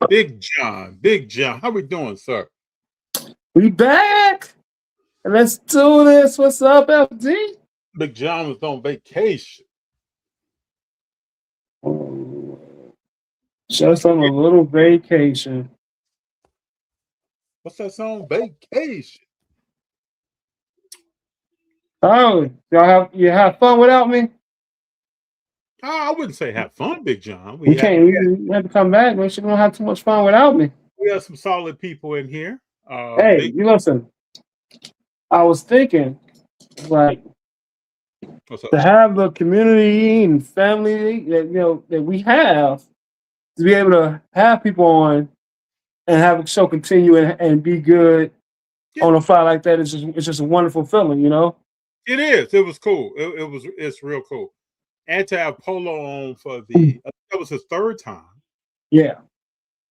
Big John. Big John. How we doing, sir? We back. Let's do this. What's up, FD? Big John was on vacation. Just on a little vacation. What's that song? Vacation. Oh, you have fun without me? I wouldn't say have fun, Big John. We have to come back. We shouldn't have too much fun without me. We have some solid people in here. Hey, you listen. I was thinking, like, to have the community and family that we have, to be able to have people on and have the show continue and be good on a fly like that, it's just a wonderful feeling, you know. It is. It was cool. It's real cool. And to have Polo on for that was his third time. Yeah.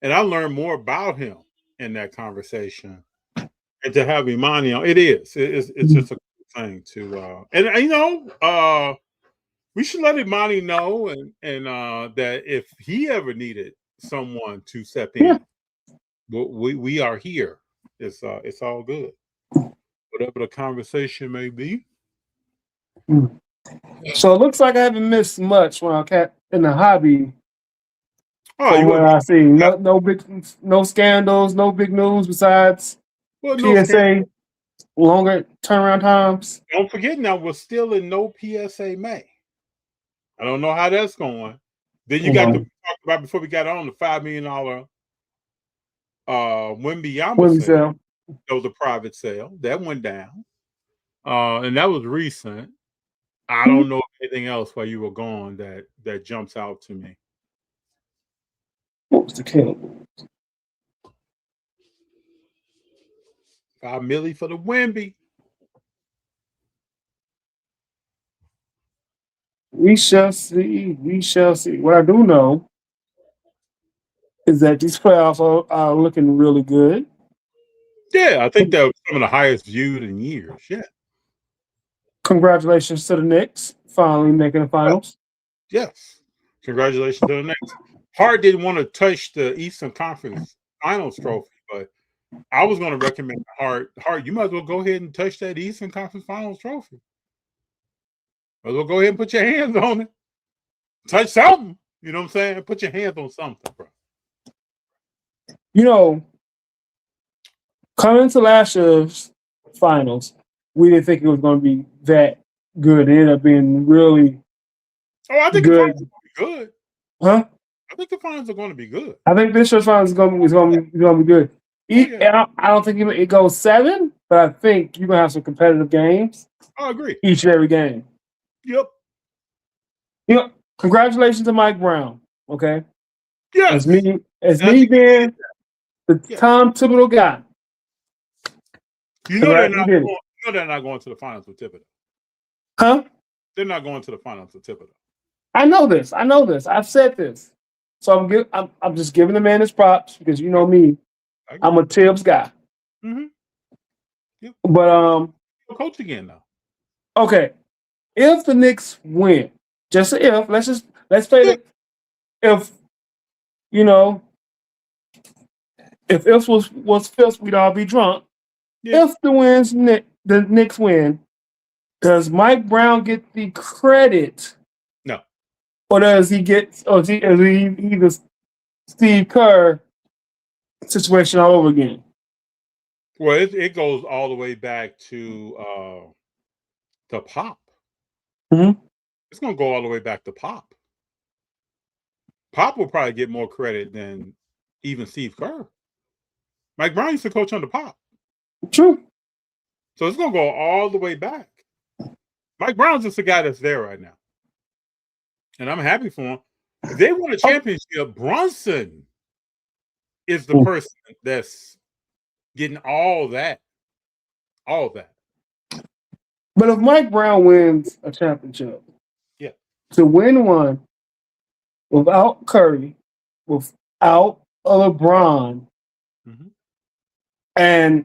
And I learned more about him in that conversation. And to have Imani on, it's just a cool thing to we should let Imani know and that if he ever needed someone to step in, we are here. It's all good. Whatever the conversation may be. So it looks like I haven't missed much when I'm in the hobby. Oh, what I see, no scandals, no big news besides PSA, longer turnaround times. Don't forget now, we're still in no PSA May. I don't know how that's going. Then you got to talk about before we got on the $5 million Wemby sale. That was a private sale that went down, and that was recent. I don't know anything else while you were gone that jumps out to me. What was the kill? $5 million for the Wemby. We shall see. We shall see. What I do know is that these playoffs are looking really good. Yeah, I think that was some of the highest viewed in years. Yeah. Congratulations to the Knicks finally making the finals. Yes. Congratulations to the Knicks. Hart didn't want to touch the Eastern Conference Finals trophy, but I was going to recommend Hart, you might as well go ahead and touch that Eastern Conference Finals trophy. Might as well go ahead and put your hands on it. Touch something. You know what I'm saying? Put your hands on something, bro. You know, coming to last year's finals, we didn't think it was going to be that good. It ended up being really I think good. The finals are going to be good. Huh? I think the finals are going to be good. I think this year's finals is going to be good. I don't think it goes 7, but I think you're going to have some competitive games. I agree. Each and every game. Yep. Congratulations to Mike Brown. Okay. Yes. As me being the Tom Thibodeau guy. You know they're not going to the finals with Thibodeau. Huh? They're not going to the finals with Thibodeau. I know this. I've said this. So I'm just giving the man his props because you know me. I'm a Tibbs guy. Mm-hmm. Yep. But coach again now. Okay. If the Knicks win, just if, let's play it. If if was fifth, we'd all be drunk. Yeah. If the Knicks win, does Mike Brown get the credit? No. Or does he get? Or is he the Steve Kerr situation all over again? Well, it goes all the way back to Pop. Mm-hmm. It's going to go all the way back to Pop. Pop will probably get more credit than even Steve Kerr. Mike Brown used to coach under Pop. True. So it's going to go all the way back. Mike Brown's just a guy that's there right now. And I'm happy for him. If they won a championship, Brunson is the person that's getting all that. All that. But if Mike Brown wins a championship, to win one without Curry, without LeBron, and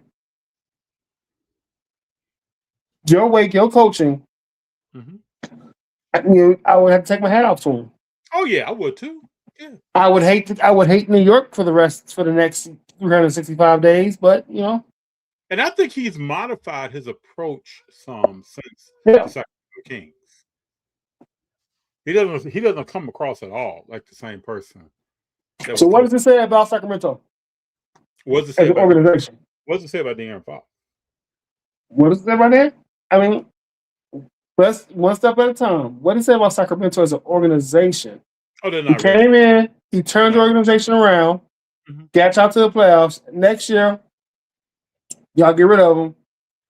Joe Wake, your coaching, I would have to take my hat off to him. Oh yeah, I would too. Yeah. I would hate New York for the next 365 days, but you know. And I think he's modified his approach some since Yeah. the Sacramento Kings. He doesn't come across at all like the same person. So what does it say about Sacramento? What does it say as an organization? What does it say about De'Aaron Fox? What does it say right there? I mean, let's one step at a time. What does it say about Sacramento as an organization? Oh, they're He not ready. came in, he turned the organization around, got y'all to the playoffs. Next year, y'all get rid of him,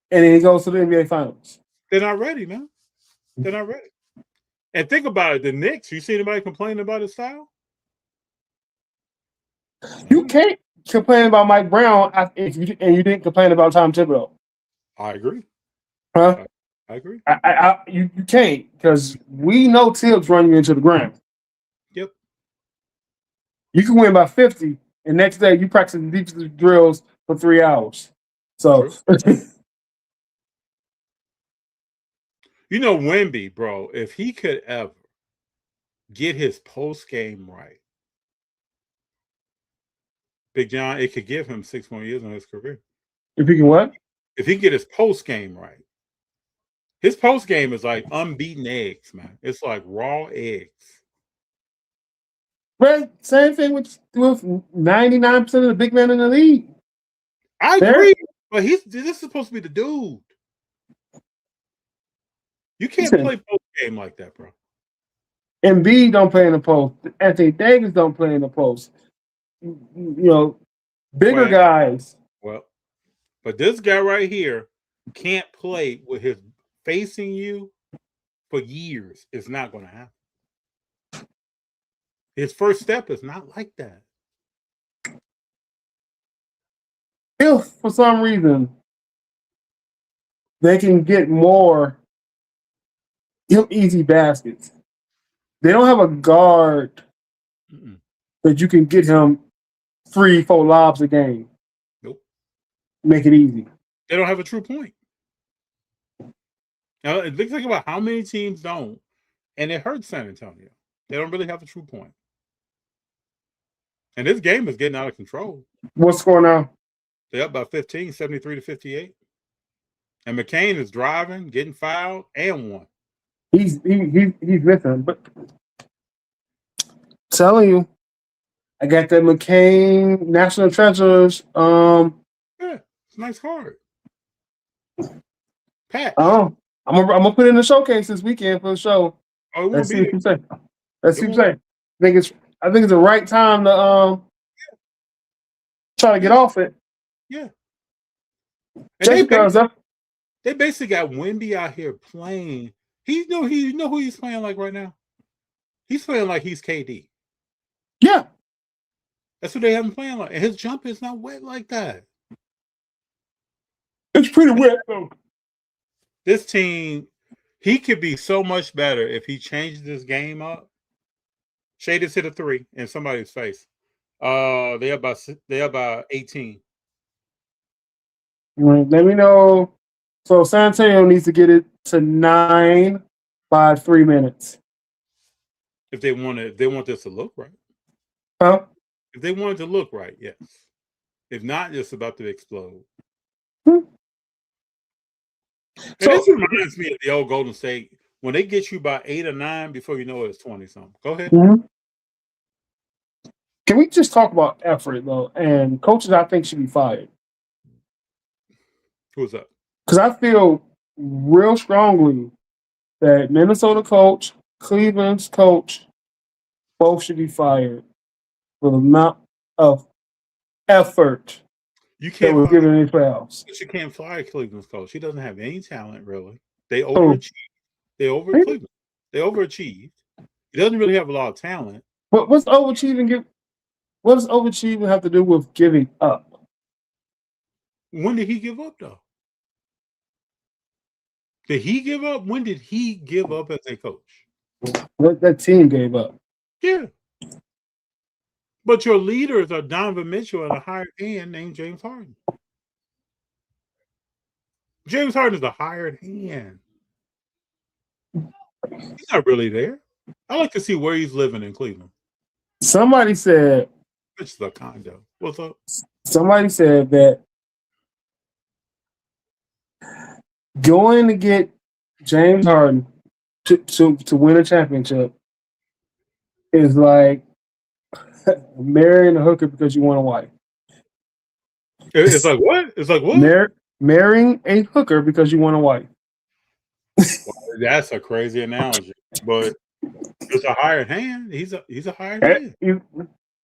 and then he goes to the NBA Finals. They're not ready, man. They're not ready. And think about it, the Knicks, you see anybody complaining about his style? You can't complain about Mike Brown and you didn't complain about Tom Thibodeau. I agree. Huh? I agree. You can't, because we know Tibbs run you into the ground. Yep. You can win by 50, and next day you practice the defensive drills for 3 hours. So, you know, Wemby, bro, if he could ever get his post game right, Big John, it could give him 6 more years in his career. If he can what? If he can get his post game right. His post game is like unbeaten eggs, man. It's like raw eggs. Right. Same thing with 99% of the big men in the league. I agree, but this is supposed to be the dude. You can't play post game like that, bro. Embiid don't play in the post. Anthony Davis don't play in the post. You know, bigger guys. Well, but this guy right here can't play with his facing you for years. It's not going to happen. His first step is not like that. If for some reason they can get more easy baskets, they don't have a guard that you can get him 3-4 lobs a game. Nope. Make it easy. They don't have a true point. Now, think about how many teams don't, and it hurts San Antonio. They don't really have a true point. And this game is getting out of control. What's the score now? They're up by 15, 73-58. And McCain is driving, getting fouled, and won. He's missing, but telling you, I got that McCain National Treasures. Yeah, it's a nice card. Pat. Oh, I'm gonna put it in the showcase this weekend for the show. Oh, it won't be there. Let's see what you say. I think it's the right time to try to get off it. Yeah. And they basically got Wemby out here playing. You know who he's playing like right now? He's playing like he's KD. Yeah. That's what they have him playing like. And his jump is not wet like that. It's pretty wet though. This team, he could be so much better if he changes this game up. Shea just hit a 3 in somebody's face. They about 18. Let me know. So San Antonio needs to get it to 9 by 3 minutes. If they want this to look right. Huh? If they want it to look right, yes. If not, it's about to explode. This reminds me of the old Golden State when they get you by 8 or 9 before you know it's 20-something. Go ahead. Mm-hmm. Can we just talk about effort though? And coaches, I think, should be fired. Who's that? Because I feel real strongly that Minnesota coach, Cleveland's coach, both should be fired for the amount of effort you can't that was given in the playoffs. But you can't fire Cleveland's coach. He doesn't have any talent, really. They overachieved. They overachieved. He doesn't really have a lot of talent. What does overachieving have to do with giving up? When did he give up, though? Did he give up? When did he give up as a coach? That team gave up. Yeah. But your leaders are Donovan Mitchell and a hired hand named James Harden. James Harden is a hired hand. He's not really there. I like to see where he's living in Cleveland. Somebody said. It's the condo. What's up? Somebody said that going to get James Harden to win a championship is like marrying a hooker because you want a wife. It's like what? It's like what? Marrying a hooker because you want a wife. Well, that's a crazy analogy, but it's a hired hand. He's a hired hand.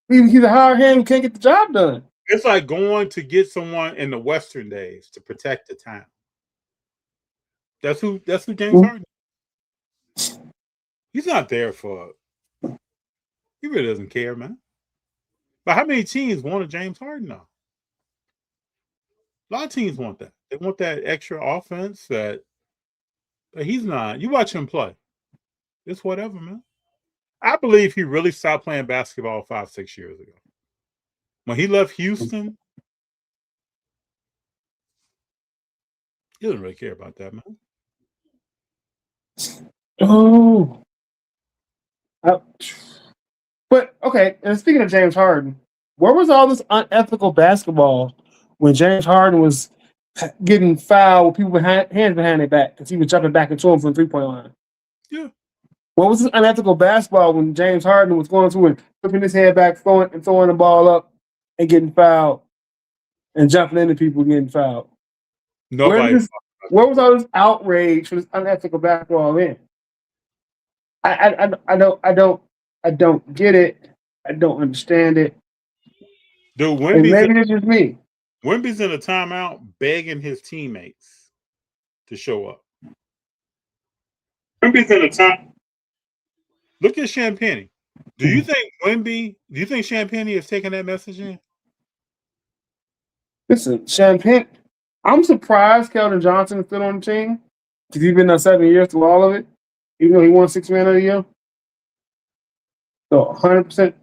He's a hired hand who can't get the job done. It's like going to get someone in the Western days to protect the town. That's who James Harden is. He's not there for. He really doesn't care, man. But how many teams want a James Harden now? A lot of teams want that. They want that extra offense that he's not. You watch him play. It's whatever, man. I believe he really stopped playing basketball 5-6 years ago. When he left Houston, he doesn't really care about that, man. Oh. But, okay, and speaking of James Harden, where was all this unethical basketball when James Harden was getting fouled with people hands behind their back because he was jumping back into him from the three-point line? Yeah. What was this unethical basketball when James Harden was going through and flipping his head back, throwing the ball up and getting fouled and jumping into people getting fouled? Nobody. Where was all this outrage for this unethical basketball in? I don't get it. I don't understand it. Dude, maybe it's just me. Wemby's in a timeout begging his teammates to show up. Wemby's in a time. Look at Champagne. Do you think Champagne is taking that message in? Listen, Champagne, I'm surprised Keldon Johnson is still on the team because he's been there 7 years through all of it, even though he won 6 Man of the Year. So 100%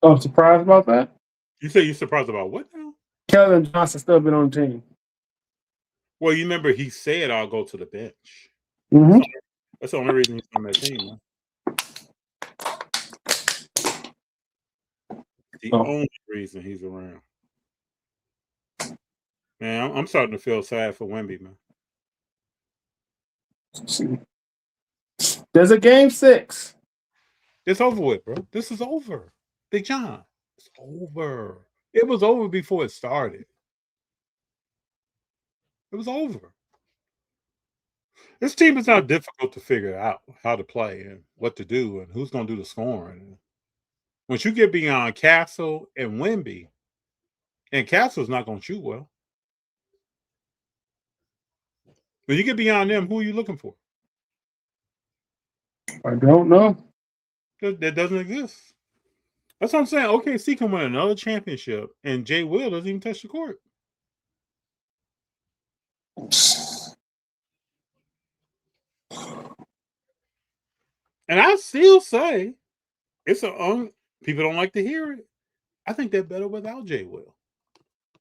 I'm surprised about that. You say you're surprised about what now? Keldon Johnson still been on the team. Well, you remember he said I'll go to the bench. Mm-hmm. That's the only reason he's on that team, man. The only reason he's around. Man, I'm starting to feel sad for Wemby, man. There's a game 6. It's over with, bro. This is over. Big John, it's over. It was over before it started. It was over. This team is not difficult to figure out how to play and what to do and who's going to do the scoring. Once you get beyond Castle and Wemby, and Castle's not going to shoot well. When you get beyond them, who are you looking for? I don't know. That doesn't exist. That's what I'm saying. OKC can win another championship, and Jay Will doesn't even touch the court. And I still say it's people don't like to hear it. I think they're better without Jay Will.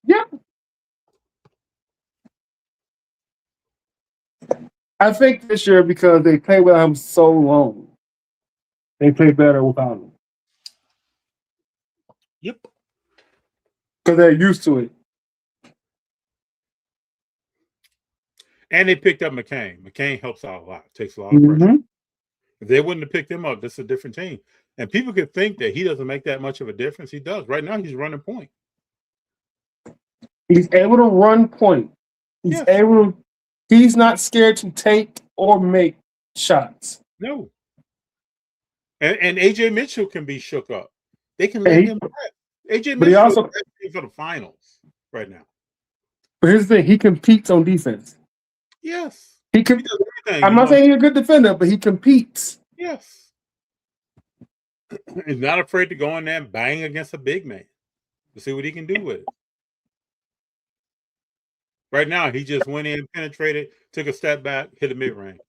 Yeah. I think this year because they play with him so long, they play better without him. Yep. Because they're used to it. And they picked up McCain. McCain helps out a lot. Takes a lot of pressure. If they wouldn't have picked him up, this is a different team. And people could think that he doesn't make that much of a difference. He does. Right now, he's running point. He's able to run point. He's not scared to take or make shots. No. And AJ Mitchell can be shook up. They can let him. AJ Mitchell is for the finals right now. But here's the thing: he competes on defense. Yes, he does everything. I'm not saying he's a good defender, but he competes. Yes, he's not afraid to go in there and bang against a big man to see what he can do with it. Right now, he just went in, penetrated, took a step back, hit a mid-range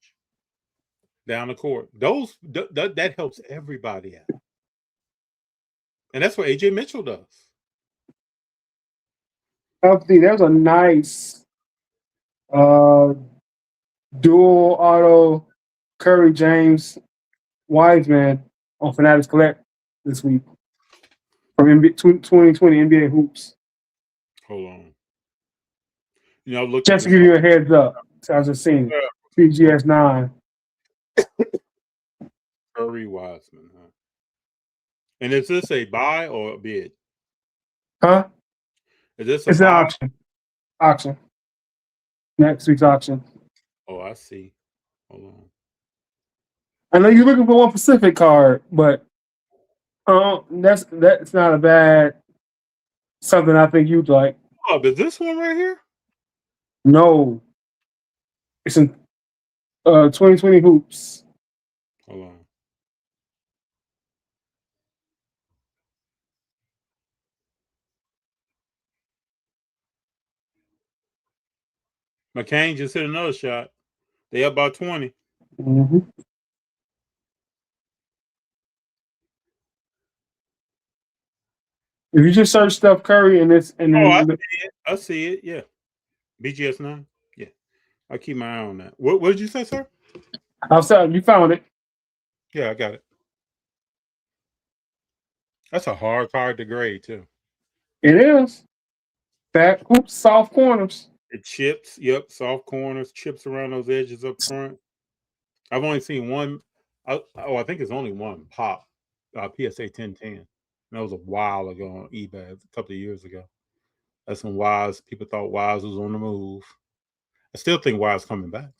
down the court. That helps everybody out. And that's what AJ Mitchell does. There's a nice dual auto Curry James Wiseman on Fanatics Collect this week from 2020 NBA hoops. Hold on. Look. Just to give you a heads up, so I was just seeing BGS 9. Curry Wiseman, huh? And is this a buy or a bid? Huh? Is this it's an auction? Auction. Next week's auction. Oh, I see. Hold on. I know you're looking for one Pacific card, but that's not a bad something I think you'd like. Oh, is this one right here? No. It's in 2020 hoops. Hold on. McCain just hit another shot. They up by 20. Mm-hmm. If you just search Steph Curry and it's I see it. Yeah, BGS 9. Yeah, I'll keep my eye on that. What did you say, sir? I'm sorry, you found it. Yeah, I got it. That's a hard card to grade too. It is. That hoops, soft corners. It chips. Yep, soft corners, chips around those edges up front. I've only seen one. I think it's only one pop. PSA 1010. That was a while ago on eBay, a couple of years ago. That's when people thought Wise was on the move. I still think Wise coming back.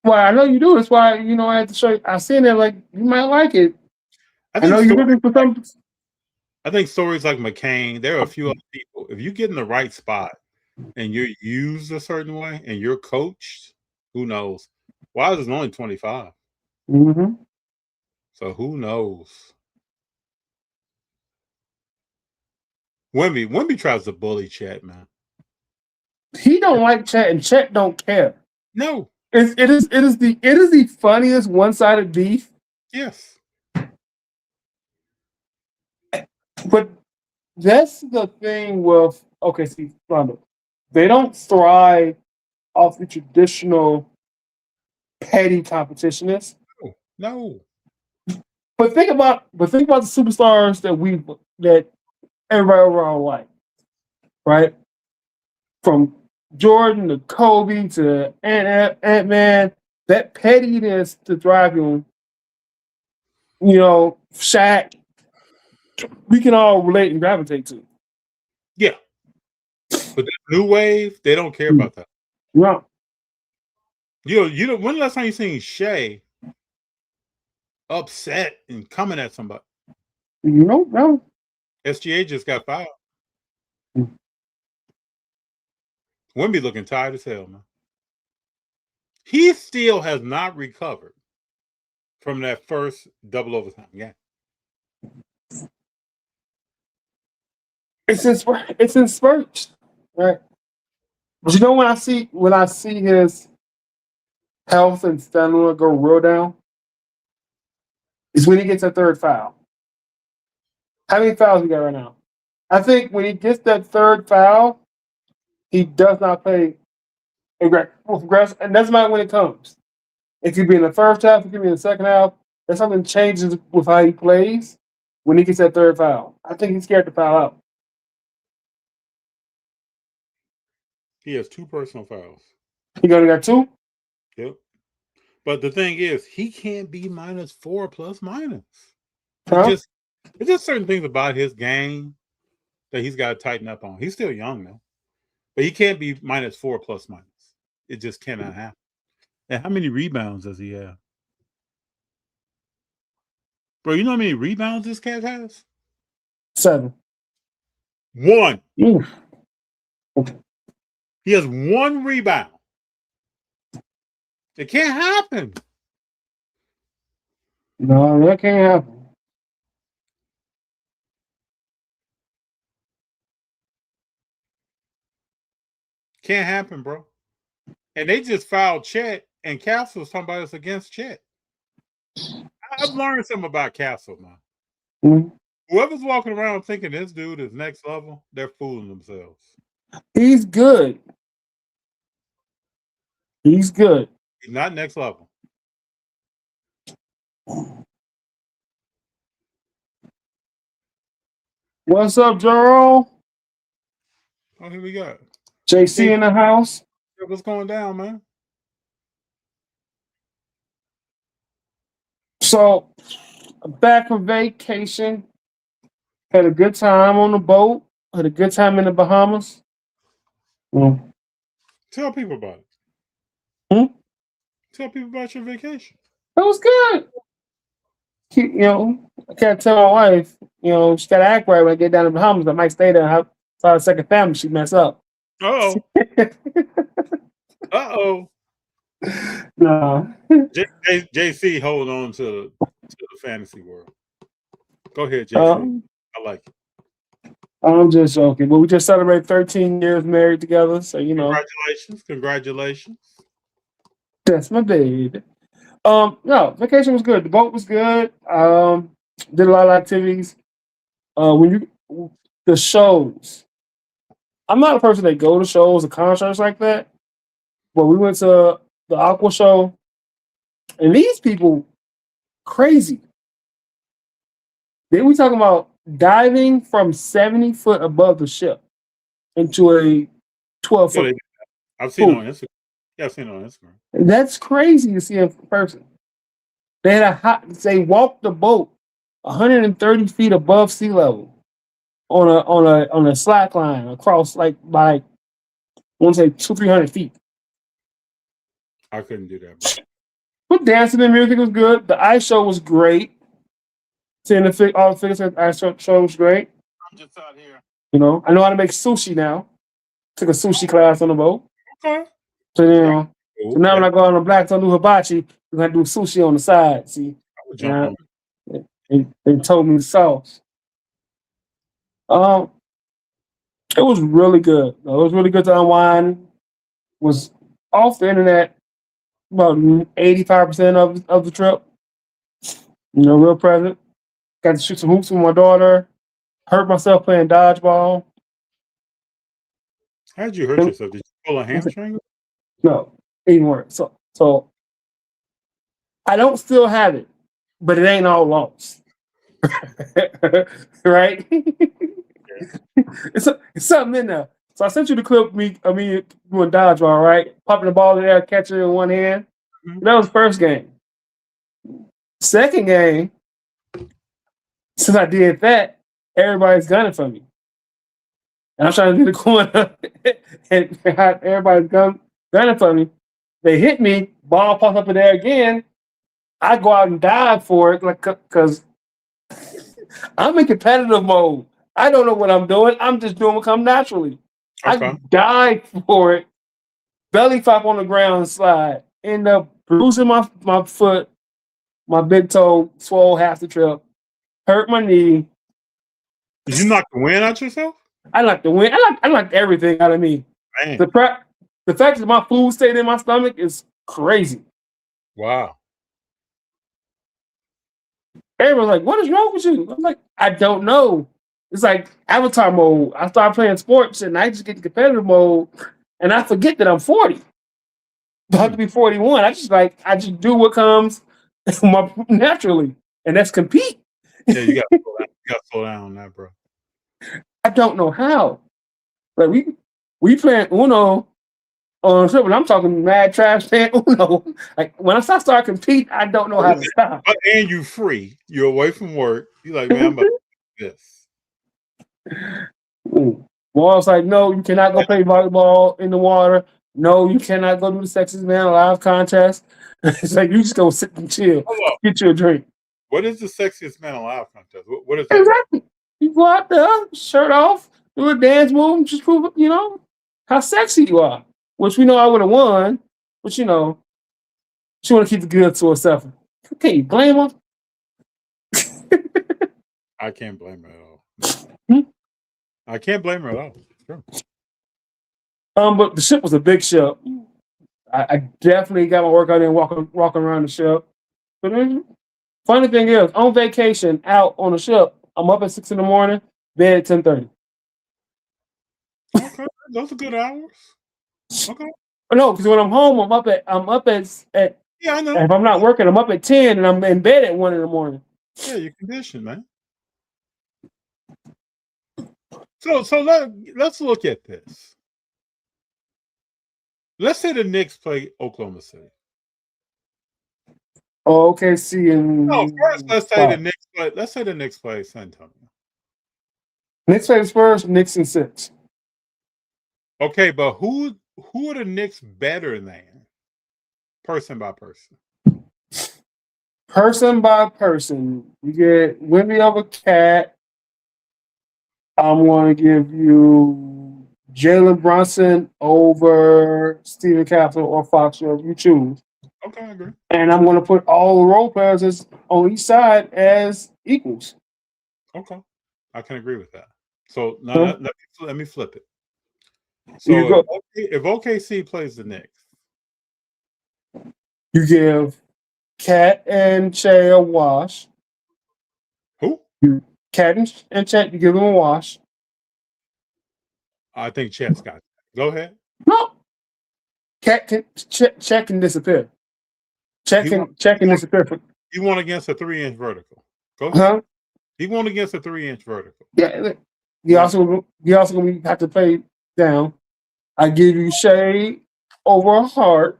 Well, I know you do. That's why I had to show you. I seen it like you might like it. I know you're looking for something. I think stories like McCain, there are a few other people. If you get in the right spot and you're used a certain way and you're coached, who knows? Wise is only 25. Mm-hmm. So who knows? Wemby tries to bully Chet, man. He don't like Chet, and Chet don't care. No. It is the funniest one-sided beef. Yes. But that's the thing with OKC Thunder. They don't thrive off the traditional petty competitionness. No. But think about the superstars that everybody around like, right? From Jordan to Kobe to Ant-Man, that pettiness to drive you, Shaq, we can all relate and gravitate to. Yeah. But the new wave, they don't care about that. No. You know, when the last time you seen Shea upset and coming at somebody? No. SGA just got fouled. Wemby looking tired as hell, man. He still has not recovered from that first double overtime game. It's in spurts, right? But when I see his health and stamina go real down, is when he gets a third foul. How many fouls he got right now? I think when he gets that third foul, he does not play aggressive, and that's not when it comes. It could be in the first half, it could be in the second half. There's something changes with how he plays when he gets that third foul. I think he's scared to foul out. He has 2 personal fouls. He only got 2? Yep. But the thing is, he can't be -4 plus minus. Huh? It's just certain things about his game that he's got to tighten up on. He's still young, though. But he can't be -4 plus minus. It just cannot happen. And how many rebounds does he have? Bro, you know how many rebounds this cat has? 7. 1. Oof. He has 1 rebound. It can't happen. No, that can't happen. Can't happen, bro. And they just fouled Chet, and Castle's talking about us against Chet. I've learned something about Castle now. Mm-hmm. Whoever's walking around thinking this dude is next level, they're fooling themselves. He's good. He's good. He's not next level. What's up, Jerome? Oh, here we go. JC in the house. What's going down, man? So, back from vacation. Had a good time on the boat. Had a good time in the Bahamas. Tell people about it. Tell people about your vacation. It was good. I can't tell my wife, she got to act right when I get down to the Bahamas. I might stay there. I saw a second family. She mess up. Uh-oh. Uh-oh. No. JC, hold on to the fantasy world. Go ahead, JC. I like it. I'm just joking. But we just celebrated 13 years married together. So, Congratulations. That's my baby. No, vacation was good. The boat was good. Did a lot of activities. The shows. I'm not a person that go to shows or concerts like that. But we went to the Aqua show, and these people crazy. Then we talking about diving from 70 foot above the ship into a 12 foot. I've seen it on Instagram. Yeah, I've seen it on Instagram. That's crazy to see in person. They walked the boat 130 feet above sea level on a slack line across by I want to say 200-300 feet. I couldn't do that. But dancing and music was good. The ice show was great. Seeing all the figures at the ice show was great. I'm just out here. I know how to make sushi now. Took a sushi class on the boat. Okay. So now when I go on the Black Toe do hibachi, we're gonna do sushi on the side. See, they told me the sauce. It was really good. It was really good to unwind. Was off the internet about 85% of the trip. Real present. Got to shoot some hoops with my daughter. Hurt myself playing dodgeball. How did you hurt yourself? Did you pull a hamstring? No, even worse. So I don't still have it, but it ain't all lost. Right? It's something in there. So I sent you the clip of me doing dodgeball, right? Popping the ball in the air, catching it in one hand. Mm-hmm. That was the first game. Second game, since I did that, everybody's gunning for me. And I'm trying to do the corner, and everybody's gunning for me. They hit me, ball pops up in there again. I go out and dive for it, because I'm in competitive mode. I don't know what I'm doing. I'm just doing what comes naturally. Okay. I dive for it, belly flop on the ground and slide. End up bruising my foot, my big toe, swole half the trip, hurt my knee. Did you knock the wind out yourself? I knocked the wind. I knocked everything out of me. Man. The fact that my food stayed in my stomach is crazy. Wow. Everyone's like, "What is wrong with you?" I'm like, "I don't know." It's like Avatar mode. I start playing sports and I just get in competitive mode, and I forget that I'm 40. About to be 41. I just do what comes naturally, and that's compete. Yeah, you got to slow down on that, bro. I don't know how. Like we playing Uno on trip, and I'm talking mad trash playing Uno. Like when I start compete, I don't know how to stop. And you free. You're away from work. You're like, man, I'm about to do this. Walls like, no, you cannot go play volleyball in the water. No, you cannot go do the Sexiest Man Alive contest. It's like you just go sit and chill. Get you a drink. What is the Sexiest Man Alive contest? What is that? Exactly. You go out there, shirt off, do a dance move, just prove how sexy you are. Which we know I would have won, but she want to keep the good to herself. Can you blame her? I can't blame her at all. I can't blame her at all. Sure. But the ship was a big ship. I definitely got my workout in walking around the ship. But funny thing is, on vacation out on the ship, I'm up at 6 a.m, bed at 10:30. Okay, those are good hours. Okay. No, because when I'm home, I'm up at yeah, I know. If I'm not working, I'm up at 10 and I'm in bed at 1 a.m. Yeah, you're conditioned, man. let's look at this. Let's say the Knicks play Oklahoma City. OKC and No, first let's say the Knicks play San Antonio. Knicks play Spurs, Knicks in 6. Okay, but who are the Knicks better than? Person by person. Person by person. You get Wemby over Cat. I'm going to give you Jalen Brunson over Stephen Castle or Fox, whoever you choose. Okay, I agree. And I'm going to put all the role players on each side as equals. Okay, I can agree with that. So now let me flip it. So if OKC plays the Knicks, you give Cat and Shea a wash. Who? Cat and Chet, you give them a wash. I think Chet's got it. Go ahead. No. Chet can disappear. Chet can disappear. He won against a 3-inch vertical. Go ahead. Huh? He won against a 3-inch vertical. Yeah. You also gonna have to play down. I give you Shea over Hart.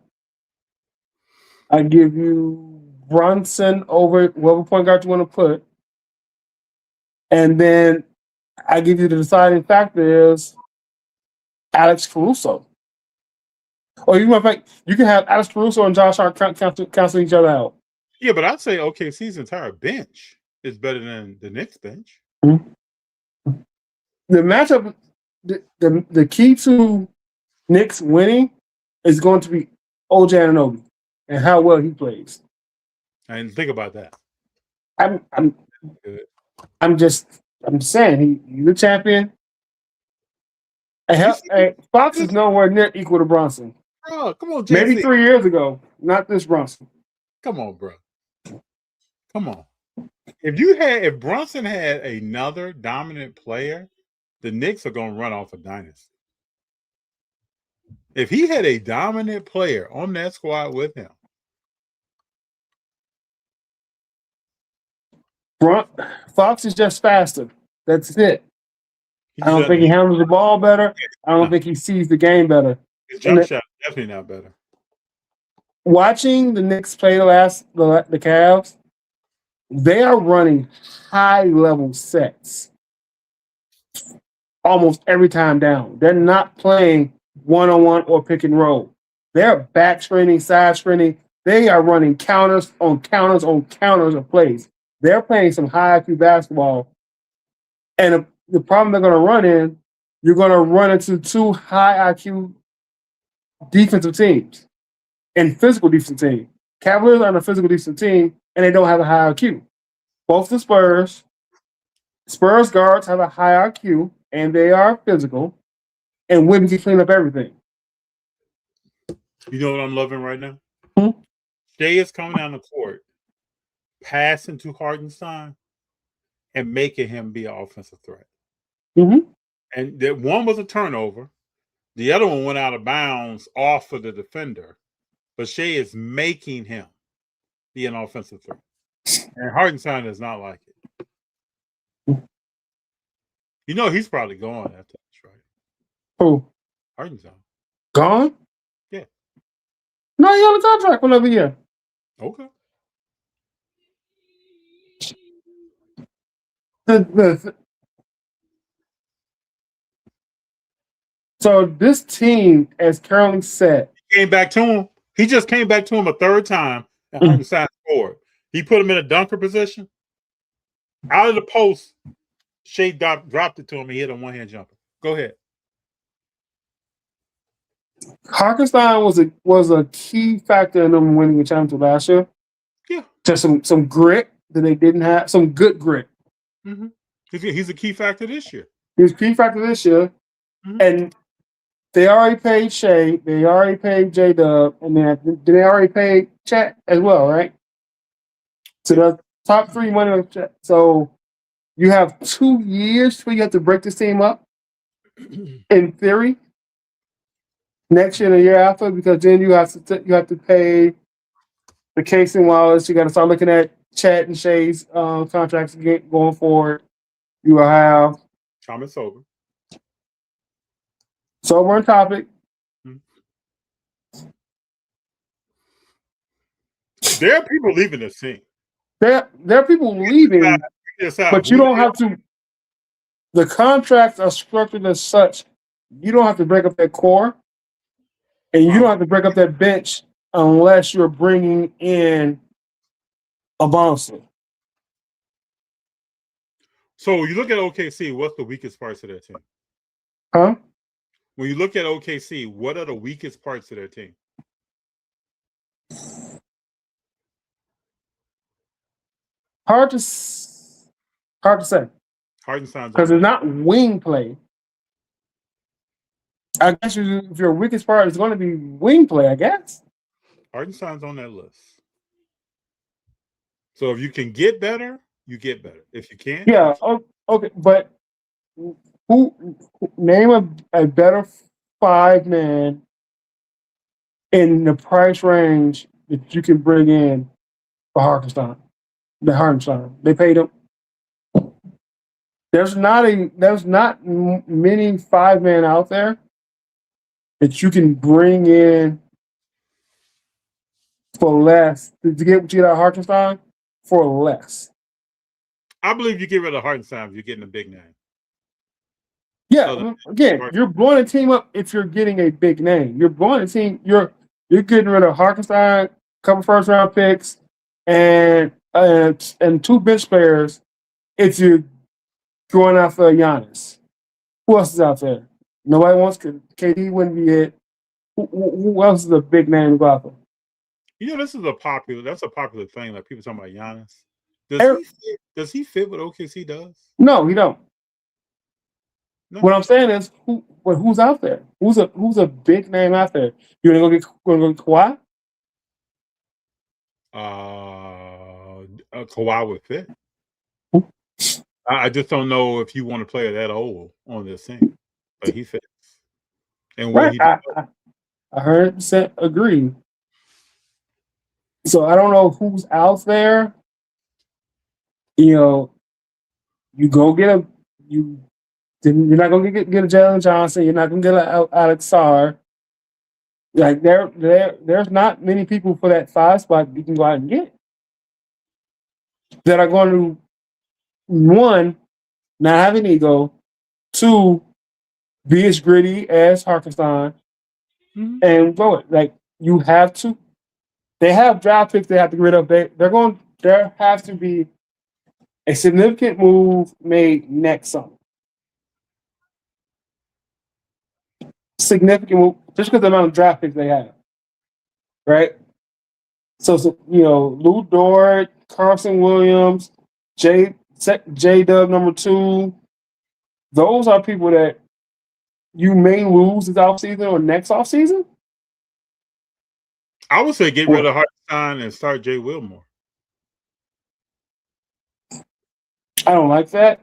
I give you Brunson over whatever point guard you want to put. And then I give you the deciding factor is Alex Caruso. Or you can have Alex Caruso and Josh Hart cancel each other out. Yeah, but I'd say OKC's entire bench is better than the Knicks bench. Mm-hmm. The matchup, the key to Knicks winning is going to be OG Anunoby and how well he plays. I didn't think about that. I'm saying he's a champion. And Fox is nowhere near equal to Bronson. Bro, come on, JC. Maybe 3 years ago, not this Bronson. Come on, bro. Come on. If Brunson had another dominant player, the Knicks are going to run off a dynasty. If he had a dominant player on that squad with him, Fox is just faster. That's it. I don't think he handles the ball better. I don't think he sees the game better. His jump shot is definitely not better. Watching the Knicks play the Cavs, they are running high-level sets almost every time down. They're not playing one-on-one or pick and roll. They're back screening, side screening. They are running counters on counters on counters of plays. They're playing some high IQ basketball. And the problem they're going to run in, you're going to run into 2 high IQ defensive teams and physical defensive team. Cavaliers are a physical defensive team, and they don't have a high IQ. Both the Spurs guards have a high IQ, and they are physical, and Wemby can clean up everything. You know what I'm loving right now? Hmm? Shea is coming down the court, passing to Hartenstein, and making him be an offensive threat. Mm-hmm. And that one was a turnover. The other one went out of bounds off of the defender. But Shea is making him be an offensive threat. And Hartenstein does not like it. You know he's probably gone after this, right? Who? Hartenstein. Gone? Yeah. No, he's on a contract for another year. Okay. So this team is currently set. He came back to him. He just came back to him a third time and Hartenstein scored. He put him in a dunker position. Out of the post, Shea dropped it to him. He hit a one-hand jumper. Go ahead. Hartenstein was a key factor in them winning the championship last year. Yeah. Just some grit that they didn't have. Some good grit. Mm-hmm. He's a key factor this year. He's a key factor this year. Mm-hmm. And they already paid Shea. They already paid J-Dub. And then they already paid Chet as well, right? So the top 3 money of Chet. So you have 2 years where you have to break this team up, in theory. Next year and the year after, because then you have to pay the Casey Wallace. You got to start looking at Chet and Shea's contracts going forward. You will have Thomas Sober. So we're on topic. There are people leaving the scene. There are people leaving, but you don't have to. The contracts are structured as such. You don't have to break up that core, and you don't have to break up that bench unless you're bringing in a bouncer. So you look at OKC. What's the weakest parts of their team? Huh? When you look at OKC, what are the weakest parts of their team? Hard to say. Hartenstein's Because it's not wing play. I guess if your weakest part is going to be wing play, I guess. Hartenstein's on that list. So if you can get better, you get better. If you can't, yeah, okay. But who name a better 5-man in the price range that you can bring in for Hartenstein? They paid him. There's not many 5-man out there that you can bring in for less to get what you get out of Hartenstein for less. I believe you get rid of Hartenstein if you're getting a big name. Yeah, again, you're blowing a team up if you're getting a big name. You're blowing a team. You're getting rid of Hartenstein, couple first round picks, and 2 bench players if you're going after Giannis. Who else is out there? Nobody wants KD. Wouldn't be it. Who else is a big name to go after? This is a popular thing. Like people talking about Giannis. Does he fit what OKC does? No, he don't. No. What I'm saying is, who's out there? Who's a big name out there? You gonna go get Kawhi? Kawhi would fit. I just don't know if you want to play that old on this thing, but he fits. And right, I 100% agree. So I don't know who's out there. You go get you're not gonna get a Jalen Johnson. You're not gonna get an Alex Sarr. Like there's not many people for that 5 spot you can go out and get that are going to, 1, not have an ego, 2, be as gritty as Hartenstein, and blow it. Like you have to. They have draft picks they have to get rid of. There has to be a significant move made next summer. Significant move, just because of the amount of draft picks they have, right? So Lou Dort, Carson Williams, J Dub number 2. Those are people that you may lose this offseason or next offseason. I would say get rid of Hartenstein and start Jay Wilmore. I don't like that.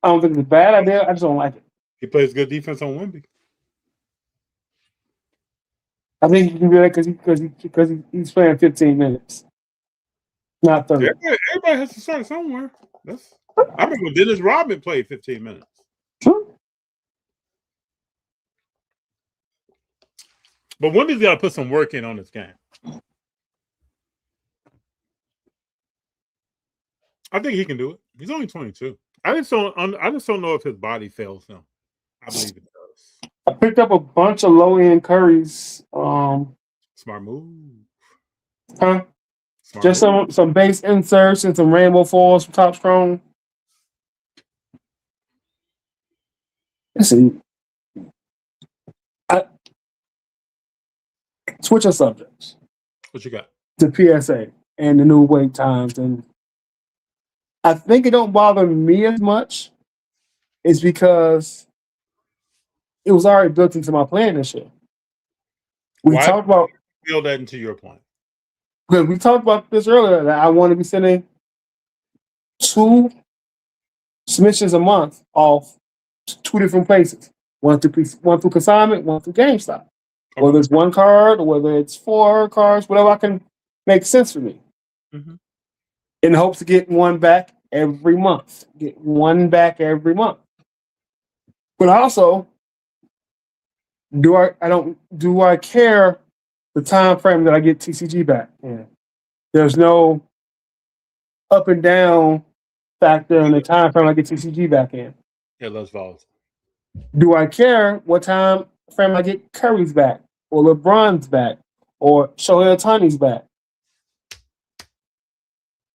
I don't think it's a bad idea. I just don't like it. He plays good defense on Wemby. I think you can do that because he's playing 15 minutes, not 30. Everybody has to start somewhere. I remember Dennis Rodman played 15 minutes. Sure. But Wemby's got to put some work in on this game. I think he can do it. He's only 22. I just don't know if his body fails him. I believe it does. I picked up a bunch of low-end Currys. Smart move. Huh? Just some base inserts and some rainbow foils from Top Strong. Listen, switch of subjects. What you got? The PSA and the new wait times, and I think it don't bother me as much. Is because it was already built into my plan this year. Why talked about build that into your plan. Because we talked about this earlier that I want to be sending 2 submissions a month off to 2 different places. One through consignment, one through GameStop. Okay. Whether it's 1 card or whether it's 4 cards, whatever I can make sense for me. Mm-hmm. In hopes to get 1 back every month. Get 1 back every month. But also, Do I care the time frame that I get TCG back? Yeah. There's no up and down factor in the time frame I get TCG back in. Yeah, less volatile. Do I care what time frame I get Curry's back, or LeBron's back, or Shohei Ohtani's back?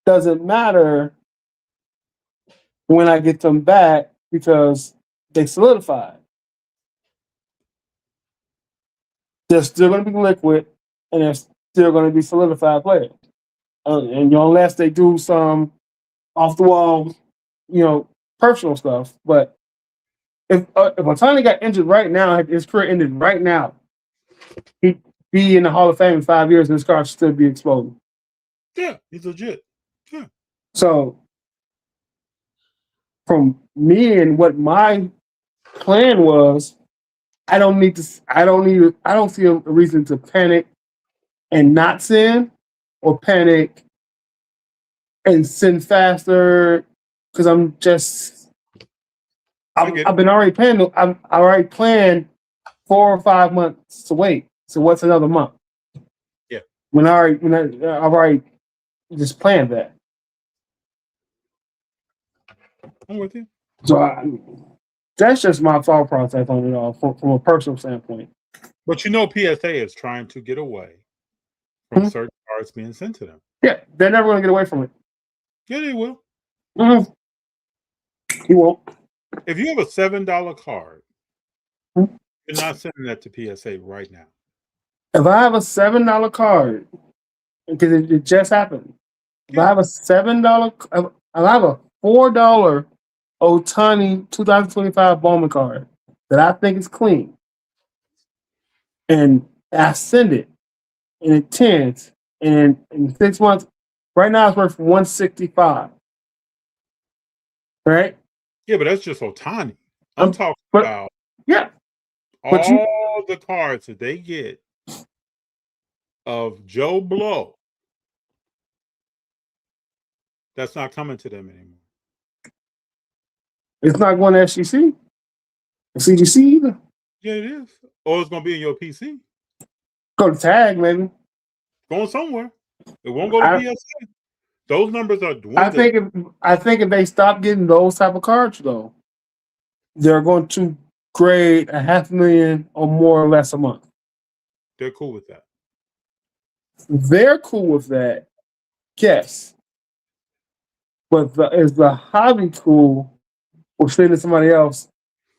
Doesn't matter when I get them back because they solidified. They're still going to be liquid, and they're still going to be solidified players. And unless they do some off the wall, personal stuff. But if Ohtani got injured right now, his career ended right now, he'd be in the Hall of Fame in 5 years, and his car should still be exploding. Yeah, he's legit. Yeah. So, from me and what my plan was, I don't see a reason to panic and not send, or panic and send faster, because I've been already planning. I already planned 4 or 5 months to wait. So what's another month? Yeah. I've already just planned that. I'm with you. So that's just my thought process on it all from a personal standpoint. But PSA is trying to get away from certain cards being sent to them. Yeah, they're never going to get away from it. Yeah, they will. Mm-hmm. He won't. If you have a $7 card, you're not sending that to PSA right now. If I have a $7 card, because it just happened, if I have a $7, I have a $4 Ohtani 2025 Bowman card that I think is clean, and I send it, and it tends, and in 6 months, right now it's worth $165. Right? Yeah, but that's just Ohtani. I'm talking about all the cards that they get of Joe Blow. That's not coming to them anymore. It's not going to SGC, CGC either. Yeah, it is. Or it's going to be in your PC. Go to tag, maybe. Going somewhere. It won't go to PSA. Those numbers are dwindling. I think if they stop getting those type of cards, though, they're going to grade 500,000 or more or less a month. They're cool with that. They're cool with that, yes. But is the hobby cool with sending somebody else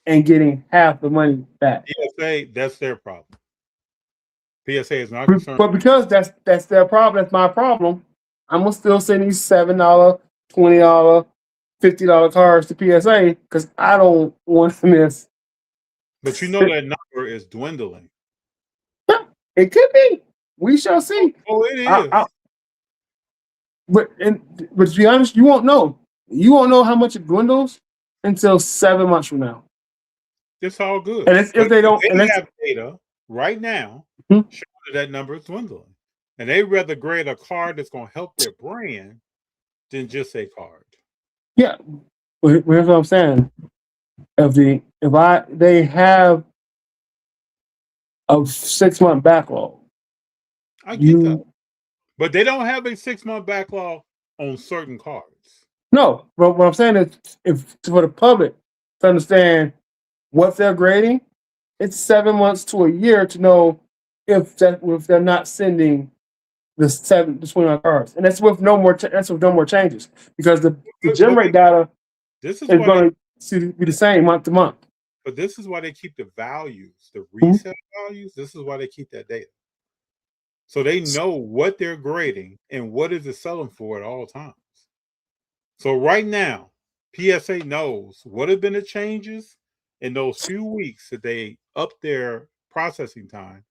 and getting half the money back? PSA, that's their problem. PSA is not concerned. But because that's their problem, that's my problem, I'm gonna still send these $7, $20, $50 cards to PSA because I don't want to miss. But that number is dwindling. It could be. We shall see. Oh, it is. But to be honest, you won't know. You won't know how much it dwindles until 7 months from now. It's all good. And if they don't, they have data right now showing that number is dwindling, and they rather grade a card that's going to help their brand than just a card. Yeah, here's what I'm saying. They have a 6-month backlog. I get that. But they don't have a 6-month backlog on certain cards. No, but what I'm saying is, if for the public to understand what they're grading, it's 7 months to a year to know if they're not sending the 21 cards, and that's with no more changes, because the gem rate data is going to be the same month to month. But this is why they keep the values, the resale values. This is why they keep that data. So they know what they're grading and what is it selling for at all times. So right now, PSA knows what have been the changes in those few weeks that they up their processing time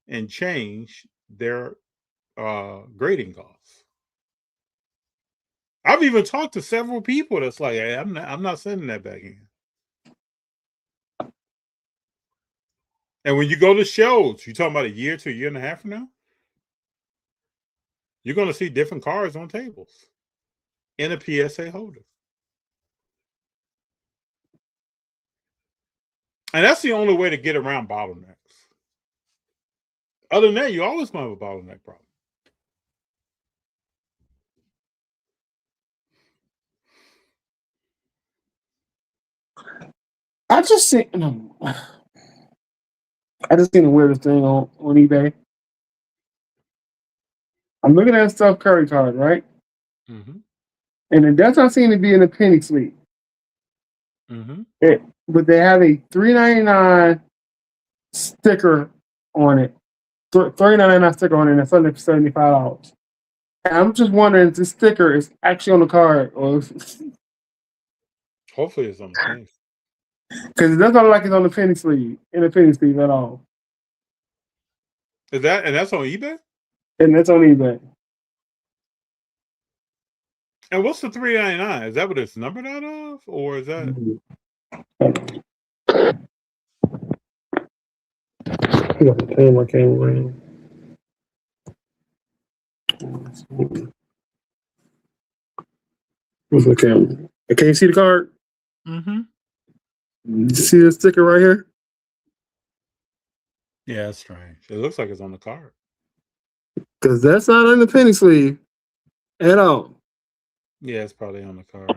and change their grading costs. I've even talked to several people that's like, hey, I'm not sending that back in. And when you go to shows, you're talking about a year to a year and a half from now, you're going to see different cards on tables in a PSA holder. And that's the only way to get around bottlenecks. Other than that, you always gonna have a bottleneck problem. I just seen the weirdest thing on eBay. I'm looking at Steph Curry card, right? Mm-hmm. And it does not seem to be in the penny sleeve. Mm-hmm. But they have a $3.99 sticker on it. $3.99 sticker on it, and it's under $75. And I'm just wondering if this sticker is actually on the card, or Hopefully, it's on the penny. because it doesn't look like it's on the penny sleeve, at all. Is that and that's on eBay? And that's on eBay. And what's the $3.99? Is that what it's numbered out of, or is that? I got to turn my camera around. Where's the camera? Can you see the card? Mm-hmm. You see the sticker right here? Yeah, that's strange. It looks like it's on the card. Because that's not on the penny sleeve at all. Yeah, it's probably on the card.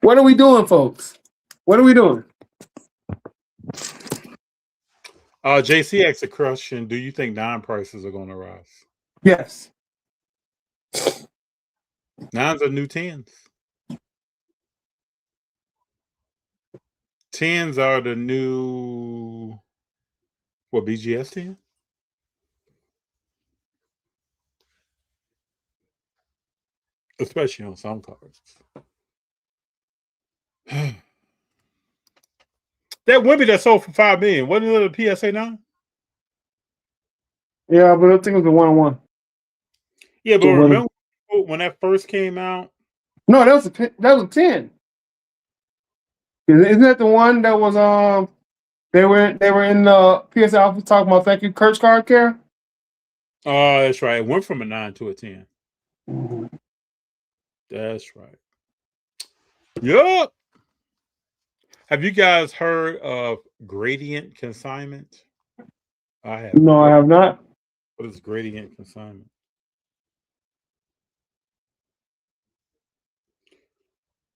What are we doing, folks? What are we doing? JC asked a question. Do you think dime prices are going to rise? Yes. Nines are new tens. Tens are the new, what, BGS 10? Especially on some cards. That Wemby that sold for $5 million, wasn't it a PSA 9? Yeah, but I think it was a 1-on-1. Yeah, but remember when that first came out? No, that was a 10. Isn't that the one that was they were in the PSA office talking about thank you Kurt's card care? Oh, that's right. It went from a 9 to a 10. Mm-hmm. That's right. Yup. Have you guys heard of gradient consignment? I have. No, I have not. What is gradient consignment?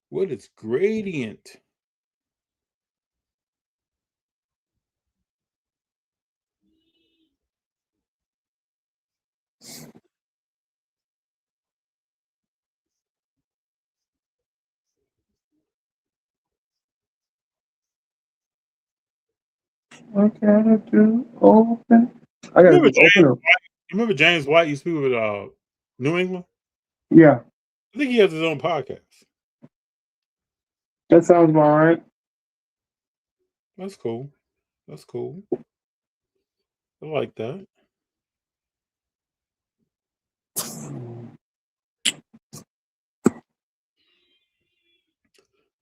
What is gradient? What can I do? Open. I gotta just open them. Remember James White used to be with New England? Yeah. I think he has his own podcast. That sounds about right. That's cool. That's cool. I like that.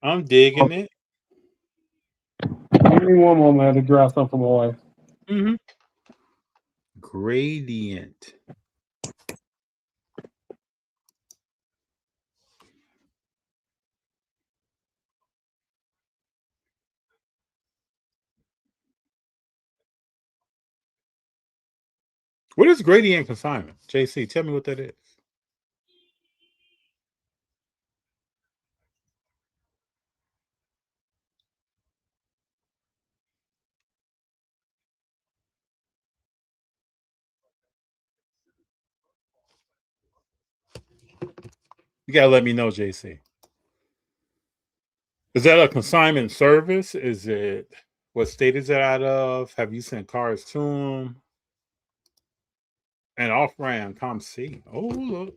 I'm digging it. Give me one moment. I had to grab something for my wife. Mm-hmm. Gradient. What is gradient consignment? JC, tell me what that is. You gotta let me know, JC. Is that a consignment service? Is it what state is it out of? Have you sent cards to them? And off-brand ComC. Oh, look.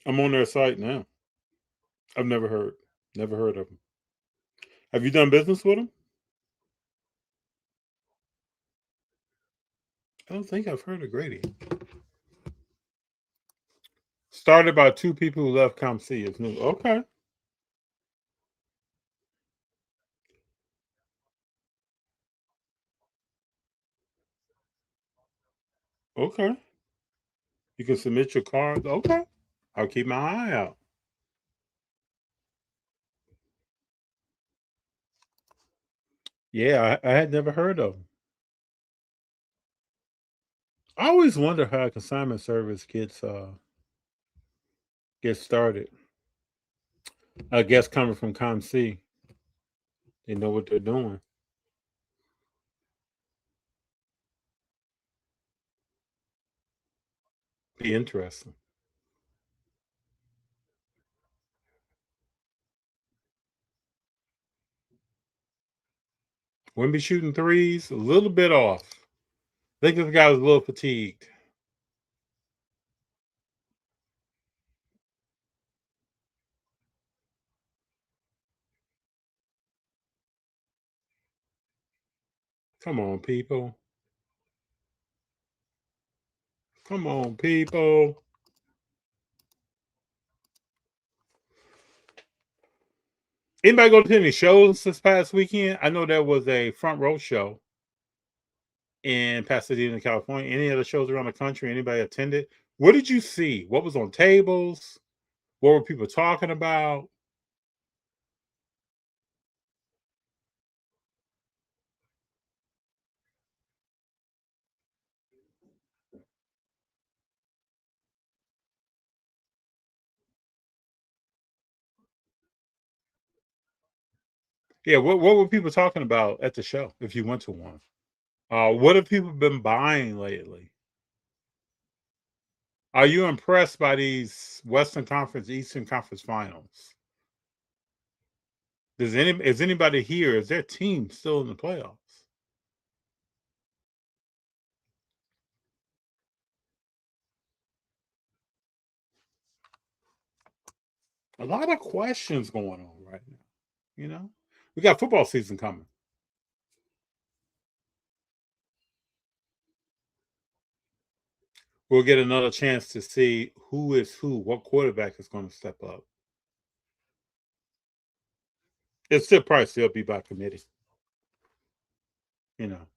I'm on their site now. I've never heard of them. Have you done business with them? I don't think I've heard of Grady. Started by two people who left ComC. It's new. Okay. Okay. You can submit your cards. Okay. I'll keep my eye out. Yeah, I had never heard of them. I always wonder how a consignment service gets started. I guess coming from ComC, they know what they're doing. Be interesting. Wouldn't be shooting threes, a little bit off. I think this guy was a little fatigued. Come on, people. Come on, people. Anybody go to any shows this past weekend? I know there was a front row show in Pasadena, California. Any other shows around the country? Anybody attended? What did you see? What was on tables? What were people talking about? Yeah, what were people talking about at the show if you went to one? What have people been buying lately? Are you impressed by these Western Conference, Eastern Conference finals? Is anybody here? Is their team still in the playoffs? A lot of questions going on right now. You know, we got football season coming. We'll get another chance to see who is who, what quarterback is going to step up. It's still probably still be by committee. You know,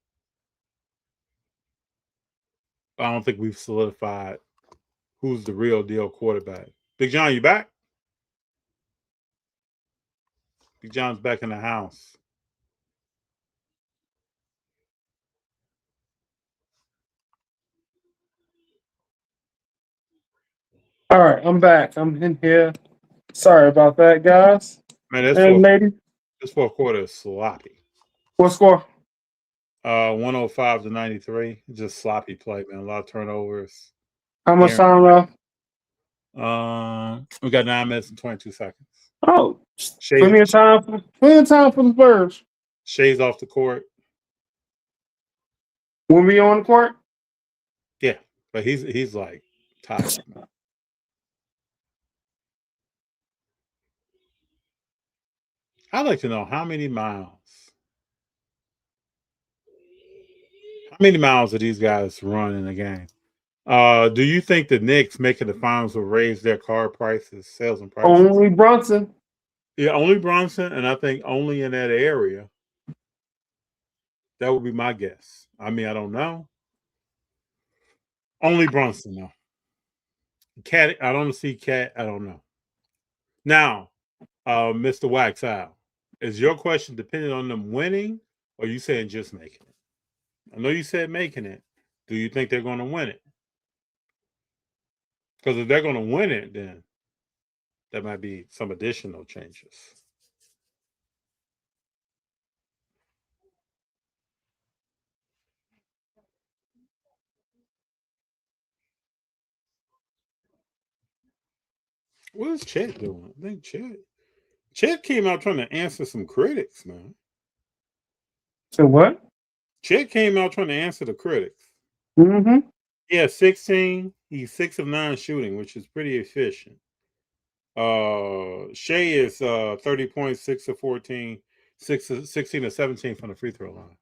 I don't think we've solidified who's the real deal quarterback. Big John, you back? Big John's back in the house. All right, I'm back. I'm in here. Sorry about that, guys Man, and ladies. this fourth quarter is sloppy. What score? 105 to 93. Just sloppy play, man. A lot of turnovers. How much Aaron, time left? we got 9 minutes and 22 seconds. Oh, Shea, plenty of time. Plenty of time for the Spurs. Shea's off the court. When we on the court? Yeah, but he's like tired, man. I'd like to know how many miles do these guys run in a game? Do you think the Knicks making the finals will raise their card prices, sales and prices? Only Brunson. Yeah, only Bronson, and I think only in that area. That would be my guess. I mean, I don't know. Only Bronson, though. Cat, I don't see Cat. I don't know. Now, Mr. Wax Out, is your question dependent on them winning, or you saying just making it? I know you said making it. Do you think they're going to win it? Because if they're going to win it, then there might be some additional changes. What is Chet doing? I think Chet came out trying to answer some critics, man. So what? Chet came out trying to answer the critics. Mm-hmm. Yeah, 16. He's 6 of 9 shooting, which is pretty efficient. Shea is 30 points, 6 of 14, 16 to 17 from the free throw line.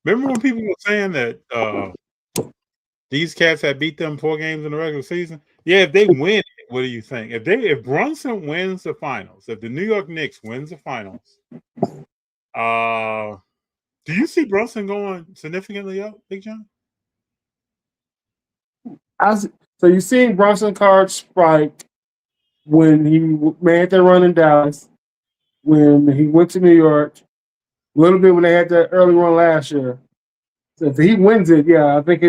Remember when people were saying that these cats had beat them 4 games in the regular season? Yeah, if they win, what do you think? If Brunson wins the finals, if the New York Knicks wins the finals, do you see Brunson going significantly up, Big John? So you seen Brunson card spike when he made that run in Dallas, when he went to New York, a little bit when they had that early run last year. So if he wins it, yeah, I think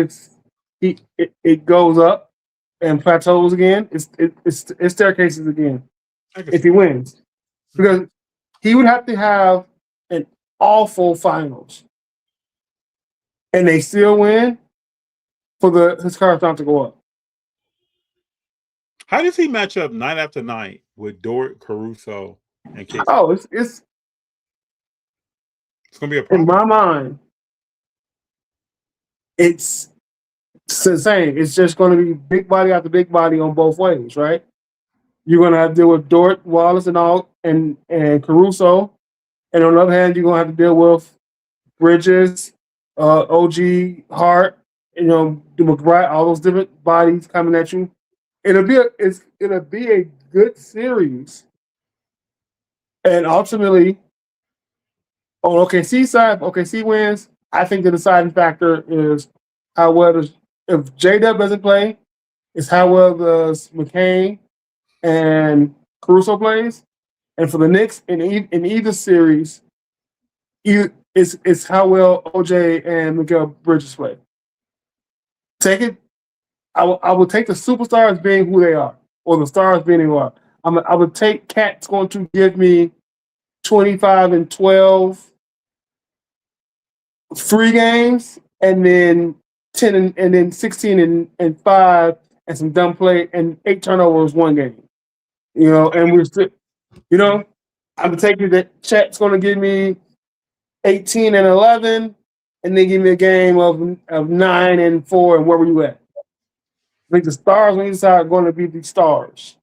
it goes up and plateaus again. It staircases again if he wins, because he would have to have an awful finals, and they still win for his cards not to go up. How does he match up night after night with Dort, Caruso, and KCP? Oh, it's gonna be a problem. In my mind. It's the same. It's just going to be big body after big body on both ways, right? You're going to have to deal with Dort, Wallace, and Caruso, and on the other hand, you're going to have to deal with Bridges, OG, Hart, McBride, all those different bodies coming at you. It'll be a good series, and ultimately, on OKC side, if OKC wins, I think the deciding factor is how well does, if J-Dub doesn't play, is how well does McCain and Caruso plays. And for the Knicks, in either series, it's how well OJ and Miguel Bridges play. Take it. I will take the superstars being who they are, or the stars being who they are. I would take Cat's going to give me 25 and 12 3 games, and then 10 and then 16 and 5 and some dumb play and 8 turnovers 1 game. And we're still, I'm taking that Chat's going to give me 18 and 11, and then give me a game of 9 and 4. And where were you at? I think the stars on each side are going to be the stars.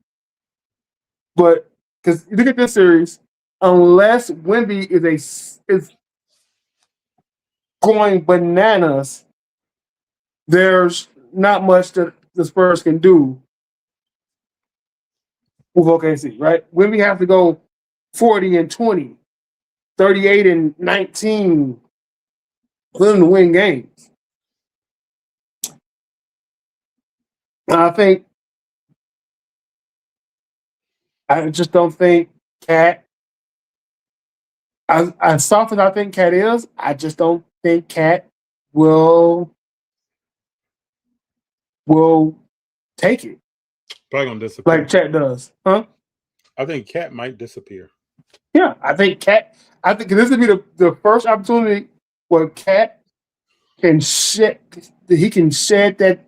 But because you look at this series, unless Wemby is going bananas, there's not much that the Spurs can do with OKC, right? When we have to go 40 and 20, 38 and 19 for them to win games. I just don't think Cat, as soft as I think Cat is, I just don't think Cat will take it. Probably gonna disappear. Like Chat does. Huh? I think Cat might disappear. Yeah, I think this would be the first opportunity where Cat can shed that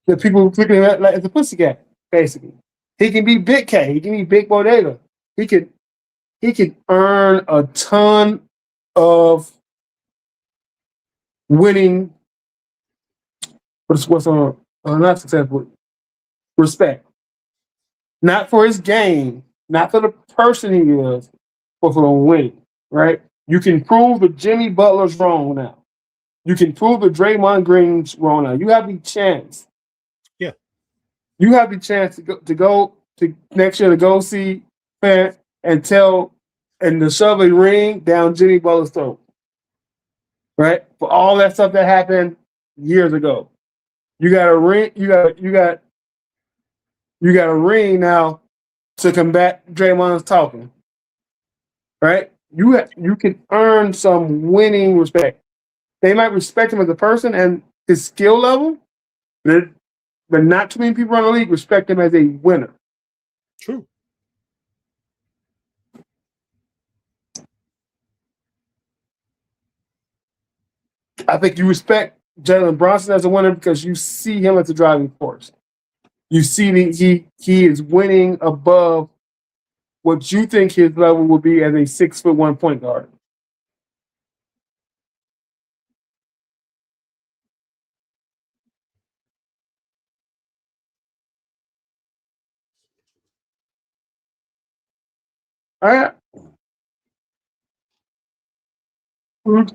the people looking at like the pussycat, basically. He can be Big Cat, he can be Big Bodega. He can earn a ton of winning what's on not successful respect. Not for his game, not for the person he is, but for the winning, right? You can prove that Jimmy Butler's wrong now. You can prove that Draymond Green's wrong now. You have the chance. Yeah. You have the chance to go to next year to go see Fan and to shove a ring down Jimmy Butler's throat. Right? For all that stuff that happened years ago. You got a ring, you got a ring now to combat Draymond's talking. Right? You can earn some winning respect. They might respect him as a person and his skill level, but not too many people in the league respect him as a winner. True. I think you respect Jalen Brunson as a winner because you see him as a driving force. You see that he is winning above what you think his level will be as a 6'1" point guard. All right.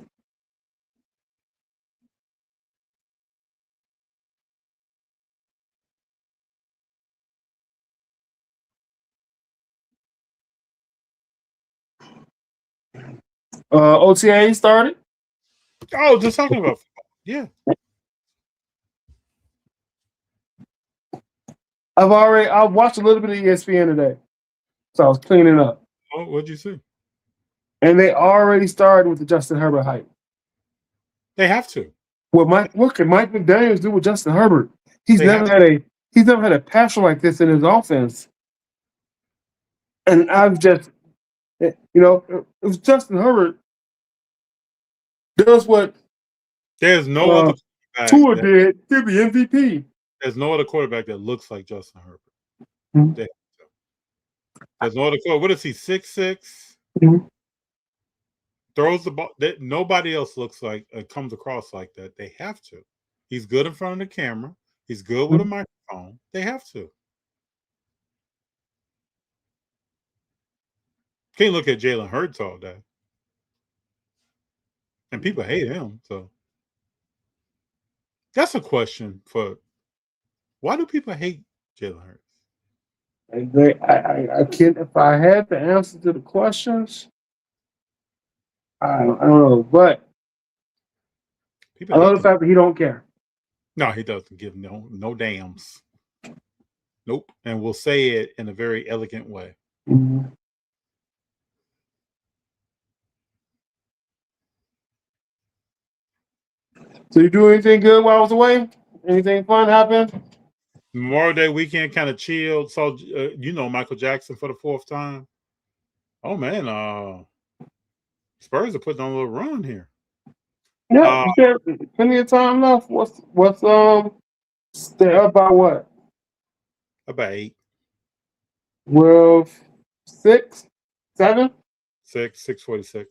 OTA started. Oh, just talking about football. Yeah. I watched a little bit of ESPN today. So I was cleaning up. Oh, what'd you see? And they already started with the Justin Herbert hype. They have to. What can Mike McDaniels do with Justin Herbert? He's never had a passion like this in his offense. And I've just, if Justin Herbert does what there's no other Tua did, he'll be MVP. There's no other quarterback that looks like Justin Herbert. Mm-hmm. There's no other quarterback. What is he, 6'6"? Mm-hmm. Throws the ball. Nobody else looks like comes across like that. They have to. He's good in front of the camera. He's good with a microphone. They have to. Can't look at Jalen Hurts all day. And people hate him. So that's a question for why do people hate Jalen Hurts? I can't. If I had the answer to the questions, I don't know. But I love the fact that he don't care. No, he doesn't give no dams. Nope. And we'll say it in a very elegant way. Mm-hmm. So you do anything good while I was away? Anything fun happened? Memorial Day weekend kind of chilled. Saw Michael Jackson for the 4th time. Oh man, Spurs are putting on a little run here. Yeah, plenty of time left. What's they're up by what? About 8. Well, 6, 7? 6:46.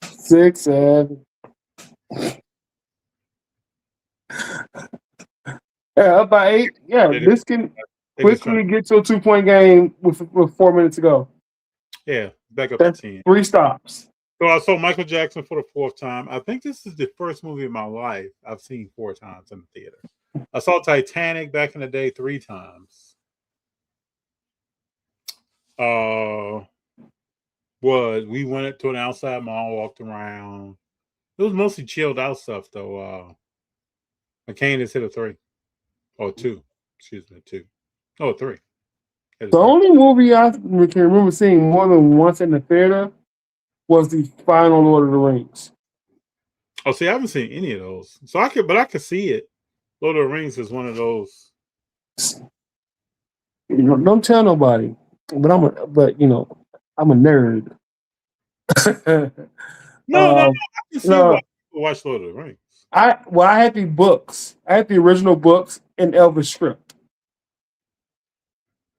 6, 7. Yeah, up by 8. Yeah, this can quickly get to a 2-point game with 4 minutes to go. Yeah, back up to 10. 3 stops. So I saw Michael Jackson for the 4th time. I think this is the first movie in my life I've seen 4 times in the theater. I saw Titanic back in the day 3 times. We went to an outside mall, walked around. It was mostly chilled out stuff though. McCain has hit a 3 or 2. Excuse me, 2. Oh, 3. The only movie I can remember seeing more than once in the theater was the final Lord of the Rings. Oh, see, I haven't seen any of those. So I could see it. Lord of the Rings is one of those. Don't tell nobody. But I'm a nerd. No, I can see why people watch Lord of the Rings. I had the books. I had the original books in Elvish script.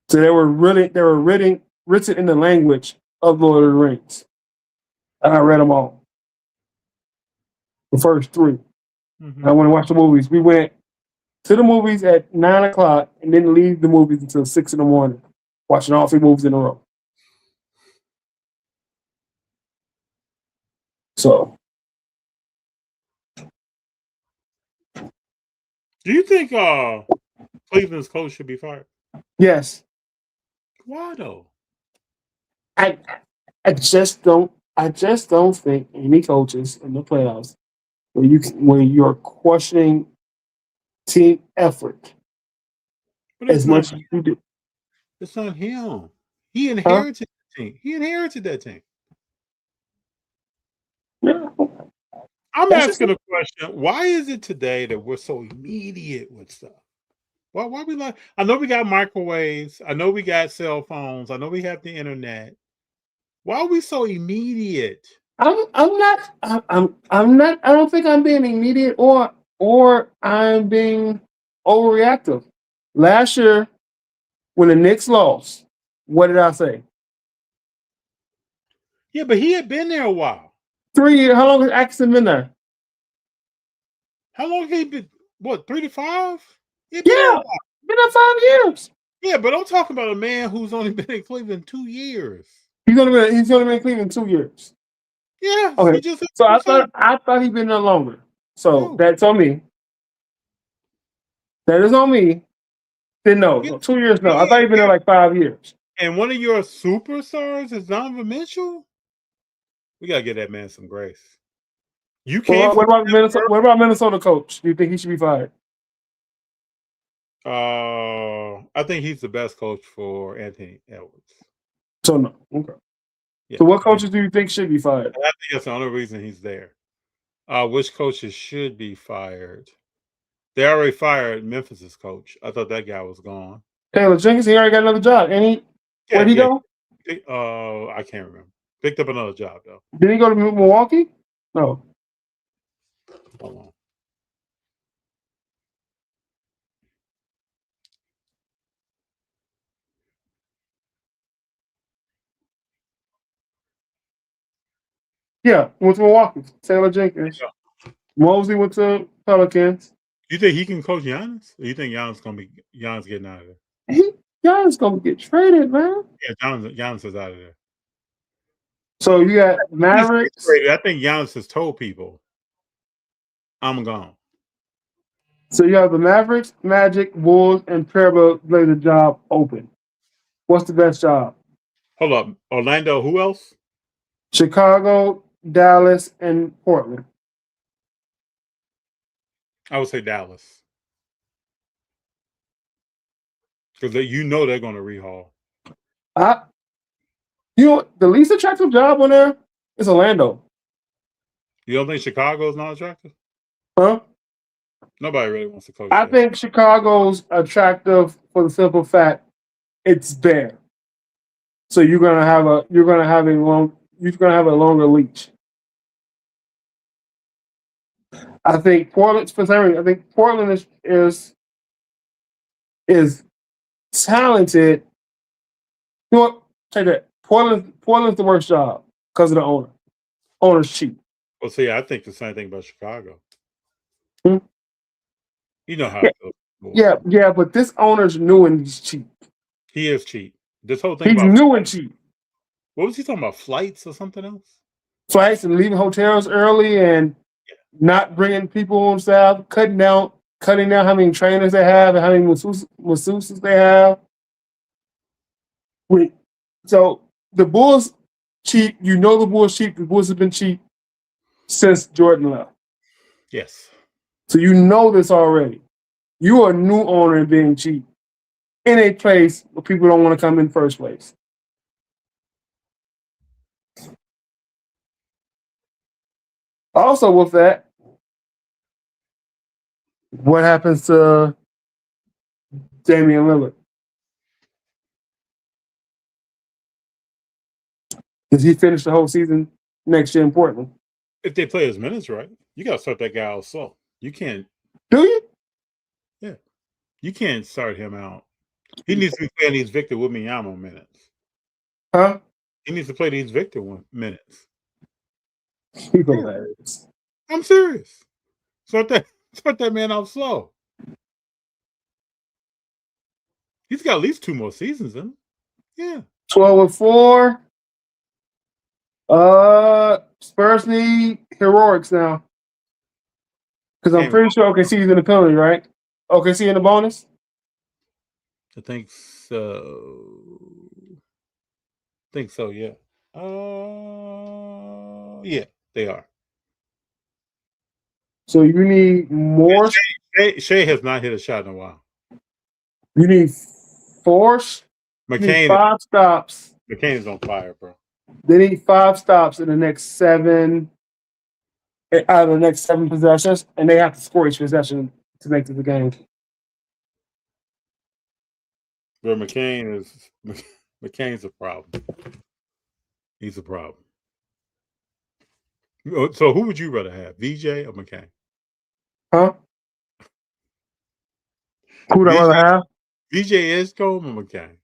So they were written in the language of Lord of the Rings. And I read them all. The first 3. Mm-hmm. I went to watch the movies. We went to the movies at 9:00 and didn't leave the movies until 6 a.m, watching all 3 movies in a row. So, do you think Cleveland's coach should be fired? Yes. Why though? I just don't think any coaches in the playoffs where you're questioning team effort as much as you do. It's not him. He inherited the team. He inherited that team. Yeah. I'm asking a question. Why is it today that we're so immediate with stuff? Why we like? I know we got microwaves. I know we got cell phones. I know we have the internet. Why are we so immediate? I'm not. I don't think I'm being immediate or I'm being overreactive. Last year, when the Knicks lost, what did I say? Yeah, but he had been there a while. 3 years. How long has Axton been there? How long has he been? What, 3 to 5? Yeah, been there 5 years. Yeah, but I'm talking about a man who's only been in Cleveland 2 years. He's only been in Cleveland 2 years. Yeah. Okay. So I thought he'd been there longer. So that's on me. That is on me. Then no, 2 years. No, I thought he'd been there like 5 years. And one of your superstars is Donovan Mitchell. We gotta give that man some grace. You Well, can't. what about Minnesota? What about Minnesota coach? Do you think he should be fired? I think he's the best coach for Anthony Edwards. So no. Okay. Yeah, So what coaches do you think should be fired? I think that's the only reason he's there. Which coaches should be fired? They already fired Memphis's coach. I thought that guy was gone. Taylor Jenkins, he already got another job. Where'd he go? I can't remember. Picked up another job though. Did he go to Milwaukee? No. Hold on. Yeah, went to Milwaukee. Taylor Jenkins. Yeah. Mosley went to Pelicans. You think he can coach Giannis? Or you think Giannis getting out of there? Giannis gonna get traded, man. Yeah, Giannis is out of there. So you got Mavericks. I think Giannis has told people, I'm gone. So you have the Mavericks, Magic, Bulls, and Trailblazer job open. What's the best job? Hold up. Orlando, who else? Chicago, Dallas, and Portland. I would say Dallas. Because you know they're going to rehaul. You know, the least attractive job on there is Orlando. You don't think Chicago is not attractive? Huh? Nobody really wants to coach. I think Chicago's attractive for the simple fact it's there. So you're gonna have a longer leash. I think Portland is talented. You know what? Take that. Portland's the worst job because of the owner. Owner's cheap. Well, see, I think the same thing about Chicago. Hmm? You know how yeah. it goes. Yeah, but this owner's new and he's cheap. He is cheap. This whole thing he's new and cheap. What was he talking about? Flights or something else? Flights and leaving hotels early and not bringing people on staff, cutting down how many trainers they have and how many masseuses they have. So the Bulls cheap. You know the Bulls cheap. The Bulls have been cheap since Jordan left. Yes. So you know this already. You are a new owner and being cheap in a place where people don't want to come in first place. Also, with that, what happens to Damian Lillard? Does he finish the whole season next year in Portland? If they play his minutes right, you got to start that guy out slow. You can't. Do you? Yeah. You can't start him out. He needs to be playing these Victor Wembanyama minutes. Huh? He needs to play these Victor minutes. I'm serious. Start that man out slow. He's got at least 2 more seasons in him. Yeah. 12-4. Spurs need heroics now. Because I'm pretty sure OKC is in the penalty, right? OKC in the bonus? I think so. Yeah. Yeah, they are. So you need more. Shea has not hit a shot in a while. You need force. McCain, 5 stops. McCain is on fire, bro. They need 5 stops in the next 7. Out of the next 7 possessions, and they have to score each possession to make it the game. But McCain's a problem. He's a problem. So who would you rather have, VJ or McCain? Huh? Who would I rather have? VJ Edgecombe or McCain?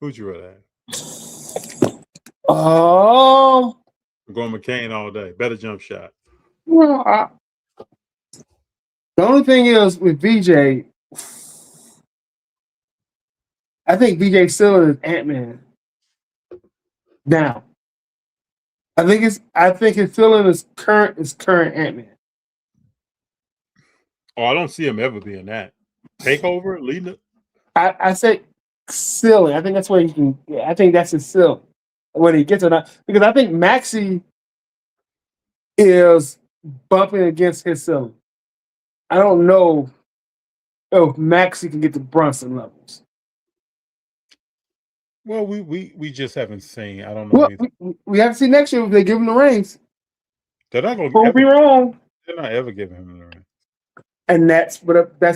Who would you rather have? I'm going McCain all day. Better jump shot. Well, the only thing is with VJ, I think VJ still is Ant-Man. Now, I think his feeling is current Ant-Man. Oh, I don't see him ever being that. Takeover, leading it. I say ceiling. I think that's where he can. I think that's his ceiling. Whether he gets or not, because I think Maxey is bumping against his ceiling. I don't know if Maxey can get to Brunson levels. Well, we just haven't seen. I don't know. Well, we have to see next year if they give him the reins. They're not going to be wrong. They're not ever giving him the reins. And that's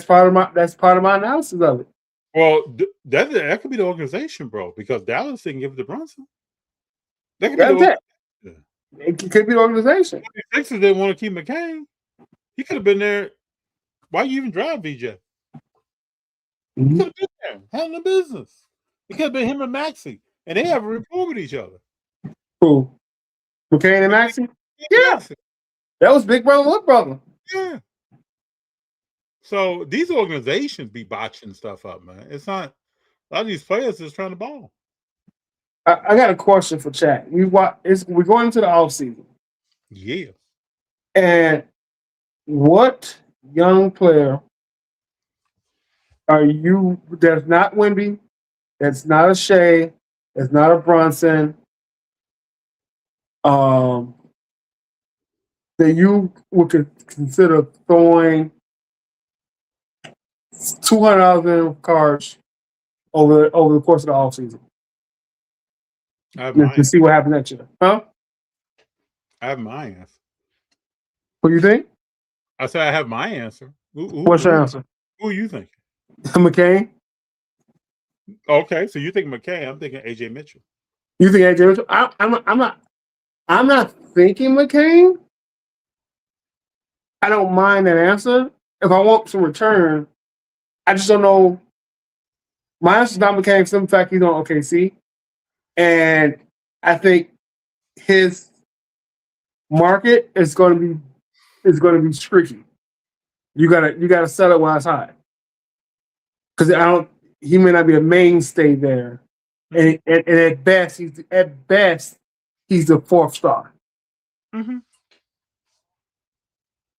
part of my analysis of it. Well, that could be the organization, bro, because Dallas didn't give it to Brunson. That could be it could be the organization. The Texans didn't want to keep McCain. He could have been there. Why you even drive VJ? He could have been there, handling business. It could have been him and Maxey, and they have a rapport with each other. Who? McCain and Maxey? Yeah. That was Big Brother, Little Brother. Yeah. So these organizations be botching stuff up, man. It's not a lot of these players just trying to ball. I got a question for chat. We're going into the offseason. Yeah. And what young player are you that's not Wemby, that's not a Shea, that's not a Brunson, that you would consider throwing $200,000 in cards over the course of the offseason? To see what happens next year. Huh? I have my answer. What do you think? I said I have my answer. What's your answer? Who are you thinking? McCain. Okay, so you think McCain? I'm thinking AJ Mitchell. You think AJ Mitchell? I'm not thinking McCain. I don't mind that answer. If I want some return, I just don't know. My answer is not McCain. For the fact he's on OKC, and I think his market is going to be tricky. You gotta sell it while it's hot, because he may not be a mainstay there, and at best he's the fourth star. Mm-hmm.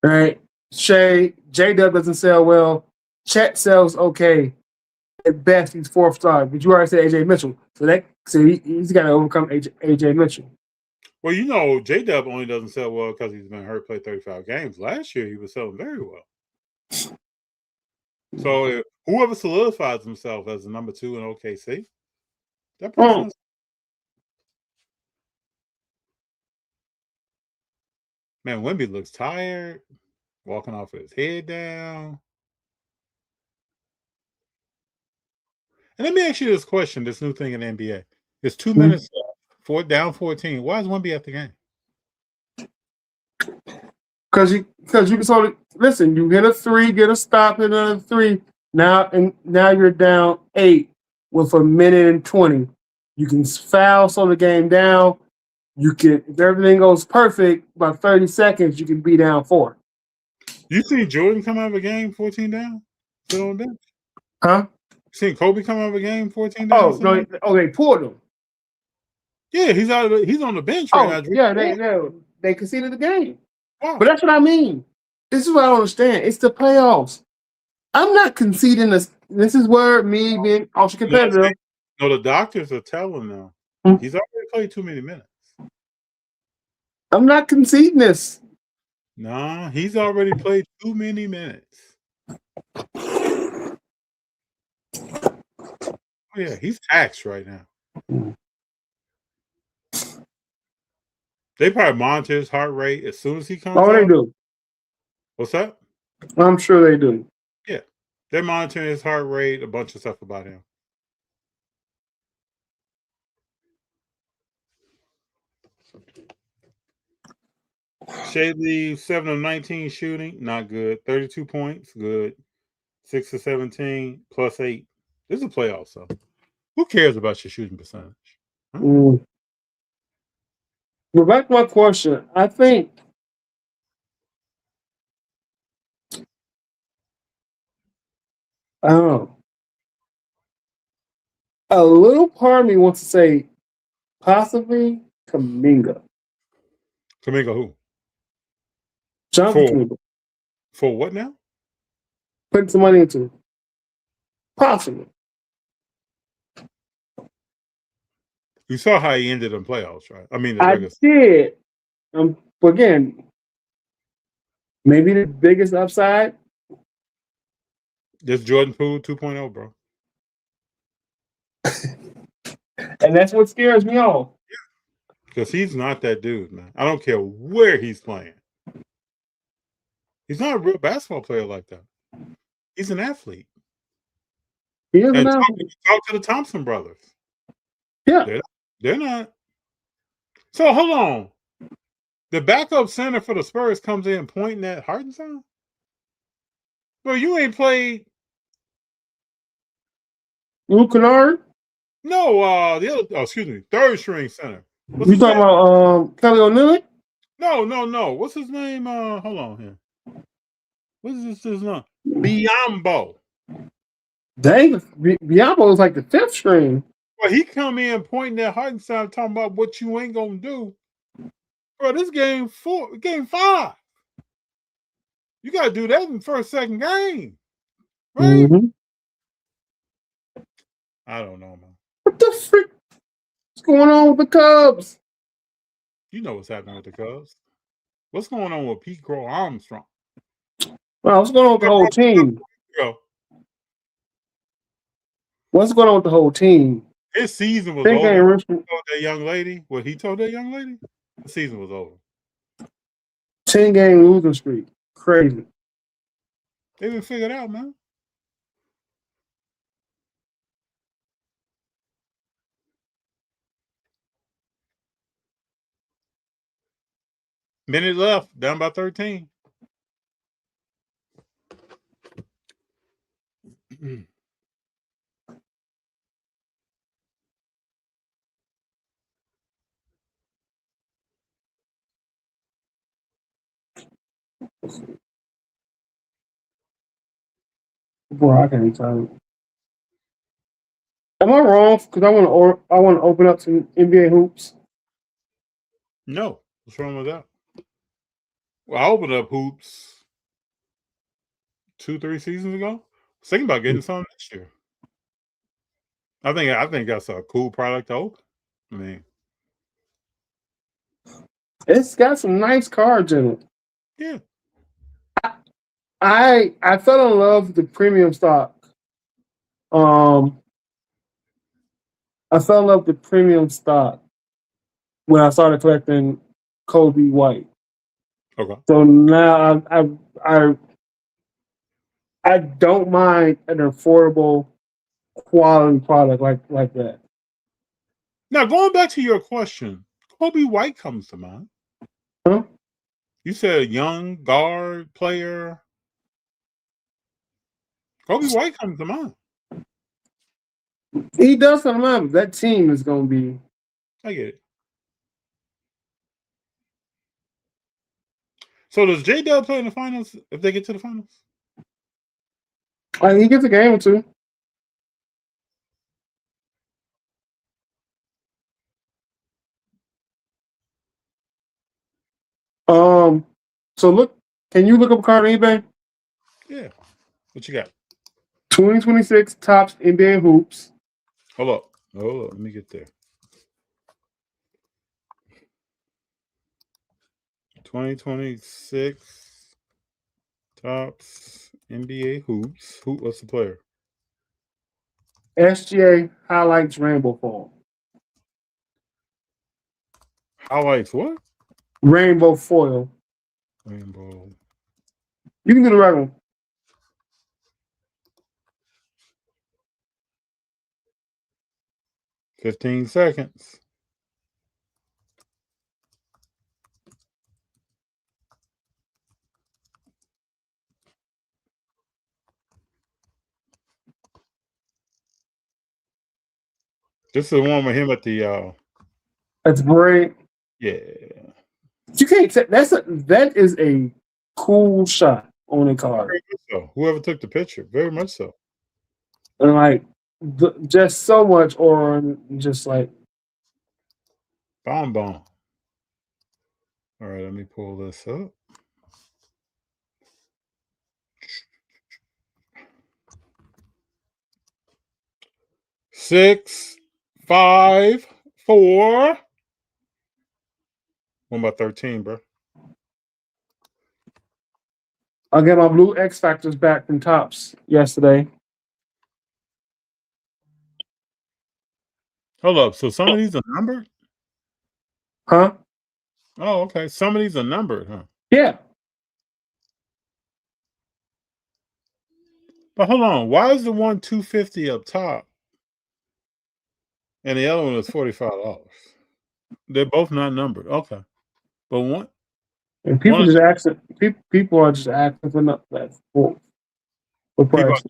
Right? J-Dub doesn't sell well. Chet sells okay. At best, he's fourth star. But you already said AJ Mitchell, so he's got to overcome AJ Mitchell. Well, you know, J-Dub only doesn't sell well because he's been hurt, played 35 games. Last year, he was selling very well. So if whoever solidifies himself as the number 2 in OKC, that person. Man, Wemby looks tired, walking off with his head down. And let me ask you this question, this new thing in the NBA. It's 2 minutes left, down 14. Why is Wemby at the game? Because you can sort of listen, you hit a 3, get a stop, hit another 3. Now you're down 8 with a minute and 20. You can foul, slow the game down. You can, if everything goes perfect, about 30 seconds, you can be down 4. You seen Jordan come out of a game 14 down? Sit on the bench? Huh? Seen Kobe come out of a game 14 down? They pulled him. Yeah, he's on the bench right now. Yeah, they conceded the game. Wow. But that's what I mean. This is what I don't understand. It's the playoffs. I'm not conceding this. This is where me being ultra competitive. No, the doctors are telling them he's already played too many minutes. I'm not conceding this. Nah, he's already played too many minutes. Oh, yeah, he's taxed right now. They probably monitor his heart rate as soon as he comes out. They do. What's that? I'm sure they do. Yeah. They're monitoring his heart rate, a bunch of stuff about him. Shea leaves 7 of 19 shooting, not good. 32 points, good. 6 of 17, plus 8. This is a playoff, so who cares about your shooting percentage? Huh? But back to my question, I think I don't know. A little part of me wants to say possibly Kuminga. Kuminga who? Jonathan Kuminga. For what now? Putting some money into it. Possibly. You saw how he ended in playoffs, right? I mean, I did. But again, Maybe the biggest upside. This Jordan Poole 2.0, bro. And that's what scares me off. Because he's not that dude, man. I don't care where he's playing. He's not a real basketball player like that. He's an athlete. He is And an talk to the Thompson brothers. Yeah. They're not. So hold on. The backup center for the Spurs comes in pointing at Hartenstein? Well, you ain't played. Luke Kennard? No, the other, excuse me, third string center. You talking about Kelly Olynyk? No. What's his name? Hold on here. What is his name? Biyombo. Dang, Biyombo is like the fifth string. Well, he come in pointing at Hartenstein, talking about what you ain't gonna do. Bro, this game 5. You gotta do that in the first, second game. Right? Mm-hmm. I don't know, man. What the frick? What's going on with the Cubs? You know what's happening with the Cubs. What's going on with Pete Crow Armstrong? Well, what's going on with the whole team? What's going on with the whole team? His season was over. He told that young lady. What he told that young lady? The season was over. 10-game losing streak. Crazy. They didn't figure it out, man. Minute left, down by 13. Bro, I can't tell you. Am I wrong? Because I want to open up some NBA hoops. No, what's wrong with that? Well, I opened up hoops 2-3 seasons ago. I was thinking about getting some next year. I think that's a cool product to open. I mean, it's got some nice cards in it. Yeah. I fell in love with the premium stock. I fell in love with premium stock when I started collecting Kobe White. Okay. So now I don't mind an affordable quality product like that. Now, going back to your question, Kobe White comes to mind. Huh? You said young guard player. Kobe White comes to mind. He does come to mind. That team is going to be. I get it. So does J-Dub play in the finals if they get to the finals? He gets a game or two. So look, can you look up a card on eBay? Yeah. What you got? 2026 Topps NBA hoops. Hold up. Let me get there. 2026 Topps NBA hoops. What's the player? SGA highlights rainbow foil. Highlights what? Rainbow foil. Rainbow. You can do the right one. $15 seconds. This is the one with him at the. That's great. Yeah. You can't. That is a cool shot on a card. Very much so. Whoever took the picture, very much so. And like, just so much on, just like. Bomb. All right, let me pull this up. Six, 5, 4. One by 13, bro. I got my blue X Factors back from Tops yesterday. Hold up. So some of these are numbered? Huh? Oh, okay. Some of these are numbered, huh? Yeah. But hold on. Why is the one $250 up top and the other one is $45? They're both not numbered. Okay. But one And people just asking. People are just asking for price.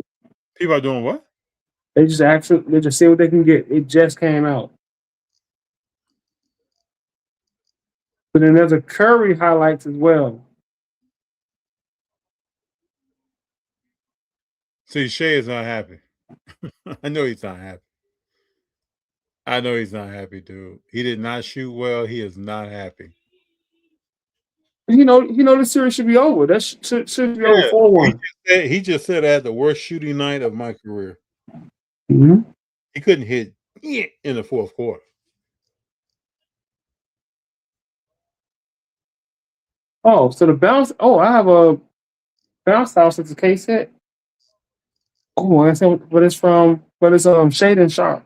people are doing what? They just asking. They just see what they can get. It just came out. But then there's a Curry highlights as well. See, Shea is not happy. I know he's not happy. I know he's not happy, dude. He did not shoot well. He is not happy. You know, the series should be over. That should be over 4-1. He just said I had the worst shooting night of my career. Mm-hmm. He couldn't hit in the fourth quarter. Oh, so the bounce. Oh, I have a bounce house. It's a case hit. Oh, I said, but it's Shade and Sharp.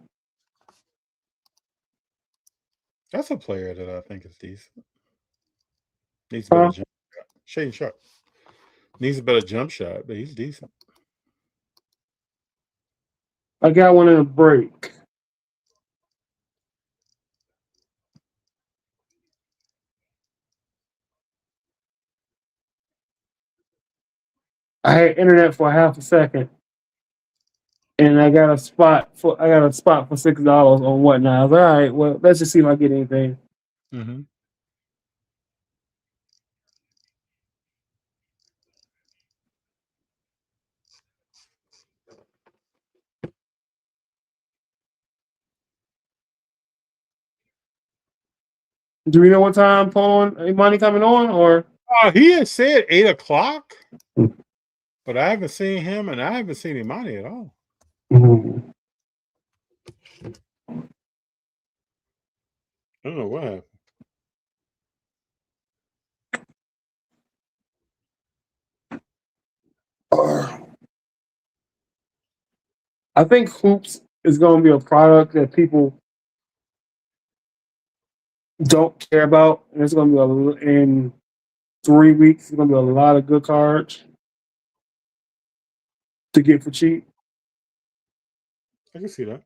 That's a player that I think is decent. Needs a better jump shot. Shade and Sharp needs a better jump shot, but he's decent. I got one in a break. I had internet for half a second, and I got a spot for $6 on Whatnot. I was like, all right, well, let's just see if I get anything. Mm-hmm. Do we know what time Imani coming on, or? He had said 8:00, but I haven't seen him, and I haven't seen Imani at all. Mm-hmm. I don't know what happened. I think hoops is going to be a product that people don't care about, and it's going to be in 3 weeks. It's going to be a lot of good cards to get for cheap. I can see that.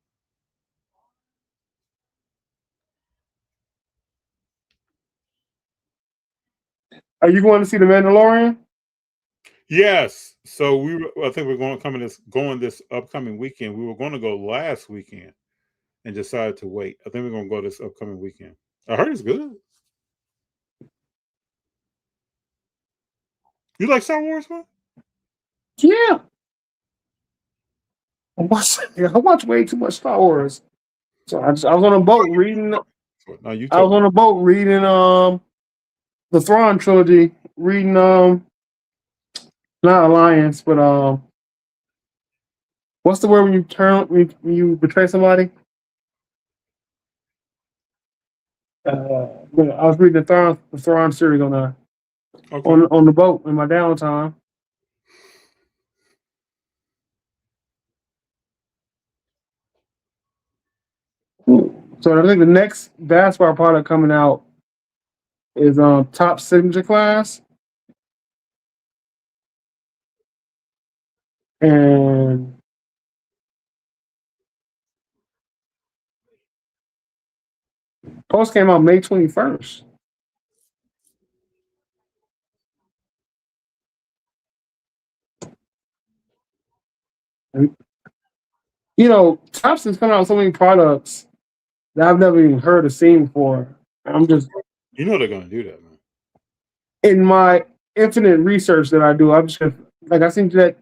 Are you going to see The Mandalorian? Yes. So I think we're going this upcoming weekend. We were going to go last weekend and decided to wait. I think we're going to go this upcoming weekend. I heard it's good. You like Star Wars, man? Yeah. I watch way too much Star Wars. So I was on a boat reading. No, you. I was on a boat reading the Thrawn trilogy, reading not Alliance, but what's the word when you betray somebody? I was reading the Thrawn series on the boat in my downtime. So I think the next basketball product coming out is Top Signature Class. And Post came out May 21st. You know, Topps is coming out with so many products that I've never even heard or seen before. I'm just, you know, they're going to do that, man. In my infinite research that I do, I'm just like, I seen that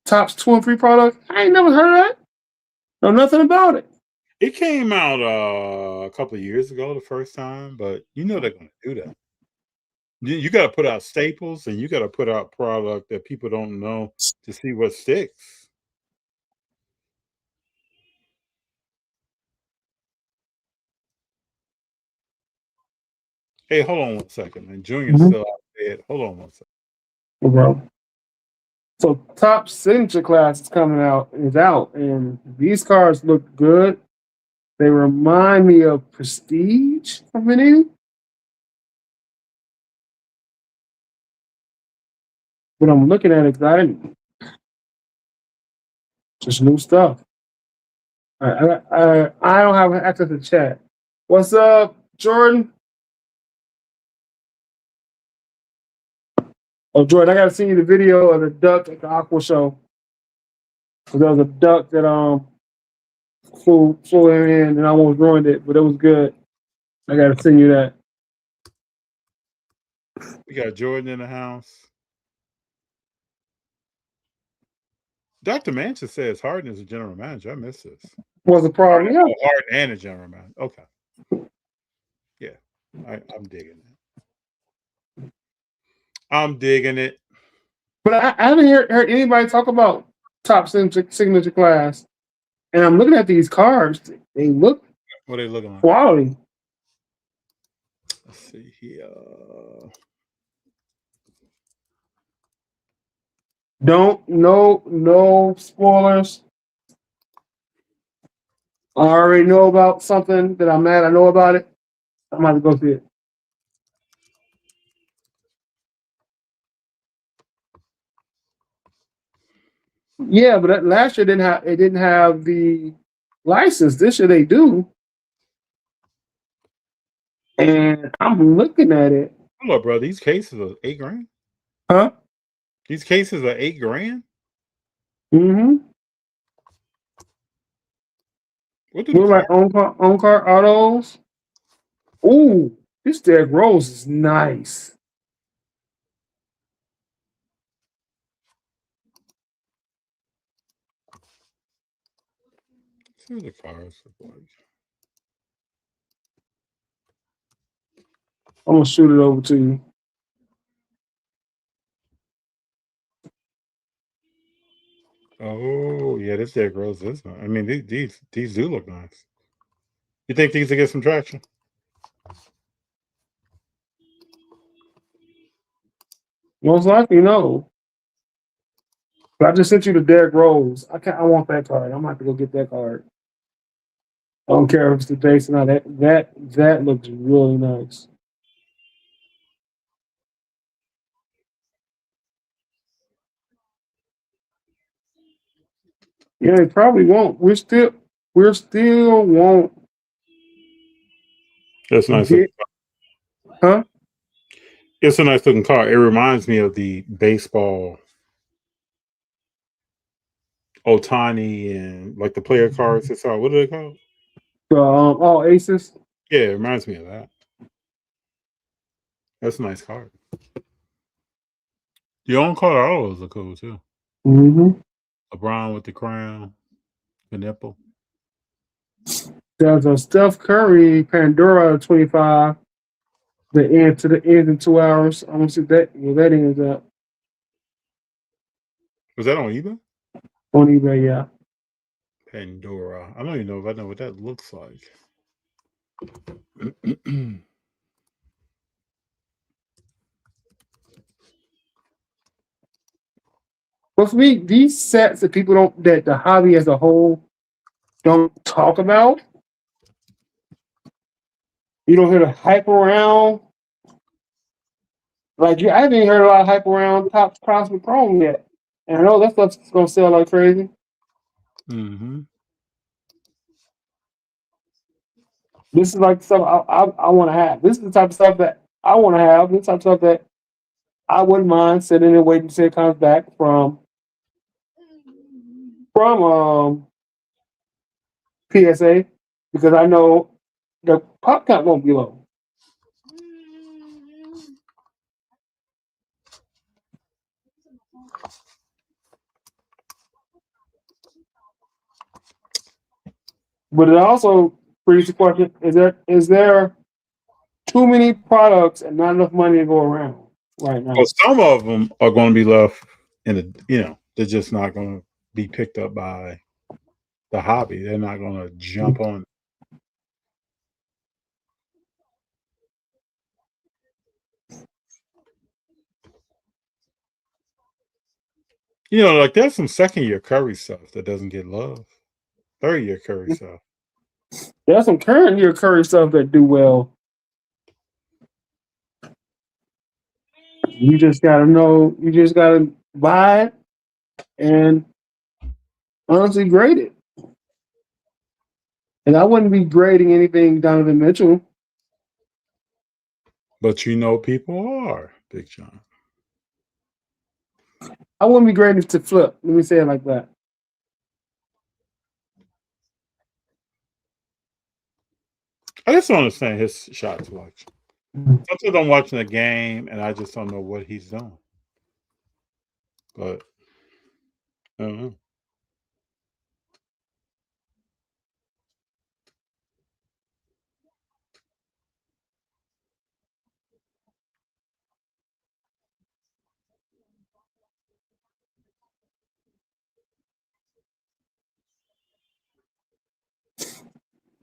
Topps 2 and 3 product. I ain't never heard of that. Know nothing about it. It came out a couple of years ago the first time, but you know they're going to do that. You got to put out staples, and you got to put out product that people don't know to see what sticks. Hey, hold on 1 second, man. Junior's still out of bed. Hold on 1 second. No problem. So top signature class is coming out, and these cars look good. They remind me of Prestige from Panini. But I'm looking at it, just new stuff. I don't have access to chat. What's up, Jordan? Oh, Jordan, I gotta send you the video of the duck at the Aqua Show. So there was a duck that flew in and almost ruined it, but it was good. I gotta send you that. We got Jordan in the house. Dr. Manchester says Harden is a general manager. I miss this. What's the problem? Yeah. Harden and a general manager. Okay. Yeah, I'm digging it. I'm digging it. But I haven't heard anybody talk about top signature class. And I'm looking at these cards. They look what are they looking like? Quality. Let's see here. No spoilers. I already know about something that I'm mad I know about it. I'm about to go see it. Yeah, but last year didn't have the license. This year they do. And I'm looking at it. Hold up, bro. These cases are $8,000. Huh? These cases are $8,000. Mm-hmm. What about on car autos? Ooh, this Derrick Rose is nice. See what the cars look like. I'm gonna shoot it over to you. Oh yeah, this Derrick Rose is nice. I mean, these do look nice. You think these will get some traction? Most likely, no. But I just sent you the Derrick Rose. I want that card. I'm gonna have to go get that card. I don't care if it's the base or not. That looks really nice. Yeah, they probably won't. We're still won't. That's nice. Huh? It's a nice looking car. It reminds me of the baseball Otani and like the player cards. It's all, what are they called? All aces. Yeah, it reminds me of that. That's a nice card. Your own Colorados are cool too. Mm-hmm. LeBron with the crown, the nipple. There's a Steph Curry Pandora 25. The end in 2 hours. I'm gonna see that that ends up Was that on eBay? on eBay. Yeah. Pandora. I don't even know if I know what that looks like. But for me, these sets that the hobby as a whole don't talk about. You don't hear the hype around. I haven't even heard a lot of hype around Top Cosmic Chrome yet. And I know that stuff's gonna sell like crazy. Mm-hmm. This is like stuff I want to have. This is the type of stuff that I want to have. This type of stuff that I wouldn't mind sitting and waiting to see it comes back from PSA because I know the pop count won't be low. But it also brings the question: is there too many products and not enough money to go around right now? Well, some of them are going to be left in the, they're just not going to be picked up by the hobby. They're not going to jump on. Like there's some second year Curry stuff that doesn't get love. Third year Curry stuff. There's some current year Curry stuff that do well. You just gotta know. You just gotta buy it and honestly grade it. And I wouldn't be grading anything Donovan Mitchell. But people are, Big John. I wouldn't be grading to Flip. Let me say it like that. I just don't understand his shot selection. Sometimes I'm watching a game and I just don't know what he's doing. But I don't know.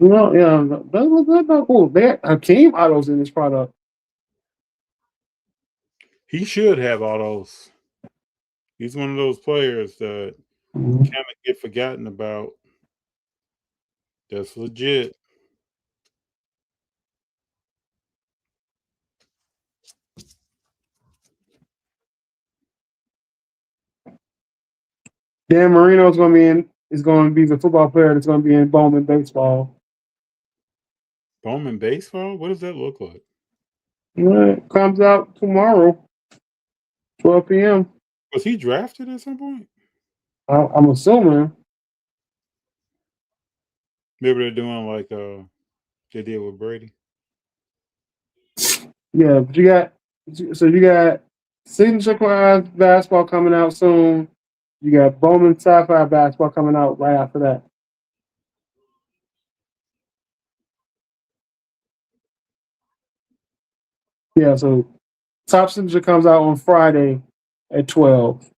Yeah, that's not cool. They got Hakeem autos in this product. He should have all those. He's one of those players that kind of get forgotten about. That's legit. Dan Marino is going to be the football player that's going to be in Bowman baseball. Bowman baseball? What does that look like? It comes out tomorrow, 12 p.m. Was he drafted at some point? I'm assuming. Maybe they're doing like they did with Brady. Yeah, but you got Signature Class basketball coming out soon. You got Bowman Sapphire basketball coming out right after that. Yeah, so Top Signature comes out on Friday at 12.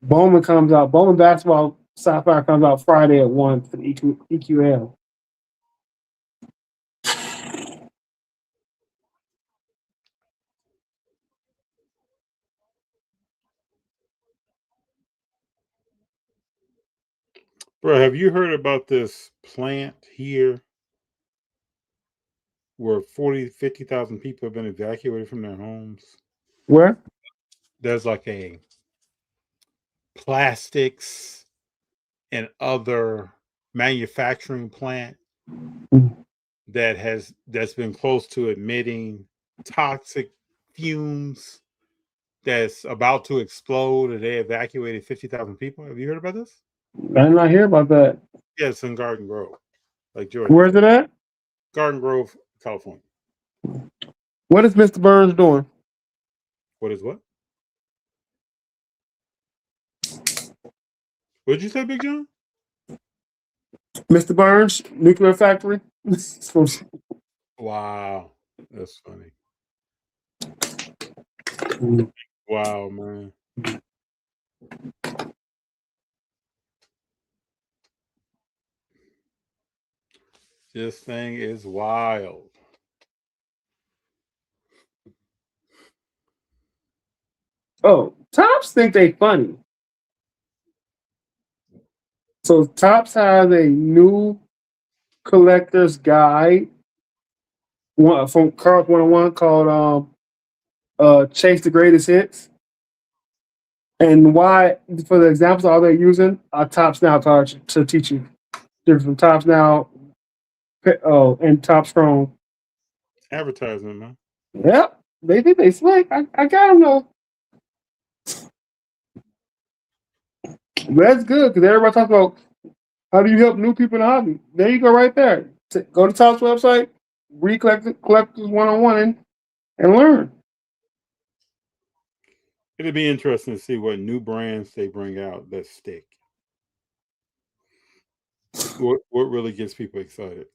Bowman basketball Sapphire comes out Friday at 1 for the EQL. Bro, have you heard about this plant here where 50,000 people have been evacuated from their homes? Where? There's like a plastics and other manufacturing plant that's been close to emitting toxic fumes that's about to explode, and they evacuated 50,000 people. Have you heard about this? I did not hear about that. Yeah, it's in Garden Grove, like Georgia. Where's it at? Garden Grove, California. What is Mr. Burns doing? What is what? What did you say, Big John? Mr. Burns, nuclear factory. Wow, that's funny. Wow, man. This thing is wild. Oh, Tops think they funny. So Tops has a new collector's guide from Carl 101 called Chase the Greatest Hits. And why, for the examples all they're using, are Tops Now cards to teach you. They're from Tops Now and Top Strong. Advertising, man. Yep. They think they slick. I got them though. But that's good because everybody talks about how do you help new people in the hobby. There you go, right there. Go to Top's website, read Collectors 101 and learn. It'd be interesting to see what new brands they bring out that stick. What really gets people excited?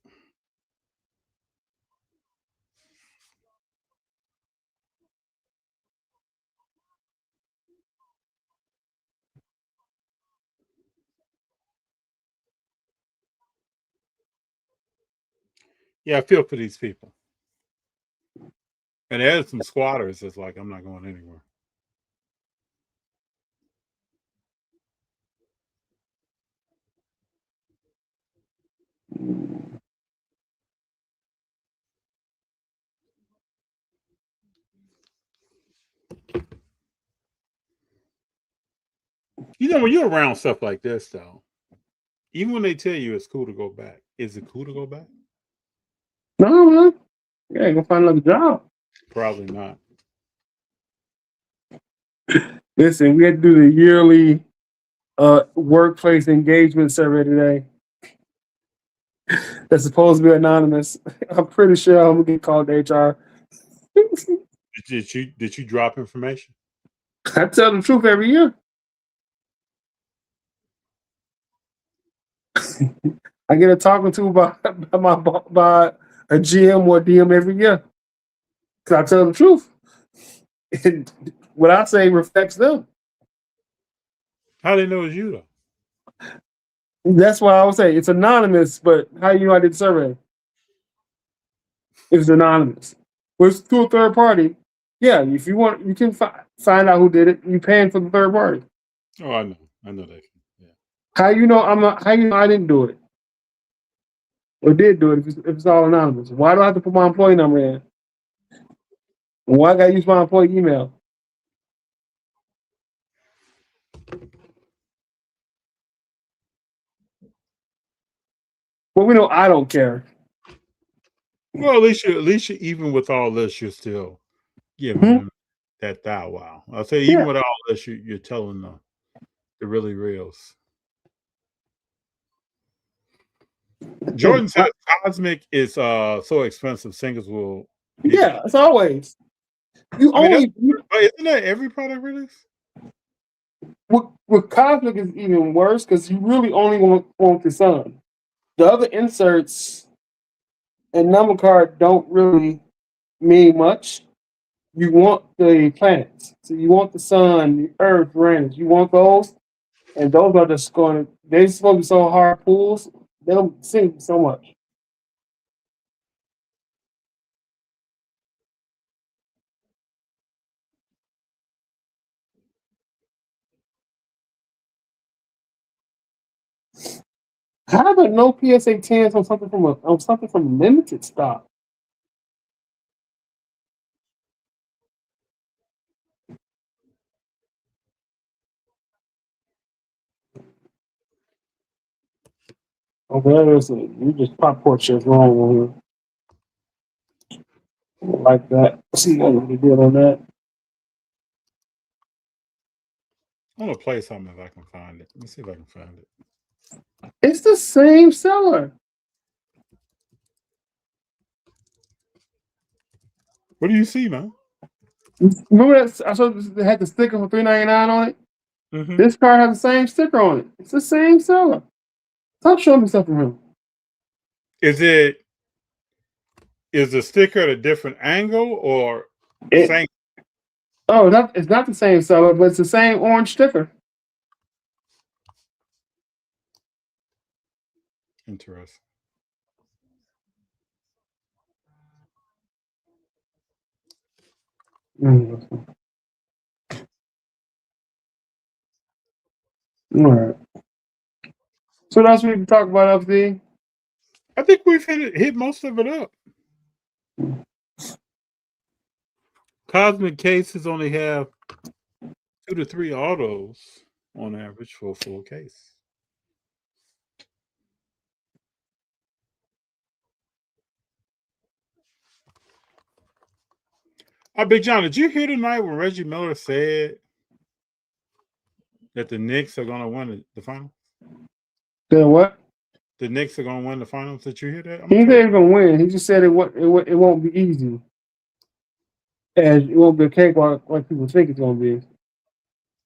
Yeah, I feel for these people. And there's some squatters that's like, I'm not going anywhere. You know, when you're around stuff like this, though, even when they tell you it's cool to go back, is it cool to go back? No, man. Yeah, go find another job. Probably not. Listen, we had to do the yearly workplace engagement survey today. That's supposed to be anonymous. I'm pretty sure I'm gonna get called HR. Did you drop information? I tell the truth every year. I get a talking to by a GM or DM every year. Cause I tell the truth. And what I say reflects them. How they know it's you though? That's why I would say it's anonymous, but how you know I did the survey? It's anonymous. But it's to a third party. Yeah, if you want, you can find out who did it. You paying for the third party. Oh, I know that. Yeah. How you know how you know I didn't do it or did do it if it's all anonymous? Why do I have to put my employee number in? Why I gotta use my employee email? Well, we know I don't care. Well, at least you, even with all this, you're still giving them that thou wow. I'll say even with all this, you're telling the really reals. Jordan said Cosmic is so expensive. Singles will. Yeah, it's always. Isn't that every product release? With Cosmic is even worse because you really only want the sun. The other inserts and number card don't really mean much. You want the planets. So you want the sun, the earth, Uranus. You want those. And those are just they're supposed to be so hard pulls. They don't seem so much. How about no PSA 10s on something from limited stock? Okay, you just popcorn shit wrong on here. Like that. See what they did on that. I'm gonna play something if I can find it. Let's see if I can find it. It's the same seller. What do you see, man? Remember that I showed they had the sticker for $3.99 on it? Mm-hmm. This card has the same sticker on it. It's the same seller. Stop showing me something from him. Is the sticker at a different angle or same? Oh, it's not the same seller, but it's the same orange sticker. Interesting. Mm-hmm. All right. So what else we can talk about, FD? I think we've hit most of it up. Cosmic cases only have 2 to 3 autos on average for a full case. Big John, did you hear tonight when Reggie Miller said that the Knicks are going to win the finals? The what? The Knicks are going to win the finals. Did you hear that? He said he's going to win. He just said it won't be easy. And it won't be a cakewalk like people think it's going to be.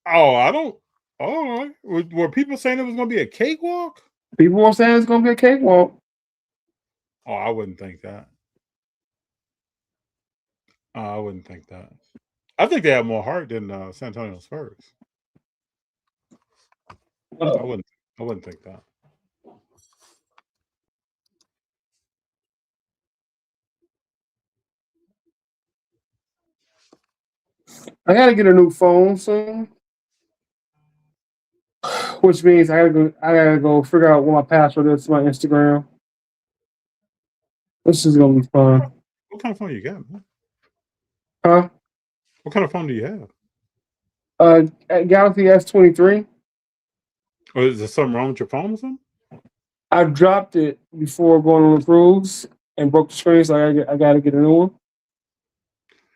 Oh, I don't. Oh, were people saying it was going to be a cakewalk? People were saying it's going to be a cakewalk. Oh, I wouldn't think that. I wouldn't think that. I think they have more heart than San Antonio Spurs. I wouldn't think that. I gotta get a new phone soon, which means I gotta go figure out what my password is to my Instagram. This is gonna be fun. What kind of phone you got, man? Huh? What kind of phone do you have? Galaxy S23. Or is there something wrong with your phone or something? I dropped it before going on the cruise and broke the screen, so I got to get a new one.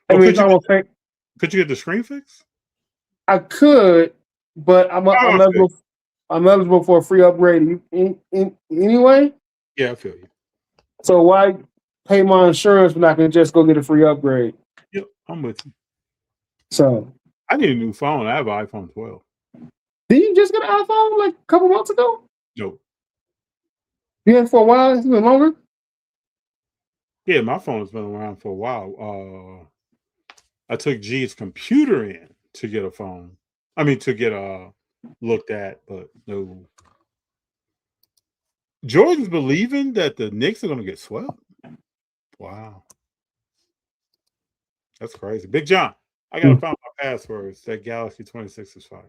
I Oh, mean, it's almost fake. could you get the screen fixed? I could, but I'm okay. eligible for a free upgrade anyway. Yeah, I feel you. So why pay my insurance when I can just go get a free upgrade? Yep, I'm with you. So I need a new phone. I have an iPhone 12. did you just get an iPhone like a couple months ago? Nope. You had it for a while? It's been longer? Yeah, my phone's been around for a while. I took G's computer in to get a phone. I mean, to get looked at, but no. Jordan's believing that the Knicks are going to get swept. Wow. That's crazy. Big John, I got to find my passwords. That Galaxy 26 is fire.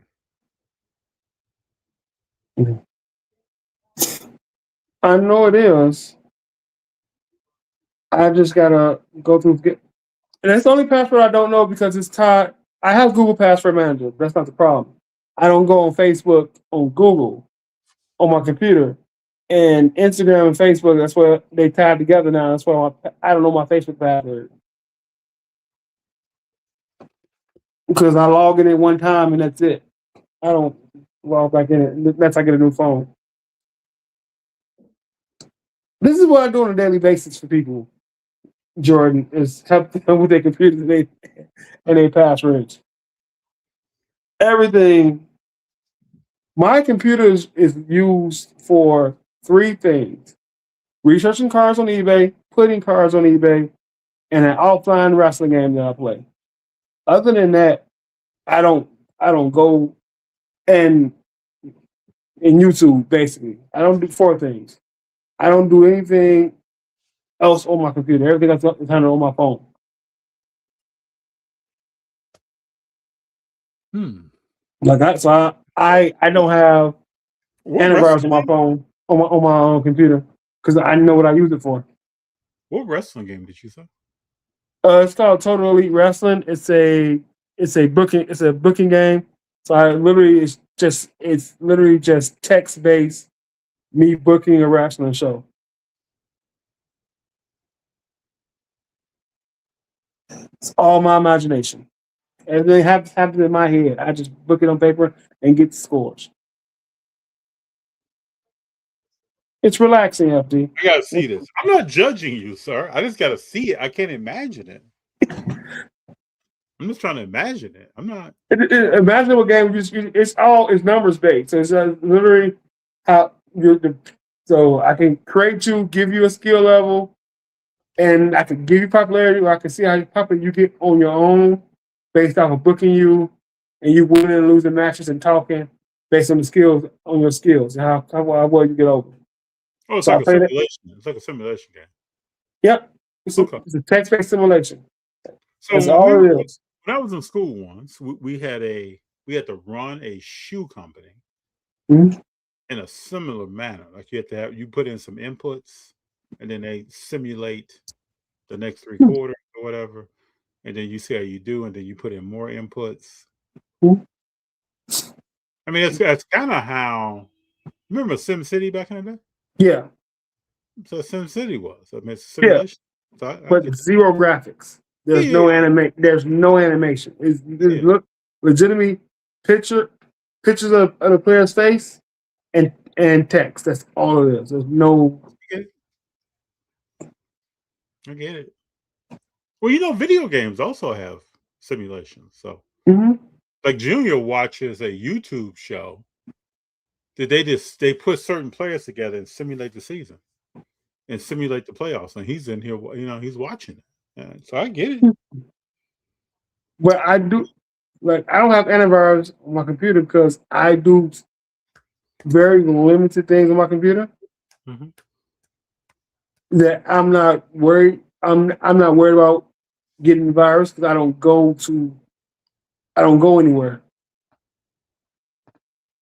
I know it is. I just gotta go through. And that's the only password I don't know because it's tied. I have Google Password Manager. That's not the problem. I don't go on Facebook on Google on my computer, and Instagram and Facebook. That's where they tied together now. That's why I don't know my Facebook password because I log in at one time and that's it. I don't log back in it unless I get a new phone. This is what I do on a daily basis for people. Jordan is help them with their computers and their passwords. Everything. My computer is used for three things: researching cars on eBay, putting cars on eBay, and an offline wrestling game that I play. Other than that, I don't go and in YouTube basically. I don't do four things. I don't do anything else on my computer. Everything else is handled on my phone. Like I don't have antivirus on my phone on my own computer because I know what I use it for. What wrestling game did you say? It's called Total Elite Wrestling. It's a booking game. So it's literally just text based. Me booking a wrestling show. It's all my imagination. Everything happens in my head. I just book it on paper and get the scores. It's relaxing, FD. I gotta see this. I'm not judging you, sir. I just gotta see it. I can't imagine it. I'm just trying to imagine it. I'm not. Imagine what game it's numbers based. So it's literally how so I can create you, give you a skill level, and I can give you popularity, or I can see how popular you get on your own based off of booking you, and you winning and losing matches and talking based on the skills on your skills and how well you get over. Oh, it's like a simulation. It's like a simulation game. Yep, it's a text-based simulation. So that's all it is. When I was in school once, we had to run a shoe company in a similar manner. Like you put in some inputs, and then they simulate the next 3 quarters or whatever, and then you see how you do, and then you put in more inputs. I mean, that's kind of how. Remember SimCity back in the day? Yeah. So SimCity was. I mean, it's a simulation. Yeah. So but zero graphics. There's no animation. It's look legitimately pictures of the player's face and text. That's all it is. There's no. I get it. Well, video games also have simulations. So, like Junior watches a YouTube show that they put certain players together and simulate the season and simulate the playoffs, and he's in here. He's watching it. So I get it. But I do, I don't have antivirus on my computer because I do very limited things on my computer. That I'm not worried. I'm not worried about getting the virus because I don't go anywhere.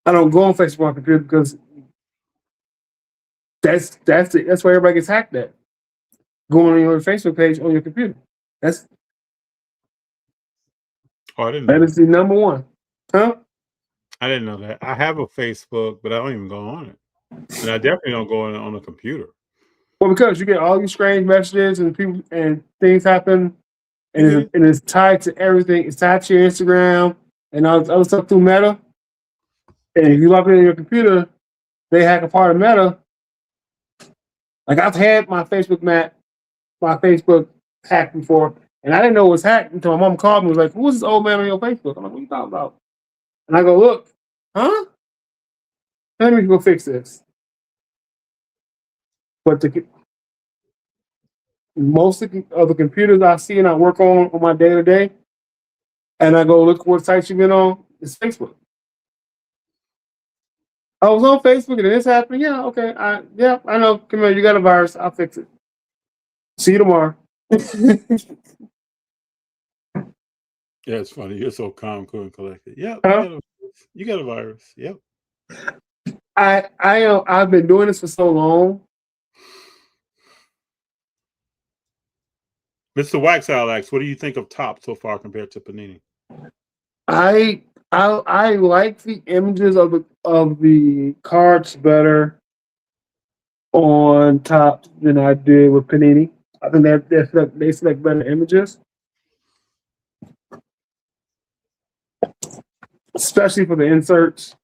I don't go on Facebook on my computer because that's it. That's where everybody gets hacked at. going on your Facebook page on your computer. I didn't know That is the number one. Huh? I didn't know that. I have a Facebook, but I don't even go on it. And I definitely don't go on a computer. Well, because you get all these strange messages and people and things happen, and it's tied to everything. It's tied to your Instagram and all this other stuff through Meta. And if you log in your computer, they hack a part of Meta. Like I've had my Facebook hacked before, and I didn't know it was hacked until my mom called me and was like, "Who's this old man on your Facebook?" I'm like, "What are you talking about?" And I go, "Look, huh? Let me go fix this." But most of the computers I see and I work on my day to day, and I go look what sites you've been on, it's Facebook. I was on Facebook and this happened. Yeah, okay. I know. Come here, you got a virus. I'll fix it. See you tomorrow. Yeah, it's funny. You're so calm, cool, and collected. Yep, Huh? you got a virus. Yep. I've been doing this for so long. Mr. Waxowl asks, what do you think of Top so far compared to Panini? I like the images of the cards better on Top than I did with Panini. I think they select better images, especially for the inserts.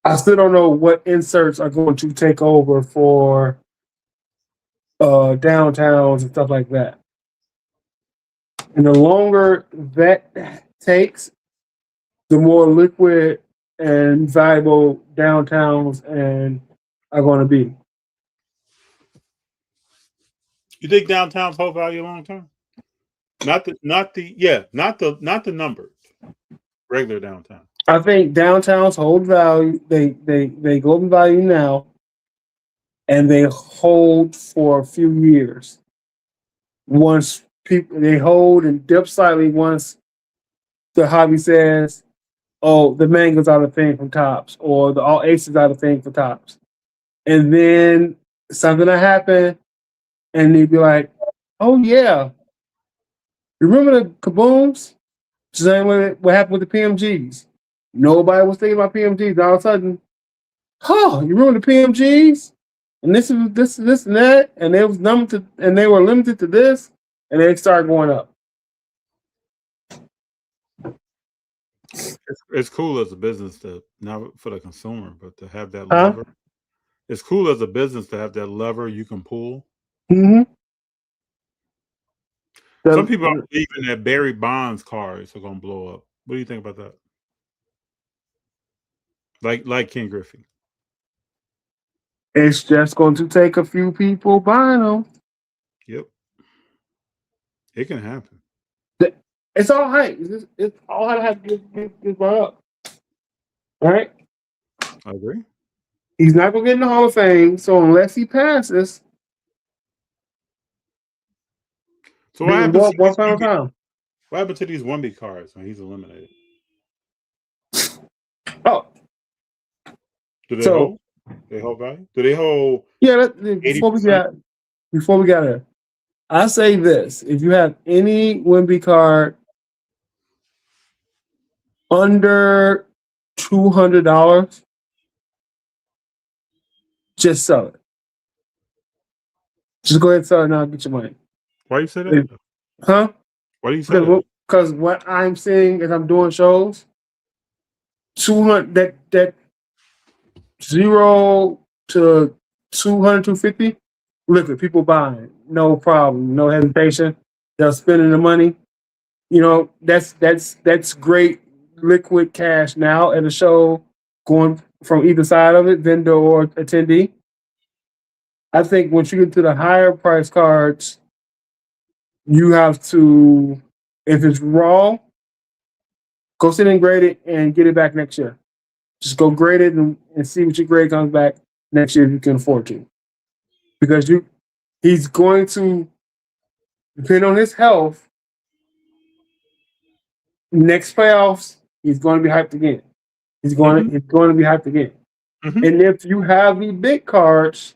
I still don't know what inserts are going to take over for downtowns and stuff like that. And the longer that takes, the more liquid and valuable downtowns and are going to be. You think downtowns hold value long term? Not the numbered regular downtown. I think downtowns hold value. They go in value now, and they hold for a few years. Once they hold and dip slightly once the hobby says, "Oh, the mango's out of thing from Tops," or the all aces out of thing for Tops, and then something will happen, and they'd be like, "Oh yeah, you remember the kabooms?" Same way what happened with the PMGs. Nobody was thinking about PMGs. All of a sudden, you remember the PMGs? And this and that, and they were limited to this, and they started going up. It's cool as a business to not for the consumer, but to have that lever. It's cool as a business to have that lever you can pull. Mm-hmm. Some people are believing that Barry Bonds cards are going to blow up. What do you think about that? Like Ken Griffey. It's just going to take a few people buying them. Yep. It can happen. It's all hype. It's all how to have to get brought up. All right? I agree. He's not going to get in the Hall of Fame, so unless he passes, so what happens one final time? What happened to these 1B cards when he's eliminated? Oh. Do they hold? They hold value? Do they hold? Yeah, before we got it, I say this: if you have any Wemby card under $200, just sell it. Just go ahead and sell it now and get your money. Why do you say that? Huh? Why do you say that? Because what I'm seeing as I'm doing shows, 200 that 0 to 200, 250, liquid, people buying, no problem, no hesitation. They're spending the money. You know, that's great liquid cash now at a show going from either side of it, vendor or attendee. I think once you get to the higher price cards, you have to, if it's raw, go sit and grade it and get it back next year. Just go grade it and see what your grade comes back next year if you can afford to. Because he's going to, depending on his health, next playoffs, he's going to be hyped again. He's going to be hyped again. Mm-hmm. And if you have the big cards,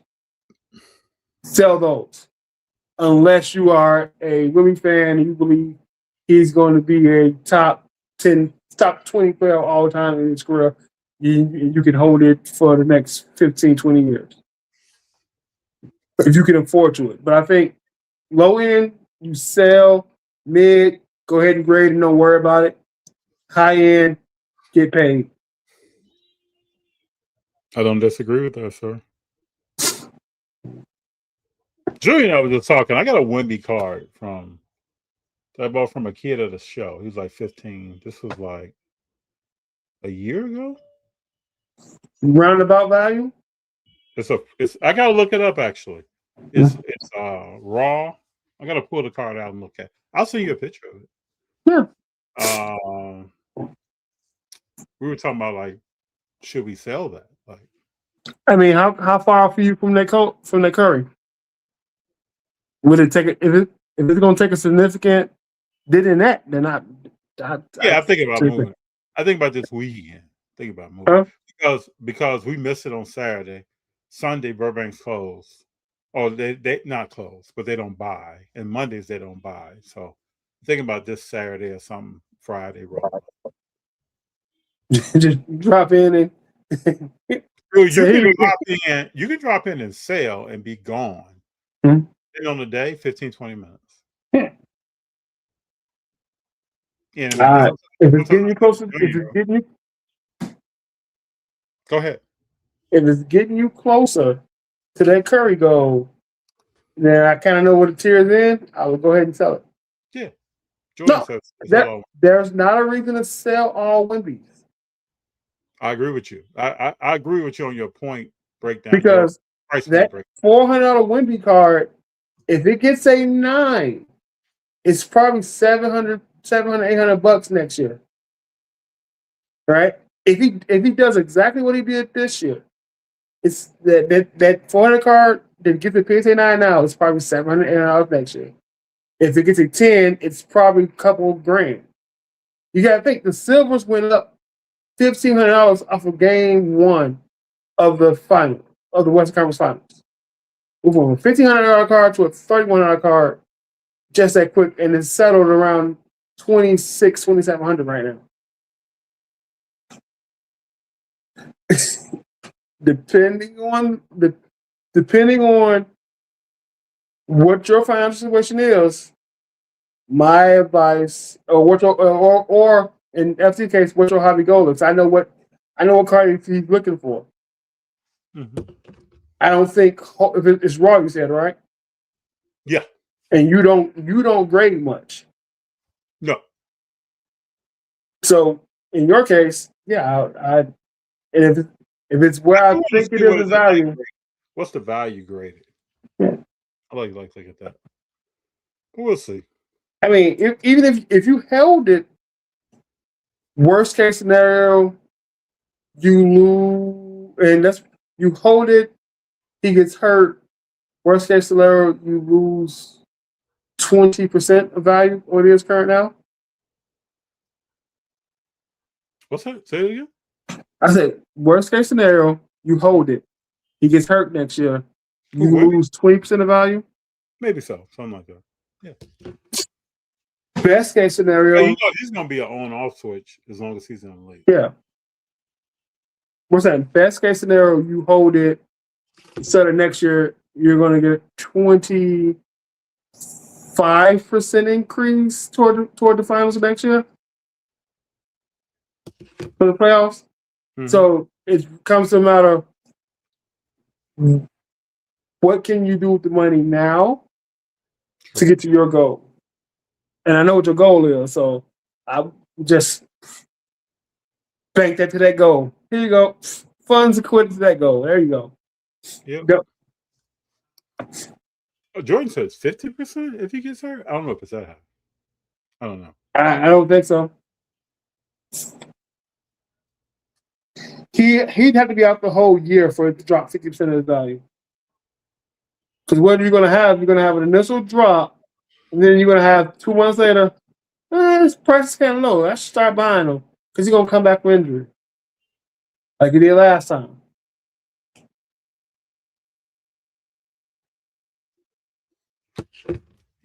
sell those unless you are a Wimby fan and you believe he's going to be a top 10, top 20 player all time in his career. You can hold it for the next 15, 20 years if you can afford to it. But I think low end, you sell. Mid, go ahead and grade and don't worry about it. High end, get paid. I don't disagree with that, sir. Julian and I was just talking. I got a Wimby card that I bought from a kid at a show. He was like 15. This was like a year ago. Roundabout value? It's I gotta look it up actually. It's raw. I gotta pull the card out and look at it. I'll send you a picture of it. Yeah. We were talking about like, should we sell that? Like, I mean, how far off are you from that Curry? Would it take if it's going to take a significant did in that? Then I'm thinking about moving. I think about this weekend. Think about moving because we missed it on Saturday. Sunday Burbank's closed. Oh, they not closed, but they don't buy. And Mondays they don't buy. So think about this Saturday or something Friday. Just drop in and you can drop in and sell and be gone. Mm-hmm. And on the day, 15, 20 minutes. Yeah. And if it's getting you closer, go ahead. If it's getting you closer to that Curry goal, then I kind of know what the tier is in. I will go ahead and sell it. Yeah. There's not a reason to sell all Wimbys. I agree with you. I agree with you on your point breakdown. Because that $400 Wimby card, if it gets a 9, it's probably $700, $800 next year. Right? If he does exactly what he did this year, it's that 400 card that gets a PSA 9 now is probably $700, $800 next year. If it gets a 10, it's probably a couple of grand. You got to think the silvers went up $1,500 off of game 1 of the final of the Western Conference Finals. We went from a $1,500 card to a $3,100 card just that quick, and it's settled around $2,700 right now. Depending on what your financial situation is, my advice, or in FC case, what your hobby goal is. I know what card he's looking for. Mm-hmm. I don't think if it's raw, you said, right? Yeah. And you don't grade much. No. So in your case, yeah, and if it's where I think it is the value. What's the value graded? Yeah. I like look at that. We'll see. I mean, even if you held it, worst case scenario, you lose, and you hold it, he gets hurt. Worst case scenario, you lose 20% of value what it is current now. What's that? Say it again. I said, worst case scenario, you hold it. He gets hurt next year. You lose 20% of value. Maybe so, something like that. Yeah. Best case scenario, he's gonna be an on-off switch as long as he's in the league. Yeah. What's that? Best case scenario, you hold it. So the next year you're going to get 25% increase toward the finals next year for the playoffs. Mm-hmm. So it comes to a matter of what can you do with the money now to get to your goal. And I know what your goal is, so I just bank that to that goal. Here you go. Funds equivalent to that goal. There you go. Yep. Jordan says 50% if he gets hurt. I don't know if it's that high. I don't know. I don't think so. He'd have to be out the whole year for it to drop 50% of his value. Because what you're going to have, you're going to have an initial drop, and then you're going to have 2 months later, this price is kind of low. I should start buying them because he's going to come back from injury like he did last time.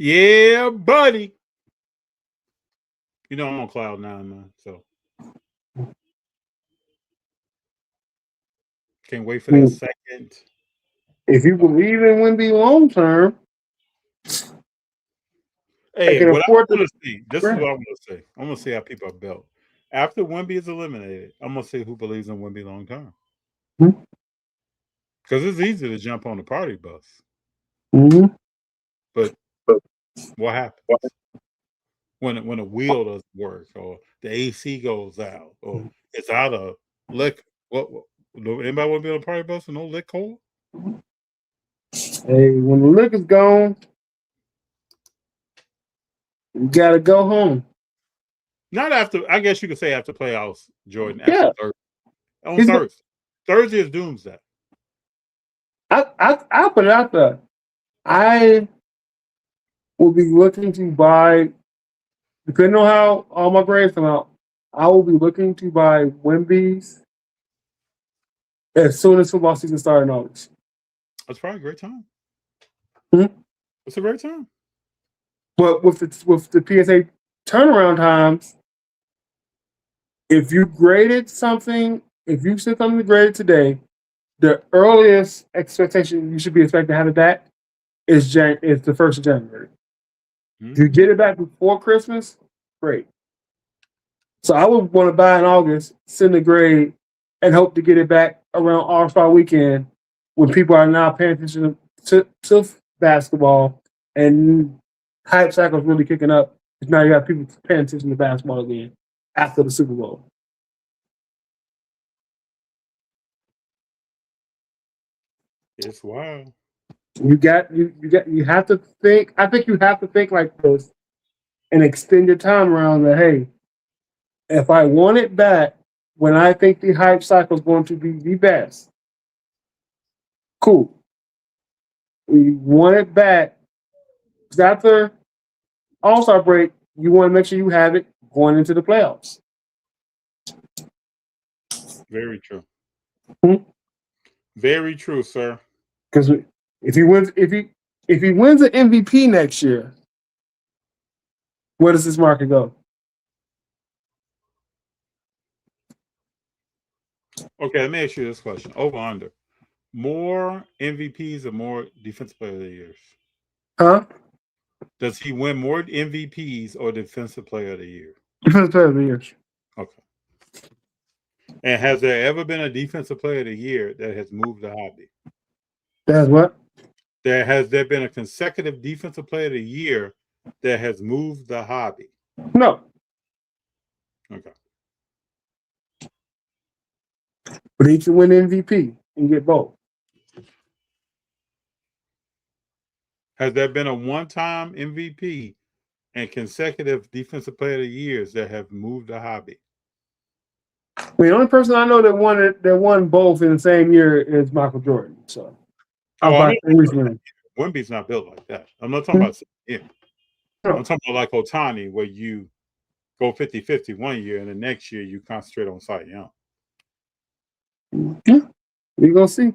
Yeah, buddy. You know I'm on cloud nine, man. So can't wait for that second. If you believe in Wemby long term, Hey, what I want to see, this is Right. what I want to say. I'm going to see how people are built. After Wemby is eliminated, I'm going to see who believes in Wemby long term. Mhm. Because it's easy to jump on the party bus. Mhm. But what happens when a wheel doesn't work, or the AC goes out, or it's out of liquor? What anybody want to be on a party bus with no liquor? Hey, when the liquor's gone, you gotta go home. Not after. I guess you could say after playoffs, Jordan. Yeah. After Thursday. On Thursday. Thursday is doomsday. I put it out there. I will be looking to buy, depending on how all my grades come out, I will be looking to buy Wemby's as soon as football season starts in August. That's probably a great time. Hmm? It's a great time. But with the PSA turnaround times, if you graded something, if you sent something graded today, the earliest expectation you should be expecting to have it back is the 1st of January. If you get it back before Christmas, great. So I would want to buy in August, send the grade, and hope to get it back around All-Star weekend when people are now paying attention to basketball and hype cycle's really kicking up. Now you got people paying attention to basketball again after the Super Bowl. It's wild. You have to think. I think you have to think like this and extend your time around that. Hey, if I want it back when I think the hype cycle is going to be the best, cool. We want it back because after All-Star break, you want to make sure you have it going into the playoffs. Very true. Hmm? Very true, sir. Because if he wins an MVP next year, where does this market go? Okay, let me ask you this question. Over under. More MVPs or more defensive player of the years? Huh? Does he win more MVPs or defensive player of the year? Defensive player of the year. Okay. And has there ever been a defensive player of the year that has moved the hobby? That's what? Has there been a consecutive defensive player of the year that has moved the hobby? No. Okay. But he can win MVP and get both. Has there been a one-time MVP and consecutive defensive player of the years that have moved the hobby? The only person I know that won both in the same year is Michael Jordan. So Wemby's not built like that. I'm not talking about him. I'm talking about like Ohtani, where you go 50-50 one year and the next year you concentrate on Cy Young. Yeah, we're gonna see.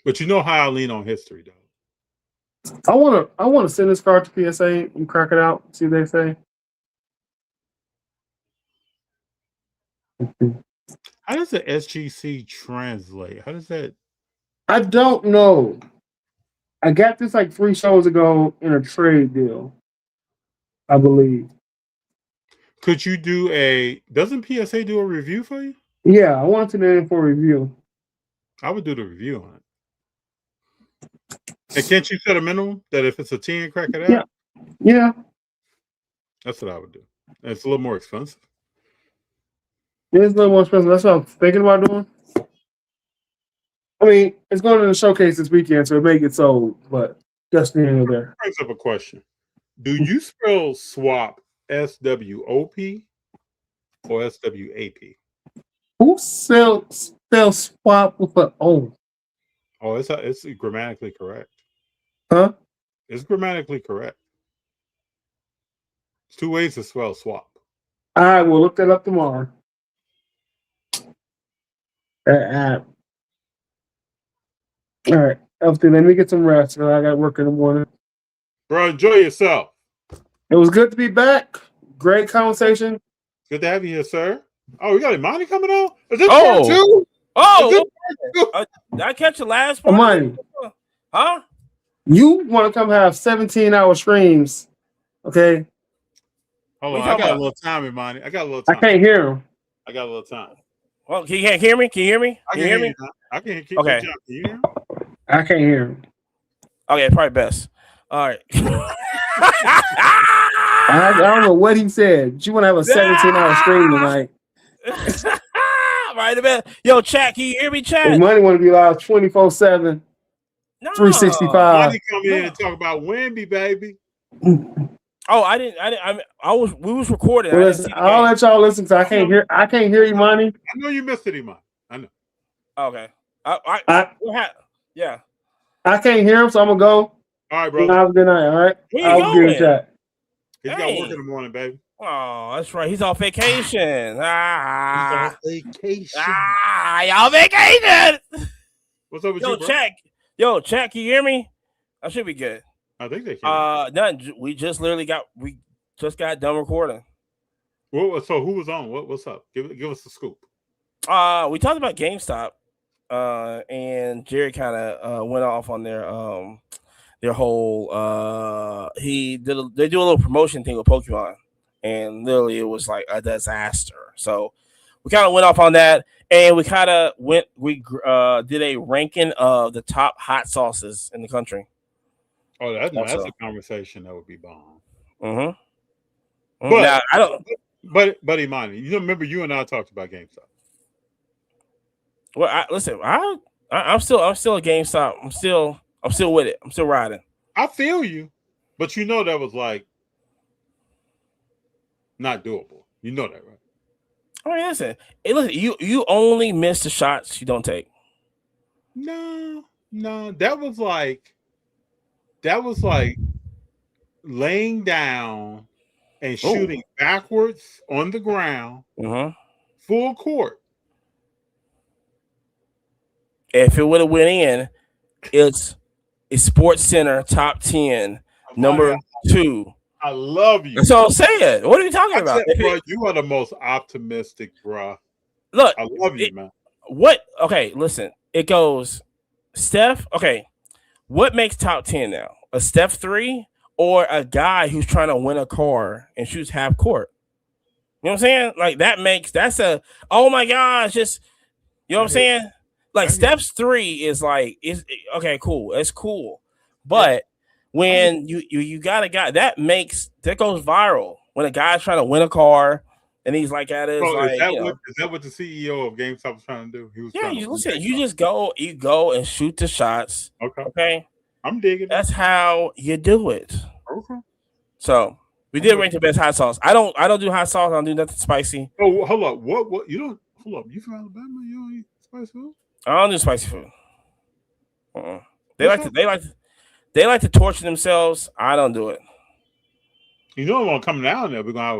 But you know how I lean on history, though. I wanna send this card to PSA and crack it out, see what they say. How does the SGC translate? How does that? I don't know. I got this like 3 shows ago in a trade deal, I believe. Could you doesn't PSA do a review for you? Yeah, I wanted to in for a review. I would do the review on it. And can't you set a minimum that if it's a 10, crack it out? Yeah. That's what I would do. And it's a little more expensive. It is a little more expensive. That's what I'm thinking about doing. I mean, it's going to the showcase this weekend, so it may get sold, but just near there. Brings up a question. Do you spell swap SWOP or SWAP? Who spells swap with an O? Oh, it's grammatically correct. Huh? It's grammatically correct. There's 2 ways to spell swap. All right, we'll look that up tomorrow. All right. everything. Let me get some rest. I got work in the morning. Bro, enjoy yourself. It was good to be back. Great conversation. Good to have you here, sir. Oh, we got Imani coming on? Is this part two? Oh, did I catch the last part? Imani, huh? You want to come have 17-hour streams, okay? Hold on, I got a little time, Imani. I got a little time. I can't hear him. I got a little time. Well, can you hear me? Can you hear me? I can hear me. I can hear you. Okay. Can you hear me? I can't hear him. Okay, probably best. All right. I don't know what he said. But you want to have a 17-hour stream tonight? Right about. Yo, chat. Can you hear me, chat? Money want to be live 24/7, 365. Money come in and talk about Wemby, baby. Oh, I didn't. We was recording. Well, I'll let y'all listen because I can't hear you, Money. I know you missed it, Imani. I know. Okay. Yeah. I can't hear him, so I'm gonna go. All right, bro. Have a good night. All right. I'll give chat. He's got work in the morning, baby. Oh, that's right. He's on vacation. He's on vacation. Y'all vacation. What's up with you, bro? Check. Can you hear me? I should be good. I think they can. None. We just got done recording. Well, so who was on? What's up? Give us the scoop. We talked about GameStop. And Jerry kind of went off on their whole they do a little promotion thing with Pokemon, and literally it was like a disaster. So we kind of went off on that, and we did a ranking of the top hot sauces in the country. Oh, that's a conversation that would be bomb. Mm-hmm. But now, I don't. But Imani, you remember you and I talked about GameStop. Well, I'm still a GameStop. I'm still with it. I'm still riding. I feel you, but you know that was like not doable. You know that, right? I mean, listen. You only miss the shots you don't take. No, that was like laying down and shooting backwards on the ground, full court. If it would have went in, it's a Sports Center top 10, number 2. I love you. That's all I'm saying. What are you talking about? Bro, you are the most optimistic, bro. Look, I love you, man. What? Okay, listen. It goes Steph. Okay, what makes top 10 now? A Steph 3 or a guy who's trying to win a car and shoots half court? You know what I'm saying? Like that's a oh my gosh, just you know what I'm saying? Like Steph's 3 is like is okay, cool. It's cool. But when you got a guy that goes viral when a guy's trying to win a car and he's like at it. Like, is that what the CEO of GameStop was trying to do? He was you just go and shoot the shots. Okay. I'm digging. That's how you do it. Okay. So we did rank the best hot sauce. I don't do hot sauce. I don't do nothing spicy. Oh, hold up. What you don't hold up. You from Alabama? You don't eat spicy food? I don't do spicy food. They like to torture themselves. I don't do it. You know, when coming down there, we're gonna have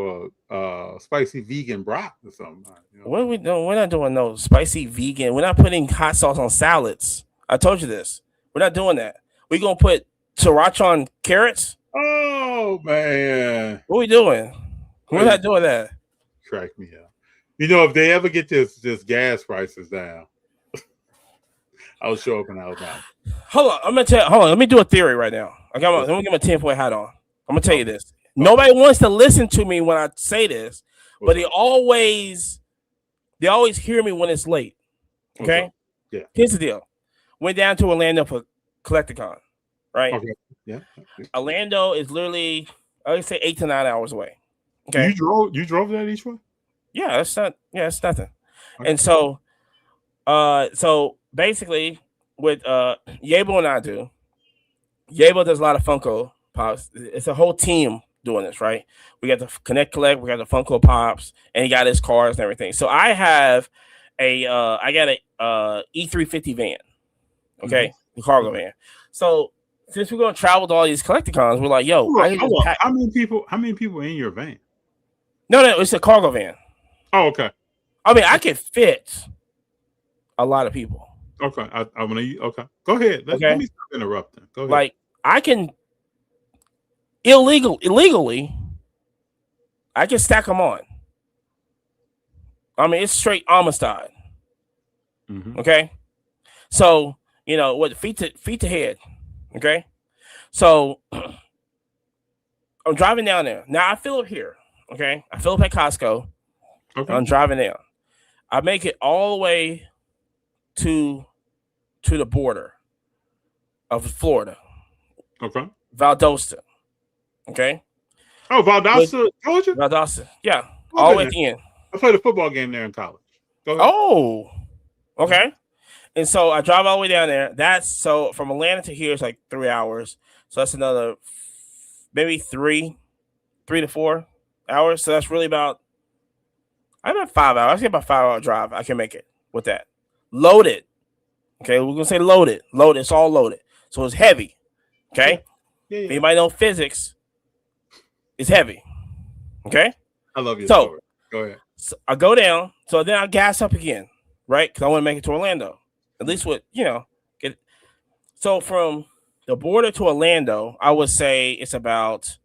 a spicy vegan broth or something. You know? What are we doing? We're not doing no spicy vegan. We're not putting hot sauce on salads. I told you this. We're not doing that. We're gonna put sriracha on carrots. Oh man, what are we doing? We're not doing that. Crack me up. You know, if they ever get this gas prices down, I'll show up in Alabama. Hold on, let me do a theory right now. Let me get my 10-point hat on. I'm gonna tell you this. Nobody wants to listen to me when I say this, but they always hear me when it's late. Okay? Yeah. Here's the deal. Went down to Orlando for Collecticon, right? Okay. Yeah. Orlando is literally, I would say 8 to 9 hours away. Okay. You drove that each way? Yeah, it's nothing. Okay. And so basically with Yabo and I do, Yabo does a lot of Funko Pops. It's a whole team doing this, right? We got the Connect Collect, we got the Funko Pops, and he got his cars and everything. So I have a E350 van, okay, the cargo van. So since we're gonna travel to all these Collecticons, we're like, yo, how many people are in your van? No, it's a cargo van. Oh, okay. I mean, I can fit a lot of people. Okay, I'm gonna. Okay, go ahead. Let me stop interrupting. Go ahead. Like I can illegally, I can stack them on. I mean, it's straight Amistad. Mm-hmm. Okay, so what feet to head. Okay, so I'm driving down there. Now I fill up here. Okay, I fill up at Costco. Okay. I'm driving down. I make it all the way to the border of Florida. Okay. Valdosta. Okay. Oh, Valdosta, Georgia. Valdosta. Yeah. All the way at the end. I played a football game there in college. Go ahead. Oh. Okay. And so I drive all the way down there. That's so from Atlanta to here is like 3 hours. So that's another maybe 3 to 4 hours. So that's really about 5 hours. I say about 5 hour drive. I can make it with that. Loaded. Okay, we're gonna say loaded. Loaded. It's all loaded. So it's heavy. Okay. Yeah. If anybody know physics, it's heavy. Okay. I love your story. Go ahead. So I go down. So then I gas up again, right? Because I want to make it to Orlando. At least with get. So from the border to Orlando, I would say it's about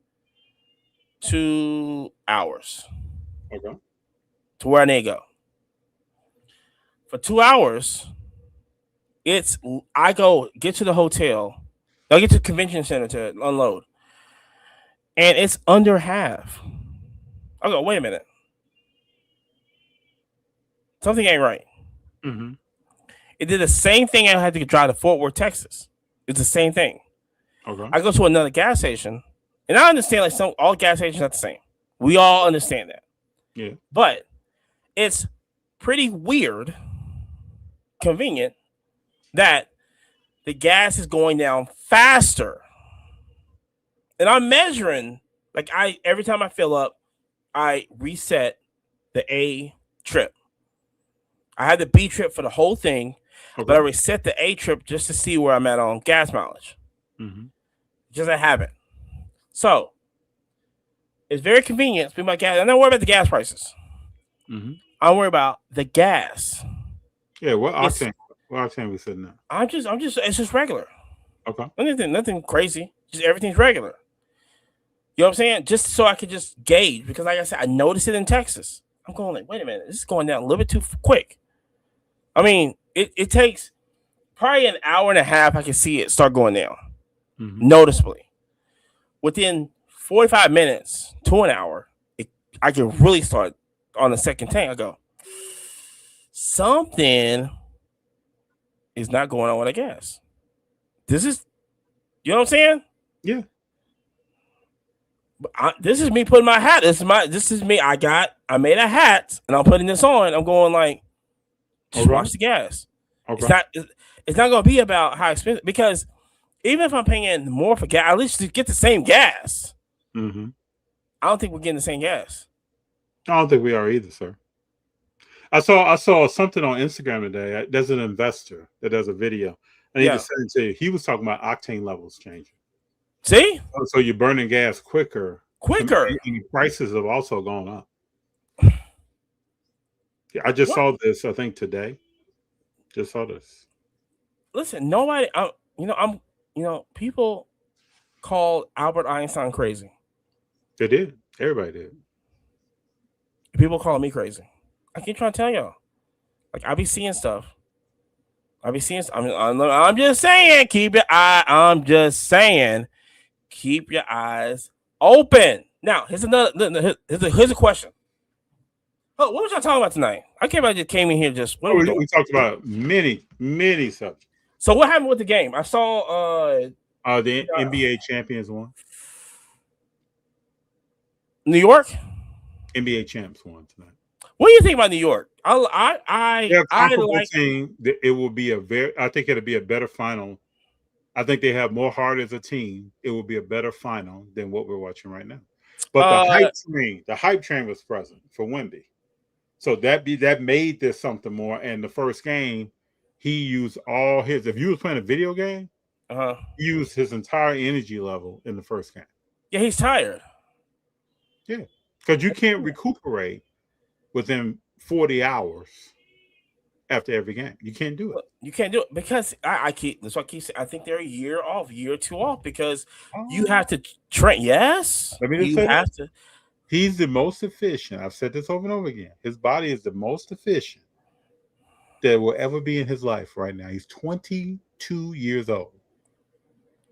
2 hours. Okay. To where I need to go. For 2 hours, I go get to the hotel. I get to the convention center to unload. And it's under half. I go, wait a minute. Something ain't right. Mm-hmm. It did the same thing I had to drive to Fort Worth, Texas. It's the same thing. Okay. I go to another gas station, and I understand like all gas stations are the same. We all understand that. Yeah. But it's pretty weird, convenient, that the gas is going down faster. And I'm measuring, like every time I fill up, I reset the A trip. I had the B trip for the whole thing, but I reset the A trip just to see where I'm at on gas mileage. Mm-hmm. Just a habit. So it's very convenient to be my gas. I'm not worried about the gas prices. Mm-hmm. I'm worried about the gas. Yeah, what octane? What octane we sitting at? It's just regular. Okay. Nothing crazy. Just everything's regular. You know what I'm saying? Just so I could just gauge, because like I said, I noticed it in Texas. I'm going like, wait a minute, this is going down a little bit too quick. I mean, it takes probably an hour and a half. I can see it start going down noticeably. Within 45 minutes to an hour, I can really start on the second tank. I go, something is not going on with the gas. This is, you know what I'm saying? Yeah. This is me putting my hat. This is me. I made a hat and I'm putting this on. I'm going like, just watch the gas. Okay. It's not going to be about how expensive, because even if I'm paying more for gas, at least to get the same gas. Mm-hmm. I don't think we're getting the same gas. I don't think we are either, sir. I saw something on Instagram today. There's an investor that does a video. I need to send it to you. He was talking about octane levels changing. See? So you're burning gas quicker. And prices have also gone up. Yeah, I just saw this, I think today. Just saw this. Listen, nobody, people called Albert Einstein crazy. They did. Everybody did. People calling me crazy. I keep trying to tell y'all. Like, I be seeing stuff. I'm just saying, keep your eyes open. Now, here's a question. Oh, what was y'all talking about tonight? I just came in here just. We talked about many subjects. So what happened with the game? I saw the NBA champions won. New York? NBA champs won tonight. What do you think about New York? They're saying that it will be I think it'll be a better final. I think they have more heart as a team. It will be a better final than what we're watching right now. But the hype train was present for Wemby. So that made this something more. And the first game, he used all his. If you was playing a video game, he used his entire energy level in the first game. Yeah, he's tired. Yeah, because you can't recuperate within 40 hours after every game. You can't do it. You can't do it because I keep. That's what I keep saying. I think they're a year off, year or two off because you have to train. Yes, Let me just you say have this. to. He's the most efficient. I've said this over and over again. His body is the most efficient that will ever be in his life right now. He's 22 years old.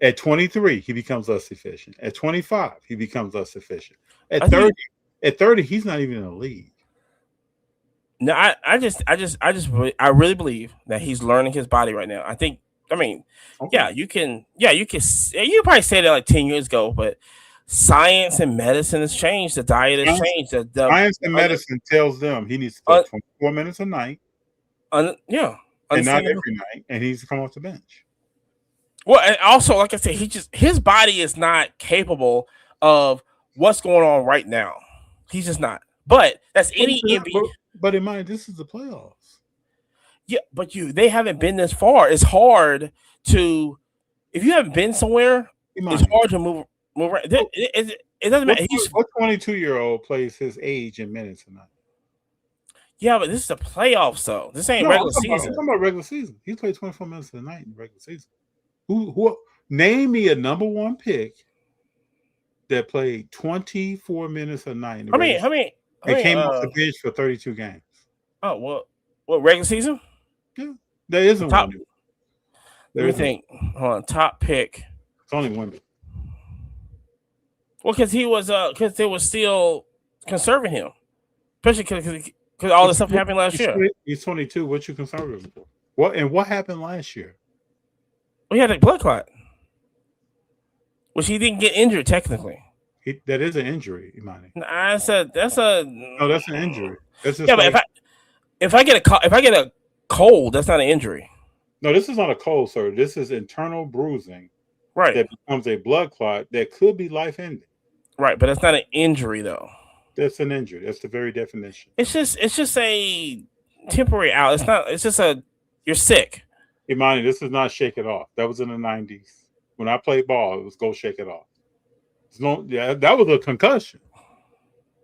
At 23, he becomes less efficient. At 25, he becomes less efficient. At 30, he's not even in the league. No, I really believe that he's learning his body right now. I mean, okay. you can probably say that like 10 years ago, but science and medicine has changed. The diet has changed. Science and medicine tells them he needs to play 24 minutes a night. And not every night, and he needs to come off the bench. Well, and also, like I said, his body is not capable of what's going on right now. He's just not. But that's any NBA. But in mind, this is the playoffs. Yeah, but they haven't been this far. It's hard to, if you haven't been somewhere, it's hard to move around. It doesn't matter. What 22-year-old plays his age in minutes a night? Yeah, but this is the playoffs, though. This ain't regular season. I'm talking about regular season. He played 24 minutes a night in regular season. Who? Name me a number one pick that played 24 minutes a night. It came off the bench for 32 games. Oh, well, what regular season? Yeah, there isn't top, one. Let me think. Hold on, top pick. It's only women. Well, because they were still conserving him, especially because all the stuff happened last year. He's 22. What you conserving him for? What happened last year? Well, he had a blood clot, which he didn't get injured technically. That is an injury, Imani. That's an injury. That's just but if I get a cold, that's not an injury. No, this is not a cold, sir. This is internal bruising, right? That becomes a blood clot that could be life-ending. Right, but that's not an injury, though. That's an injury. That's the very definition. It's just a temporary out. It's not. It's just you're sick. Imani, this is not shake it off. That was in the 90s. When I played ball, it was go shake it off. That was a concussion.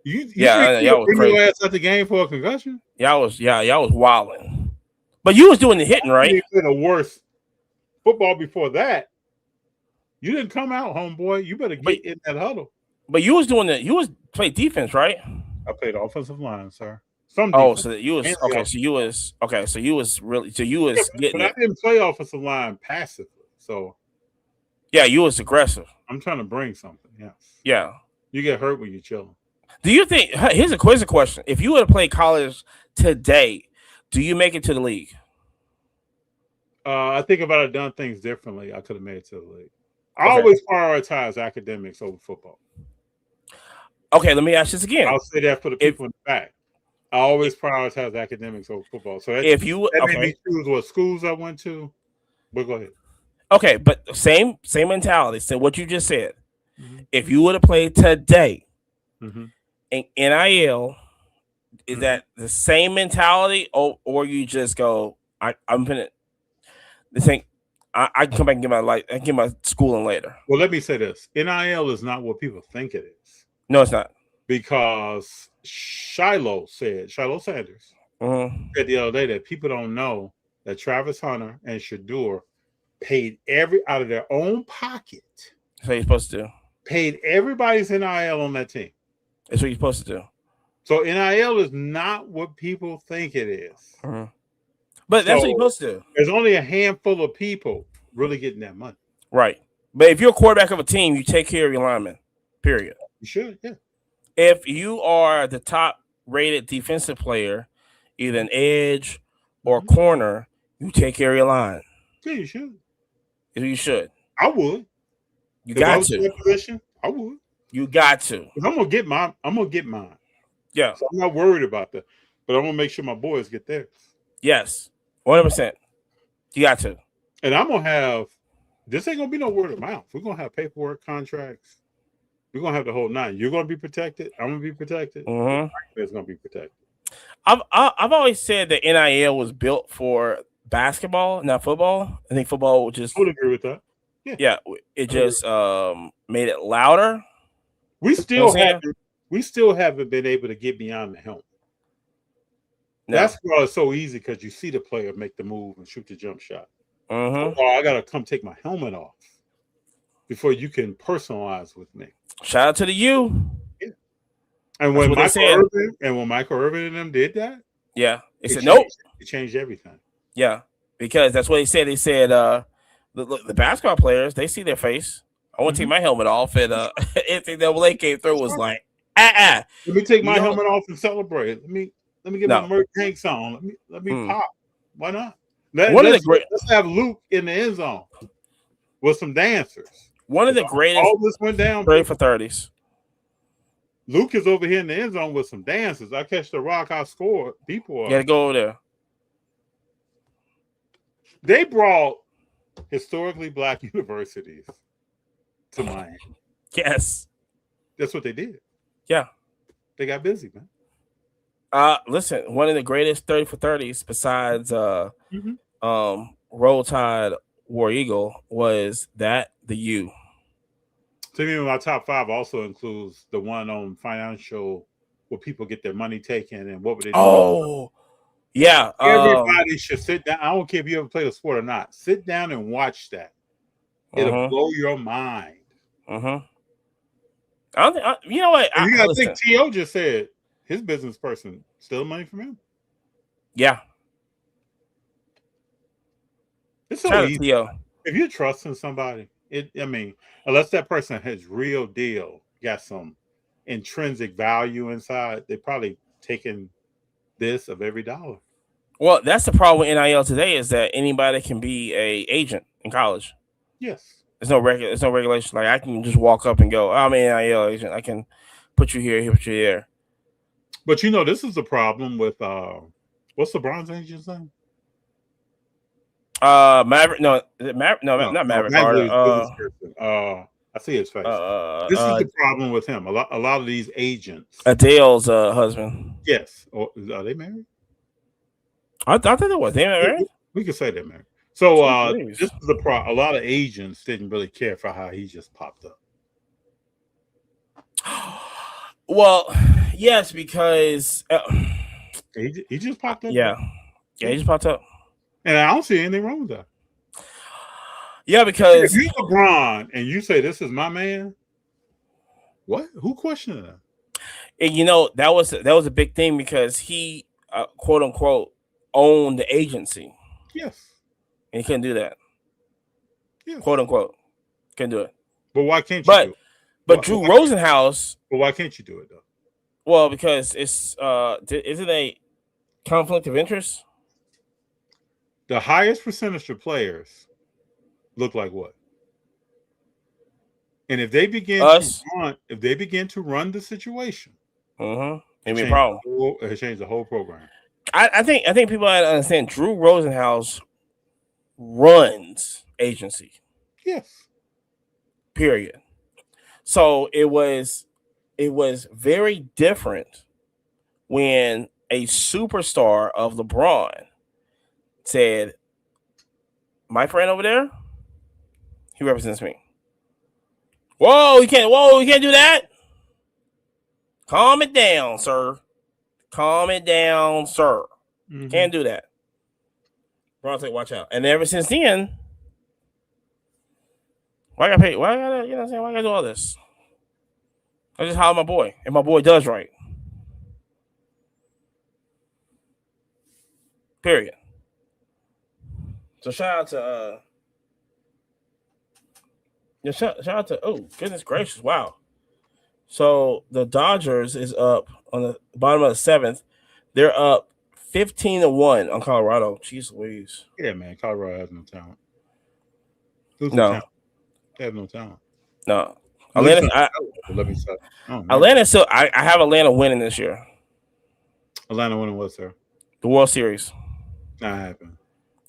You y'all was bring your ass at the game for a concussion? Y'all was wilding. But you was doing the hitting, right? You played the worst football before that. You didn't come out, homeboy. You better get in that huddle. But you was playing defense, right? I played offensive line, sir. So you was okay. So you was okay. So you was getting. But I didn't play offensive line passively. So yeah, you was aggressive. I'm trying to bring something. Yes. Yeah. You get hurt when you're chilling. Do you think? Here's a question: if you would have played college today, do you make it to the league? I think if I'd have done things differently, I could have made it to the league. I always prioritize academics over football. Okay, let me ask this again. I'll say that for the people in the back. I always prioritize academics over football. So if you made me choose what schools I went to. But go ahead. Okay, but same mentality. So what you just said. Mm-hmm. If you would have played today, mm-hmm. in NIL, is that the same mentality, or you just go, I'm gonna think I can come back and get my schooling later. Well, let me say this: NIL is not what people think it is. No, it's not. Because Shiloh Sanders mm-hmm. said the other day that people don't know that Travis Hunter and Shedeur paid out of their own pocket. That's what you're supposed to do. Paid everybody's NIL on that team. That's what you're supposed to do. So NIL is not what people think it is. Mm-hmm. But that's what you're supposed to do. There's only a handful of people really getting that money. Right. But if you're a quarterback of a team, you take care of your linemen. Period. You should, yeah. If you are the top rated defensive player, either an edge or corner, you take care of your line. Yeah, you should. You should. I would. You got to. In that position, I would. You got to. I'm gonna get mine. Yeah. So I'm not worried about that. But I'm gonna make sure my boys get theirs. Yes. 100%. You got to. And I'm gonna have this ain't gonna be no word of mouth. We're gonna have paperwork, contracts. We're gonna have the whole nine. You're gonna be protected. I'm gonna be protected. Mm-hmm. It's gonna be protected. I've always said that NIL was built for basketball, not football. I think football just. I would agree with that. Yeah, it just made it louder. We still haven't been able to get beyond the helmet. No. Basketball is so easy because you see the player make the move and shoot the jump shot. Mm-hmm. Oh, I gotta come take my helmet off before you can personalize with me. Shout out to the U. Yeah. And when Michael Irvin and them did that, they said nope. It changed everything. Yeah, because that's what they said. They said the basketball players, they see their face. I want to take my helmet off, and NCAA came through was like, Let me take my helmet off and celebrate. Let me get my Merc tanks on. Let me pop. Why not? Let's have Luke in the end zone with some dancers. One of the greatest. All this went down. 30 for 30s. Luke is over here in the end zone with some dancers. I catch the rock. I score. People got to go over there. They brought historically black universities to Miami. Yes, that's what they did. Yeah, they got busy, man. Listen, one of the greatest 30 for 30s besides Roll Tide War Eagle was the U. To me, my top 5 also includes the one on financial where people get their money taken and what would they do? Oh, yeah. Everybody should sit down. I don't care if you ever played a sport or not. Sit down and watch that. It'll blow your mind. I don't think, you know what? I think T.O. just said his business person steal money from him. Yeah. It's so easy. If you're trusting somebody, unless that person has real deal, got some intrinsic value inside, they're probably taking this of every dollar. Well, that's the problem with NIL today is that anybody can be a agent in college. Yes. There's no regulation. Like I can just walk up and go, I'm an NIL agent. I can put you here, put you there. But this is the problem with what's LeBron's agent's name? Maverick. No, not Maverick. I see his face. This is the problem with him. A lot of these agents. Adele's husband. Yes. Are they married? I thought they were. They married. We could say they're married. So this is the problem. A lot of agents didn't really care for how he just popped up. Well, yes, because he just popped up. Yeah, he just popped up. And I don't see anything wrong with that. Yeah, because if you're LeBron and you say this is my man, what? Who questioned that? And that was a big thing because he quote unquote owned the agency. Yes. And he couldn't do that. Yes. Quote unquote. Couldn't do it. But why can't you do it? But Drew Rosenhaus. But why can't you do it though? Well, because it's isn't a conflict of interest? The highest percentage of players look like what? And if they begin to run the situation, it'd be a problem. It changed the whole program. I think people gotta understand Drew Rosenhaus runs agency. Yes. Period. So it was very different when a superstar of LeBron said, my friend over there, he represents me. You can't do that. Calm it down, sir. Can't do that. LeBron said, watch out. And ever since then, why I gotta pay? Why I gotta, why I gotta do all this? I just holler my boy, and my boy does right. Period. So shout out to oh goodness gracious, wow. So the Dodgers is up on the bottom of the 7th. They're up 15-1 on Colorado. Jeez Louise. Yeah, man, Colorado has no talent. No. They have no talent. No. Atlanta. Atlanta still. I have Atlanta winning this year. Atlanta winning what, sir? The World Series. Not happening.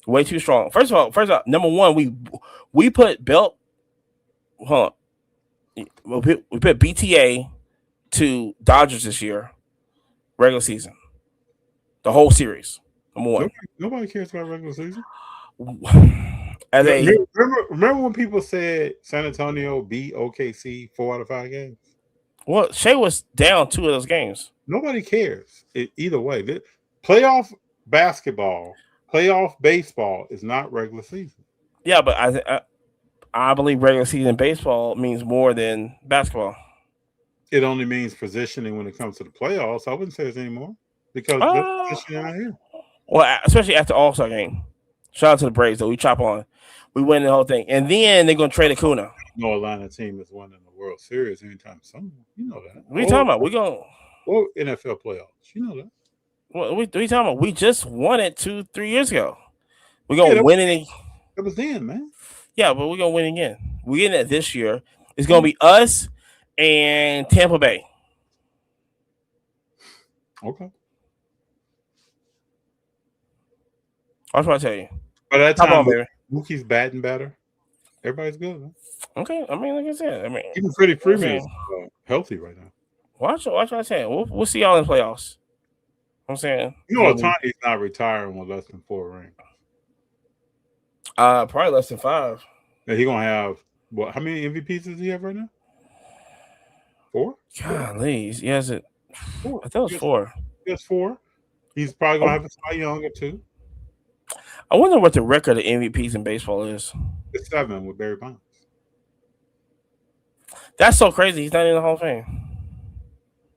Way too strong. First of all, number one, we put belt. Hold on. We put BTA to Dodgers this year, regular season. The whole series. Number one. Nobody cares about regular season. Remember when people said San Antonio beat OKC 4 out of 5 games? Well, Shea was down 2 of those games. Nobody cares. Either way, Playoff basketball, playoff baseball is not regular season. Yeah, but I believe regular season baseball means more than basketball. It only means positioning when it comes to the playoffs. I wouldn't say it's anymore because they're positioning out here. Well, especially after All-Star game. Shout out to the Braves, though. We chop on. We win the whole thing. And then they're going to trade Acuna. No Atlanta team is winning the World Series anytime soon. You know that. What are you talking about? We're going or NFL playoffs. You know that. What are you talking about? We just won it 2-3 years ago. We're going to win it. It was then, man. Yeah, but we're going to win again. We're getting it this year. It's going to be us and Tampa Bay. Okay. That's what I tell you. By that time, Mookie's batting better. Everybody's good, man. Okay. I mean, like I said, even Freddie Freeman is healthy right now. Watch what I'm saying. We'll see y'all in the playoffs. I'm saying. You know, Ohtani's not retiring with less than 4 rings. Probably less than 5. And he's gonna have what? How many MVPs does he have right now? 4? Golly, he has it. 4. I thought it was 4. He has 4. He's probably gonna have a Cy Young or 2. I wonder what the record of MVPs in baseball is. It's 7 with Barry Bonds. That's so crazy. He's not in the Hall of Fame.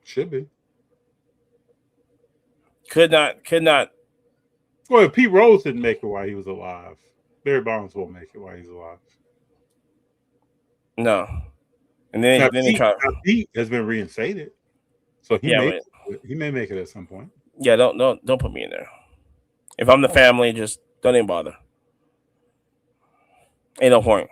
Should be. Could not. Well, if Pete Rose didn't make it while he was alive, Barry Bonds won't make it while he's alive. No. And then Pete has been reinstated, so he may make it at some point. Yeah, don't put me in there. If I'm the family, just don't even bother. Ain't no point.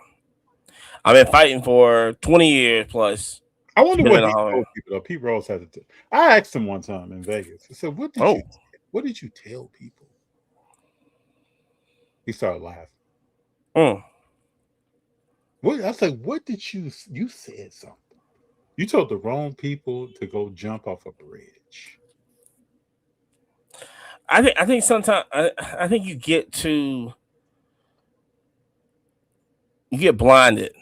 I've been fighting for 20 years plus. I wonder what he told people though. Pete Rose had to. I asked him one time in Vegas. I said, "What did you tell people?" He started laughing. I said, "What did you said something? You told the wrong people to go jump off a bridge." I think sometimes I think you get blinded,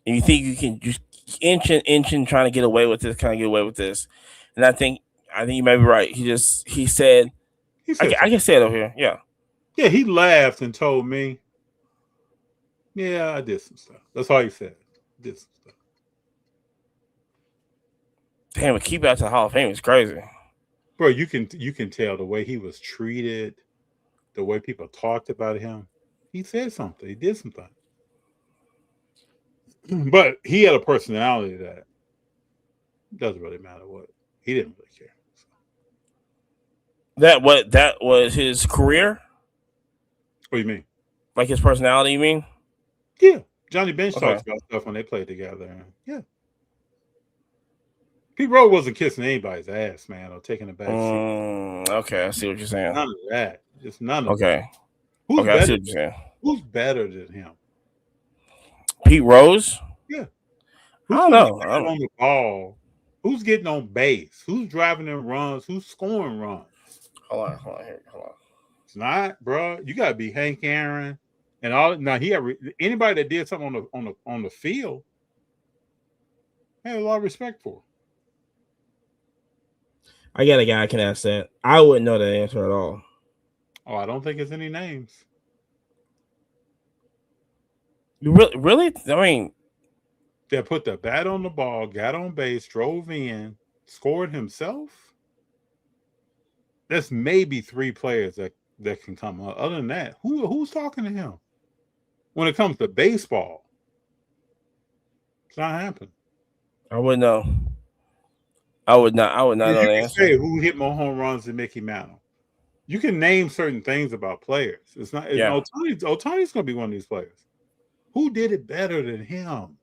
and you think you can just inch and trying to get away with this, and I think you may be right. He said I can say it over here. Yeah, he laughed and told me, "Yeah, I did some stuff." That's all he said. Did some stuff. Damn, but keep out to the Hall of Fame is crazy. Bro, you can tell the way he was treated, the way people talked about him. He said something. He did something. But he had a personality that doesn't really matter what. He didn't really care. So. That was his career? What do you mean? Like his personality, you mean? Yeah. Johnny Bench talks about stuff when they played together. Yeah. Pete Rose wasn't kissing anybody's ass, man, or taking a back seat. Okay, I see what you're saying. None of that. Just none of that. Who's I see what you're saying. Who's better than him? Pete Rose? Yeah. I don't know. On the ball. Who's getting on base? Who's driving them runs? Who's scoring runs? Hold on. It's not, bro. You gotta be Hank Aaron and all. Now anybody that did something on the field, I have a lot of respect for. I got a guy I can ask that. I wouldn't know the answer at all. Oh, I don't think it's any names. You really? I mean, they put the bat on the ball, got on base, drove in, scored himself. There's maybe 3 players that can come up. Other than that, who's talking to him? When it comes to baseball, it's not happening. I wouldn't know. I would not know the answer. Say who hit more home runs than Mickey Mantle. You can name certain things about players. It's not. Ohtani's going to be one of these players. Who did it better than him?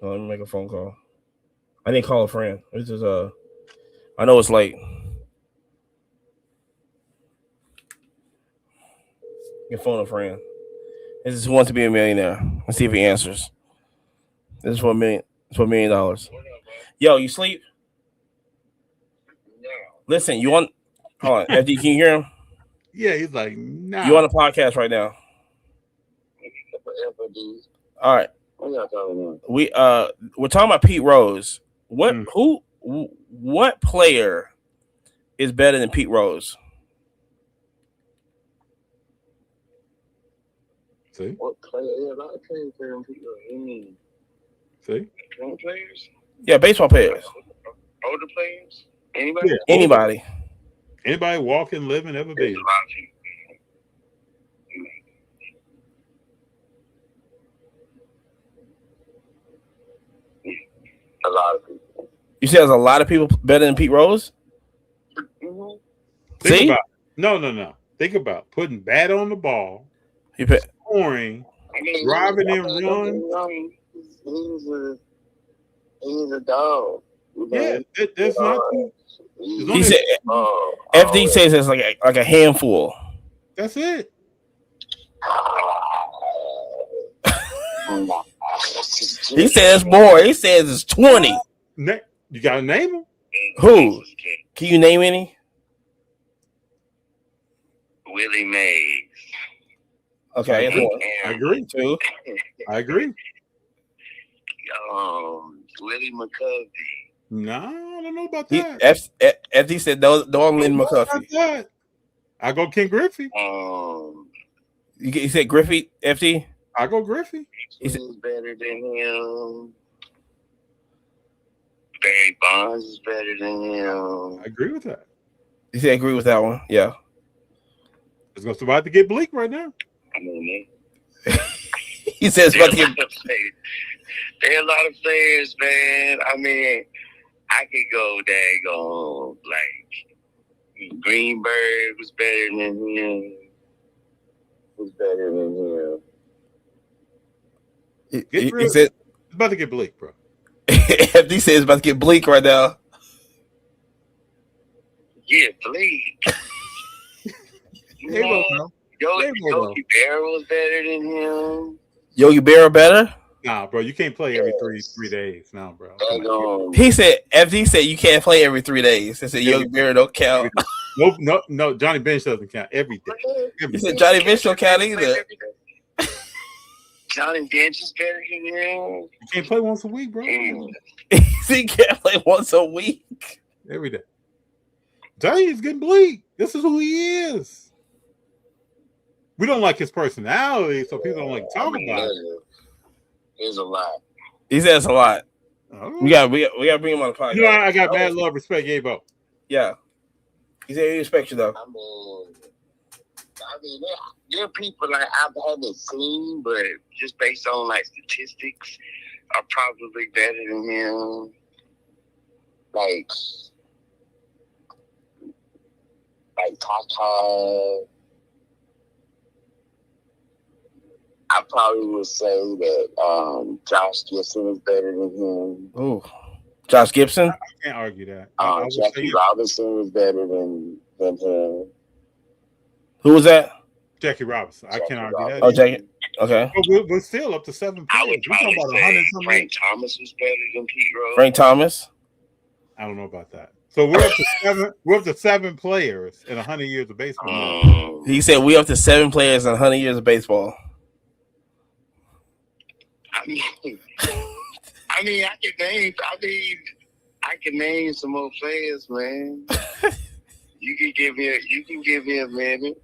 So let me make a phone call. I need to call a friend. This is I know it's late. You phone a friend. This is Who Wants to Be a Millionaire. Let's see if he answers. This is for $1 million. It's for $1 million. Yo, you sleep? No. Listen, you want? Hold on, FD, can you hear him? Yeah, he's like, nah. You on a podcast right now? All right. We're talking about Pete Rose. Who what player is better than Pete Rose? See? What player? Yeah, a lot of players better than Pete Rose. You mean See? young players? Yeah, baseball players. Older players? Anybody? Yeah. Anybody. Anybody walking, living, ever There's be. a lot of people. A lot of people. You said there's a lot of people better than Pete Rose? Mm-hmm. Think See? about no. Think about putting bat on the ball, You put, scoring, I mean, driving in don't runs. get me wrong, he's a dog. You know? Yeah, there's not. he said FD says it's like a handful. That's it. He says it's more. He says it's 20. You gotta name them. Who? Can you name any? Willie Mays. Okay, that's one. I agree. Two. I agree. Willie McCovey. No, I don't know about He, that. FD said don't Lynn McCuffey. I go Ken Griffey. You said Griffey, FD? I go Griffey. He's better than him. Barry Bonds is better than him. I agree with that. You said agree with that one. Yeah. It's gonna survive to get bleak right now. I mean, He says about to get. There are a lot of players, man. I mean, I could go daggone like Greenberg was better than him. Was better than him. He said It's about to get bleak, bro. FD says it's about to get bleak right now. Yeah, bleak. Hey, bro. Yogi Berra was better than him. Yogi Berra better? Nah, bro, you can't play every three days now, bro. He said FD said you can't play every 3 days. He said Yogi Berra don't count. No. Johnny Bench doesn't count every day. He said Johnny Bench don't count either. Johnny Bench is better than him. You can't play once a week, bro. He can't play once a week. Every day. Johnny's getting bleak. This is who he is. We don't like his personality, so people don't like to talk about it. There's a lot. He says a lot. Oh. We got to bring him on the podcast. You know, I got mad love, respect, Gabo. Yeah. He said he respects you though. I mean, there are people like I haven't seen, but just based on like statistics, are probably better than him. Like Tata. I probably would say that Josh Gibson is better than him. Oh, Josh Gibson? I can't argue that. Jackie Robinson is better than him. Who was that? Jackie Robinson. I can't argue that. Oh, Jackie. Okay. But we're still up to 7 I players. would We're talking probably about 100 say something. Frank Thomas was better than Pete Rose. Frank Thomas? I don't know about that. So we're up to 7. We're up to 7 players in 100 years of baseball. He said we up to 7 players in 100 years of baseball. I can name some more players, man. You can give me a minute.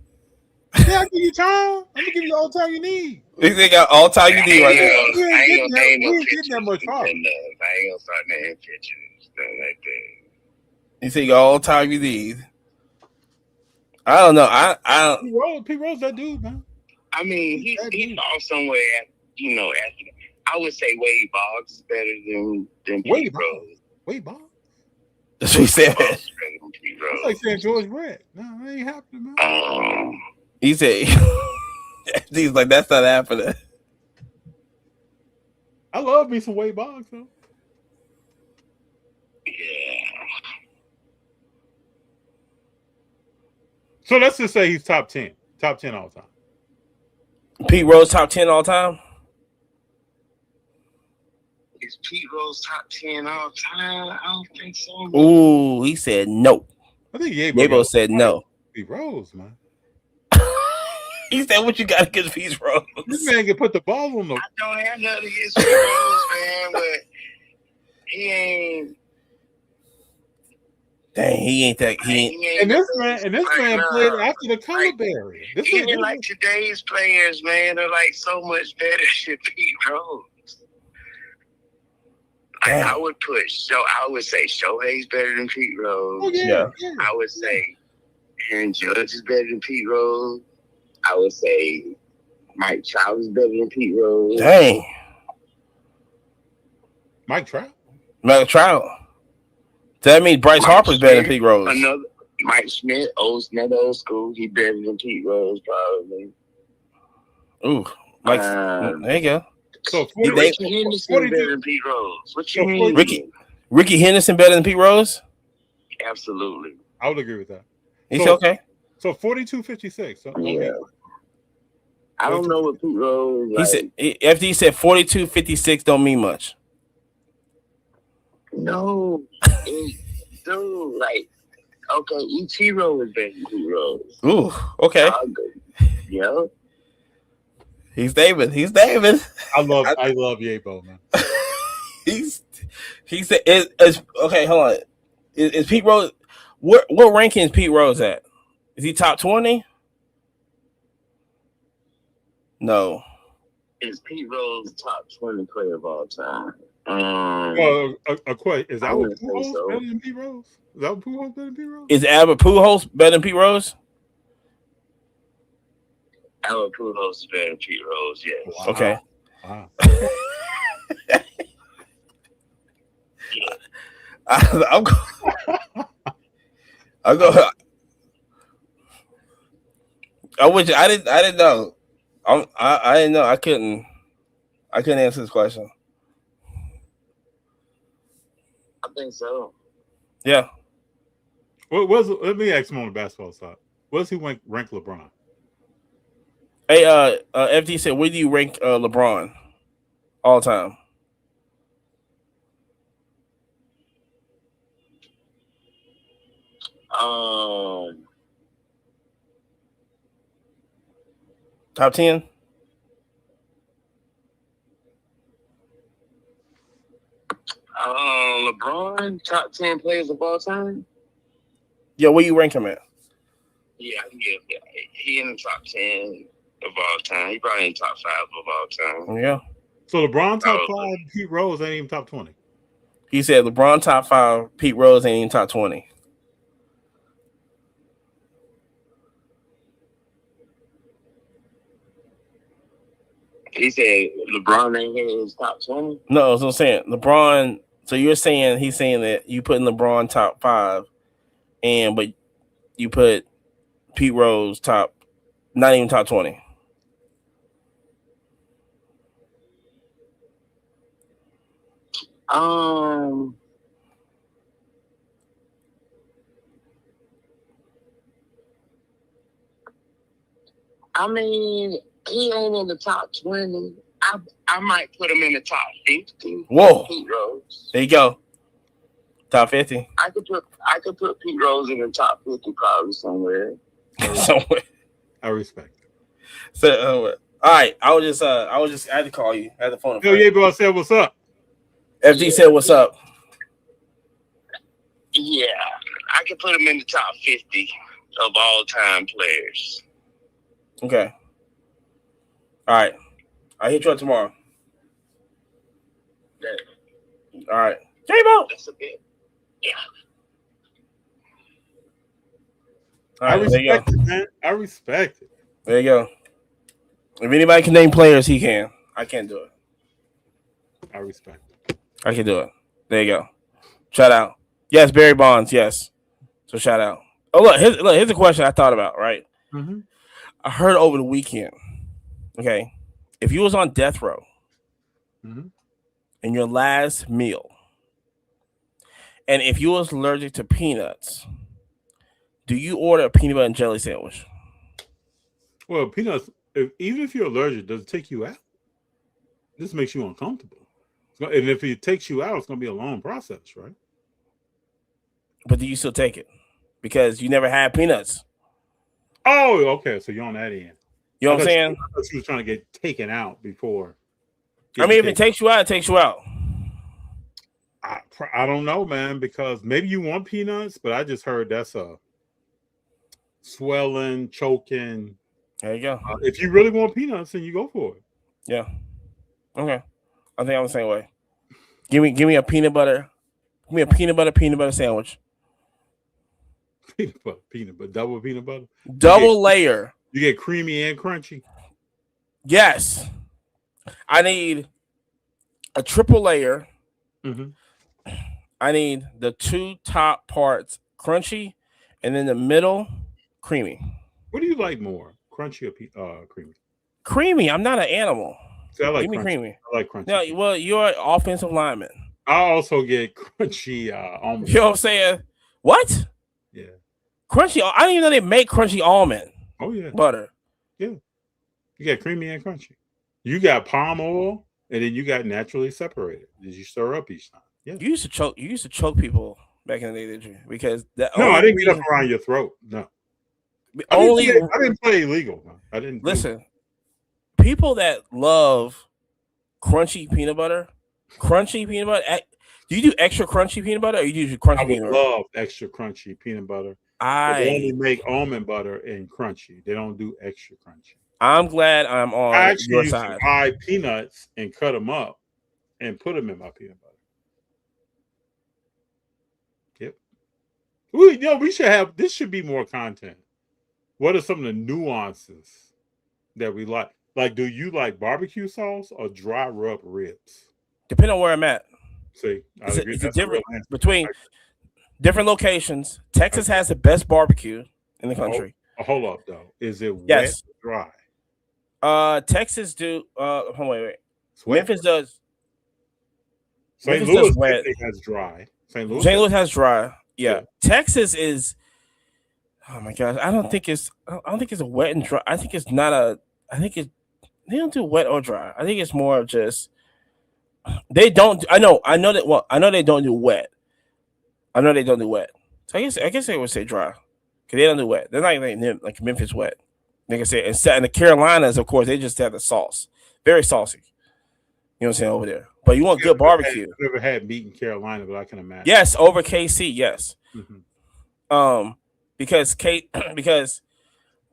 Yeah, I'll give you time. I'm gonna give you all the time you need. They got all time you need right now. I ain't gonna name no We ain't pictures. getting that much far. I ain't gonna start naming pictures, stuff like that. He said you got all the time you need. I don't know. I Pete Rose, that dude, man. I mean, he fall somewhere. After I would say Wade Boggs is better than Pete Rose. Wade Boggs. That's what he said. Boggs is better than Pete It's Rose. like saying George Brett. No, that ain't happening, man. He said he's like that's not happening. I love me some Wade Boggs, though. Yeah. So let's just say he's top 10 all time. Pete Rose top 10 all time? Is Pete Rose top 10 all time? I don't think so. Ooh, he said no. I think Yabo said no. Pete Rose, man. He said, "What you got against Pete Rose?" This man can put the ball on the. I don't have nothing against Pete Rose, man, but he ain't. Dang, he ain't that. He ain't. And this man played after the color Like, barrier. This Even is like today's players, man, are like so much better than Pete Rose. Damn. I would say Shohei's better than Pete Rose. oh, Yeah. I would say Aaron Judge is better than Pete Rose. I would say Mike Trout is better than Pete Rose. Dang, Mike Trout. Mike Trout. That means Bryce Mike Harper's better than Smith, Pete Rose. Another Mike Smith, another old school. He better than Pete Rose probably. Ooh, Mike. There you go. So Ricky Henderson 42 better than Pete Rose. What you So mean? Ricky Henderson better than Pete Rose? Absolutely. I would agree with that. He's So- okay. So 42-56. So, okay. Yeah. I don't know what Pete Rose. He Like, said FD said 42-56 don't mean much. no, dude. Like, okay, Ichiro is better than Pete Rose. Ooh, okay. Yeah. He's David. I love Yabo, man. He said it's okay, hold on. Is Pete Rose what ranking is Pete Rose at? Is he top 20? No. Is Pete Rose top 20 player of all time? Well, a question is I that what wouldn't say Pujols so. better than Pete Rose? Is that what Pujols better than Pete Rose? Is Albert Pujols better than Pete Rose? Albert Pujols is better than Pete Rose, yes. Wow. Okay. Wow. I'm going. I wish I didn't know. I didn't know. I couldn't answer this question. I think so. Yeah. Let me ask him on the basketball side. What's he rank LeBron? Hey, FD said, where do you rank LeBron all time? Top 10? LeBron, top 10 players of all time? Yeah, where you rank him at? Yeah, I can give it. He in the top 10 of all time. He probably in the top 5 of all time. Yeah. So LeBron top Oh. 5, Pete Rose ain't even top 20. He said LeBron top 5, Pete Rose ain't even top 20. He said LeBron ain't in his top 20? No, that's what I'm saying. LeBron, so he's saying that you put in LeBron top 5, but you put Pete Rose not even top 20. I mean, he ain't in the top 20. I might put him in the top 50. Whoa. Pete Rose. There you go. Top 50. I could put Pete Rose in the top 50 probably somewhere. Somewhere. I respect it. So, all right. I had to call you. I had the phone. Yo, Yabo, I said, what's up? FD said, what's up? Yeah, I could put him in the top 50 of all time players. Okay. All right. I'll hit you up tomorrow. All right. J-Bo. That's a bit. Yeah. All I right, there you go. respect it, man. I respect it. There you go. If anybody can name players, he can. I can't do it. I respect it. I can do it. There you go. Shout out. Yes, Barry Bonds. Yes. So shout out. Oh, look. Here's a question I thought about, right? Mm-hmm. I heard over the weekend, okay, if you was on death row Mhm. in your last meal, and if you was allergic to peanuts, do you order a peanut butter and jelly sandwich? Well, peanuts, even if you're allergic, does it take you out? This makes you uncomfortable. And if it takes you out, it's going to be a long process, right? But do you still take it? Because you never had peanuts. Oh, okay. So you're on that end. You know what I'm saying? I thought she was trying to get taken out before. I mean, if it takes you out, it takes you out. I don't know, man, because maybe you want peanuts, but I just heard that's a swelling, choking. There you go. If you really want peanuts, then you go for it. Yeah. Okay. I think I'm the same way. Give me a peanut butter. Give me a peanut butter sandwich. Peanut butter, double peanut butter. Double layer. You get creamy and crunchy. Yes. I need a triple layer. Mm-hmm. I need the 2 top parts crunchy, and then the middle creamy. What do you like more, crunchy or creamy? Creamy. I'm not an animal. See, I like Give me crunchy. creamy. I like crunchy. No, well, you're an offensive lineman. I also get crunchy almond. You know what I'm saying? What? Yeah. Crunchy. I didn't even know they make crunchy almond Oh yeah. butter. Yeah. You got creamy and crunchy. You got palm oil, and then you got naturally separated. Did you stir up each time? Yeah. You used to choke people back in the day, did you? Because the No, I only didn't get up reason- around your throat. No. I only didn't play illegal. No. I didn't listen. People that love crunchy peanut butter, do you do extra crunchy peanut butter, or you do crunchy I would peanut butter? love extra crunchy peanut butter. They only make almond butter and crunchy. They don't do extra crunchy. I'm glad I'm on I actually your used side. to buy peanuts and cut them up and put them in my peanut butter. Yep. We should have, this should be more content. What are some of the nuances that we like? Like, do you like barbecue sauce or dry rub ribs? Depending on where I'm at. See, It's a that's different real answer. between different locations. Texas has the best barbecue in the country. Hold up, though. Is it Yes. wet or dry? Texas do. Wait. It's wet. Memphis does. St. Memphis does Louis wet. has dry. St. Louis. St. Louis has dry. Yeah. Yeah. Texas is. Oh my gosh! I don't think it's a wet and dry. I think it's not a. I think it. They don't do wet or dry. I think it's more of just. They don't. I know that. Well, I know they don't do wet. I know they don't do wet. So I guess they would say dry, because they don't do wet. They're not even like Memphis wet. Like I said, and the Carolinas, of course, they just have the sauce, very saucy. You know what I'm saying over there. But you want good barbecue. I've never had meat in Carolina, but I can imagine. Yes, over KC. Yes. Mm-hmm. Because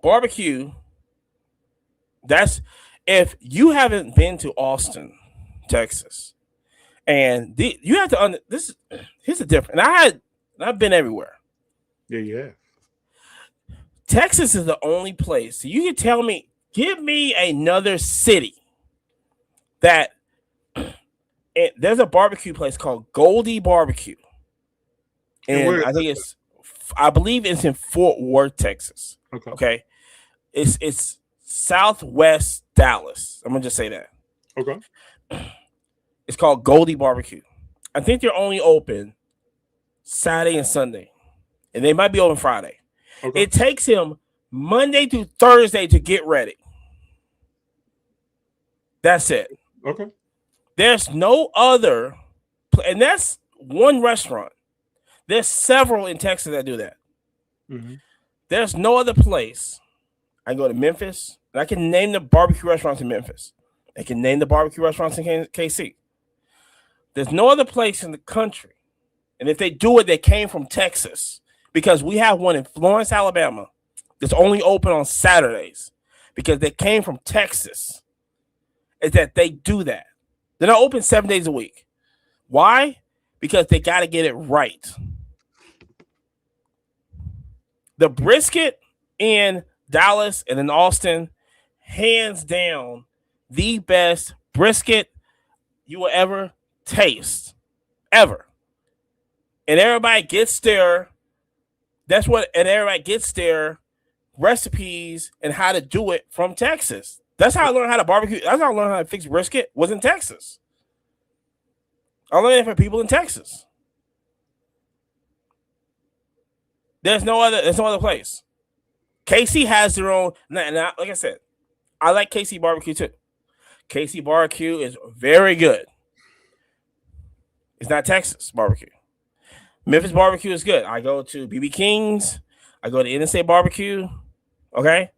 barbecue. That's if you haven't been to Austin, Texas, and you have to here's the difference. And I've been everywhere. Yeah, you have. Texas is the only place. So you can tell me, give me another city that there's a barbecue place called Goldie Barbecue. And I believe it's in Fort Worth, Texas. Okay. It's southwest Dallas. I'm gonna just say that. Okay. It's called Goldie Barbecue. I think they're only open Saturday and Sunday. And they might be open Friday. Okay. It takes him Monday through Thursday to get ready. That's it. Okay. There's no other, and that's one restaurant. There's several in Texas that do that. Mm-hmm. There's no other place. I go to Memphis, and I can name the barbecue restaurants in Memphis. I can name the barbecue restaurants in KC. There's no other place in the country, and if they do it, they came from Texas, because we have one in Florence, Alabama, that's only open on Saturdays, because they came from Texas. Is that they do that. They're not open 7 days a week. Why? Because they got to get it right. The brisket in Dallas and in Austin, hands down, the best brisket you will ever taste. Ever. And everybody gets their recipes and how to do it from Texas. That's how I learned how to barbecue. That's how I learned how to fix brisket, was in Texas. I learned it from people in Texas. There's no other place. KC has their own. Now, like I said, I like KC barbecue too. KC barbecue is very good. It's not Texas barbecue. Memphis barbecue is good. I go to BB King's. I go to Interstate Barbecue. Okay,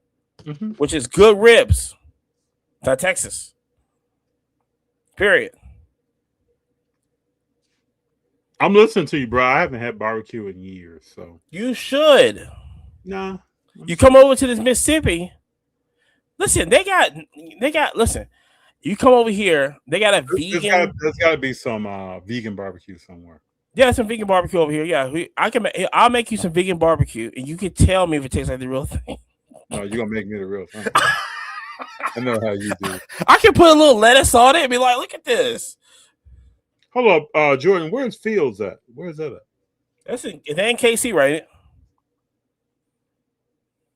which is good ribs. It's not Texas. Period. I'm listening to you, bro. I haven't had barbecue in years, so You should. nah. You come over to this Mississippi. Listen, they got. Listen, you come over here. They got a vegan. There's got to be some vegan barbecue somewhere. Yeah, some vegan barbecue over here. Yeah, I'll make you some vegan barbecue, and you can tell me if it tastes like the real thing. No, you're gonna make me the real thing. I know how you do. I can put a little lettuce on it and be like, "Look at this." Hold up, Jordan. Where's Fields at? Where's that at? That's in KC, right?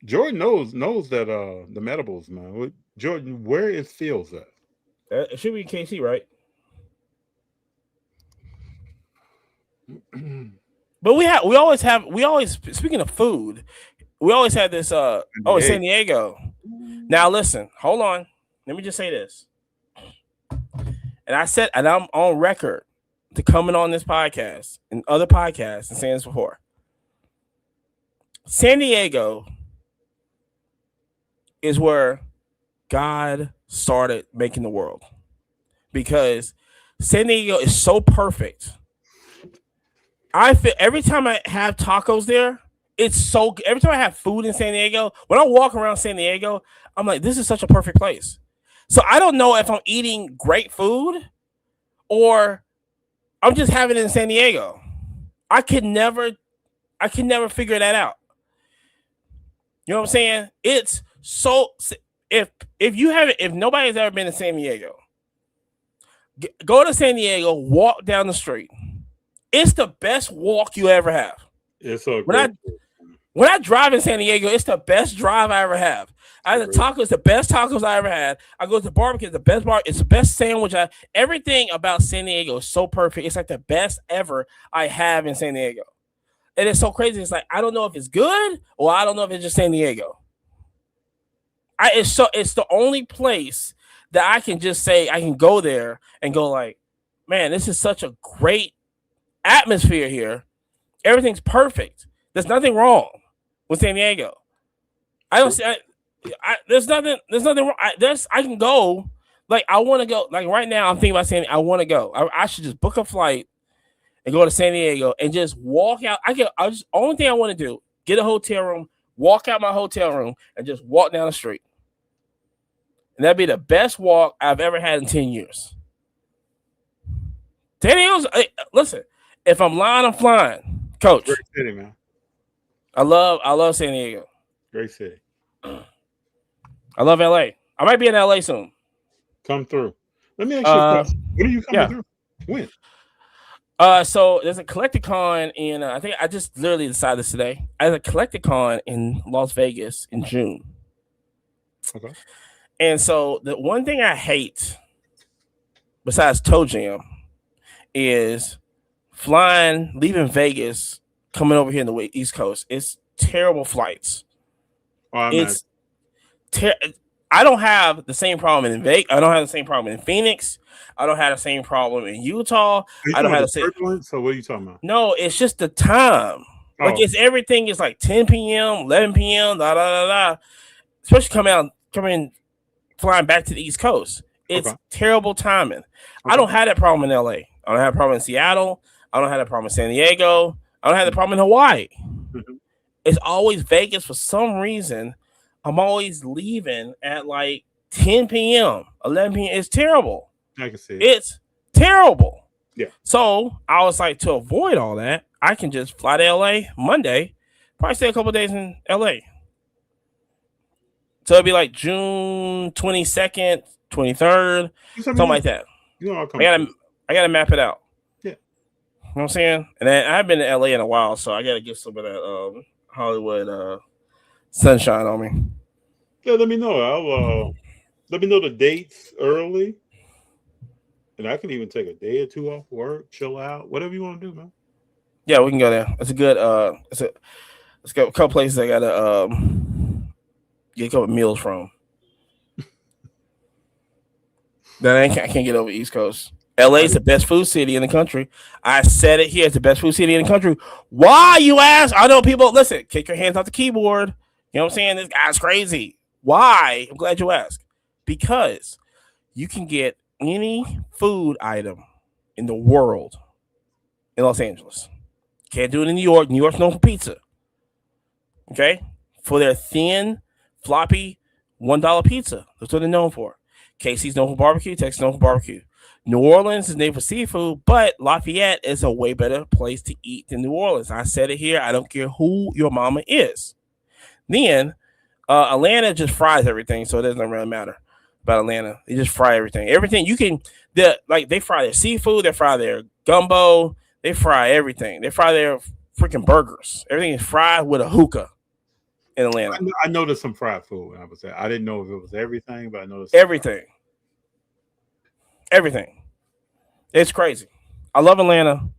Jordan knows that the Medibles, man. Jordan, where is Fields at? It should be in KC, right? But we always speaking of food, we always had this in San Diego. Now listen, hold on. Let me just say this. And I'm on record to coming on this podcast and other podcasts and saying this before. San Diego is where God started making the world, because San Diego is so perfect. I feel every time I have tacos there, every time I have food in San Diego, when I walk around San Diego, I'm like, this is such a perfect place. So I don't know if I'm eating great food or I'm just having it in San Diego. I can never figure that out. You know what I'm saying? It's so, if nobody's ever been to San Diego, go to San Diego, walk down the street. It's the best walk you ever have. It's so when I drive in San Diego, it's the best drive I ever have. It's the best tacos I ever had. I go to the barbecue, it's the best bar, it's the best sandwich. Everything about San Diego is so perfect. It's like the best ever I have in San Diego. And it's so crazy. It's like I don't know if it's good or I don't know if it's just San Diego. It's the only place that I can just say I can go there and go like, man, this is such a great atmosphere here. Everything's perfect. There's nothing wrong with San Diego. I don't see. There's nothing wrong. I can go. Like I want to go. Like right now, I'm thinking about saying I want to go. I should just book a flight and go to San Diego and just walk out. Only thing I want to do, get a hotel room, walk out my hotel room, and just walk down the street. And that'd be the best walk I've ever had in 10 years. San Diego's, listen, if I'm lying, I'm flying. Coach. Great city, man. I love San Diego. Great city. I love LA. I might be in LA soon. Come through. Let me ask you a question. When are you coming through? When? So there's a Collecticon in I think I just literally decided this today. There's a Collecticon in Las Vegas in June. Okay. And so the one thing I hate, besides Toe Jam, is leaving Vegas, coming over here in the East Coast. It's terrible flights. I don't have the same problem in Vegas. I don't have the same problem in Phoenix. I don't have the same problem in Utah. I don't have the same. So what are you talking about? No, it's just the time. Like it's everything is like 10 p.m., 11 p.m., especially flying back to the East Coast. It's terrible timing. Okay. I don't have that problem in LA. I don't have a problem in Seattle. I don't have that problem in San Diego. I don't have the problem in Hawaii. Mm-hmm. It's always Vegas for some reason. I'm always leaving at like 10 p.m., 11 p.m. It's terrible. I can see it. It's terrible. Yeah. So I was like, to avoid all that, I can just fly to LA Monday, probably stay a couple of days in LA. So it'll be like June 22nd, 23rd, something like that. I gotta map it out. Yeah. You know what I'm saying? And then I haven't been to LA in a while, so I gotta get some of that Hollywood sunshine on me. Yeah, let me know. Let me know the dates early. And I can even take a day or two off work, chill out, whatever you want to do, man. Yeah, we can go there. It's a good let's go a couple places I gotta get a couple meals from. That I can't get over East Coast. LA is the best food city in the country. I said it here. It's the best food city in the country. Why, you ask? I know people, listen, kick your hands off the keyboard. You know what I'm saying? This guy's crazy. Why? I'm glad you asked. Because you can get any food item in the world in Los Angeles. Can't do it in New York. New York's known for pizza. Okay? For their thin, floppy, $1 pizza. That's what they're known for. KC's known for barbecue. Texas known for barbecue. New Orleans is named for seafood, but Lafayette is a way better place to eat than New Orleans. I said it here. I don't care who your mama is. Then, Atlanta just fries everything, so it doesn't really matter about Atlanta. They just fry everything. Everything you can, they fry their seafood, they fry their gumbo, they fry everything. They fry their freaking burgers. Everything is fried with a hookah in Atlanta. I noticed some fried food. I would say I didn't know if it was everything, but I noticed everything. Everything. It's crazy. I love Atlanta,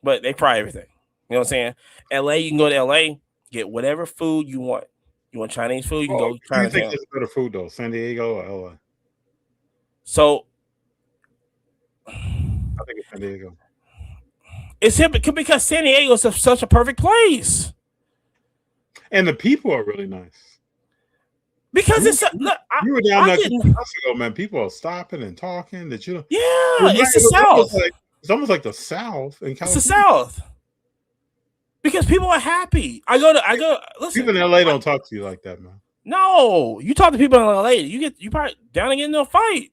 but they fry everything. You know what I'm saying? LA, you can go to LA, get whatever food you want. You want Chinese food, you can go Chinatown. I think it's better food though, San Diego or LA? So I think it's San Diego. It's because San Diego is such a perfect place. And the people are really nice. Because it's you were down there 2 months ago, man. People are stopping and talking. That yeah, it's the South. It's almost like the South in California. It's the South. Because people are happy. I go. Listen, people in LA don't talk to you like that, man. No, you talk to people in LA, you probably down and get into a fight.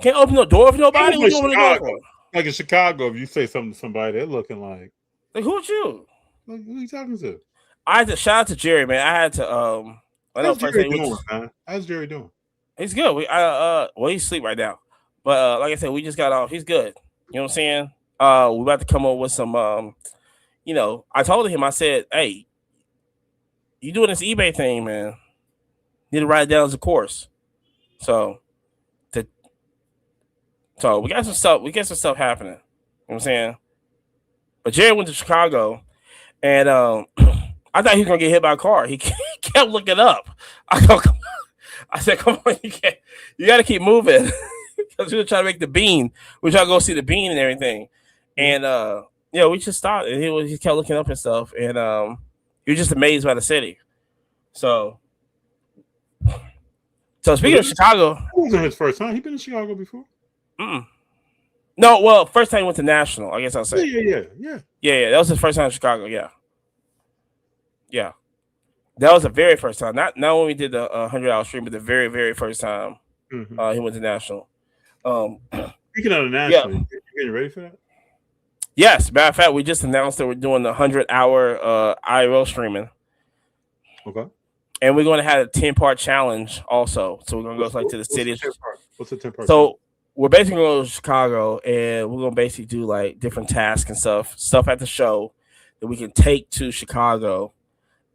Can't open the door for nobody. What you open the door for? Like in Chicago, if you say something to somebody, they're looking like who's you? Like, who are you talking to? I had to shout out to Jerry, man. I had to I know How's Jerry doing, man? How's Jerry doing? He's good. Well, he's asleep right now. But like I said, we just got off. He's good. You know what I'm saying? We're about to come up with some I told him, I said, hey, you doing this eBay thing, man. Need to write it down as a course. So we got some stuff. We got some stuff happening. You know what I'm saying? But Jerry went to Chicago, and I thought he was gonna get hit by a car. He kept looking up. I said, "Come on, you got to keep moving." Because we were trying to make the bean. We were trying to go see the bean and everything. And we just stopped, and he kept looking up and stuff, and he was just amazed by the city. So speaking of Chicago, it wasn't his first time. He'd been in Chicago before. No, well, first time he went to National, I guess I'll say. Yeah. That was his first time in Chicago. Yeah. That was the very first time. Not when we did the 100-hour stream, but the very, very first time he went to National. Speaking of the National, you getting ready for that? Yes. Matter of fact, we just announced that we're doing the 100-hour IRL streaming. Okay. And we're going to have a 10-part challenge also. So we're going to go to the cities. What's the 10-part? So we're basically going to go to Chicago, and we're going to basically do like different tasks and stuff at the show that we can take to Chicago.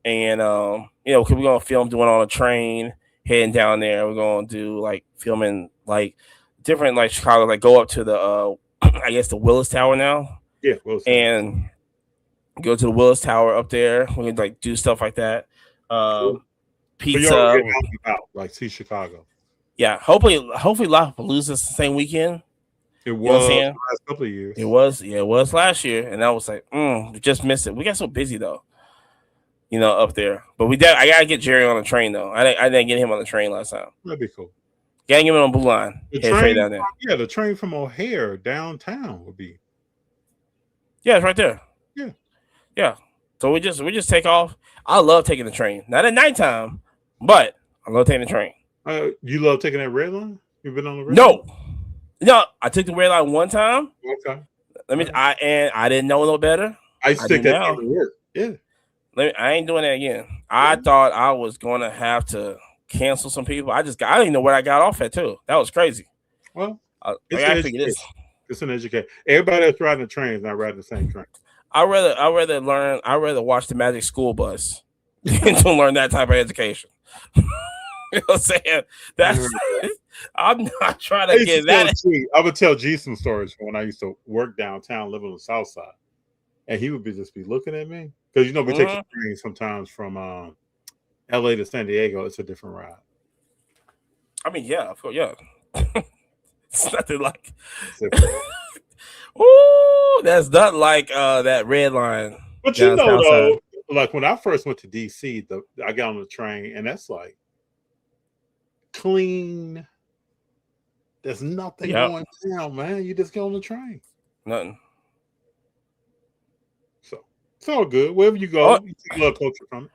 And, we're going to film doing on a train, heading down there. We're going to do like filming like different like Chicago, like go up to the, I guess the Willis Tower now. Yeah. Willis Tower. And go to the Willis Tower up there. We can like do stuff like that. Pizza. Like see Chicago. Yeah, hopefully Lollapalooza the same weekend. It was the last couple of years. It was last year, and I was like, we just missed it. We got so busy though, up there. But I gotta get Jerry on the train though. I didn't get him on the train last time. That'd be cool. Gotta get him on Blue Line. The train down there. Yeah, the train from O'Hare downtown would be. Yeah, it's right there. Yeah. So we just take off. I love taking the train. Not at nighttime, but I love taking the train. You love taking that red line? You've been on the red line? No, I took the red line one time. Okay. I didn't know no better. I stick that to work. Yeah. I ain't doing that again. I thought I was going to have to cancel some people. I didn't even know where I got off at too. That was crazy. Well, it's an education. Everybody that's riding the train is not riding the same train. I'd rather watch the Magic School Bus than to learn that type of education. You know what I'm saying? I'm not trying to get that. I would tell G some stories from when I used to work downtown, living on the South Side, and he would just be looking at me because we take the train sometimes from LA to San Diego. It's a different ride. I mean, yeah, of course, yeah. It's nothing like. Ooh, that's not like that red line. But though, like when I first went to DC, I got on the train, and that's like clean, There's nothing Yep. going down, man. You just get on the train. Nothing. So it's all good. Wherever you go, you take a little culture from it.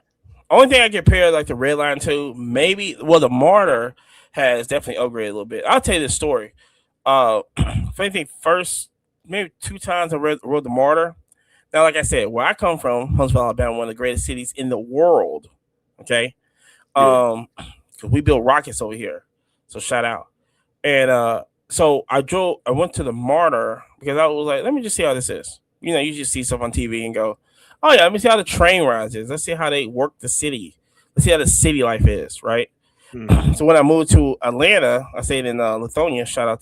Only thing I compare like the Red Line to, maybe, well, the Martyr has definitely upgraded a little bit. I'll tell you this story. If anything, first maybe 2 times I rode the Martyr. Now, like I said, where I come from, Huntsville, Alabama, one of the greatest cities in the world. Okay, because we build rockets over here, so shout out. And so I went to the Martyr because I was like, let me just see how this is. You know, you just see stuff on TV and go, oh yeah, let me see how the train rides is. Let's see how they work the city. Let's see how the city life is, right? So when I moved to Atlanta, I stayed in Lithonia. Shout out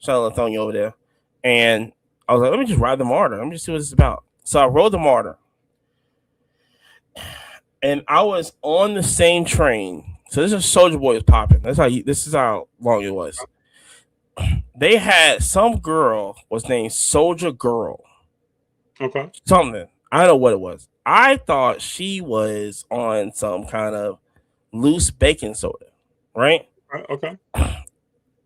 Lithonia over there. And I was like, let me just ride the Martyr. Let me just see what it's about. So I rode the Martyr. And I was on the same train. So this is Soulja Boy was popping. This is how long it was. They had some girl was named Soulja Girl. Okay. Something. I don't know what it was. I thought she was on some kind of loose baking soda, right? Okay.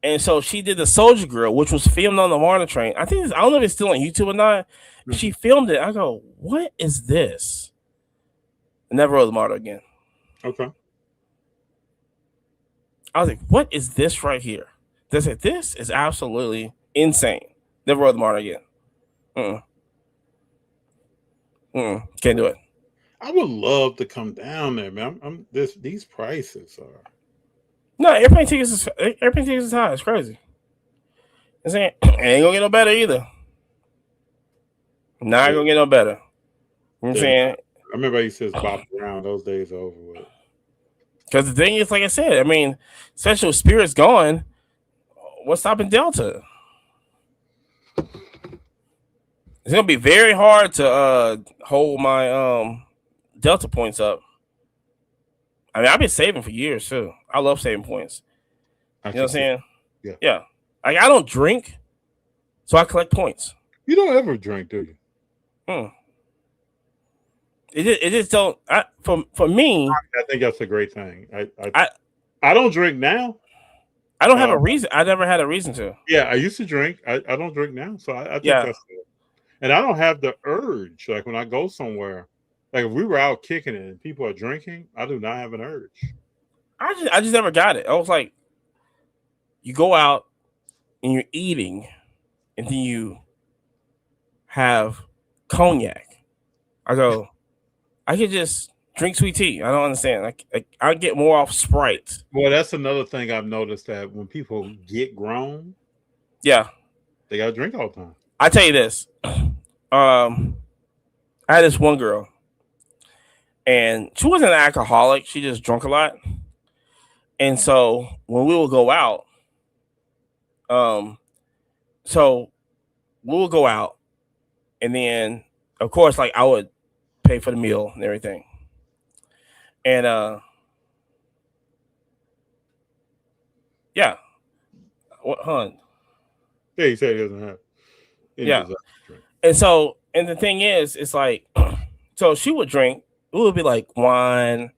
And so she did the Soulja Girl, which was filmed on the Martyr train. I don't know if it's still on YouTube or not. She filmed it. I go, what is this? I never rode the Martyr again. Okay. I was like, what is this right here? They said, this is absolutely insane. Never rode the Martyr again. Can't do it. I would love to come down there, man. These prices are. No, airplane tickets is high. It's crazy. I'm saying it ain't gonna get no better either. Not gonna get no better. You know what I'm saying? I remember I used to bop around. Those days are over with. Because the thing is, like I said, I mean, especially with Spirit's gone, what's stopping Delta? It's gonna be very hard to hold my Delta points up. I mean, I've been saving for years too. I love saving points. You know what I'm saying? Yeah. Like, I don't drink, so I collect points. You don't ever drink, do you? It just don't. For me, I think that's a great thing. I don't drink now. I don't have a reason. I never had a reason to. Yeah, I used to drink. I don't drink now, so I think that's good. And I don't have the urge. Like when I go somewhere, like if we were out kicking it and people are drinking, I do not have an urge. I just never got it. I was like, you go out and you're eating, and then you have cognac. I go, I could just drink sweet tea. I don't understand. I get more off Sprite. Well, that's another thing I've noticed, that when people get grown, they gotta drink all the time. I tell you this. I had this one girl, and she wasn't an alcoholic. She just drunk a lot. And so when we would go out, and then of course, like, I would pay for the meal and everything. And what, hun? Yeah, he said he doesn't have. And so, and the thing is, it's like, so she would drink. It would be like wine,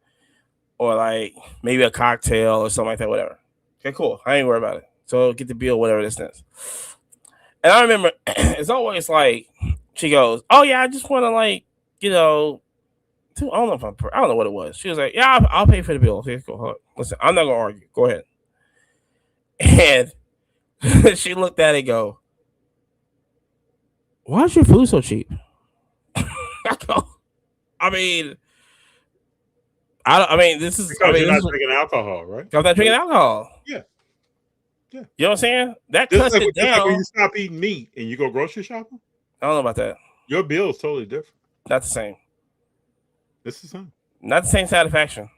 or like maybe a cocktail or something like that, whatever. Okay, cool. I ain't worried about it. So get the bill, whatever this is. And I remember it's always like, she goes, oh yeah, I just want to, like, you know, I don't know what it was. She was like, yeah, I'll pay for the bill. Okay, cool. Listen, I'm not gonna argue. Go ahead. And she looked at it and go, why is your food so cheap? I mean, this is because you're not drinking alcohol, right? I'm not drinking alcohol. Yeah. You know what I'm saying? That This cuts is like, it down. like when you stop eating meat and you go grocery shopping. I don't know about that. Your bill is totally different. Not the same. It's the same. Not the same satisfaction.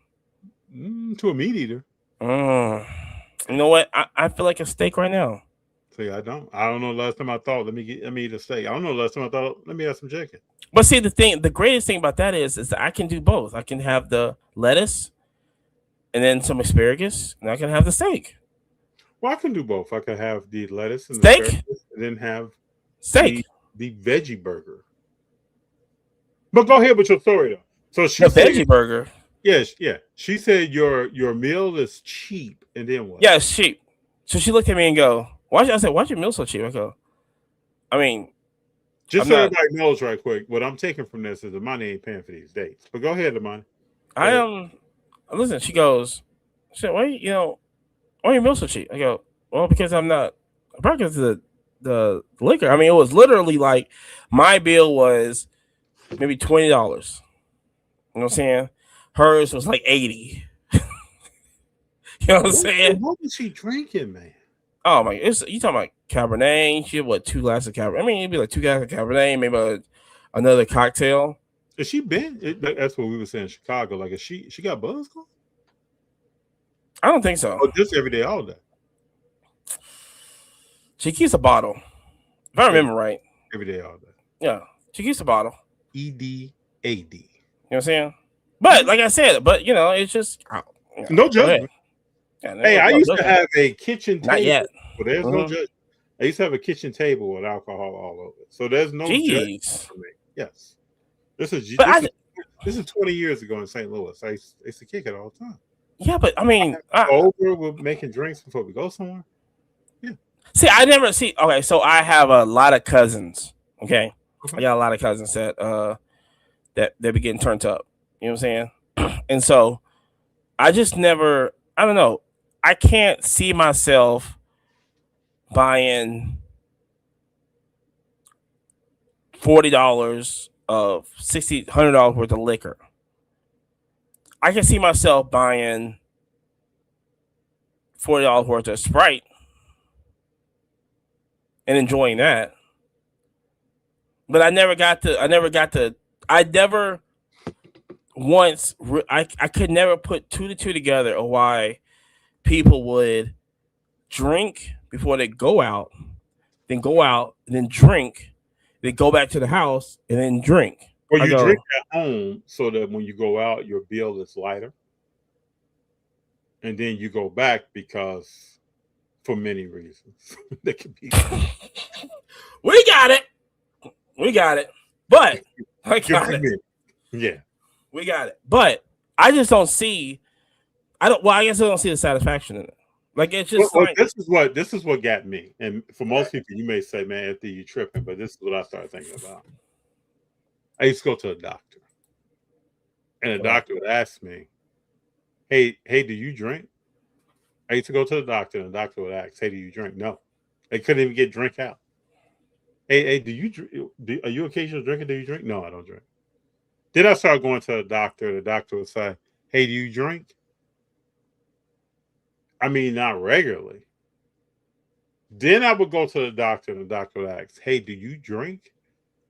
To a meat eater. You know what? I feel like a steak right now. See, I don't know the last time I thought, let me eat a steak. I don't know the last time I thought, let me have some chicken. But see, the greatest thing about that is that I can do both. I can have the lettuce and then some asparagus, and I can have the steak. Well, I can do both. I can have the lettuce and steak, the asparagus, and then have steak, the veggie burger. But go ahead with your story though. So she the veggie burger. Yes, yeah. She said your meal is cheap, and then what? Yeah, it's cheap. So she looked at me and go, I said, why's your meal so cheap? I go, I mean, Just I'm so not- everybody knows, right quick, what I'm taking from this is the money ain't paying for these dates. But go ahead, Amani. I am. Listen, she goes, why are your meals so cheap? I go, well, because I'm not. Probably because of the liquor. I mean, it was literally like my bill was maybe $20. You know what I'm saying? Hers was like 80. You know what I'm saying? What was she drinking, man? Oh my! You talking about Cabernet? She had what, 2 glasses of Cabernet? I mean, it'd be like 2 glasses of Cabernet, maybe another cocktail. Has she been? That's what we were saying in Chicago. Like, she got buzz going? I don't think so. Oh, just every day, all day. She keeps a bottle, if I remember right. Every day, all day. Yeah, she keeps a bottle. EDAD. You know what I'm saying? But like I said, it's just No judgment. Yeah, Hey, I used to have a kitchen table. Not yet. But there's no judgment. I used to have a kitchen table with alcohol all over it. So there's no judgment for me. Yes. This is 20 years ago in St. Louis. I used to kick it all the time. Yeah, but I mean, we're making drinks before we go somewhere. Yeah. See, I never see. Okay, so I have a lot of cousins. Okay, I got a lot of cousins that they be getting turned up. You know what I'm saying? And so I just never. I don't know. I can't see myself buying $40 of $100 worth of liquor. I can see myself buying $40 worth of Sprite and enjoying that. But I never could never put 2 to 2 together of why people would drink before they go out, then drink, then go back to the house and then drink. Or you drink at home so that when you go out, your bill is lighter. And then you go back because for many reasons. That could be. We got it. But I got it. Yeah. We got it. But I just don't see. I guess I don't see the satisfaction in it. Like, it's just this is what got me. And for most people, you may say, "Man, Anthony, you tripping," but this is what I started thinking about. I used to go to a doctor, and the doctor would ask me, "Hey, do you drink?" I used to go to the doctor, and the doctor would ask, "Hey, do you drink?" No, they couldn't even get drink out. Hey, do you drink? Are you occasional drinker? Do you drink? No, I don't drink. Then I started going to the doctor. The doctor would say, "Hey, do you drink?" I mean, not regularly. Then I would go to the doctor, and the doctor would ask, "Hey, do you drink?"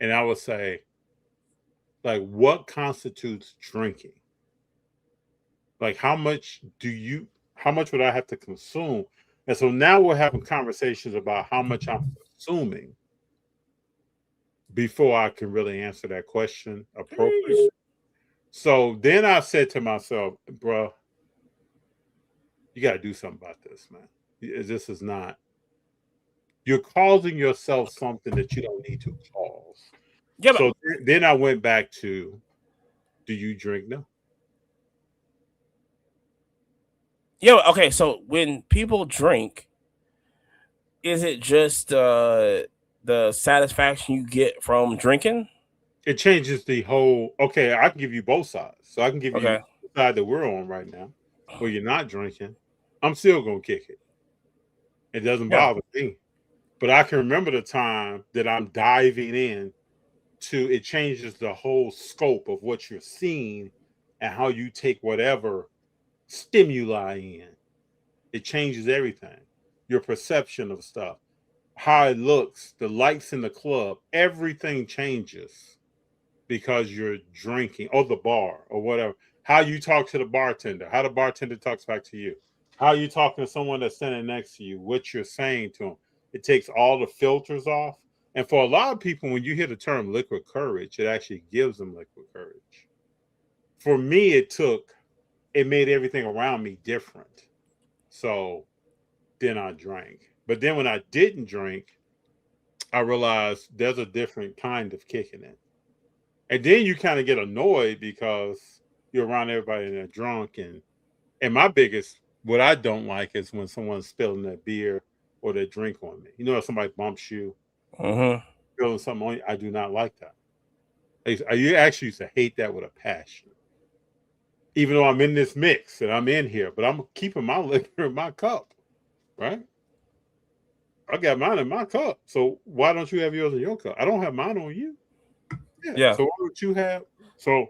And I would say, like, what constitutes drinking? Like, how much would I have to consume? And so now we're having conversations about how much I'm consuming before I can really answer that question appropriately. So then I said to myself, bro, you got to do something about this, man. This is not, you're causing yourself something that you don't need to cause. Yeah, so then I went back to, do you drink? No. Yeah, okay, so when people drink, is it just the satisfaction you get from drinking? It changes the whole, okay, I can give you both sides. So I can give you the side that we're on right now, where you're not drinking. I'm still going to kick it. It doesn't bother me. But I can remember the time that I'm diving in to, it changes the whole scope of what you're seeing and how you take whatever stimuli in. It changes everything. Your perception of stuff, how it looks, the lights in the club, everything changes because you're drinking, or the bar, or whatever. How you talk to the bartender, how the bartender talks back to you, how you talking to someone that's standing next to you, what you're saying to them. It takes all the filters off. And for a lot of people, when you hear the term liquid courage, it actually gives them liquid courage. For me, it made everything around me different. So then I drank. But then when I didn't drink, I realized there's a different kind of kicking it. And then you kind of get annoyed because you're around everybody and they're drunk. And my biggest what I don't like is when someone's spilling their beer or their drink on me. You know, if somebody bumps you, spilling something on you, I do not like that. I actually used to hate that with a passion. Even though I'm in this mix and I'm in here, but I'm keeping my liquor in my cup, right? I got mine in my cup. So why don't you have yours in your cup? I don't have mine on you. Yeah. So why don't you have? So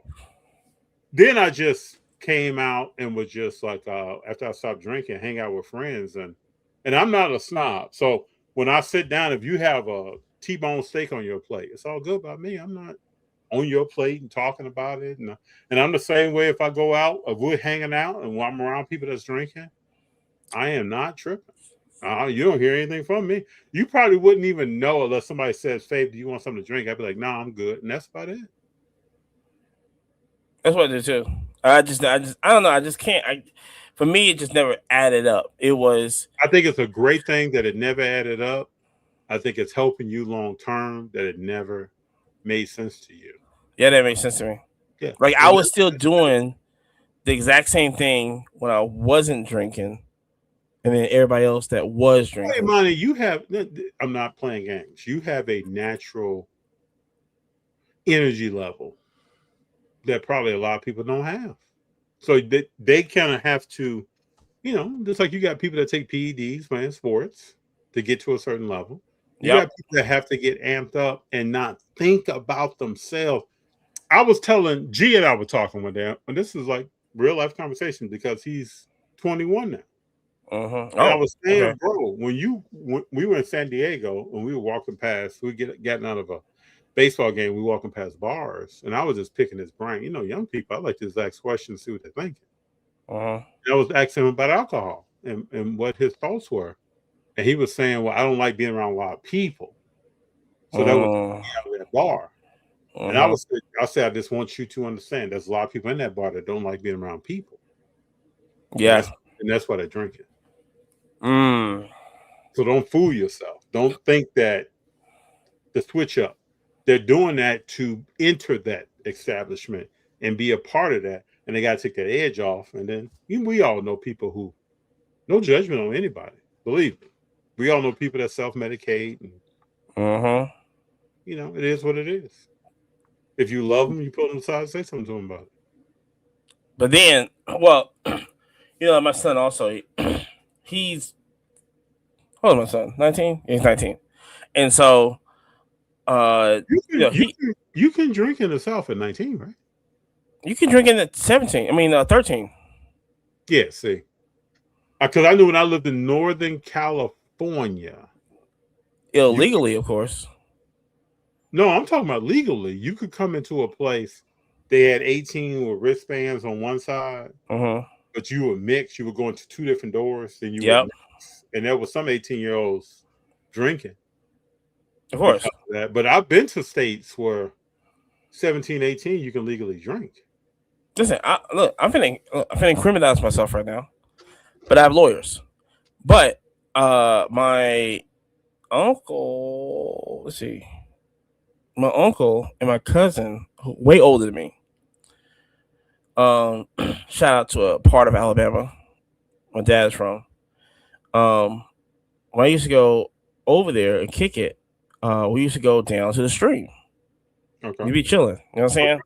then I just came out and was just like, after I stopped drinking, hang out with friends, and I'm not a snob. So when I sit down, if you have a T-bone steak on your plate, it's all good by me. I'm not on your plate and talking about it, and I'm the same way. If I go out, if we're hanging out and I'm around people that's drinking, I am not tripping. You don't hear anything from me. You probably wouldn't even know unless somebody says, "Fabe, do you want something to drink?" I'd be like, "Nah, I'm good," and that's about it. That's what I do too. I don't know. I just can't. For me, it just never added up. It was. I think it's a great thing that it never added up. I think it's helping you long term that it never made sense to you. Yeah, that makes sense to me. Yeah, like I was still doing the exact same thing when I wasn't drinking. And then everybody else that was drinking. Hey, Monty, you have. I'm not playing games. You have a natural energy level that probably a lot of people don't have. So they kind of have to, just like you got people that take PEDs playing sports to get to a certain level. You got people that have to get amped up and not think about themselves. I was telling G and I were talking with them, and this is like real life conversation because he's 21 now. I was saying, bro, when we were in San Diego and we were walking past, getting out of a baseball game, we were walking past bars, and I was just picking his brain. Young people, I like to just ask questions, see what they're thinking. And I was asking him about alcohol and what his thoughts were, and he was saying, "Well, I don't like being around a lot of people." So that was out of that bar. And I said, I just want you to understand, there's a lot of people in that bar that don't like being around people. Yeah, and that's why they're drinking. So don't fool yourself. Don't think that the switch up. They're doing that to enter that establishment and be a part of that. And they got to take that edge off. And then we all know people who, no judgment on anybody. Believe me. We all know people that self-medicate. And, it is what it is. If you love them, you put them aside and say something to them about it. But then, well, my son also, he's, how old is my son? 19? He's 19. And so, you can drink in the South at 19, right? You can drink in at 17. 13. Yeah, see. Because I knew when I lived in Northern California. Illegally, of course. No, I'm talking about legally. You could come into a place, they had 18 with wristbands on one side, but you would mix. You would go into two different doors, then you would mix. And there was some 18-year-olds drinking. Of course. That. But I've been to states where 17, 18, you can legally drink. Listen, I'm finna criminalize myself right now, but I have lawyers. But my uncle, let's see, my uncle and my cousin, way older than me. Shout out to a part of Alabama my dad's from. When I used to go over there and kick it, we used to go down to the stream. Okay. You'd be chilling, you know what I'm saying?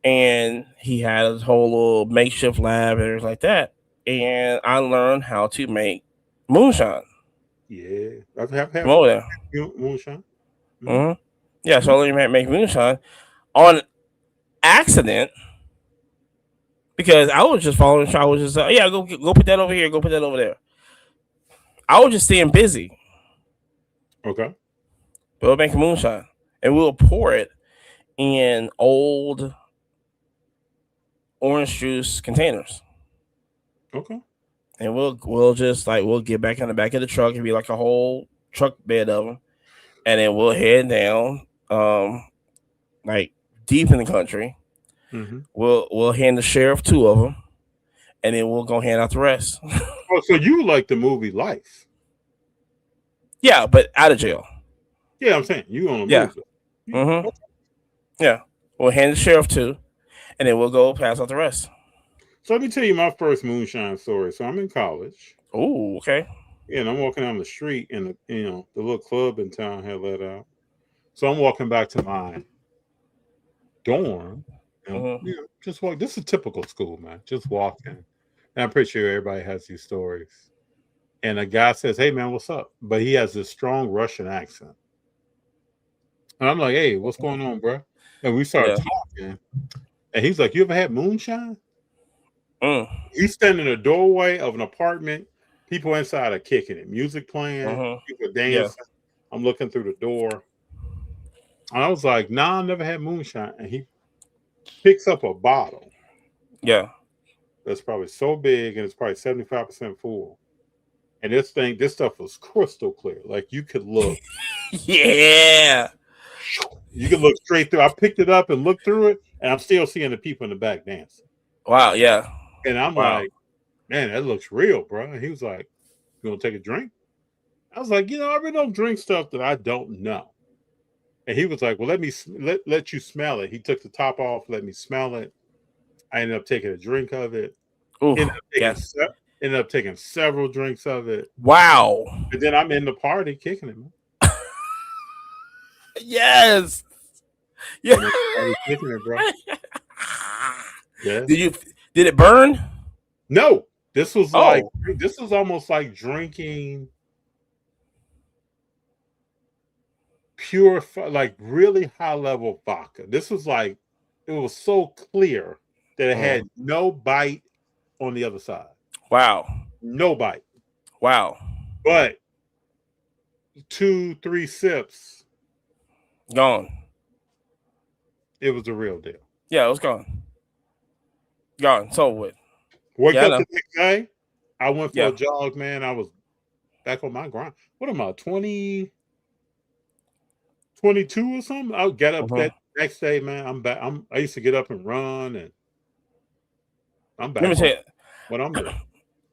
And he had his whole little makeshift lab and everything like that. And I learned how to make moonshine. Yeah. I've had over there. Moonshine. Yeah, so I learned how to make moonshine on accident because I was just following. I was just go put that over here, go put that over there. I was just staying busy. Okay. We'll make moonshine and we'll pour it in old orange juice containers. Okay. And we'll just we'll get back in the back of the truck and be like a whole truck bed of them, and then we'll head down, deep in the country. We'll hand the sheriff 2 of them, and then we'll go hand out the rest. Oh, so you like the movie Life? Yeah, but out of jail. Yeah, I'm saying you on a movie. Yeah, we'll hand the sheriff 2, and then we'll go pass out the rest. So let me tell you my first moonshine story. So I'm in college. Oh, okay. And I'm walking down the street, and the little club in town had let out. So I'm walking back to my dorm, and just walk. This is a typical school, man. Just walking, and I'm pretty sure everybody has these stories. And a guy says, "Hey, man, what's up?" But he has this strong Russian accent, and I'm like, "Hey, what's going on, bro?" And we started talking, and he's like, "You ever had moonshine?" He's standing in the doorway of an apartment. People inside are kicking it, music playing, people dancing. Yeah. I'm looking through the door. And I was like, "Nah, I never had moonshine." And he picks up a bottle. Yeah. That's probably so big, and it's probably 75% full. And this stuff was crystal clear. Like you could look. Yeah. You could look straight through. I picked it up and looked through it, and I'm still seeing the people in the back dancing. Wow, yeah. And I'm like, man, that looks real, bro. And he was like, "You want to take a drink?" I was like, I really don't drink stuff that I don't know. And he was like, "Well, let you smell it." He took the top off, let me smell it. I ended up taking a drink of it. Ooh, ended up taking several drinks of it. Wow. And then I'm in the party kicking it, man. Yes. Yeah. Kicking it, bro. Yeah. Did it burn? No. This was almost like drinking pure, like really high level vodka. This was like, it was so clear that it had no bite on the other side. Wow. No bite. Wow. But 2-3 sips. Gone. It was the real deal. Yeah, it was gone. Gone. So what? Wake up the next day. I went for a jog, man. I was back on my grind. What am I, 20, 22 or something? I'll get up that next day, man. I'm back. I used to get up and run, and I'm back. Let me tell you what I'm doing.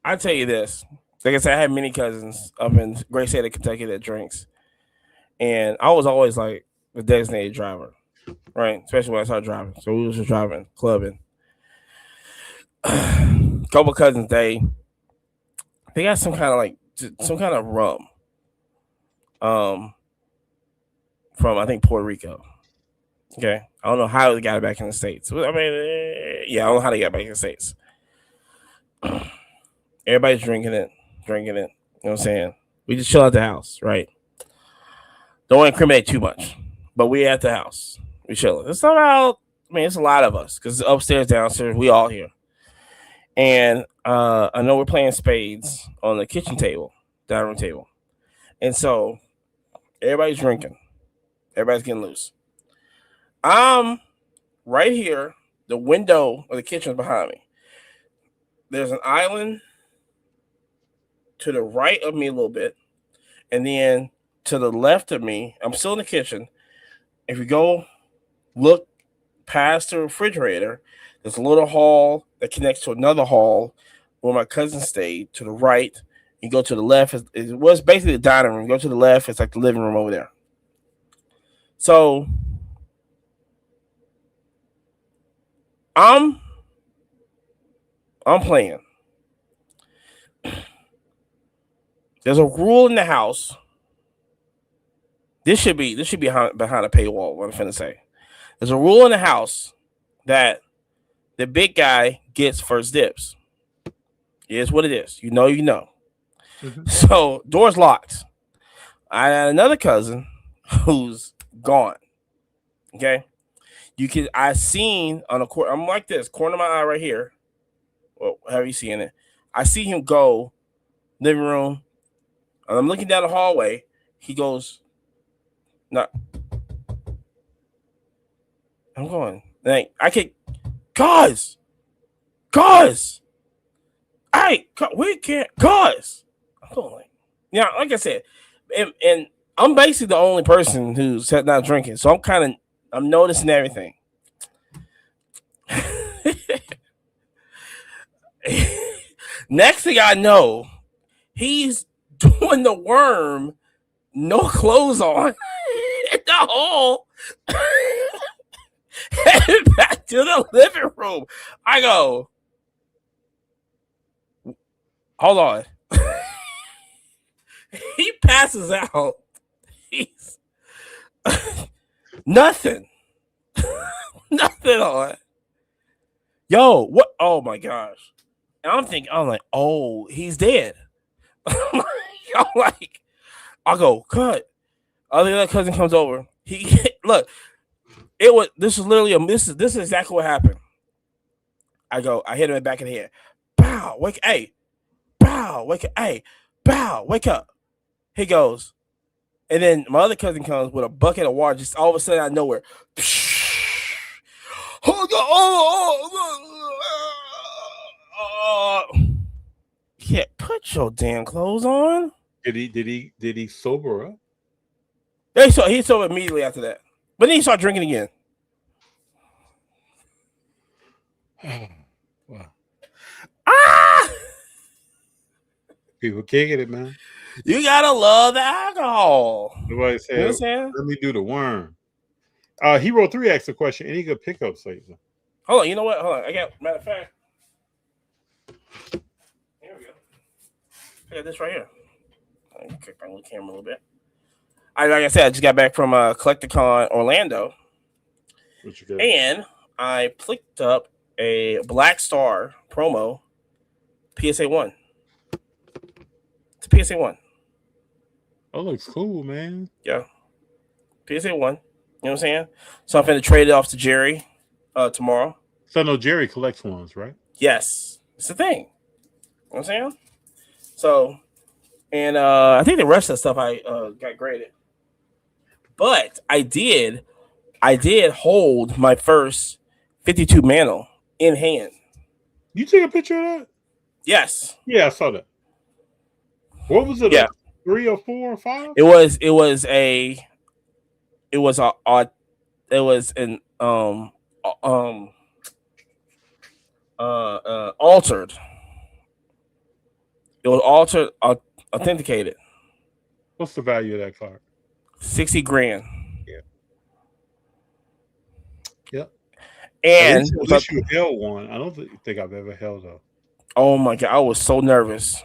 I tell you this. Like I said, I had many cousins up in great state of Kentucky that drinks. And I was always like the designated driver, right? Especially when I started driving. So we was just driving, clubbing. A couple cousins, they got some kind of rum. From I think Puerto Rico. Okay. I don't know how they got it back in the States. I mean, I don't know how they got it back in the States. Everybody's drinking it. You know what I'm saying? We just chill at the house, right? Don't incriminate too much. But we at the house. We chilling. It's a lot of us because upstairs, downstairs, we all here. And I know we're playing spades on the kitchen table, dining room table. And so everybody's drinking. Everybody's getting loose. I'm right here. The window of the kitchen is behind me. There's an island to the right of me a little bit. And then to the left of me, I'm still in the kitchen. If you go look past the refrigerator, there's a little hall that connects to another hall where my cousin stayed. To the right, you go to the left. It was basically the dining room. You go to the left, it's like the living room over there. So I'm playing. There's a rule in the house. This should be behind a paywall. What I'm finna say. There's a rule in the house that the big guy gets first dibs. It is what it is. You know. Mm-hmm. So door's locked. I had another cousin who's gone. Okay. I seen on a corner. I'm like this, corner of my eye right here. Well, how are you seeing it? I see him go living room. And I'm looking down the hallway. He goes, no. I'm going. Like, I can't. Guys. Hey, we can't. Guys. I'm going like, like I said, and I'm basically the only person who's not drinking. So I'm noticing everything. Next thing I know, he's doing the worm, no clothes on, in the hole, headed back to the living room. I go, Hold on. He passes out. He's nothing. Nothing on. Yo, what? Oh my gosh. And I'm like, oh, he's dead. I'm like, I'll go, cut. Other cousin comes over. He look, this is exactly what happened. I hit him in the back of the head. Bow, wake, hey, bow, wake up, hey, bow, wake up. He goes, and then my other cousin comes with a bucket of water, just all of a sudden out of nowhere. Yeah, put your damn clothes on. Did he sober up? He sobered immediately after that, but then he started drinking again. Wow. Ah! People kicking it, man. You gotta love the alcohol. Nobody said, You know what I'm saying? let me do the worm. Hero 3 asked a question. Any good pickup sites? Hold on, you know what? Hold on. Matter of fact. Here we go. I got this right here. Let me click my little camera a little bit. Like I said, I just got back from Collecticon Orlando. What you got? And I picked up a Black Star promo PSA 1. It's a PSA 1. Oh, looks cool, man. Yeah. PSA 1. You know what I'm saying? So I'm going to trade it off to Jerry tomorrow. So I know Jerry collects ones, right? Yes. It's the thing. You know what I'm saying? So, and I think the rest of the stuff I got graded. But I did hold my first 52 Mantle in hand. You take a picture of that? Yes. Yeah, I saw that. What was it? Yeah. 3 or 4 or 5? It was altered. It was altered, authenticated. What's the value of that card? $60,000. Yeah. Yep. And at least you held one. I don't think I've ever held a. Oh my god, I was so nervous.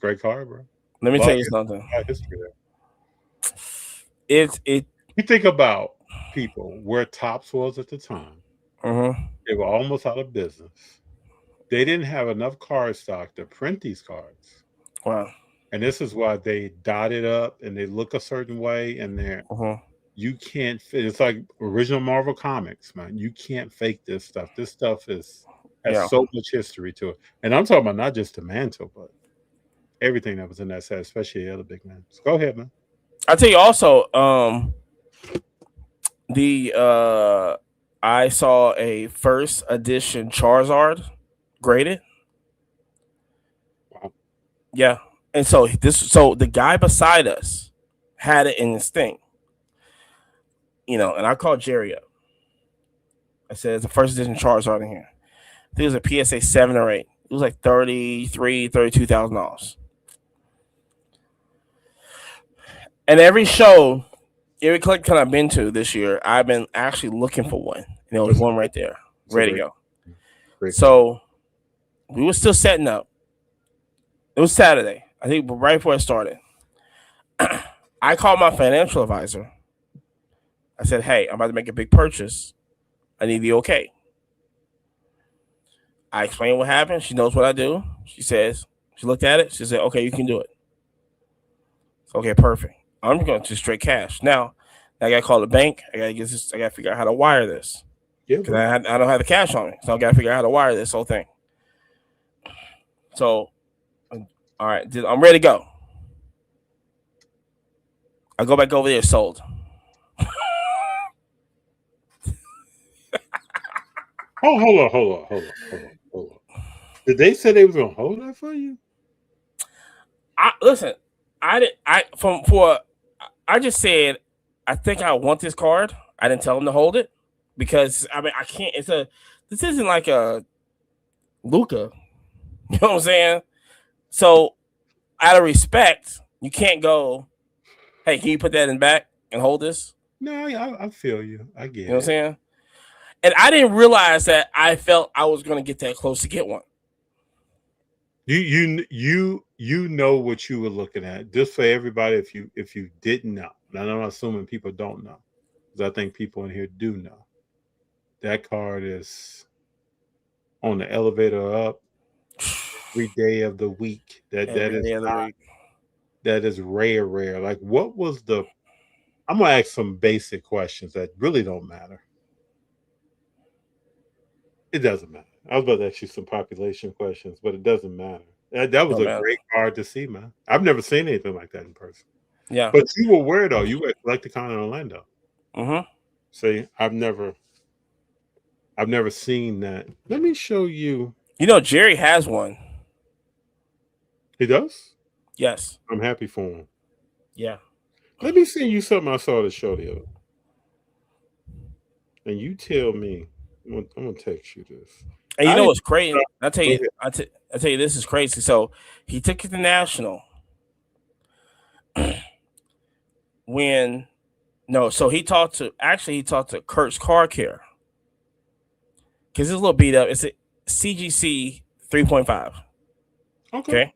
Great card, bro. Let me tell you something. History there. It. You think about people where Topps was at the time. Mm-hmm. They were almost out of business. They didn't have enough card stock to print these cards. Wow. And this is why they dot it up and they look a certain way, and they're you can't fit. It's like original Marvel Comics, man. You can't fake this stuff. This stuff has so much history to it. And I'm talking about not just the mantle, but everything that was in that set, especially the other big man. So go ahead, man. I'll tell you also, I saw a first edition Charizard graded. Wow. Yeah. And so the guy beside us had it in his thing. You know, and I called Jerry up. I said, it's a first edition Charizard in here. I think it was a PSA 7 or 8. It was like $32,000. And every collector I've been to this year, I've been actually looking for one. And there was one right there, ready to go. Great. So we were still setting up. It was Saturday, I think, right before it started. I called my financial advisor. I said, hey, I'm about to make a big purchase. I need the okay. I explained what happened. She knows what I do. She looked at it. She said, okay, you can do it. Okay, perfect. I'm going to straight cash. Now, I got to call the bank. I got to figure out how to wire this. Yeah, because I don't have the cash on me. So I got to figure out how to wire this whole thing. So, all right, I'm ready to go. I go back over there, sold. Hold on. Did they say they was gonna hold that for you? Listen, I just said I think I want this card. I didn't tell them to hold it because I can't. This isn't like a Luca. You know what I'm saying? So out of respect, you can't go, hey, can you put that in back and hold this? No, I feel you. I get it. You know what I'm saying? And I didn't realize that I felt I was going to get that close to get one. You know what you were looking at. Just for everybody, if you didn't know, and I'm assuming people don't know, because I think people in here do know. That card is on the elevator up every day of the week. That Every is day of the not, week. that is rare. Like, what was the? I'm gonna ask some basic questions that really don't matter. It doesn't matter. I was about to ask you some population questions, but it doesn't matter. That was Don't a matter. great card to see, man. I've never seen anything like that in person. Yeah. But you were where though? You were at Collecticon in Orlando. Mm-hmm. See, I've never seen that. Let me show you. You know, Jerry has one. He does? Yes. I'm happy for him. Yeah. Let me send you something I saw the show the other. And you tell me. I'm gonna text you this. And you I know didn't- what's crazy? I tell Go you, I tell you, this is crazy. So he took it to national. So he talked to Kurt's Car Care. Because it's a little beat up. It's a CGC 3.5. Okay.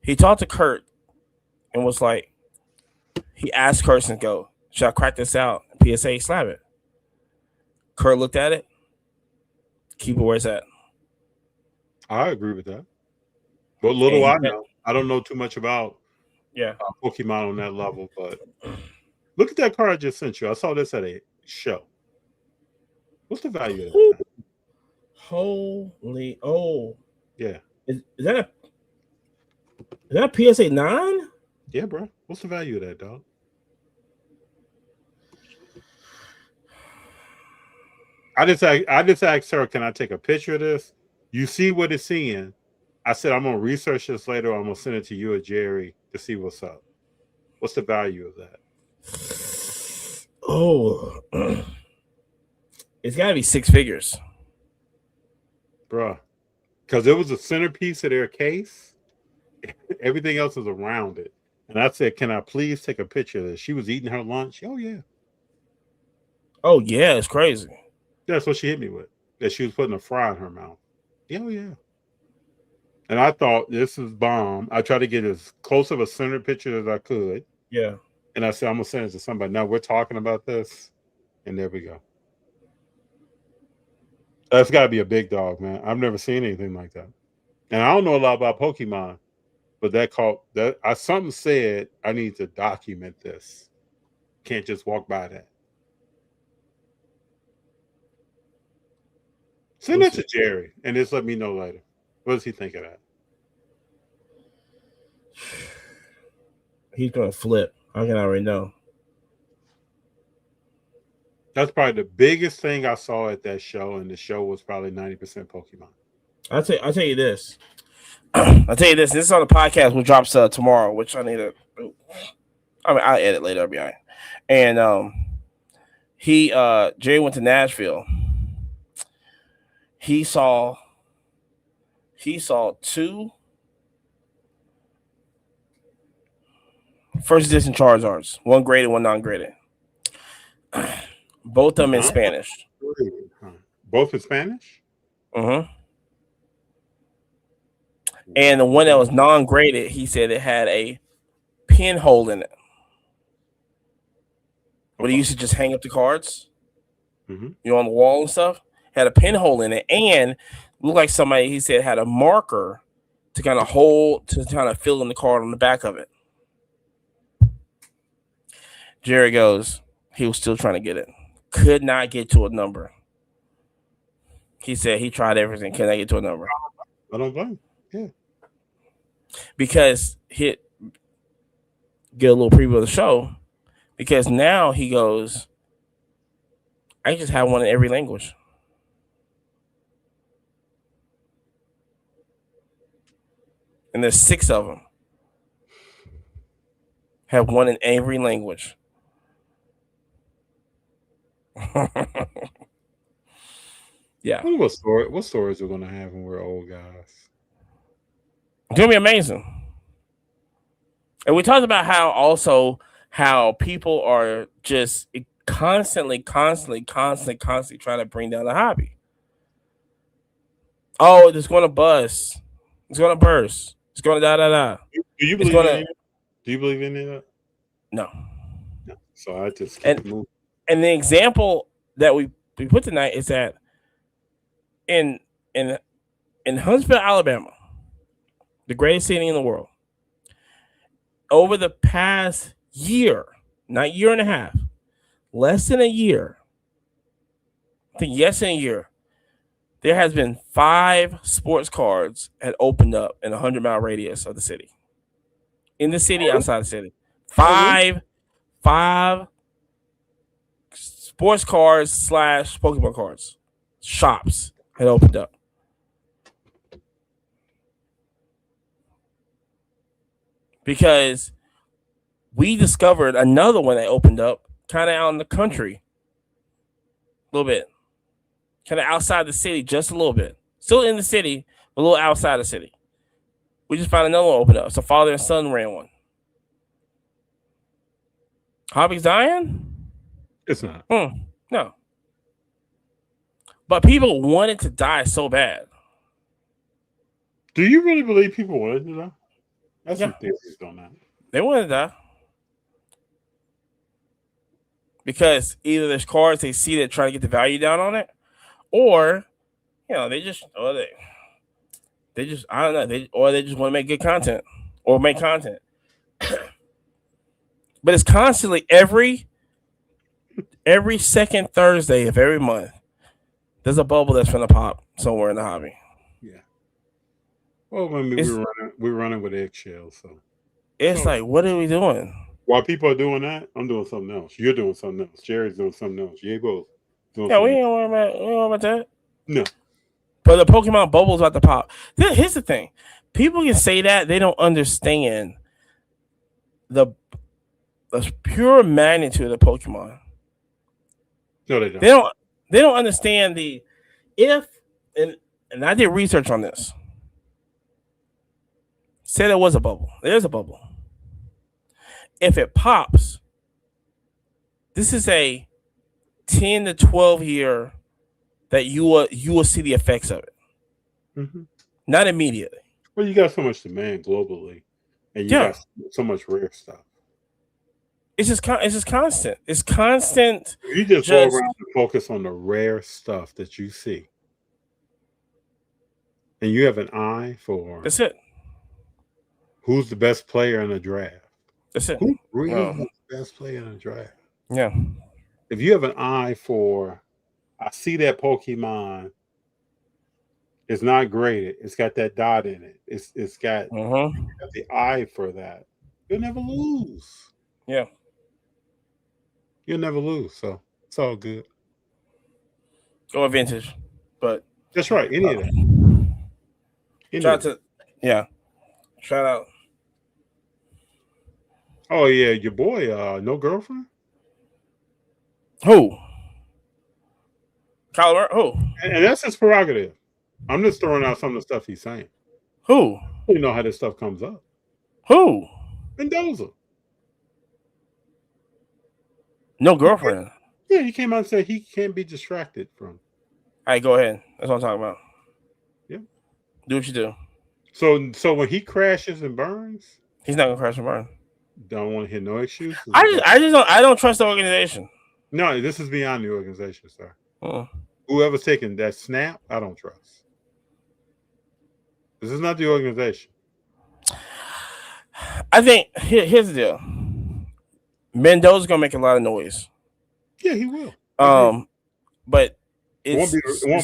He talked to Kurt and was like, he asked Kurt and go, should I crack this out? PSA slap it. Kurt looked at it. Keep it where it's at. I agree with that. But little I know. I don't know too much about Pokemon on that level, but look at that card I just sent you. I saw this at a show. What's the value of that? Holy yeah. Is that a PSA 9? Yeah, bro. What's the value of that, dog? I just asked her, can I take a picture of this? You see what it's seeing. I said, I'm gonna research this later, or I'm gonna send it to you or Jerry to see what's up. What's the value of that? Oh, it's gotta be 6 figures. Bruh. Because it was a centerpiece of their case. Everything else is around it. And I said, can I please take a picture of this? She was eating her lunch. Oh, yeah. Oh, yeah, it's crazy. That's what she hit me with. That she was putting a fry in her mouth. Oh, yeah. And I thought, this is bomb. I tried to get as close of a center picture as I could. Yeah. And I said, I'm going to send it to somebody. Now we're talking about this. And there we go. That's got to be a big dog, man. I've never seen anything like that. And I don't know a lot about Pokemon, but something said I need to document this. Can't just walk by that. Send that to Jerry and just let me know later. What does he think of that? He's gonna flip. I can already know. That's probably the biggest thing I saw at that show, and the show was probably 90% Pokemon. I'll tell you this. This is on the podcast, which drops tomorrow, which I need to. I'll edit later. I'll be all right. And Jerry went to Nashville. He saw 2 first edition Charizards, one graded, one non-graded. Both of them in Spanish. Both in Spanish? Mm-hmm. And the one that was non-graded, he said it had a pinhole in it. Where he used to just hang up the cards, on the wall and stuff. Had a pinhole in it, and looked like somebody, he said, had a marker to kind of fill in the card on the back of it. Jerry goes, he was still trying to get it. Could not get to a number. He said he tried everything, could not get to a number. I don't blame. Yeah. Because get a little preview of the show. Because now he goes, I just have one in every language. And there's 6 of them. Have one in every language. Yeah. I wonder what stories we're gonna have when we're old guys. It's gonna be amazing. And we talked about how people are just constantly trying to bring down the hobby. Oh, it's going to bust. It's gonna burst. It's gonna da. Do you It's believe gonna in it? Do you believe in it? no. No. So I just keep And it moving. and the example that we put tonight is that in in Huntsville, Alabama, the greatest city in the world, over the past year, not year and a half, less than a year, I think yes in a year, there has been 5 sports cards had opened up in a 100-mile radius of the city. In the city, outside the city. 5 sports cards / Pokemon cards shops had opened up. Because we discovered another one that opened up kind of out in the country. A little bit. Kind of outside the city, just a little bit. Still in the city, but a little outside the city. We just found another one open up. So father and son ran one. Hobby's dying? It's not. No. But people wanted to die so bad. Do you really believe people wanted to die? That's some theories on that. They wanted to die. Because either there's cards they see that try to get the value down on it, or they just I don't know, they just want to make good content or make content. But it's constantly every second Thursday of every month, there's a bubble that's gonna pop somewhere in the hobby. Yeah. Well, I mean, we're running with eggshells, so it's like, what are we doing? While people are doing that, I'm doing something else. You're doing something else. Jerry's doing something else. Yebo's doing Yeah, something we ain't worry about that. No. But the Pokemon bubble's about to pop. Here's the thing. People can say that they don't understand the pure magnitude of the Pokemon. No, they don't. They don't understand and I did research on this. Say there was a bubble. There's a bubble. If it pops, this is a 10 to 12 year that you will see the effects of it. Mm-hmm. Not immediately. Well, you got so much demand globally, and you got so much rare stuff. It's just constant. It's constant. You just go around and focus on the rare stuff that you see, and you have an eye for. That's it. Who's the best player in the draft? That's it. Who really is the best player in the draft? Yeah. If you have an eye for, I see that Pokemon. It's not graded. It's got that dot in it. It's got the eye for that. You'll never lose. Yeah. You'll never lose. So it's all good. Or vintage, but that's right. Any of that. Shout out. Oh yeah, your boy. No girlfriend. Who? Kyler. Who? And that's his prerogative. I'm just throwing out some of the stuff he's saying. Who? You know how this stuff comes up. Who? Mendoza. No girlfriend. Yeah, he came out and said he can't be distracted from. All right, go ahead. That's what I'm talking about. Yeah. Do what you do. So when he crashes and burns, he's not gonna crash and burn. Don't want to hear no excuses. I don't trust the organization. No, this is beyond the organization, sir. Whoever's taking that snap, I don't trust. This is not the organization. I think here's the deal. Mendoza's gonna make a lot of noise. Yeah, he will. But it won't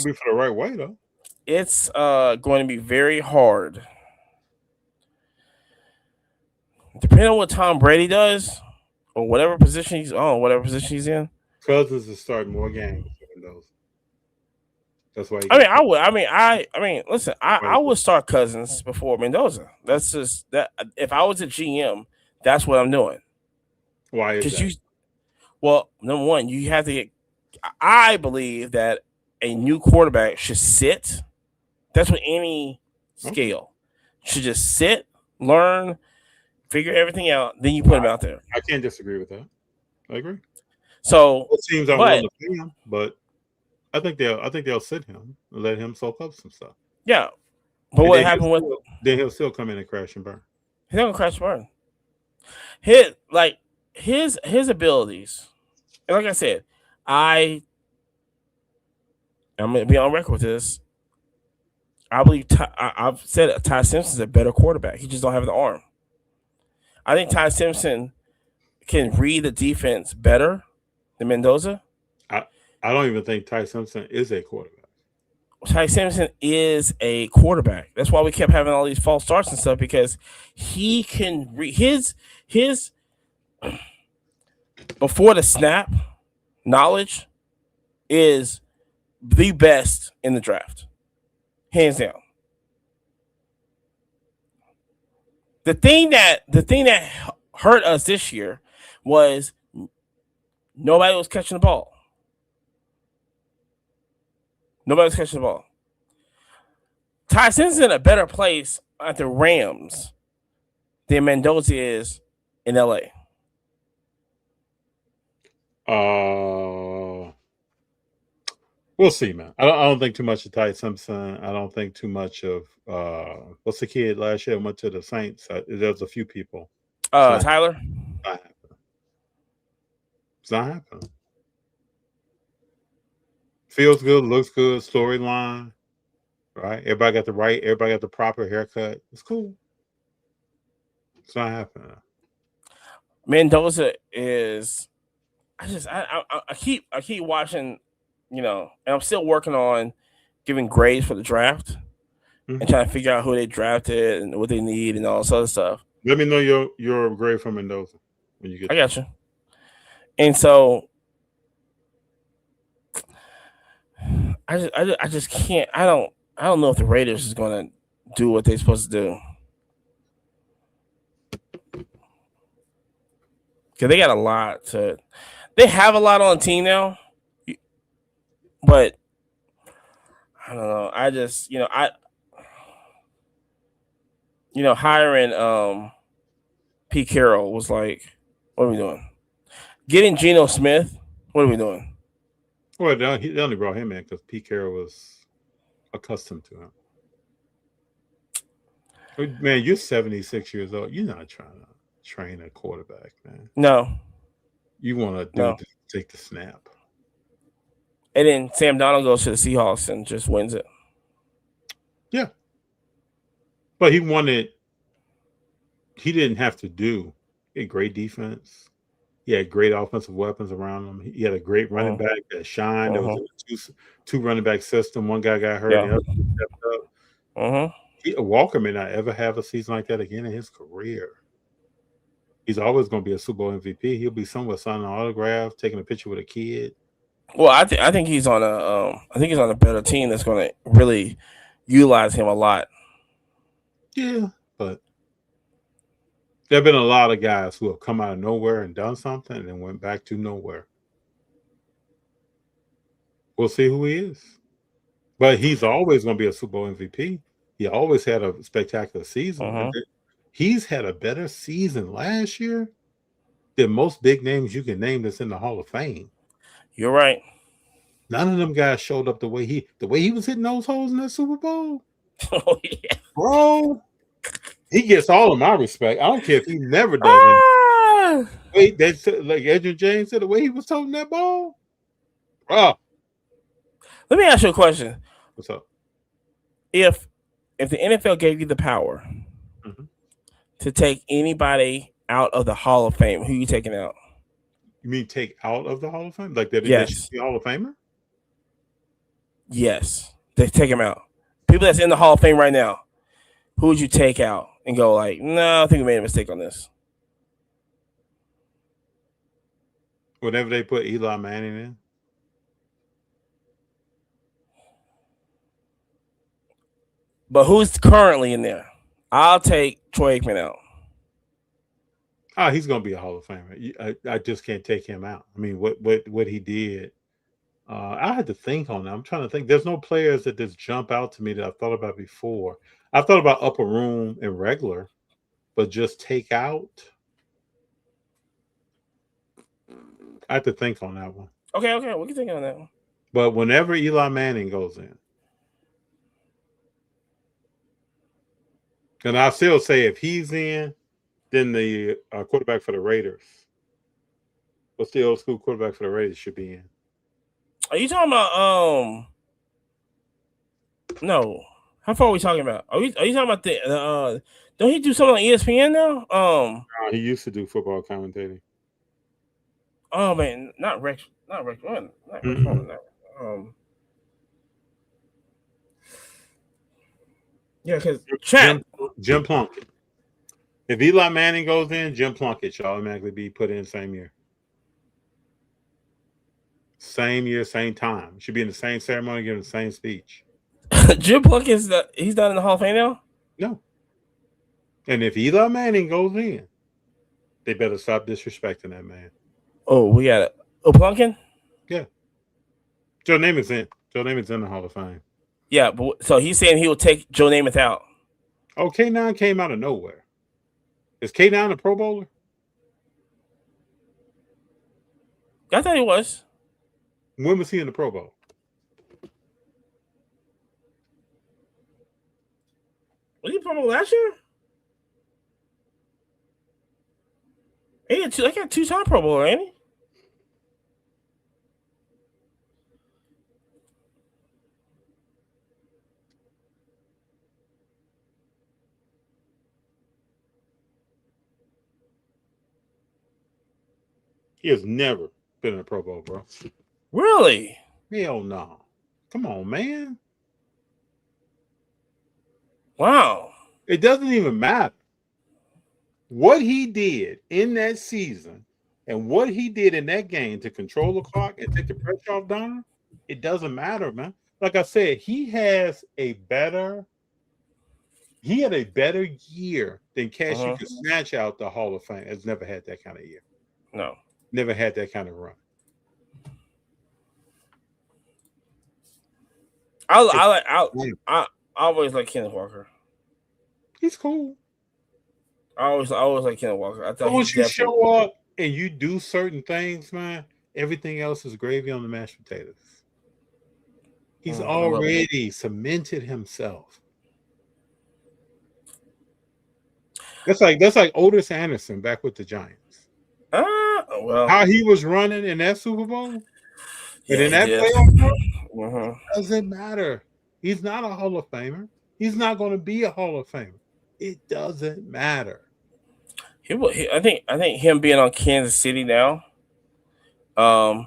be for the right way though. It's going to be very hard. Depending on what Tom Brady does, or whatever position he's in. Cousins is starting more games than those. That's why. Listen, I would start Cousins before Mendoza. That's just that. If I was a GM, that's what I'm doing. Why is that? Well, number one, you have to get. I believe that a new quarterback should sit. That's what any scale should just sit, learn, figure everything out. Then you put him out there. I can't disagree with that. I agree. So it seems I'm willing to pay him, but I think they'll sit him and let him soak up some stuff. Yeah, but what happened with Then he'll still come in and crash and burn. He's not gonna crash and burn. His abilities, and like I said, I'm gonna be on record with this. I believe I've said it, Ty Simpson's a better quarterback. He just don't have the arm. I think Ty Simpson can read the defense better than Mendoza. I don't even think Ty Simpson is a quarterback. Ty Simpson is a quarterback. That's why we kept having all these false starts and stuff, because he can read his before the snap knowledge is the best in the draft, hands down. The thing that hurt us this year was nobody was catching the ball. Nobody was catching the ball. Ty Simpson's in a better place at the Rams than Mendoza is in LA. We'll see, man. I don't think too much of Ty Simpson. I don't think too much of what's the kid last year went to the Saints. There's a few people. Tyler. It's not happening. Feels good, looks good, storyline, right? Everybody got the proper haircut. It's cool. It's not happening. Mendoza is. I keep watching, and I'm still working on giving grades for the draft and trying to figure out who they drafted and what they need and all this other stuff. Let me know your grade for Mendoza when you get. I got you. And so I just can't. I don't know if the Raiders is going to do what they're supposed to do, because they got a lot to. They have a lot on the team now, but I don't know. I just hiring Pete Carroll was like, what are we doing? Getting Geno Smith, what are we doing? Well, they only brought him in because Pete Carroll was accustomed to him. Man, you're 76 years old. You're not trying to train a quarterback, man. No. You want to take the snap. And then Sam Darnold goes to the Seahawks and just wins it. Yeah. But he didn't have to do a great defense. He had great offensive weapons around him. He had a great running back that shined. There was a two running back system. One guy got hurt, and the other stepped up. Walker may not ever have a season like that again in his career. He's always going to be a Super Bowl MVP. He'll be somewhere signing an autograph, taking a picture with a kid. Well, I think he's on a better team that's going to really utilize him a lot. Yeah, but there have been a lot of guys who have come out of nowhere and done something and then went back to nowhere. We'll see who he is. But he's always going to be a Super Bowl MVP. He always had a spectacular season. He's had a better season last year than most big names you can name that's in the Hall of Fame. You're right. None of them guys showed up the way he was hitting those holes in that Super Bowl. Oh, yeah. Bro, he gets all of my respect. I don't care if he never does it. Wait, that's like Edgerrin James said, the way he was toting that ball. Bro. Let me ask you a question. What's up? If the NFL gave you the power to take anybody out of the Hall of Fame, who are you taking out? You mean take out of the Hall of Fame? Like that yes. They should be Hall of Famer? Yes. They take him out. People that's in the Hall of Fame right now, who would you take out and go like, no, I think we made a mistake on this? Whenever they put Eli Manning in? But who's currently in there? I'll take Troy Aikman out. Oh, he's going to be a Hall of Famer. I just can't take him out. I mean, what he did. I had to think on that. I'm trying to think. There's no players that just jump out to me that I've thought about before. I've thought about upper room and regular, but just take out. I have to think on that one. Okay. We can think on that one. But whenever Eli Manning goes in, And I still say if he's in, then the quarterback for the Raiders. What's the old school quarterback for the Raiders should be in? Are you talking about No. How far are we talking about? Are you talking about the don't he do something on ESPN now? He used to do football commentating. Oh man, not Rex Run. Yeah, because Jim Plunkett. If Eli Manning goes in, Jim Plunkett should automatically be put in same year. Same year, same time. Should be in the same ceremony, giving the same speech. Jim Plunkett's he's not in the Hall of Fame now? No. And if Eli Manning goes in, they better stop disrespecting that man. Oh, we got it. Oh, Plunkin? Yeah. Joe Namath's in. Joe Namath's in the Hall of Fame. Yeah, but so he's saying he will take Joe Namath out. Oh, K9 came out of nowhere. Is K9 a Pro Bowler? I thought he was. When was he in the Pro Bowl? Was he Pro Bowl last year? He got two-time Pro Bowler, ain't he? He has never been in a Pro Bowl, bro. Really? Hell no. Come on, man. Wow. It doesn't even matter. What he did in that season and what he did in that game to control the clock and take the pressure off Donner, it doesn't matter, man. Like I said, he had a better year than Cash. You could snatch out the Hall of Fame. Has never had that kind of year. No. Never had that kind of run. I always like Kenneth Walker. He's cool. I always like Kenneth Walker. I thought once you show up and you do certain things, man, everything else is gravy on the mashed potatoes. He's already cemented himself. That's like Otis Anderson back with the Giants. Well, how he was running in that Super Bowl and in that playoff run, doesn't matter. He's not a Hall of Famer. He's not going to be a Hall of Famer. It doesn't matter. I think him being on Kansas City now. I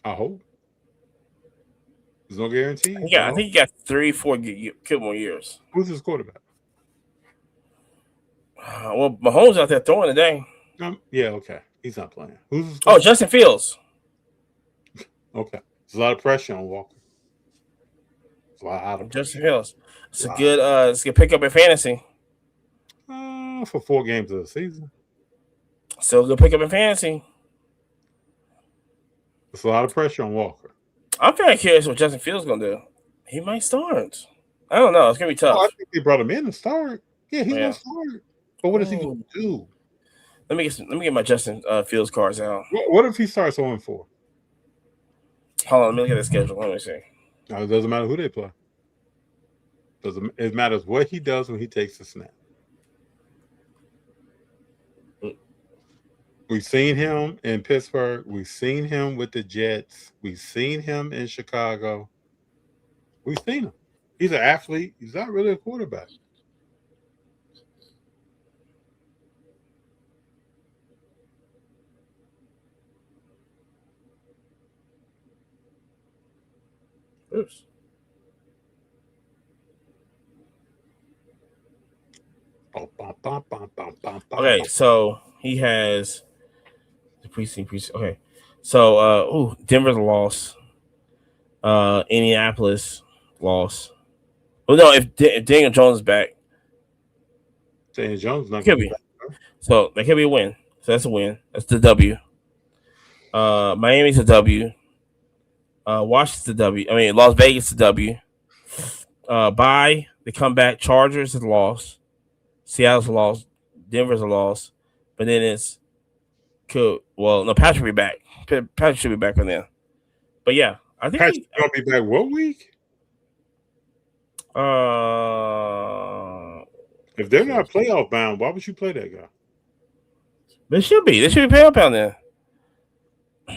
hope. There's no guarantee. Yeah, I think he got 3-4 more years. Who's his quarterback? Well, Mahomes out there throwing today. Yeah, okay. He's not playing. Who's his quarterback? Oh, Justin Fields. Okay. There's a lot of pressure on Walker. There's a lot of Justin Fields. It's a good pickup in fantasy. For 4 games of the season. Still a good pickup in fantasy. There's a lot of pressure on Walker. I'm very curious what Justin Fields going to do. He might start. I don't know. It's going to be tough. I think they brought him in to start. Yeah, he's going to start. But what is he going to do? Let me get my Justin Fields cards out. What if he starts 0-4? Hold on, let me look at the schedule. Let me see. No, it doesn't matter who they play. It matters what he does when he takes the snap. We've seen him in Pittsburgh. We've seen him with the Jets. We've seen him in Chicago. We've seen him. He's an athlete. He's not really a quarterback. Oops. Okay, so he has the precinct. Okay, so Denver's a loss. Indianapolis loss. Well, no, if Daniel Jones is back, Daniel Jones not could be. So that could be a win. So that's a win. That's the W. Miami's a W. Washington's a W. I mean, Las Vegas is a W. Bye. They come back. Chargers is a loss. Seattle's a loss. Denver's a loss. But then it's cool. Well, no, Patrick will be back. Patrick should be back on there. But yeah, I think Patrick's gonna be back what week? If they're not playoff bound, why would you play that guy? They should be. They should be playoff bound then.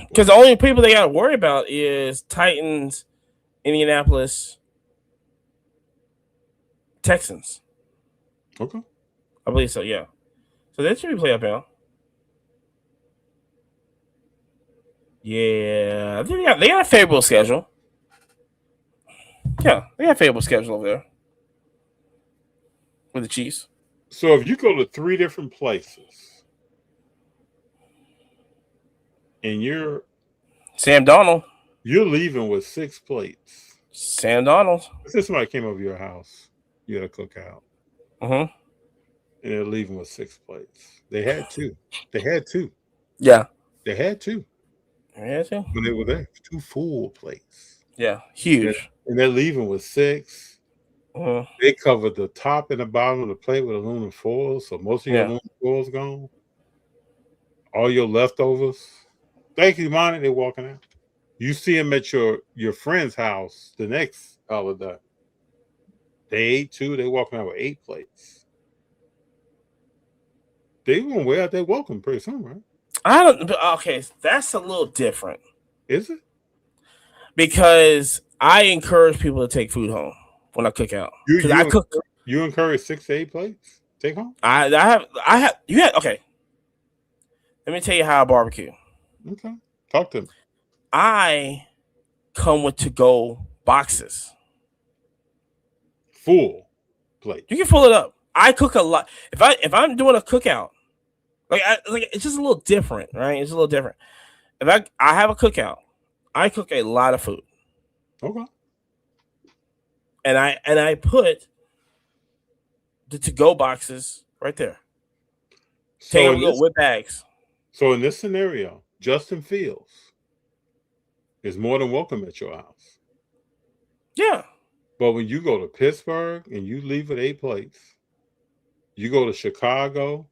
Because the only people they got to worry about is Titans, Indianapolis, Texans. Okay. I believe so, yeah. So they should be playoff bound. Yeah, I think they got a favorable schedule. Yeah, they got a favorable schedule over there with the Chiefs. So if you go to 3 different places and you're Sam Darnold. leaving with 6 plates. Sam Darnold. Let's say somebody came over your house, you had a cookout, Mm-hmm. and they're leaving with 6 plates. They had 2. They had 2. Yeah. They had 2. Yeah, too. When they were there, 2 full plates. Yeah, huge. And they're leaving with 6. Mm-hmm. They covered the top and the bottom of the plate with aluminum foil, so most of your aluminum foil's gone. All your leftovers. Thank you, Monty. They're walking out. You see them at your friend's house the next holiday. They ate 2. They walking out with 8 plates. They gonna wear out their welcome pretty soon, right? I don't. Okay, that's a little different. Is it? Because I encourage people to take food home when I cook out. Because I cook. You encourage 6 to 8 plates take home? I have. You had okay. Let me tell you how I barbecue. Okay, talk to me. I come with to-go boxes. Full plate. You can fill it up. I cook a lot. If I'm doing a cookout, like it's just a little different, right? It's a little different. If I have a cookout, I cook a lot of food. Okay. And I put the to-go boxes right there. Take them with bags. So in this scenario, Justin Fields is more than welcome at your house. Yeah. But when you go to Pittsburgh and you leave with 8 plates, you go to Chicago,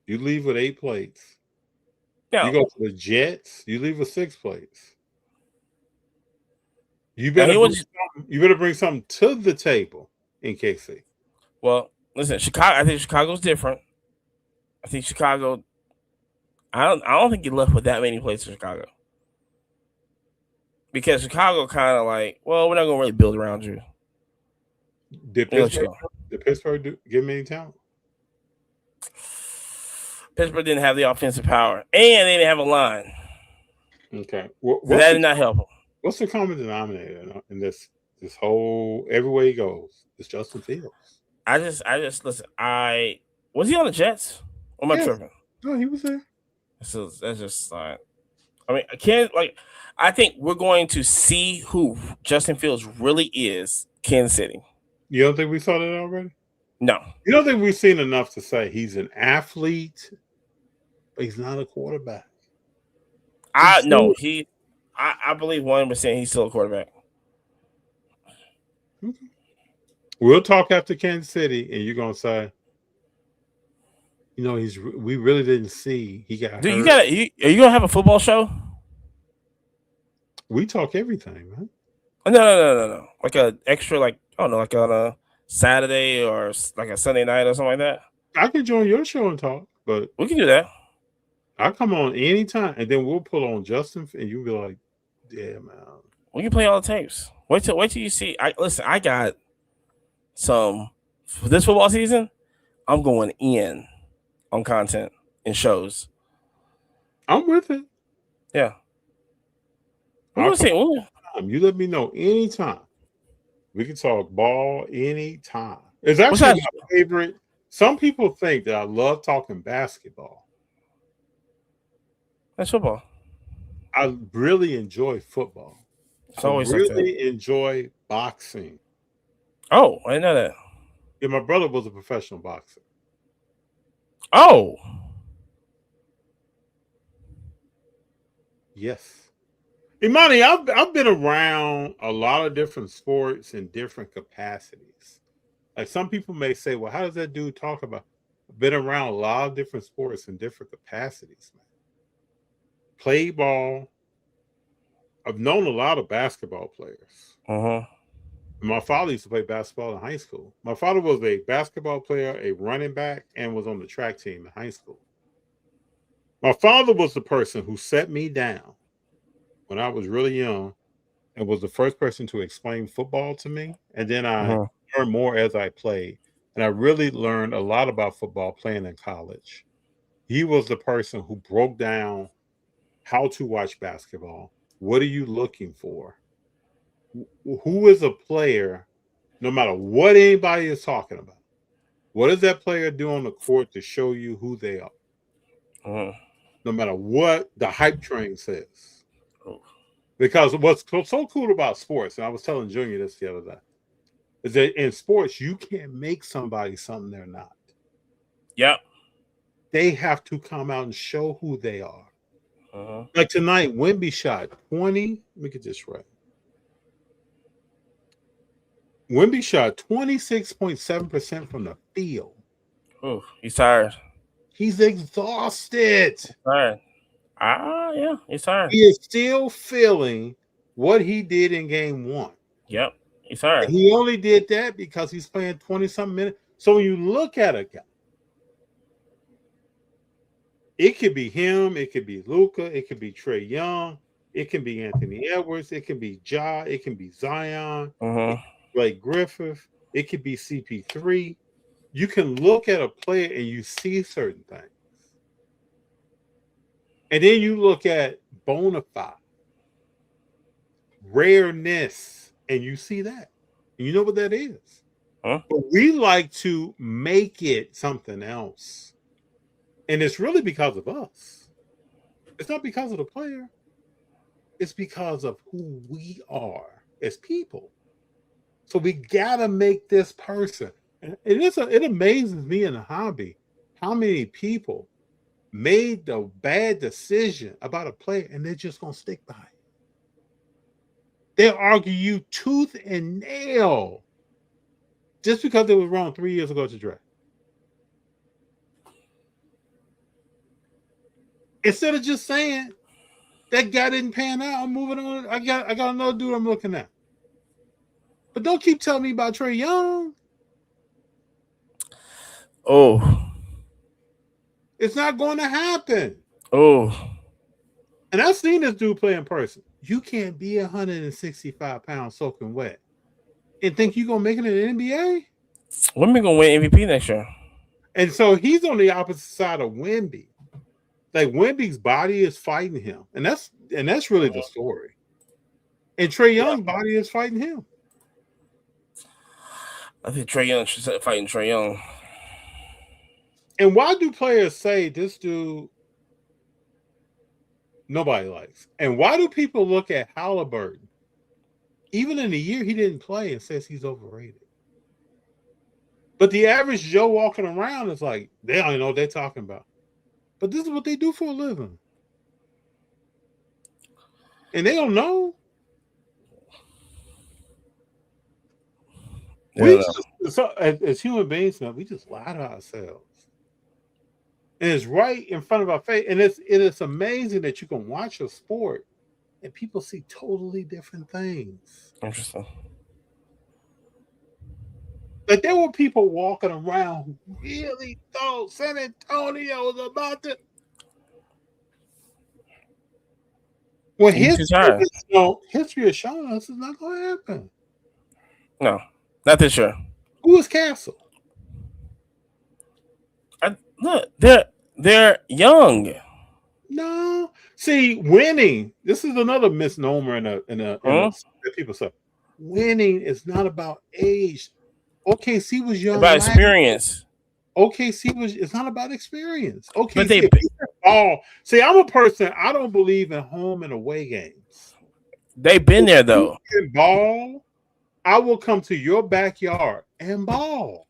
you leave with 8 plates. Yeah. You go to the Jets, you leave with 6 plates. You better bring something to the table in KC. Well, listen, Chicago. I think Chicago's different. I think Chicago. I don't think you're left with that many places in Chicago. Because Chicago kind of like, well, we're not gonna really build around you. Did Pittsburgh give me any talent? Pittsburgh didn't have the offensive power, and they didn't have a line. Okay, that did not help them. What's the common denominator in this whole everywhere he goes? It's Justin Fields. I just listen. Was he on the Jets? Or am I tripping? No, he was there. So that's just like, I mean, I can't like. I think we're going to see who Justin Fields really is. Kansas City. You don't think we saw that already? No. You don't think we've seen enough to say he's an athlete, but he's not a quarterback? I believe 100% he's still a quarterback. Okay. We'll talk after Kansas City, and you're gonna say, we really didn't see he got. Dude, are you gonna have a football show? We talk everything, man. No. Like a extra, like I don't know, like on a Saturday or like a Sunday night or something like that. I can join your show and talk, but we can do that. I come on anytime, and then we'll pull on Justin, and you'll be like, "Yeah, man." We can play all the tapes. Wait till you see. I got some for this football season. I'm going in on content and shows. I'm with it. Yeah. You let me know anytime. We can talk ball anytime. It's actually my favorite. Some people think that I love talking basketball. That's football. I really enjoy football. It's always I really enjoy boxing. Oh, I didn't know that. Yeah, my brother was a professional boxer. Oh. Yes. Imani, I've been around a lot of different sports in different capacities. Like some people may say, well, how does that dude talk about? I've been around a lot of different sports in different capacities, man. Played ball. I've known a lot of basketball players. Uh-huh. My father used to play basketball in high school. My father was a basketball player, a running back, and was on the track team in high school. My father was the person who set me down when I was really young and was the first person to explain football to me. And then I learned more as I played. And I really learned a lot about football playing in college. He was the person who broke down how to watch basketball. What are you looking for? Who is a player, no matter what anybody is talking about? What does that player do on the court to show you who they are? No matter what the hype train says. Because what's so cool about sports, and I was telling Junior this the other day, is that in sports, you can't make somebody something they're not. Yep. They have to come out and show who they are. Like tonight, Wemby shot 20. Let me get this right. Wemby shot 26.7% from the field. Oh, he's tired. He's exhausted. He's tired. Yeah, he's tired. He is still feeling what he did in game 1. Yep, he's tired. And he only did that because he's playing 20-something minutes. So when you look at a guy, it could be him, it could be Luka, it could be Trae Young, it can be Anthony Edwards, it can be Ja, it can be Zion, Blake Griffith, it could be CP3. You can look at a player and you see certain things. And then you look at bona fide, rareness, and you see that. And you know what that is. But we like to make it something else. And it's really because of us. It's not because of the player. It's because of who we are as people. So we got to make this person. And it amazes me in the hobby how many people made the bad decision about a player and they're just going to stick by it. They'll argue you tooth and nail just because they were wrong 3 years ago to draft. Instead of just saying that guy didn't pan out, I'm moving on. I got another dude I'm looking at. But don't keep telling me about Trae Young. Oh. It's not going to happen. Oh. And I've seen this dude play in person. You can't be 165 pounds soaking wet and think you're going to make it in the NBA? Wemby going to win MVP next year. And so he's on the opposite side of Wemby. Like Wemby's body is fighting him. And that's really the story. And Trae Young's body is fighting him. I think Trae Young should start fighting Trae Young. And why do players say this dude nobody likes? And why do people look at Halliburton, even in the year he didn't play, and says he's overrated? But the average Joe walking around is like, they don't know what they're talking about. But this is what they do for a living. And they don't know. As human beings, man, we just lie to ourselves. And it's right in front of our face. And it is amazing that you can watch a sport and people see totally different things. Interesting. Like there were people walking around who really thought San Antonio was about to. Well, history has shown us it's not going to happen. No, not this year. Who is Castle? Look, they're young. No, see, winning. This is another misnomer that people say. Winning is not about age. OKC was young. About experience. It's not about experience. Okay, but they ball. See, I'm a person. I don't believe in home and away games. They've been there though. Ball. I will come to your backyard and ball.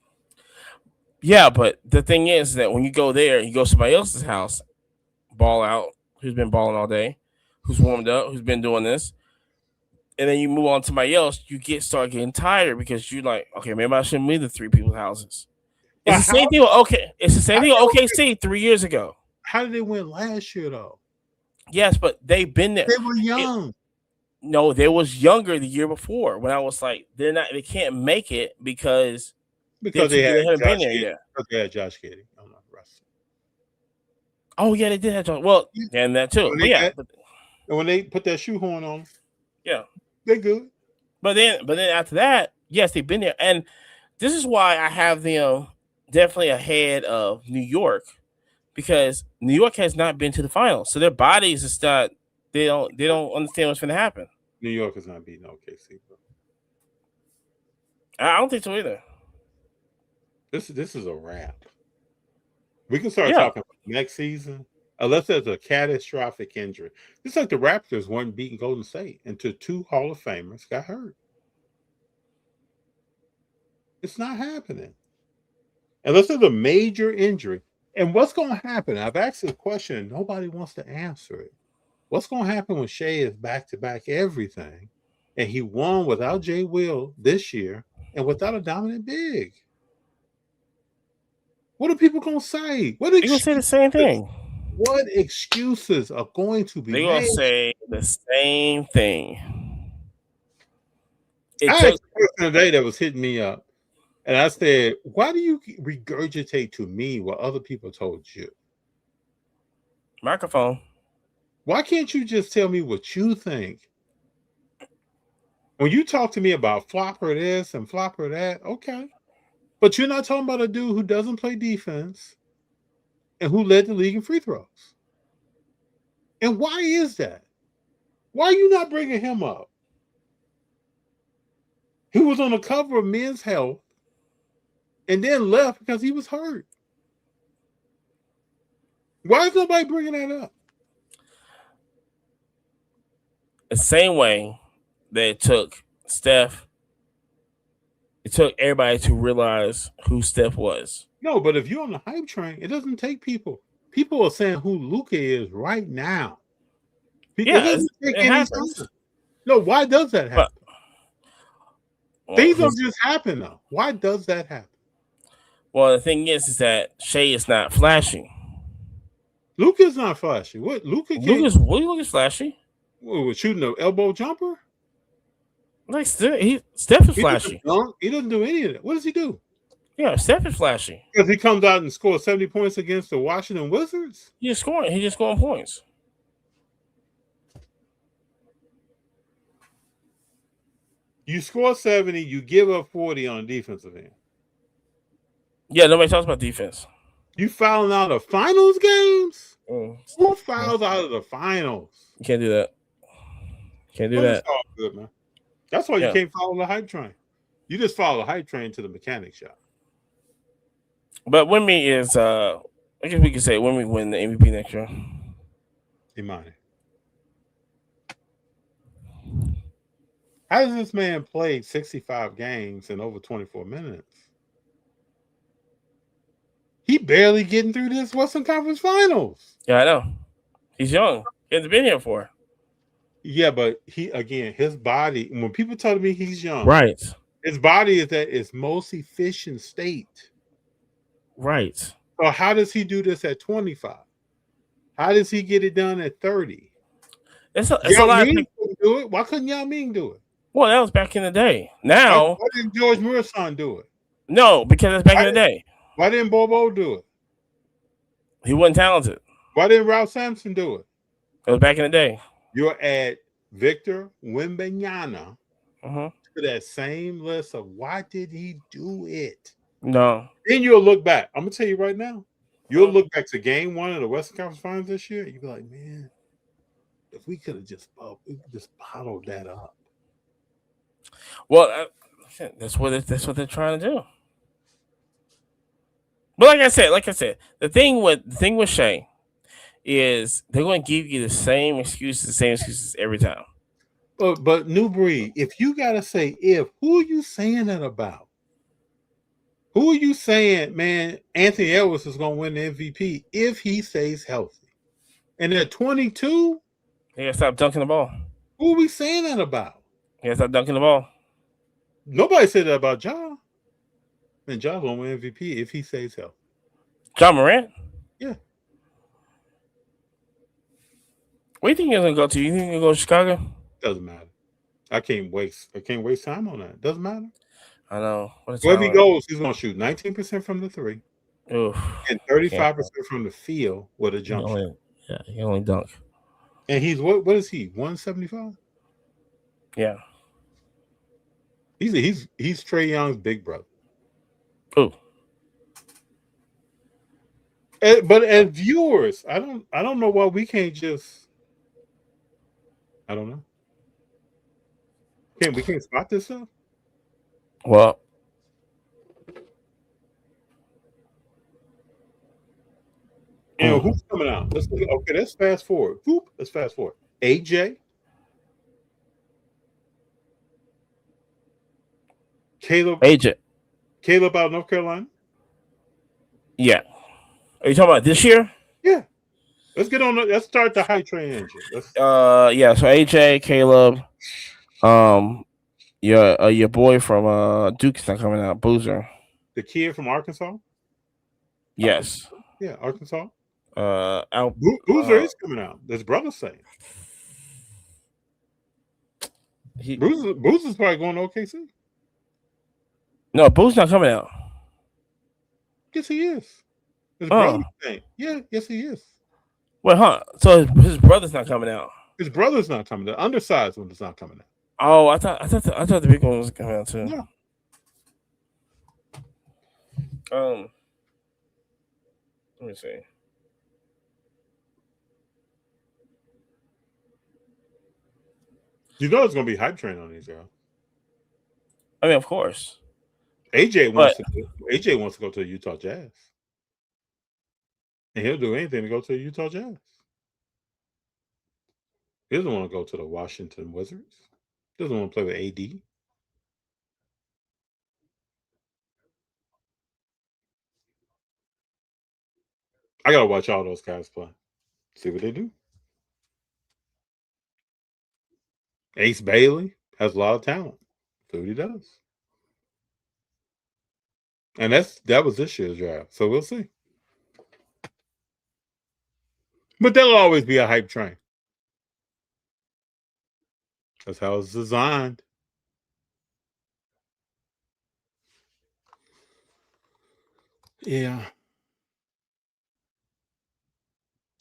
Yeah, but the thing is that when you go there, you go to somebody else's house, ball out, who's been balling all day, who's warmed up, who's been doing this, and then you move on to somebody else, you start getting tired because you're like, okay, maybe I shouldn't leave the three people's houses. It's the same thing with It's the same thing with OKC 3 years ago. How did they win last year though? Yes, but they've been there. They were young. No, they was younger the year before when I was like, they can't make it because Because they haven't been Josh there Giddey. yet. Because they had Josh Giddey on the roster. Oh yeah, they did have John. Well, and that too. But yeah, And when they put that shoehorn on, yeah, they good. But then after that, yes, they've been there, and this is why I have them definitely ahead of New York, because New York has not been to the finals, so their bodies is not. They don't understand what's going to happen. New York is not beating OKC, bro. I don't think so either. This is a wrap. We can start talking about next season, unless there's a catastrophic injury. It's like the Raptors weren't beating Golden State until 2 Hall of Famers got hurt. It's not happening. Unless there's a major injury. And what's going to happen? I've asked this question and nobody wants to answer it. What's going to happen when Shea is back-to-back everything and he won without Jay Will this year and without a dominant big? What are people going to say? They're going to say the same thing. What excuses are going to be made? They're going to say the same thing. I had a person today that was hitting me up, and I said, why do you regurgitate to me what other people told you? Microphone. Why can't you just tell me what you think? When you talk to me about flopper this and flopper that, okay. But you're not talking about a dude who doesn't play defense and who led the league in free throws. And why is that? Why are you not bringing him up? He was on the cover of Men's Health and then left because he was hurt. Why is nobody bringing that up? The same way that it took Steph, it took everybody to realize who Steph was. No, but if you're on the hype train, it doesn't take people. People are saying who Luka is right now. It happens. No, why does that happen? Things don't just happen, though. Why does that happen? Well, the thing is that Shea is not flashy. Luka's not flashy. What Luka's flashy. What, shooting an elbow jumper? Like Steph is flashy. He doesn't do any of that. What does he do? Yeah, Steph is flashy. Because he comes out and scores 70 points against the Washington Wizards? He's just scoring points. You score 70, you give up 40 on defensive end. Yeah, nobody talks about defense. You fouling out of finals games? Who fouls out of the finals? You can't do that. Can't do that. It's all good, man. That's why you can't follow the hype train. You just follow the hype train to the mechanic shop. But Wemby is, I guess we could say Wemby win the MVP next year. Imani. How does this man play 65 games in over 24 minutes? He barely getting through this Western Conference Finals. Yeah, I know. He's young. He hasn't been here for. Yeah, but his body, when people tell me he's young, right? His body is at its most efficient state. Right. So how does he do this at 25? How does he get it done at 30? It's a lot of people do it. Why couldn't Yao Ming do it? Well, that was back in the day. Now, why didn't George Muresan do it? No, because that's back in the day. Why didn't Bobo do it? He wasn't talented. Why didn't Ralph Sampson do it? It was back in the day. You're at Victor Wembanyama to that same list of why did he do it? No. Then you'll look back. I'm gonna tell you right now. You'll look back to Game 1 of the Western Conference Finals this year. You'll be like, man, if we could have just bottled that up. Well, that's what they're trying to do. But like I said, the thing with Shea is they're going to give you the same excuses every time. But New Breed, if you gotta say who are you saying that about? Who are you saying, man, Anthony Edwards is going to win the MVP if he stays healthy? And at 22, he got to stop dunking the ball. Who are we saying that about? He got to stop dunking the ball. Nobody said that about Ja. And Ja going to win MVP if he stays healthy. John Morant? Yeah. Where do you think he's going to go to? You think he's going to go to Chicago? Doesn't matter. I can't waste time on that. Doesn't matter. I know. Wherever he goes, he's gonna shoot 19% from the three Oof. and 35% from the field with a jump shot. Yeah, he only dunk. And he's what is he? 175? Yeah. He's Trae Young's big brother. Ooh. But as viewers, I don't know why we can't just. I don't know. We can't spot this stuff? Well, who's coming out? Let's fast forward. Let's fast forward. AJ, Caleb out of North Carolina. Yeah. Are you talking about this year? Yeah. Let's start the hype train engine. Yeah. So AJ, Caleb, your boy from Duke's not coming out. Boozer. The kid from Arkansas. Yes. Yeah, Arkansas. Boozer is coming out. His brother's saying. Boozer's probably going to OKC. No, Boozer's not coming out. Yes, he is. His brother's saying. Yeah, yes, he is. Wait, huh? So his brother's not coming out. His brother's not coming out. The undersized one is not coming out. Oh, I thought the big one was coming out too. Yeah. Let me see. You know it's going to be hype train on these guys. I mean, of course. AJ wants to go to the Utah Jazz. And he'll do anything to go to the Utah Jazz. He doesn't want to go to the Washington Wizards. He doesn't want to play with AD. I got to watch all those guys play. See what they do. Ace Bailey has a lot of talent. See what he does. And that was this year's draft. So we'll see. But there'll always be a hype train. That's how it's designed. Yeah.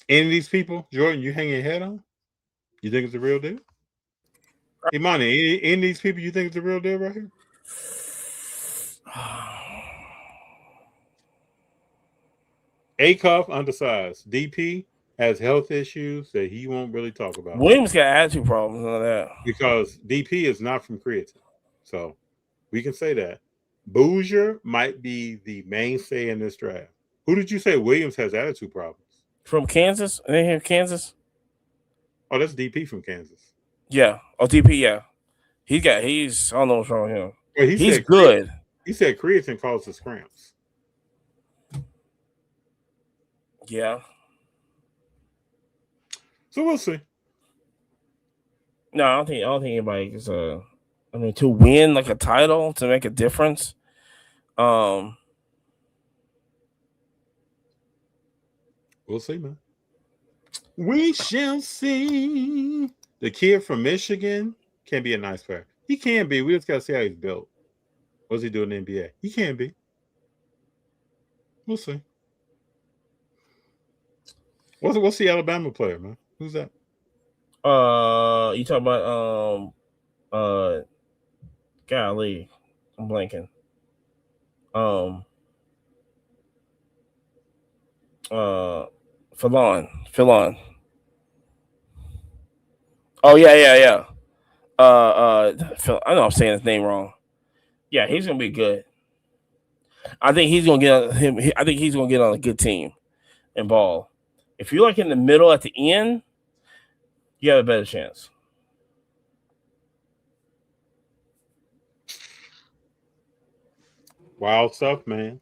Any of these people, Jordan, you hang your head on? You think it's a real deal? Imani, any of these people you think it's a real deal right here? Acuff, undersized. DP has health issues that he won't really talk about. Williams got attitude problems and all that. Because DP is not from Creighton. So we can say that. Boozer might be the mainstay in this draft. Who did you say Williams has attitude problems? From Kansas? They have Kansas? Oh, that's DP from Kansas. Yeah. Oh, DP, yeah. I don't know what's wrong with him. Well, he's good. He said Creighton causes cramps. Yeah. So we'll see. No, I don't think anybody is to win like a title, to make a difference. We'll see, man. We shall see. The kid from Michigan can be a nice player. He can be. We just got to see how he's built. What's he doing in the NBA? He can be. We'll see. What's the Alabama player, man? Who's that? You talking about golly, I'm blanking. Philon. Oh yeah. I know I'm saying his name wrong. Yeah, he's gonna be good. I think he's gonna get on a good team and ball. If you're like in the middle at the end, you have a better chance. Wild stuff, man.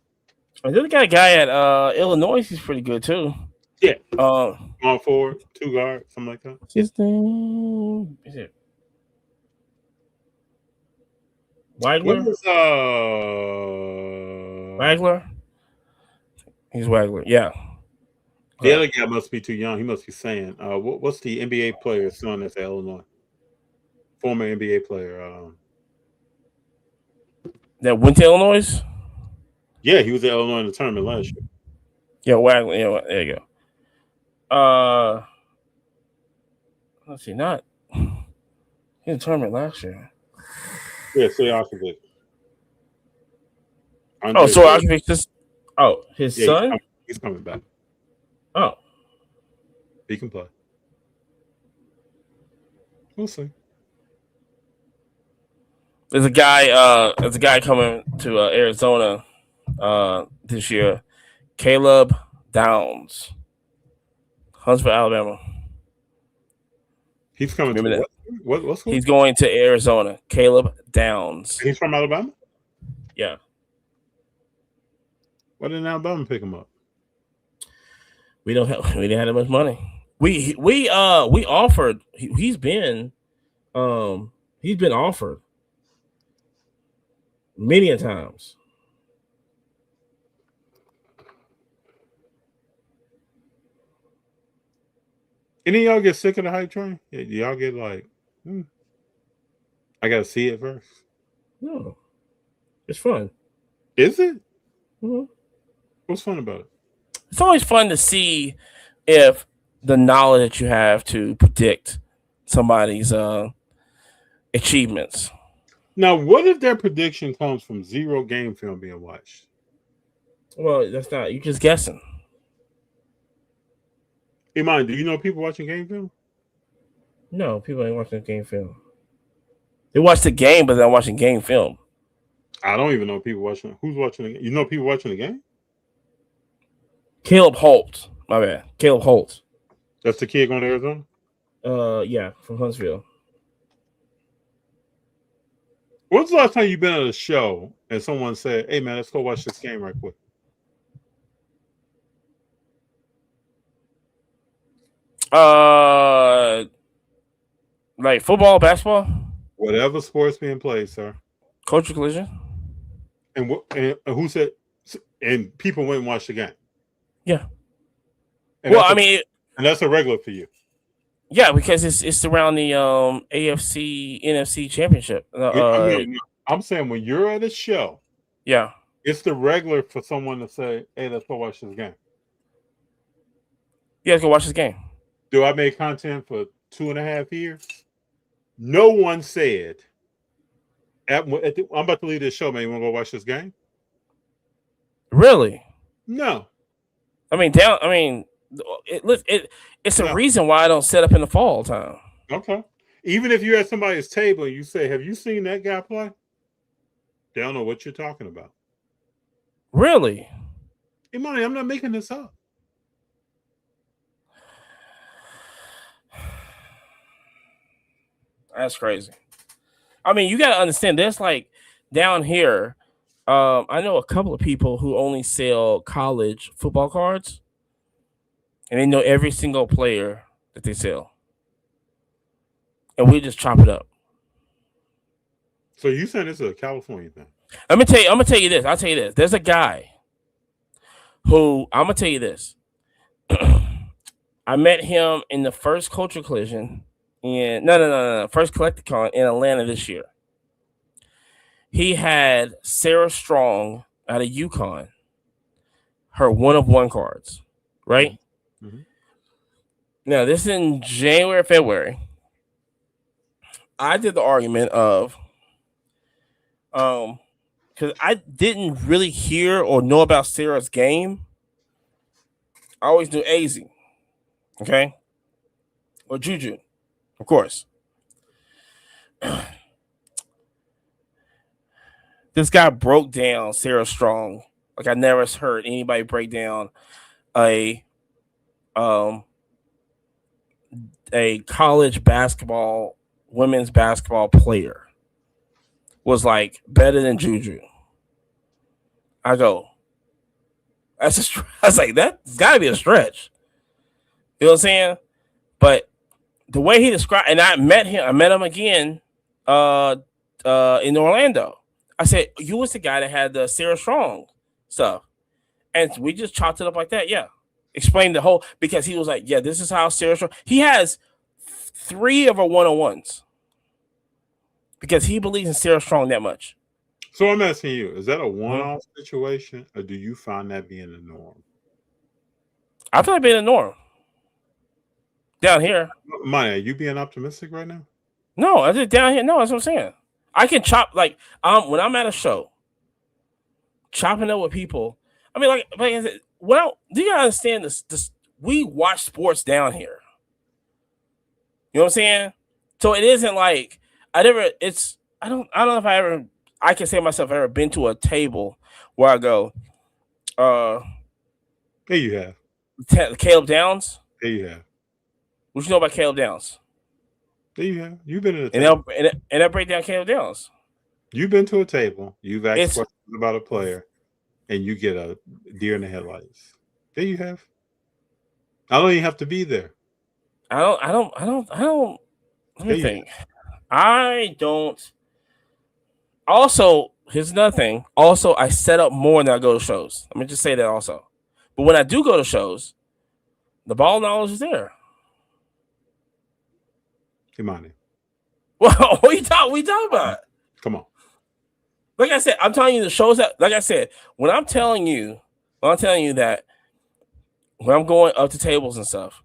And then got a guy at Illinois. He's pretty good too. Yeah. On forward, 2 guard, something like that. His name is it Wagler? Wagler? He's Wagler. Yeah. The other guy must be too young. He must be saying, what's the NBA player's son that's at Illinois? former NBA player. That went to Illinois? Yeah, he was at Illinois in the tournament last year. Yeah, Wagner. Yeah, there you go. Let's see, not in the tournament last year. Yeah, Stojakovic. Oh, so Stojakovic just. Oh, his son. He's coming back. Oh, he can play. We'll see. There's a guy coming to Arizona this year. Caleb Downs, Huntsville, Alabama. He's coming. Remember that? What's He's going to Arizona. Caleb Downs. He's from Alabama. Yeah. Why didn't Alabama pick him up? We didn't have that much money. We offered. He's been offered many a times. Any of y'all get sick of the hype train? Y'all get like, I gotta see it first. No, it's fun. Is it? Mm-hmm. What's fun about it? It's always fun to see if the knowledge that you have to predict somebody's achievements. Now, what if their prediction comes from zero game film being watched? Well, that's not. You're just guessing. Iman, do you know people watching game film? No, people ain't watching game film. They watch the game, but they're not watching game film. I don't even know people watching. Who's watching the game? You know people watching the game? Caleb Holt. My bad. Caleb Holt. That's the kid going to Arizona? Yeah, from Huntsville. When's the last time you've been at a show and someone said, "Hey man, let's go watch this game right quick"? Like football, basketball, whatever sport's being played, sir. Culture Collision. And who said? And people went and watched the game. Yeah. And well, I mean, and that's a regular for you. Yeah, because it's around the AFC NFC championship. I'm saying when you're at a show, yeah, it's the regular for someone to say, "Hey, let's go watch this game." Yeah, let's go watch this game. Do I make content for 2.5 years? No one said, I'm about to leave this show, man. You want to go watch this game? Really? No. I mean, it's a reason why I don't set up in the fall all the time. Okay. Even if you're at somebody's table and you say, "Have you seen that guy play?" They don't know what you're talking about. Really? Imani, I'm not making this up. That's crazy. I mean, you got to understand, there's like down here, I know a couple of people who only sell college football cards, and they know every single player that they sell. And we just chop it up. So you saying this is a California thing? I'm gonna tell you this. I'll tell you this. There's a guy who I'm gonna tell you this. I met him in the first Culture Collision first Collecticon in Atlanta this year. He had Sarah Strong out of UConn, her 1-of-1 cards, right? Mm-hmm. Now this is in January, February. I did the argument of, because I didn't really hear or know about Sarah's game. I always knew AZ, okay, or Juju, of course. This guy broke down Sarah Strong like I never heard anybody break down a college basketball, women's basketball player was like better than Juju. I go, I was like, that's got to be a stretch. You know what I'm saying? But the way he described, and I met him again in Orlando. I said, you was the guy that had the Sarah Strong stuff. And we just chopped it up like that. Yeah. Explained the whole, because he was like, yeah, this is how Sarah Strong, he has 3 of her 1-on-1s. because he believes in Sarah Strong that much. So I'm asking you, is that a one-off situation, or do you find that being the norm? I feel like being the norm down here. Maya, are you being optimistic right now? No, I just down here. No, that's what I'm saying. I can chop like when I'm at a show, chopping up with people. I mean, like I said, well, do you gotta understand this? We watch sports down here. You know what I'm saying? So it isn't like I don't know if I can say myself I've ever been to a table where I go, There you have. Caleb Downs. There you have. What you know about Caleb Downs? There you have. You've been in a table. table. And they'll break down Caleb Downs. You've been to a table. You've asked questions about a player, and you get a deer in the headlights. There you have. I don't even have to be there. I don't. Let me think. I don't. Also, here's another thing. Also, I set up more than I go to shows. Let me just say that also. But when I do go to shows, the ball knowledge is there. Kimani. Well, what you talking about? Come on. Like I said, I'm telling you the shows that, like I said, when I'm telling you that when I'm going up to tables and stuff,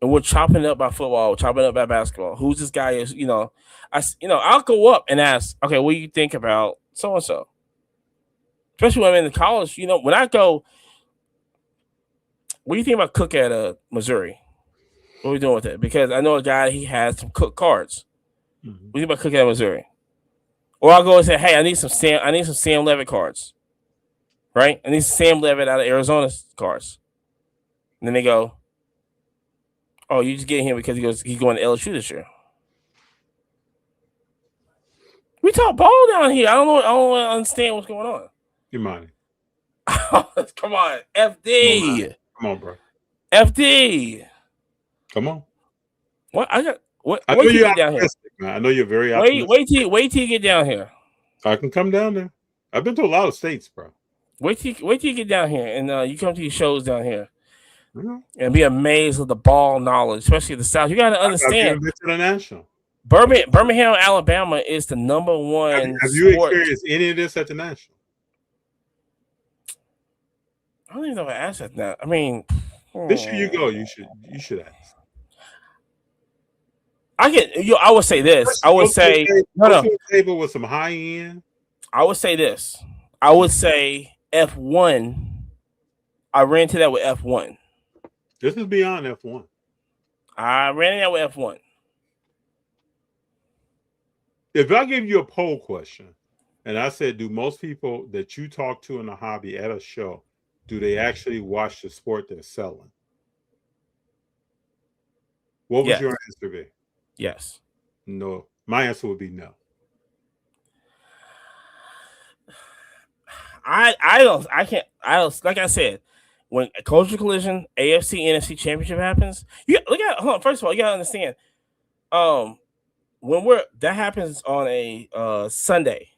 and we're chopping up by football, chopping up by basketball, who's this guy is, I'll go up and ask, okay, what do you think about so and so? Especially when I'm in college, when I go, what do you think about Cook at Missouri? What are we doing with it? Because I know a guy, he has some Cook cards. Mm-hmm. What do you think about Cook at Missouri? Or I'll go and say, hey, I need some Sam Levitt cards. Right? I need some Sam Levitt out of Arizona cards. And then they go, oh, you just getting him because he's going to LSU this year. We talk ball down here. I don't understand what's going on. You mind? Come on, FD. Come on, bro. FD. Come on. What I got? What? I know you're down here. Man. I know you're very optimistic. Wait till you get down here. I can come down there. I've been to a lot of states, bro. Wait till you get down here and you come to these shows down here. And be amazed with the ball knowledge, especially the South. You got to understand. To the national. Birmingham, Alabama is the number one. Have you experienced any of this at the national? I don't even know if I asked that now. I mean, this year you go. You should ask. I would say this. I would say no. Table with some high end. I would say this. I would say F1. I ran into that with F1. This is beyond F1. I ran into that with F1. If I gave you a poll question and I said, do most people that you talk to in the hobby at a show, do they actually watch the sport they're selling? What would your answer be? Yes. No. My answer would be no. I can't. Like I said, when a Culture Collision, AFC, NFC Championship happens, hold on. First of all, you gotta understand. That happens on a Sunday.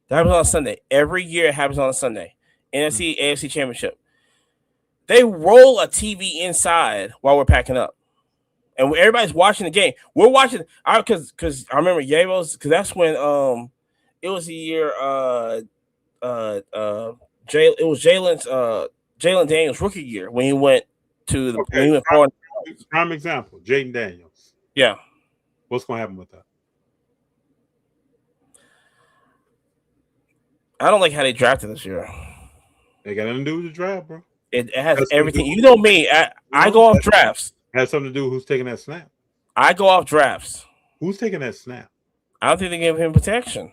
That happens on a Sunday. Every year it happens on a Sunday. NFC, AFC Championship. They roll a TV inside while we're packing up. And everybody's watching the game. We're watching because I remember Yavos, because that's when it was the year it was Jalen Daniels' rookie year when he went to the when he went forward. Prime example, Jaden Daniels. Yeah. What's gonna happen with that? I don't like how they drafted this year. They got nothing to do with the draft, bro. It has everything. You know me. I go off drafts. Has something to do with who's taking that snap. I go off drafts. Who's taking that snap? I don't think they give him protection.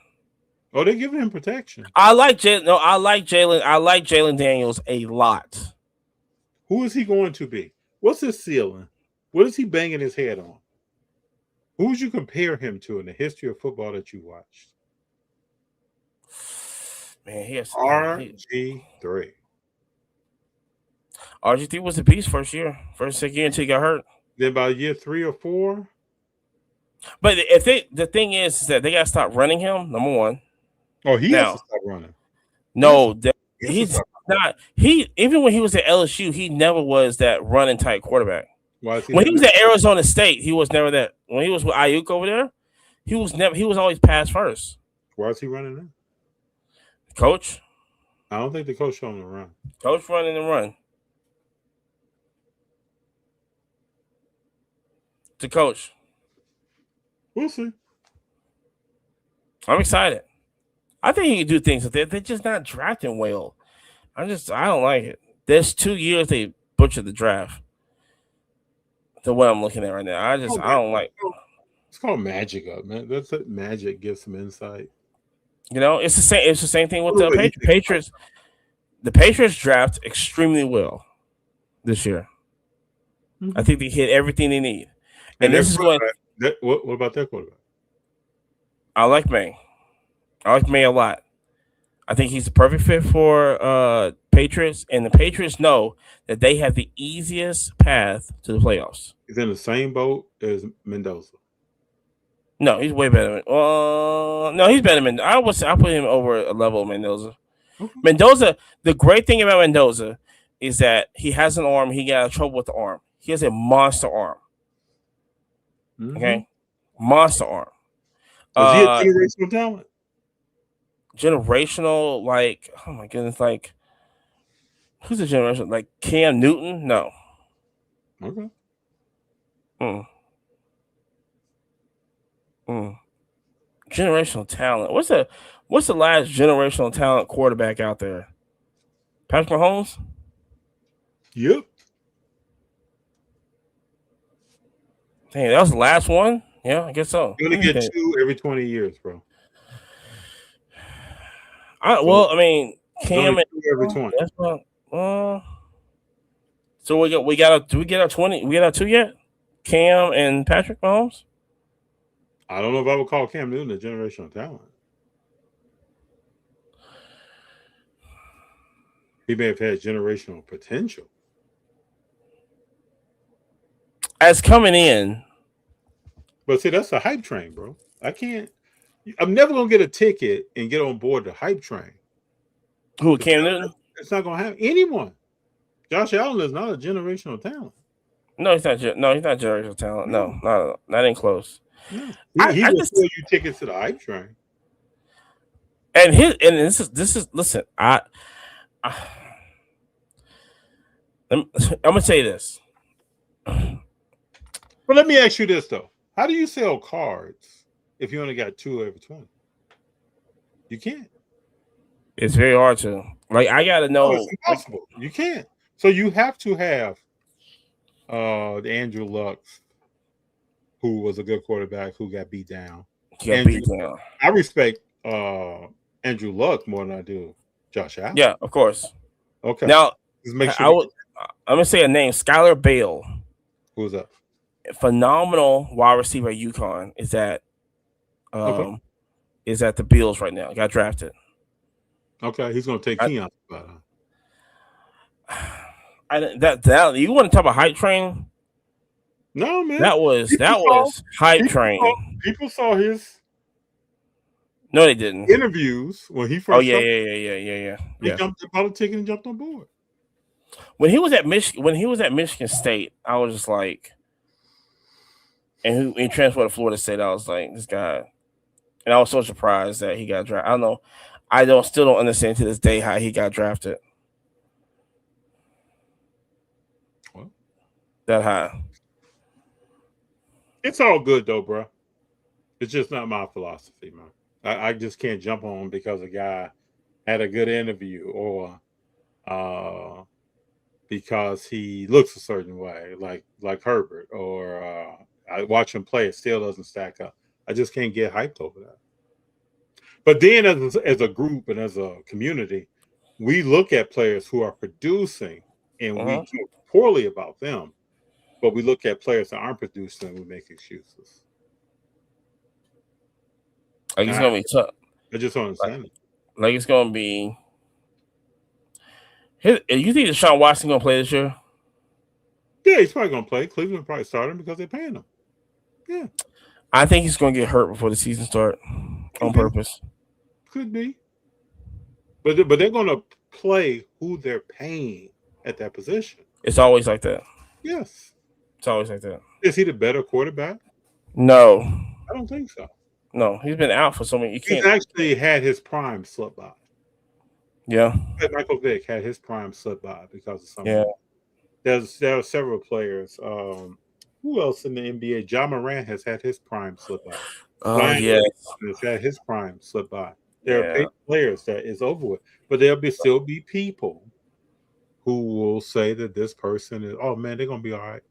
Oh, they're giving him protection. I like Jalen. No, I like Jalen. I like Jalen Daniels a lot. Who is he going to be? What's his ceiling? What is he banging his head on? Who would you compare him to in the history of football that you watched? Man, he has RG3. RG3 was a beast first year until he got hurt. Then by year 3 or 4. But the thing is that they got to stop running him. Number one. Oh, he has to stop running. No, he's not. Even when he was at LSU, he never was that running type quarterback. When he was at Arizona State, he was never that. When he was with Ayuk over there, He was always pass first. Why is he running now? Coach. I don't think the coach showed him to run. Coach running and run. To coach. We'll see. I'm excited. I think he can do things, but they're just not drafting well. I don't like it. There's 2 years they butchered the draft. The way I'm looking at right now, I don't like. It's called magic up, man. That's it. Magic gives some insight. It's the same. It's the same thing with the Patriots. The Patriots draft extremely well this year. Mm-hmm. I think they hit everything they need. And this is going. What about their quarterback? I like May. I like May a lot. I think he's the perfect fit for Patriots, and the Patriots know that they have the easiest path to the playoffs. He's in the same boat as Mendoza. No, he's way better. No, he's better than Mendoza. I put him over a level of Mendoza. Okay. Mendoza, the great thing about Mendoza is that he has an arm. He got trouble with the arm. He has a monster arm. Mm-hmm. Okay? Monster arm. Is he a generational talent? Generational, like, oh my goodness, like, who's a generation? Like Cam Newton? No. Okay. Generational talent. What's the last generational talent quarterback out there? Patrick Mahomes? Yep. Dang, that was the last one? Yeah, I guess so. You're going to get 2 every 20 years, bro. Cam and every 20. That's so we got do we get our 20? We got our 2 yet? Cam and Patrick Mahomes? I don't know if I would call Cam Newton a generational talent. He may have had generational potential. As coming in. But see, that's a hype train, bro. I'm never going to get a ticket and get on board the hype train. Who, Cam Newton? It's not going to happen. Anyone. Josh Allen is not a generational talent. No, he's not. No, he's not generational talent. No, not even close. No. He will sell you tickets to the hype train. And this is listen. I'm gonna say this. But let me ask you this though: how do you sell cards if you only got 2 every 20? You can't. It's very hard to. Like, I gotta know. No, it's impossible. You can't. So you have to have the Andrew Luck, who was a good quarterback who got beat down. I respect Andrew Luck more than I do Josh Allen. Yeah, of course. Okay. Now, I'm gonna say a name: Skylar Bale. Who's that? Phenomenal wide receiver at UConn is at the Bills right now. Got drafted. Okay, he's gonna take Keon. That you want to talk about hype train? No, man. That was hype train. People saw his. No, they didn't. Interviews when he first. Oh yeah. He jumped about a ticket and jumped on board. When he was at Michigan State, I was just like, and he transferred to Florida State. I was like, this guy, and I was so surprised that he got drafted. I don't know. Still don't understand to this day how he got drafted. What? That high. It's all good though, bro. It's just not my philosophy, man. I just can't jump on because a guy had a good interview or because he looks a certain way, like Herbert, or I watch him play, it still doesn't stack up. I just can't get hyped over that. But then as a group and as a community, we look at players who are producing and we talk poorly about them, but we look at players that aren't producing and we make excuses. Like, it's going to be tough. I just don't understand it. Like, it's going to be... You think Deshaun Watson going to play this year? Yeah, he's probably going to play. Cleveland probably start him because they're paying him. Yeah. I think he's going to get hurt before the season starts on purpose. Could be. But they're going to play who they're paying at that position. It's always like that. Yes. It's always like that. Is he the better quarterback? No. I don't think so. No, he's been out for so many. You He's can't. actually had his prime slip by. Yeah. Michael Vick had his prime slip by because of something. Yeah. There are several players. Who else in the NBA? Ja Morant has had his prime slip by. Oh yeah. Has had his prime slip by. There Yeah. are players that is over with, but there'll still be people who will say that this person is. Oh man, they're gonna be all right.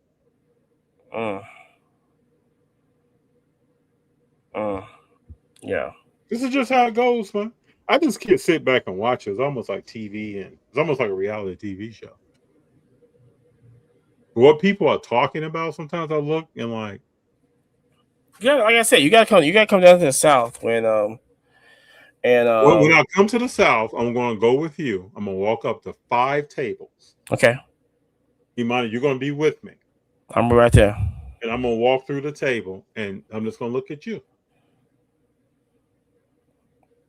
Yeah. This is just how it goes, man. I just can't sit back and watch it. It's almost like TV, and it's almost like a reality TV show. What people are talking about, sometimes I look and like, Yeah, like I said, you gotta come down to the South when when I come to the South, I'm gonna go with you. I'm gonna walk up to 5 tables. okay. Imani, you're gonna be with me. I'm right there. And I'm gonna walk through the table and I'm just gonna look at you.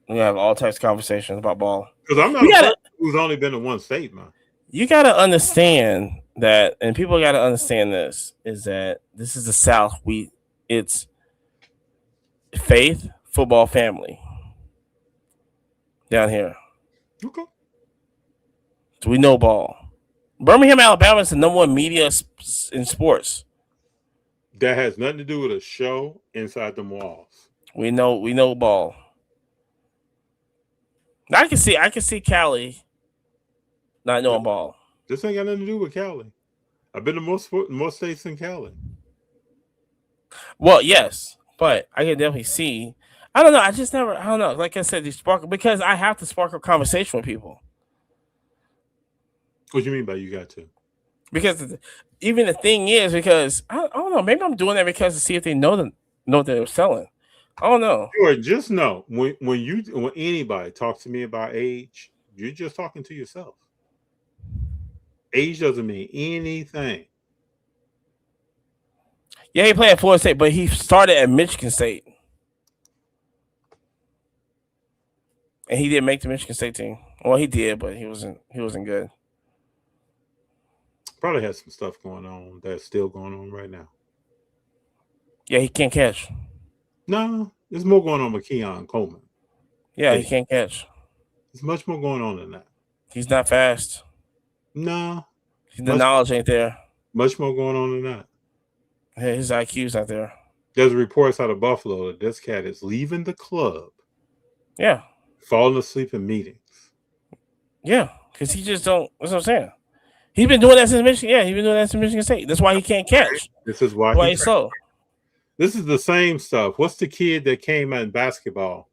We have all types of conversations about ball. Because I'm not a person who's only been in one state, man. You gotta understand that, and people gotta understand this, is that this is the South. It's faith, football, family. Down here. Okay. So we know ball. Birmingham, Alabama is the number one media in sports. That has nothing to do with a show inside the walls. We know ball. I can see Cali not knowing ball. This ain't got nothing to do with Cali. I've been to most states in Cali. Well, yes, but I can definitely see. I don't know. I don't know. Like I said, because I have to spark a conversation with people. What do you mean by you got to? Because even the thing is, because I don't know. Maybe I'm doing that because to see if they know they're selling. I don't know. Sure, just know when anybody talks to me about age, you're just talking to yourself. Age doesn't mean anything. Yeah, he played at Florida State, but he started at Michigan State. And he didn't make the Michigan State team. Well, he did, but he wasn't good. Probably has some stuff going on that's still going on right now. Yeah, he can't catch. No, there's more going on with Keon Coleman. Yeah, he can't catch. There's much more going on than that. He's not fast. No. The knowledge ain't there. Much more going on than that. His IQ's not there. There's reports out of Buffalo that this cat is leaving the club. Yeah. Falling asleep in meetings. Yeah, because he just don't. That's what I'm saying. He's been doing that since Michigan. Yeah, he's been doing that since Michigan State. That's why he can't catch. This is why he's slow. This is the same stuff. What's the kid that came out in basketball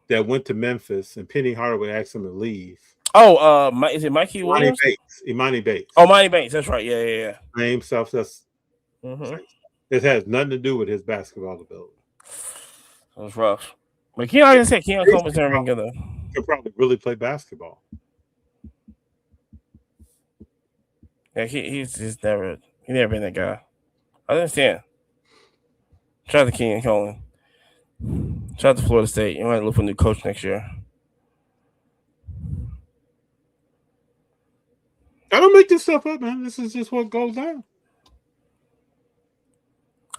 that went to Memphis and Penny Hardaway asked him to leave? Oh, is it Mikey Williams? Imani Bates. Oh, Imani Bates. That's right. Yeah. Same stuff. That's it has nothing to do with his basketball ability. That was rough. But Keon, like I said, Keon Coleman's never been good though. He could probably really play basketball. Yeah, he's never been that guy. I understand. Shout out to Keon Coleman. Shout out to Florida State. You might look for a new coach next year. I don't make this stuff up, man. This is just what goes down.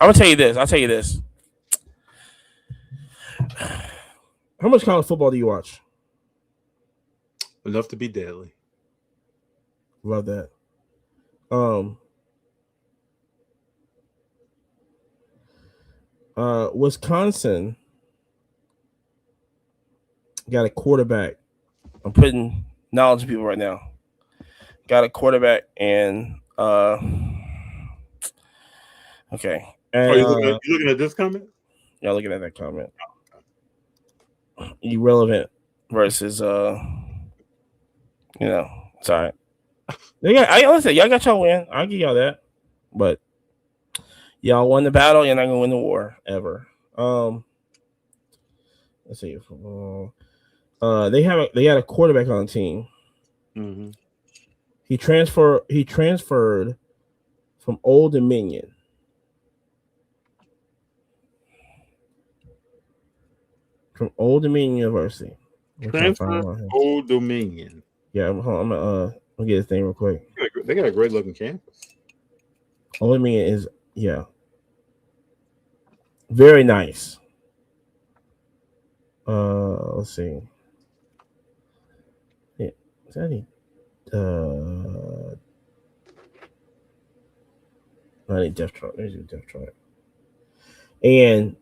I'm gonna tell you this. I'll tell you this. How much college football do you watch? Enough to be deadly. Love that. Wisconsin got a quarterback. I'm putting knowledge of people right now. Got a quarterback and okay. And, you looking at this comment? Yeah, looking at that comment. Irrelevant versus sorry. Listen, y'all got y'all win. I'll give y'all that. But y'all won the battle, you're not gonna win the war ever. Let's see. They got a quarterback on the team. Mm-hmm. He transferred from Old Dominion. From Old Dominion University. Transfer Old Dominion. Yeah, I'm gonna get this thing real quick. They got a great looking campus. Old Dominion is very nice. Let's see. Yeah, is that any? I need Detroit. There's Detroit. And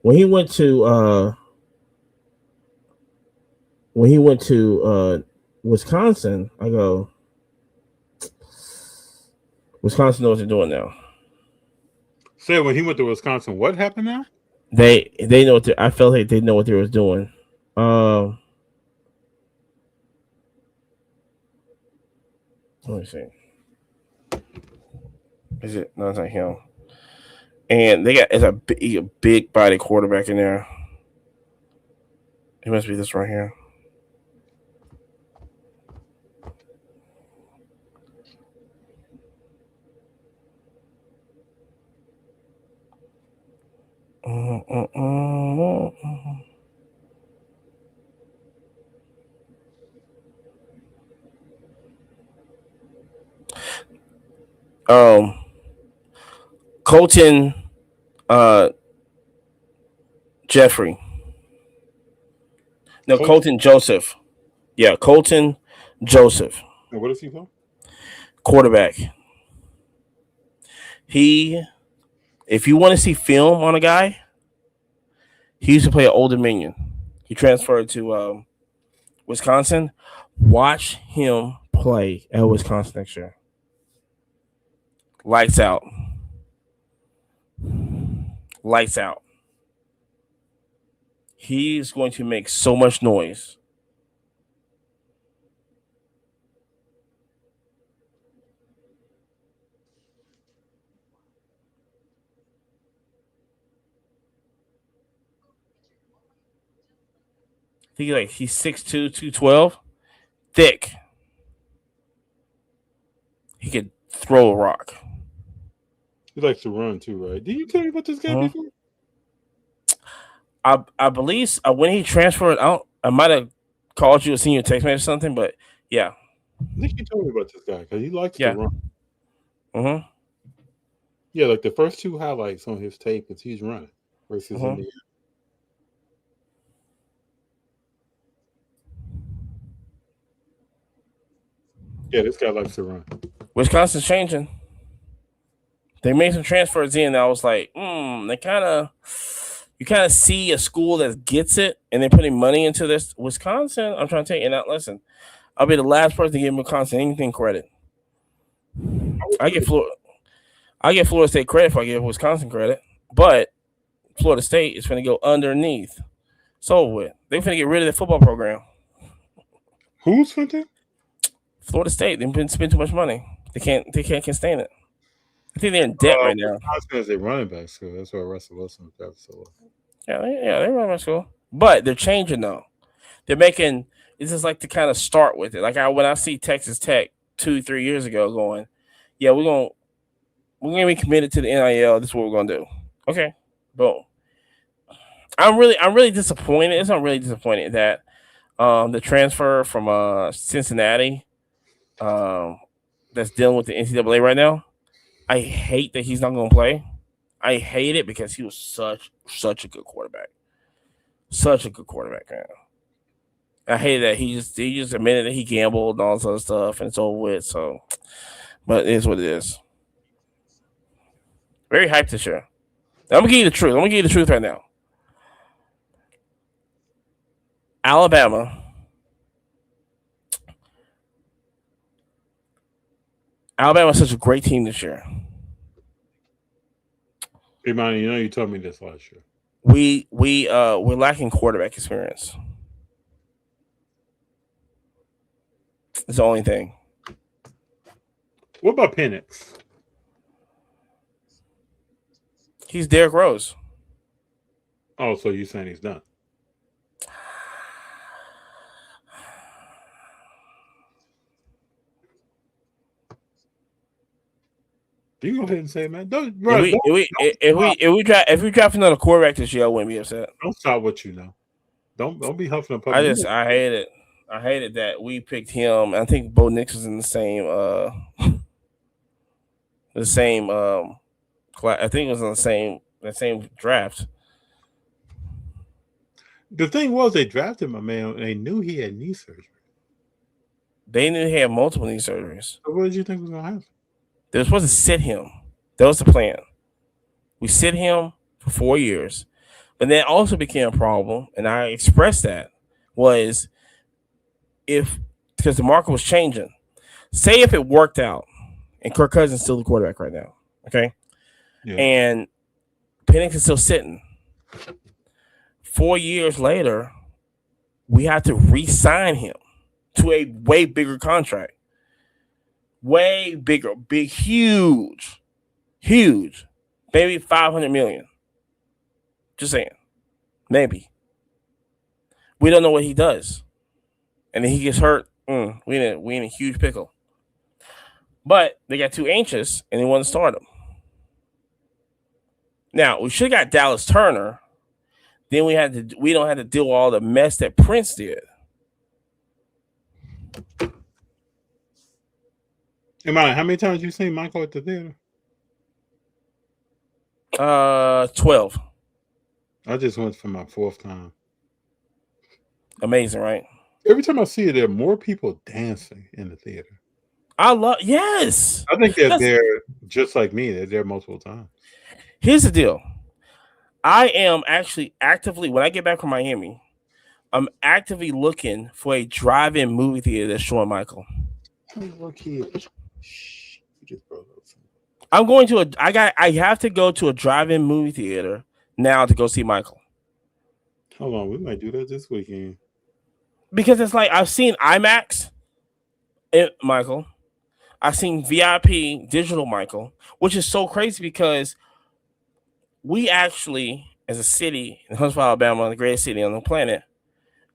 when he went to Wisconsin, I go, Wisconsin knows what they're doing now. Say when he went to Wisconsin, what happened now? They know what I felt like they know what they was doing. Let me see. Is it? No, it's not him. And they got a big body quarterback in there. It must be this right here. Colton Jeffrey. No, Colton Joseph. Yeah, Colton Joseph. And what is he from? Quarterback. If you want to see film on a guy, he used to play at Old Dominion. He transferred to Wisconsin. Watch him play at Wisconsin next year. Lights out. Lights out. He's going to make so much noise. I think he's 6'2", 212. Thick. He could throw a rock. He likes to run too, right? Did you tell me about this guy before? I believe when he transferred out, I might have called you a senior text message or something, but yeah. I think you told me about this guy because he likes to run. Mm-hmm. Yeah, like the first two highlights on his tape is he's running versus in the air. Yeah, this guy likes to run. Wisconsin's changing. They made some transfers in. I was like, you kind of see a school that gets it, and they're putting money into this. Wisconsin, I'm trying to tell you, now listen, I'll be the last person to give Wisconsin anything credit. I get Florida State credit if I give Wisconsin credit, but Florida State is going to go underneath. So they're going to get rid of the football program. Who's going to? Florida State. They've been spending too much money. They can't sustain it. I think they're in debt right now. Wisconsin is a running back school. That's why Russell Wilson is so well. Yeah, they're running back school. But they're changing though. They're making this is like to kind of start with it. Like when I see Texas Tech 2-3 years ago going, yeah, we're gonna be committed to the NIL. This is what we're gonna do. Okay, boom. I'm really disappointed. It's not really disappointed that the transfer from Cincinnati that's dealing with the NCAA right now. I hate that he's not going to play. I hate it because he was such a good quarterback. Such a good quarterback, man. I hate that he just admitted that he gambled and all this other stuff, and it's over with. So, but it is what it is. Very hyped this year. I'm gonna give you the truth. I'm gonna give you the truth right now. Alabama's such a great team this year. Hey, man, you told me this last year. We're lacking quarterback experience. It's the only thing. What about Penix? He's Derrick Rose. Oh, so you're saying he's done? You go ahead and say, man. If we draft another quarterback this year, I wouldn't be upset. Don't stop what you know. Don't be huffing up. I hate it. I hated that we picked him. I think Bo Nix was in the same class. I think it was on the same draft. The thing was, they drafted my man, and they knew he had knee surgery. They knew he had multiple knee surgeries. So what did you think was going to happen? They were supposed to sit him. That was the plan. We sit him for 4 years. But then also became a problem, and I expressed that, was because the market was changing. Say if it worked out, and Kirk Cousins is still the quarterback right now, okay? Yeah. And Penix is still sitting. 4 years later, we had to re-sign him to a way bigger contract. Way bigger, big, huge, maybe $500 million. Just saying, maybe. We don't know what he does, and then he gets hurt. We in a huge pickle. But they got too anxious, and they want to start him. Now we should have got Dallas Turner. Then we don't have to deal with all the mess that Prince did. Hey, man, how many times you seen Michael at the theater? 12. I just went for my 4th time. Amazing, right? Every time I see it, there are more people dancing in the theater. Yes. I think they're there just like me. They're there multiple times. Here's the deal. I am actually actively, when I get back from Miami, I'm actively looking for a drive-in movie theater that's showing Michael. Look here. I have to go to a drive-in movie theater now to go see Michael. Hold on, we might do that this weekend. Because it's like I've seen IMAX, Michael. I've seen VIP digital Michael, which is so crazy because we actually, as a city in Huntsville, Alabama, the greatest city on the planet,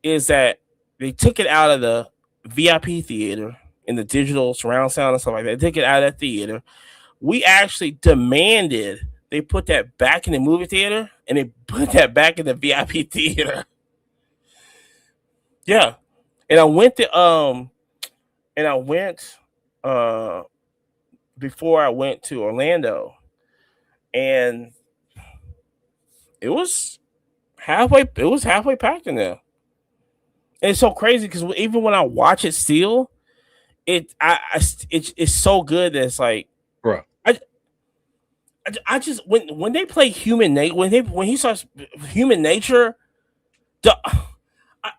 is that they took it out of the VIP theater in the digital surround sound and stuff like that. They took it out of that theater. We actually demanded they put that back in the movie theater, and they put that back in the VIP theater. Yeah. And I went before I went to Orlando, and it was halfway packed in there. And it's so crazy because even when I watch it still, it's so good that it's like, bro. I just when they play Human Nature, when he starts Human Nature,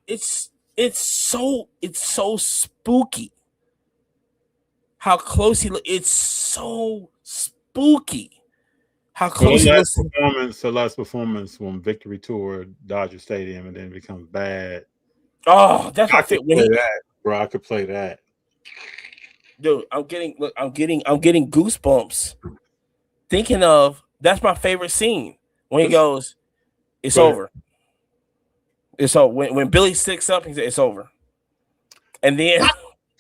it's so spooky. How close it's so spooky. How close the last performance when Victory toured Dodger Stadium and then it becomes bad. Oh, that's I could play that, bro. I could play that. Dude, I'm getting goosebumps. Thinking of that's my favorite scene when he goes, "It's over." It's over. When Billy sticks up, he says, "It's over." And then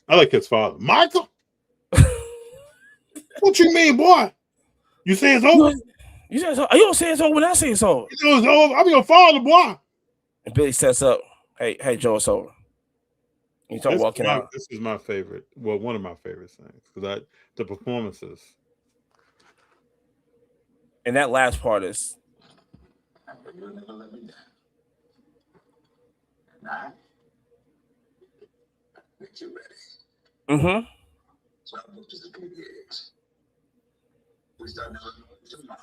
I like his father, Michael. What you mean, boy? You say it's over? You say it's over. You don't say it's over when I say it's over. You know it's over. I'm your father, boy. And Billy steps up. Hey, Joe, it's over. You start walking out. This is my favorite. Well, one of my favorite things because the performances. And that last part is. You'll never let me down. And I make you ready. Mm-hmm. So I moved to the big eggs. We started tomorrow.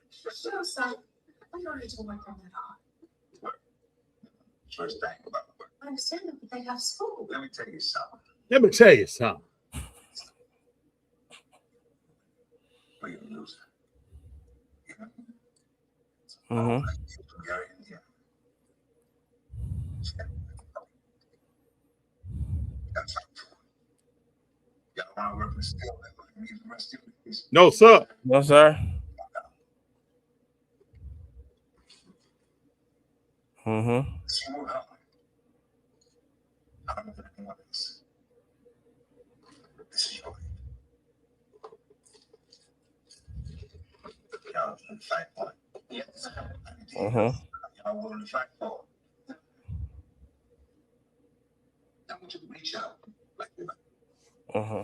So, son, we don't need to work on that hard. First thing about work. I understand that, but they have school. Let me tell you something. Well, you're a loser. You know? Mm-hmm. Y'all want to work with still the rest of you? No, sir. No, sir. Mm-hmm. Slow down. I don't know if I want this. This is your y'all want to fight for it? Yes. Mm-hmm. Y'all willing to fight for it? I want you to reach out like that. Mm-hmm.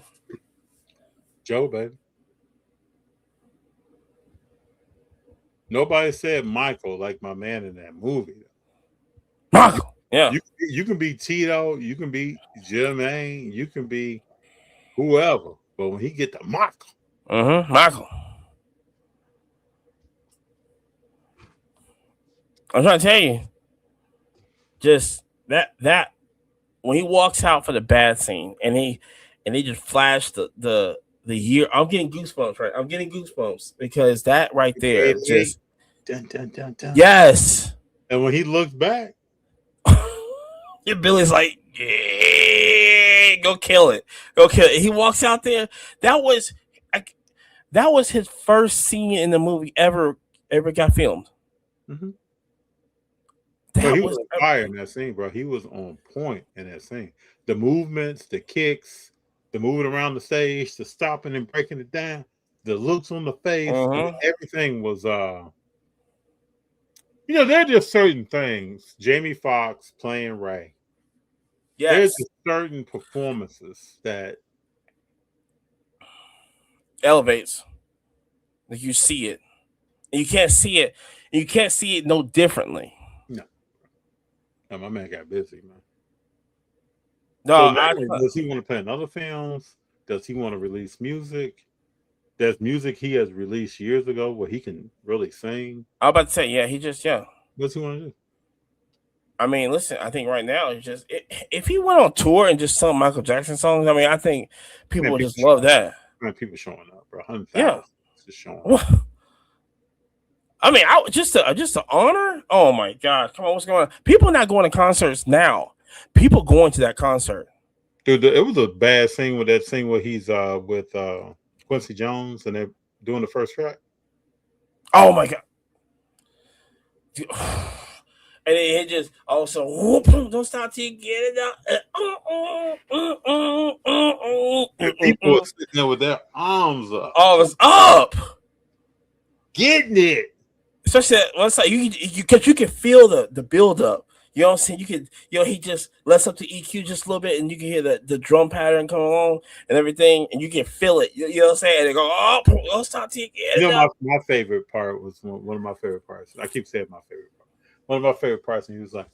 Joe, baby. Nobody said Michael like my man in that movie. Michael. Yeah. You can be Tito, you can be Jermaine, you can be whoever, but when he get to Michael, Michael. I'm trying to tell you, just that when he walks out for the bad scene and he just flashed the year. I'm getting goosebumps, right? I'm getting goosebumps because that right there just dun, dun, dun, dun. Yes. And when he looks back, your Billy's like, yeah, go kill it. Go kill it. He walks out there. That was his first scene in the movie ever got filmed. Mm-hmm. That he was on fire in that scene, bro. He was on point in that scene. The movements, the kicks, the moving around the stage, the stopping and breaking it down, the looks on the face, everything was you know, there are just certain things. Jamie Foxx playing Ray. Yes. There's just certain performances that elevates. Like you see it. And you can't see it. You can't see it no differently. No, my man got busy, man. No, so does he want to play in other films? Does he want to release music? There's music he has released years ago where he can really sing. I was about to say, yeah. What's he want to do? I mean, listen, I think right now it's just if he went on tour and just sung Michael Jackson songs, I mean, I think people would just love that. Man, people showing up, bro. 100,000 yeah, just showing up. I mean, just to honor. Oh my God, come on, what's going on? People not going to concerts now. People going to that concert. Dude, it was a bad scene with that scene where he's with Quincy Jones and they're doing the first track. Oh my God. Dude. And it just also whoop, don't stop till you get it out. And people are sitting there with their arms up. Arms up. Getting it. Especially once like you can feel the build up. You know what I'm saying? You can, he just lets up the EQ just a little bit, and you can hear the drum pattern come along and everything, and you can feel it. You know what I'm saying? And they go, oh, don't stop till you get it. My favorite part was one of my favorite parts. I keep saying my favorite part. One of my favorite parts, and he was like,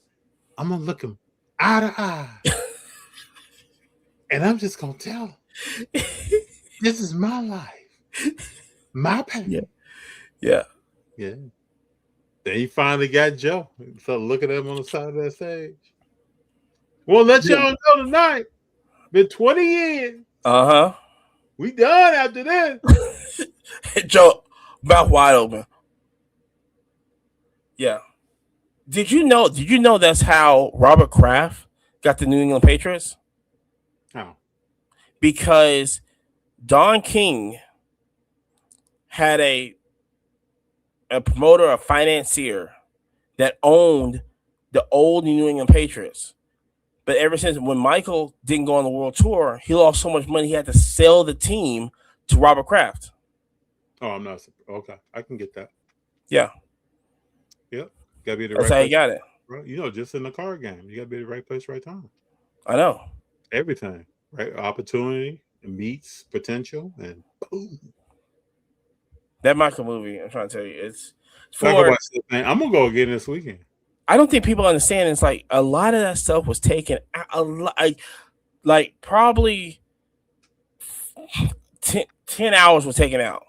I'm gonna look him eye to eye. And I'm just gonna tell him, this is my life. My pain. Yeah. Then he finally got Joe. So look at him on the side of that stage. We'll let y'all know tonight. Been 20 years. We done after this. Joe, mouth wide open. Yeah. Did you know that's how Robert Kraft got the New England Patriots? How? Because Don King had a promoter, a financier that owned the old New England Patriots. But ever since when Michael didn't go on the world tour, he lost so much money he had to sell the team to Robert Kraft. Oh, I'm not okay. I can get that. Yeah. Yep. Gotta be at the That's right how place. you got it. Right? You know, just in the card game, you gotta be at the right place, right time. I know. Everything, right? Opportunity meets potential, and boom. That Michael movie, I'm trying to tell you, it's I'm gonna go again this weekend. I don't think people understand. It's like a lot of that stuff was taken. Like probably 10 hours was taken out.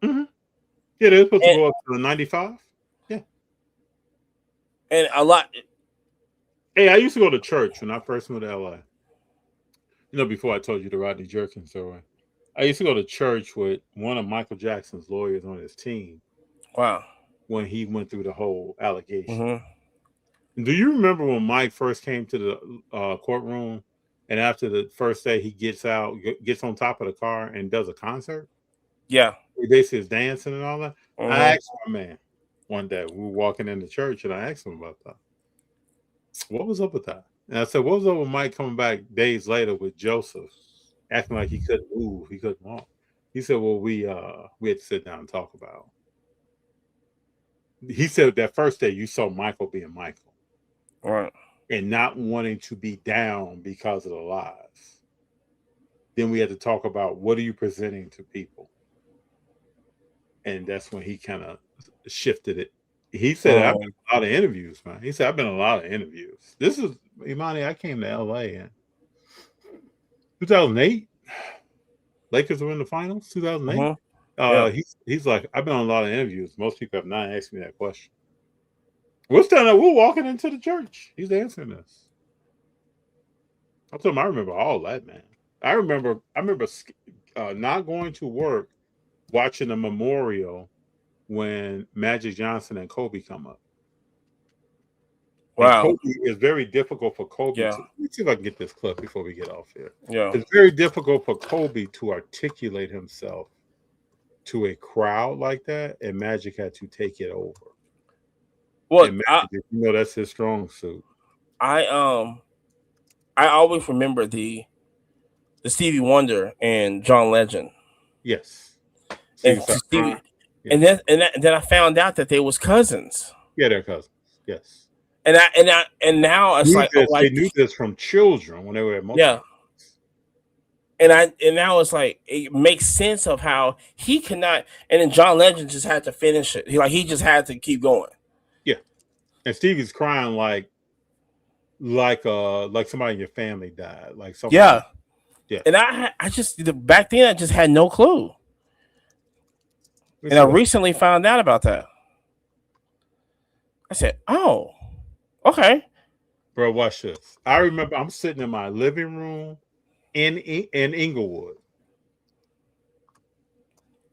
Mm-hmm. Yeah, they're supposed to go up to 95. Yeah, and a lot. Hey, I used to go to church when I first moved to LA. You know, before I told you the Rodney Jerkins story. I used to go to church with one of Michael Jackson's lawyers on his team. Wow. When he went through the whole allegation. Mm-hmm. Do you remember when Mike first came to the courtroom and after the first day he gets out, gets on top of the car and does a concert? Yeah. He basically is dancing and all that. Mm-hmm. I asked my man one day, we were walking into church and I asked him about that. What was up with that? And I said, what was up with Mike coming back days later with Joseph, acting like he couldn't move, he couldn't walk? He said, well, we had to sit down and talk about it. He said that first day you saw Michael being Michael. Right. And not wanting to be down because of the lies. Then we had to talk about what are you presenting to people? And that's when he kind of shifted it. He said, I've been in a lot of interviews, man. He said, I've been in a lot of interviews. This is, Imani, I came to LA in 2008. Lakers were in the finals, 2008. Yeah. He's like, I've been on a lot of interviews. Most people have not asked me that question. We're standing there, we're walking into the church. He's answering this. I told him I remember all that, man. I remember not going to work, watching a memorial when Magic Johnson and Kobe come up. Wow. And Kobe, it's very difficult for Kobe. Yeah. Let me see if I can get this clip before we get off here. Yeah. It's very difficult for Kobe to articulate himself to a crowd like that, and Magic had to take it over. Well, Magic, that's his strong suit. I always remember the Stevie Wonder and John Legend. Yes. And Stevie, and then I found out that they was cousins. Yeah, they're cousins. Yes. And now it's they knew this from children when they were at most. Yeah. And now it's like it makes sense of how he cannot. And then John Legend just had to finish it. He just had to keep going. Yeah. And Stevie's crying like somebody in your family died. Like something. Yeah. Yeah. And I just back then I just had no clue. And I recently found out about that. I said, "Oh, okay." Bro, watch this. I remember I'm sitting in my living room in Inglewood.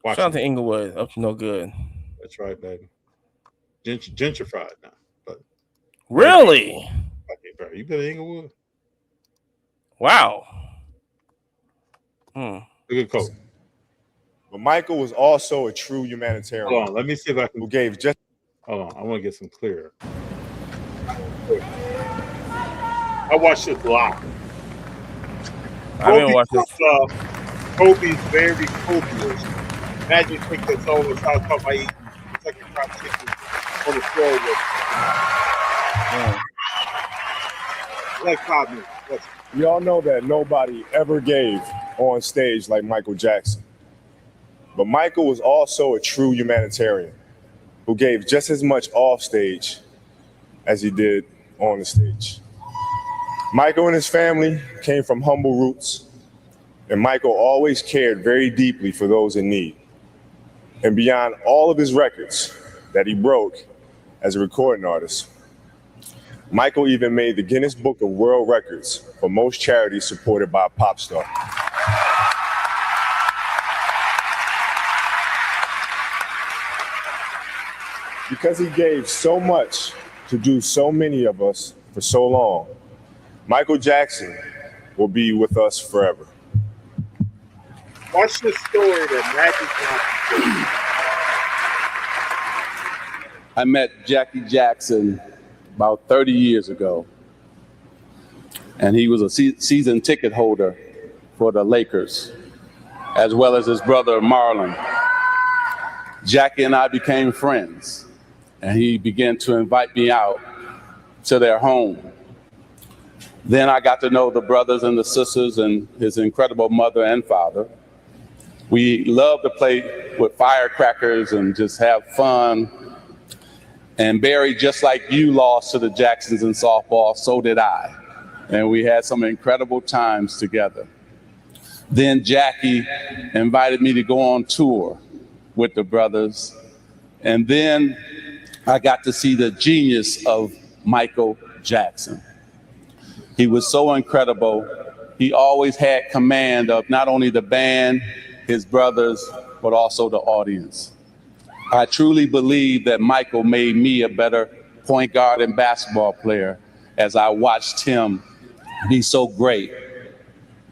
Shout out to Inglewood. Up to no good. That's right, baby. Gentrified now. But really? Okay, bro. You been to Inglewood? Wow. Look at Kobe. But Michael was also a true humanitarian. Hold on, let me see if I can. Who gave just. Hold on, I want to get some clearer. I watched this live. I didn't watch this. Kobe's very copious. Magic think that's over. So I was talking about eating second fried chicken on the floor with. Like 5 minutes. We all know that nobody ever gave on stage like Michael Jackson. But Michael was also a true humanitarian who gave just as much off stage as he did on the stage. Michael and his family came from humble roots, and Michael always cared very deeply for those in need. And beyond all of his records that he broke as a recording artist, Michael even made the Guinness Book of World Records for most charities supported by a pop star. Because he gave so much to do so many of us for so long, Michael Jackson will be with us forever. Watch the story that Magic Johnson did. I met Jackie Jackson about 30 years ago, and he was a season ticket holder for the Lakers, as well as his brother Marlon. Jackie and I became friends, and he began to invite me out to their home. Then I got to know the brothers and the sisters and his incredible mother and father. We loved to play with firecrackers and just have fun. And Barry, just like you lost to the Jacksons in softball, so did I. And we had some incredible times together. Then Jackie invited me to go on tour with the brothers. And then I got to see the genius of Michael Jackson. He was so incredible. He always had command of not only the band, his brothers, but also the audience. I truly believe that Michael made me a better point guard and basketball player as I watched him be so great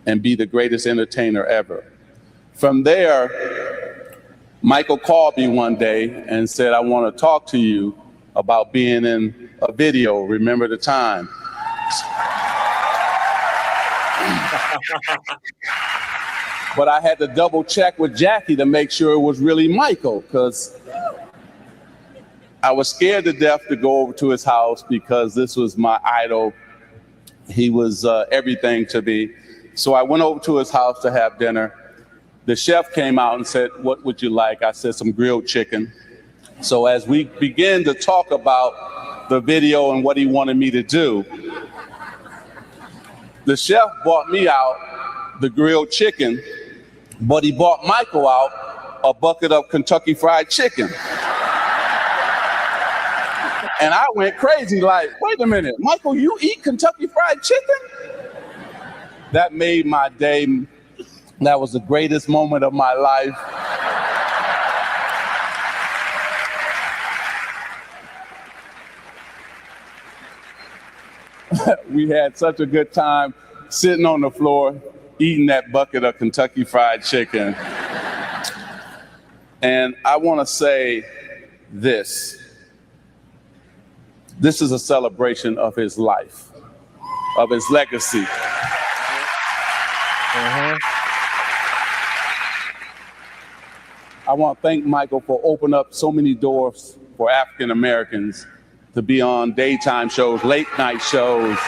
and be the greatest entertainer ever. From there, Michael called me one day and said, I want to talk to you about being in a video, Remember the Time. But I had to double check with Jackie to make sure it was really Michael, because I was scared to death to go over to his house because this was my idol. He was everything to me. So I went over to his house to have dinner. The chef came out and said, what would you like? I said, some grilled chicken. So as we begin to talk about the video and what he wanted me to do, the chef brought me out the grilled chicken, but he bought Michael out a bucket of Kentucky Fried Chicken. And I went crazy, like, wait a minute, Michael, you eat Kentucky Fried Chicken? That made my day. That was the greatest moment of my life. We had such a good time sitting on the floor, eating that bucket of Kentucky Fried Chicken. And I want to say this. This is a celebration of his life, of his legacy. I want to thank Michael for opening up so many doors for African Americans to be on daytime shows, late night shows.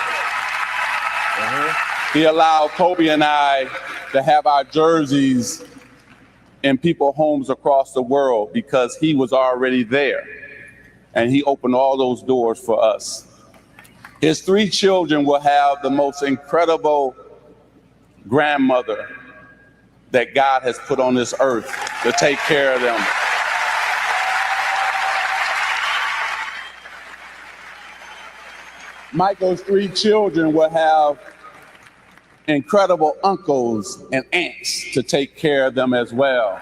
He allowed Kobe and I to have our jerseys in people's homes across the world because he was already there. And he opened all those doors for us. His 3 children will have the most incredible grandmother that God has put on this earth to take care of them. Michael's 3 children will have incredible uncles and aunts to take care of them as well.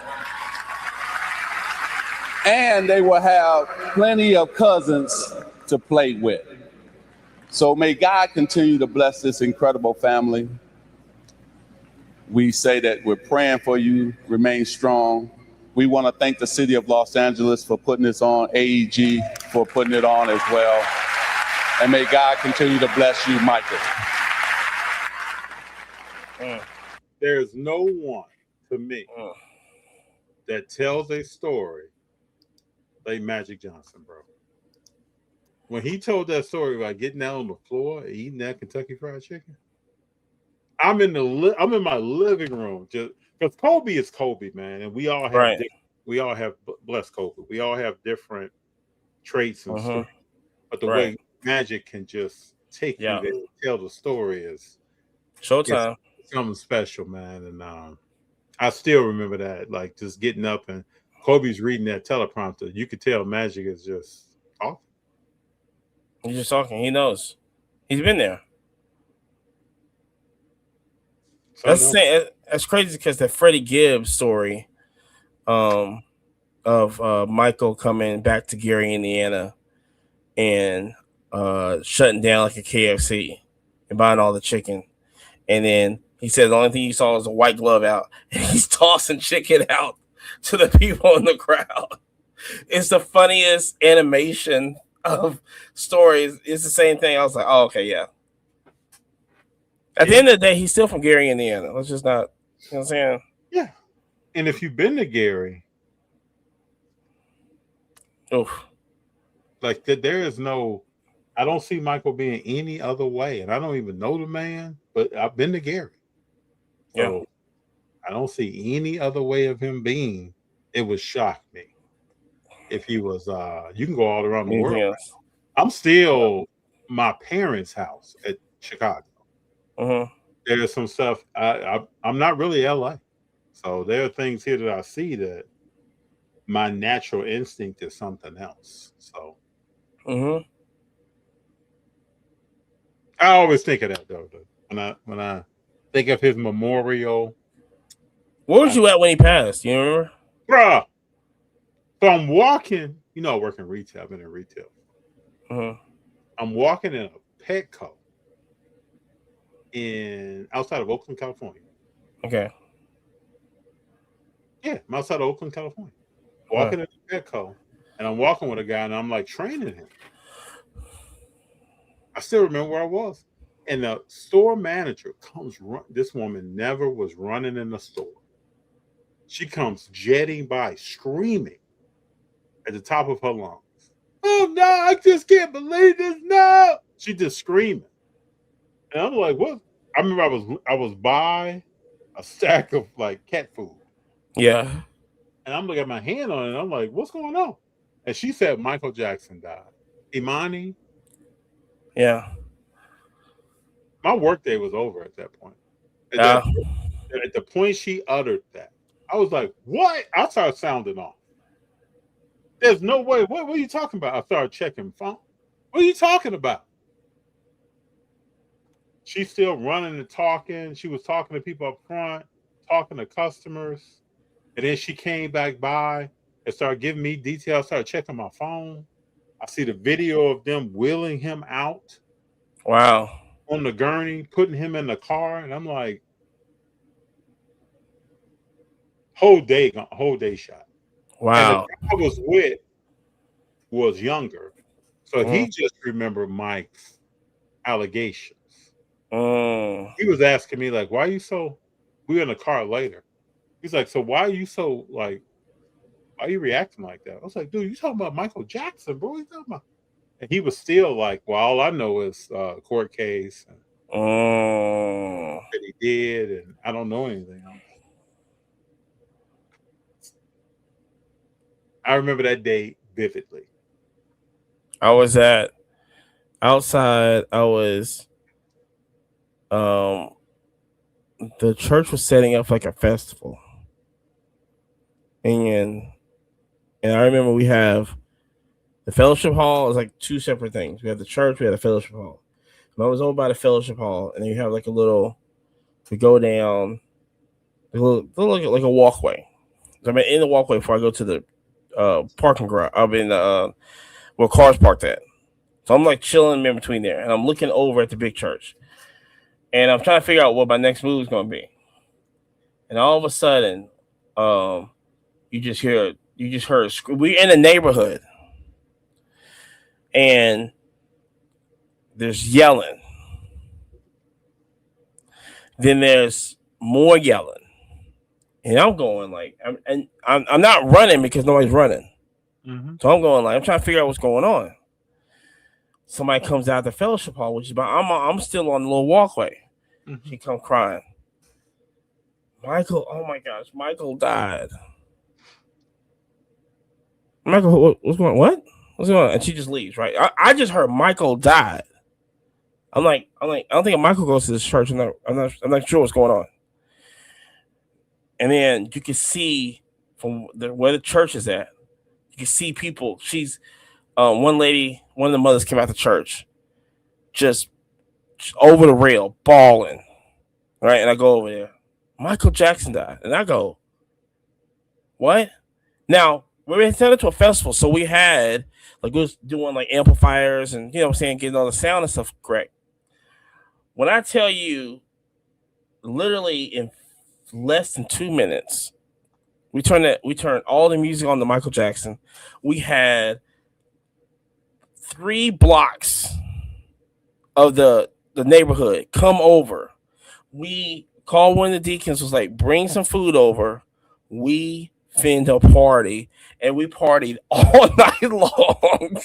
And they will have plenty of cousins to play with. So may God continue to bless this incredible family. We say that we're praying for you, remain strong. We want to thank the city of Los Angeles for putting this on, AEG for putting it on as well. And may God continue to bless you, Michael. There's no one to me that tells a story like Magic Johnson, bro. When he told that story about getting down on the floor and eating that Kentucky Fried Chicken, I'm in my living room just because Kobe is Kobe, man, and we all have bless Kobe. We all have different traits and stuff, but the way Magic can just take you there and tell the story is showtime. It's something special, man. And I still remember that, like just getting up and Kobe's reading that teleprompter. You could tell Magic is just talking. He's just talking. He knows. He's been there. That's crazy because the Freddie Gibbs story of Michael coming back to Gary, Indiana, and shutting down like a KFC and buying all the chicken. And then he said the only thing he saw was a white glove out. And he's tossing chicken out to the people in the crowd. It's the funniest animation of stories. It's the same thing. I was like, oh, okay, yeah. At the end of the day, he's still from Gary, Indiana. Let's just not, you know what I'm saying? Yeah. And if you've been to Gary, like there is no, I don't see Michael being any other way. And I don't even know the man, but I've been to Gary. So I don't see any other way of him being. It would shock me if he was, you can go all around the world. Right? I'm still my parents' house at Chicago. There's some stuff I'm not really LA, so there are things here that I see that my natural instinct is something else. So I always think of that though when I think of his memorial. Where was you at when he passed? You remember, bruh? So I'm walking. You know, I work in retail. I've been in retail. I'm walking in a Petco outside of Oakland, California. Okay. Yeah, I'm outside of Oakland, California. Walking in a Petco, and I'm walking with a guy, and I'm like training him. I still remember where I was. And the store manager comes this woman never was running in the store. She comes jetting by, screaming at the top of her lungs. Oh no, I just can't believe this. No. She just screaming. And I'm like, what? I remember I was by a stack of like cat food. Yeah. And I'm looking at my hand on it, and I'm like, what's going on? and she said Michael Jackson died. Imani, Yeah. my workday was over at that point. At, Yeah. at the point she uttered that, I was like, "What?" I started sounding off. There's no way. What are you talking about? I started checking phone. What are you talking about? She's still running and talking. She was talking to people up front, talking to customers. And then she came back by and started giving me details. I started checking my phone. I see the video of them wheeling him out Wow. on the gurney, putting him in the car. And I'm like, whole day shot. Wow. And the guy I was with was younger. So he just remembered Mike's allegations. He was asking me, like, why are you so, we were in the car later. He's like, so why are you so, like, why are you reacting like that? I was like, dude, you talking about Michael Jackson, bro? What you talking about? And he was still like, well, all I know is court case and that he did, and I don't know anything else. I remember that day vividly. I was outside. The church was setting up like a festival. And I remember we have the fellowship hall is like two separate things. We have the church, we have the fellowship hall. And I was over by the fellowship hall, and then you have like a little, we go down, like a walkway. So I'm in the walkway before I go to the parking garage. I'm in where cars parked at. So I'm like chilling in between there, and I'm looking over at the big church. And I'm trying to figure out what my next move is going to be. And all of a sudden, you just heard a scream. We're in a neighborhood, and there's yelling. Then there's more yelling, and I'm going like, I'm not running because nobody's running. Mm-hmm. So I'm going like, I'm trying to figure out what's going on. Somebody comes out the fellowship hall, which is about, I'm still on the little walkway. Mm-hmm. She come crying. Michael, oh my gosh, Michael died. Michael, what's going on? What? What's going on? And she just leaves, right? I just heard Michael died. I'm like, I don't think Michael goes to this church. I'm not sure what's going on. And then you can see from where the church is at, you can see people. She's one lady, one of the mothers came out the church, just over the rail, bawling, right? And I go over there. Michael Jackson died, and I go, what? Now we were sent to a festival, so we had like, we was doing like amplifiers and, you know what I'm saying, getting all the sound and stuff correct. When I tell you, literally in less than 2 minutes, we turned all the music on to Michael Jackson. We had 3 blocks of the neighborhood come over. We called one of the deacons, was like, bring some food over. We finna party, and we partied all night long.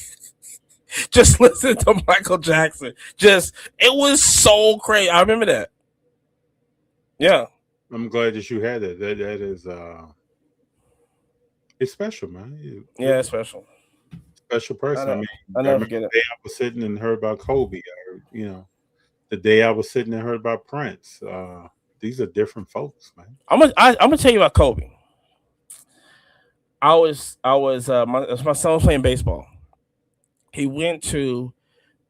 Just listen to Michael Jackson. It was so crazy. I remember that. Yeah. I'm glad that you had that. That is it's special, man. Yeah, it's special. Special person. I mean, I never forget it. The day I was sitting and heard about Kobe, or, you know, the day I was sitting and heard about Prince. These are different folks, man. I'm gonna tell you about Kobe. My son was playing baseball. He went to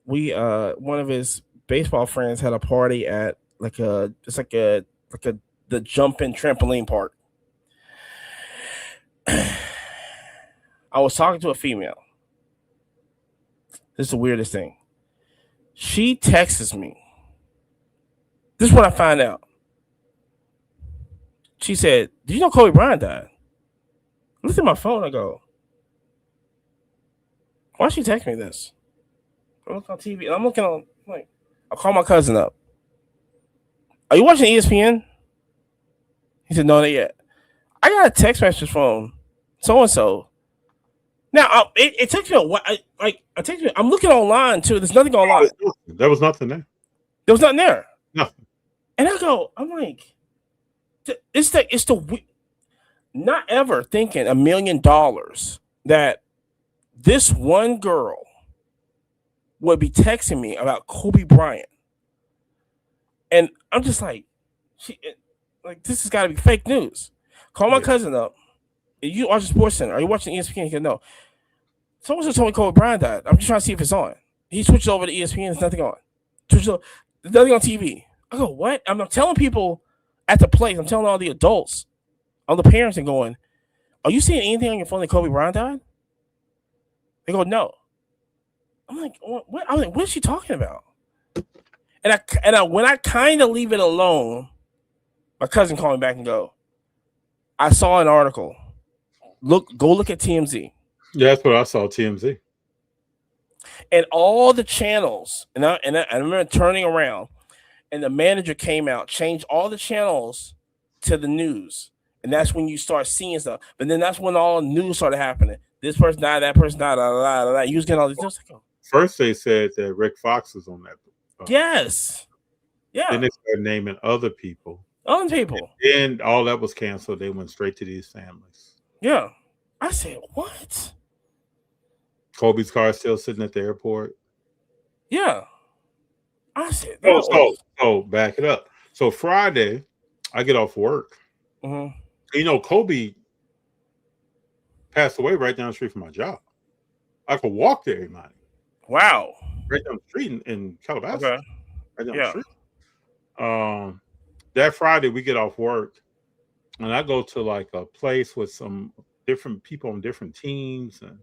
one of his baseball friends had a party at the jumping trampoline park. I was talking to a female. This is the weirdest thing. She texts me. This is what I find out. She said, "Did you know Kobe Bryant died?" I looked at my phone. I go, "Why she text me this?" I'm looking on TV. And I'm looking on, like, I call my cousin up. "Are you watching ESPN?" He said, "No, not yet." I got a text message from so and so. Now it takes me a while. I'm looking online too. There's nothing online. There was nothing there. There was nothing there. Nothing. And I'm like, it's the not ever thinking $1 million that this one girl would be texting me about Kobe Bryant, and I'm just like, this has got to be fake news. Call my cousin up. You watch the Sports Center? Are you watching ESPN? He said, no. Someone just told me Kobe Bryant died. I'm just trying to see if it's on. He switched over to ESPN. There's nothing on. There's nothing on TV. I go, what? I'm telling people at the place. I'm telling all the adults, all the parents, and going, are you seeing anything on your phone that Kobe Bryant died? They go, no. I'm like, what? I'm like, what is she talking about? And when I kind of leave it alone, my cousin called me back and go, I saw an article. Go look at TMZ. Yeah, that's what I saw, TMZ. And all the channels, and I remember turning around, and the manager came out, changed all the channels to the news. And that's when you start seeing stuff. But then that's when all the news started happening. This person died, that person died, you was getting all these news. First, they said that Rick Fox was on that. Yes. Yeah. Then they started naming other people. Other people. And all that was canceled. They went straight to these families. Yeah. I said, what? Kobe's car is still sitting at the airport. Yeah. I said, so back it up. So Friday, I get off work. Mm-hmm. You know, Kobe passed away right down the street from my job. I could walk there every night. Wow. Right down the street in Calabasas. Okay. Right down the street. That Friday we get off work, and I go to like a place with some different people on different teams, and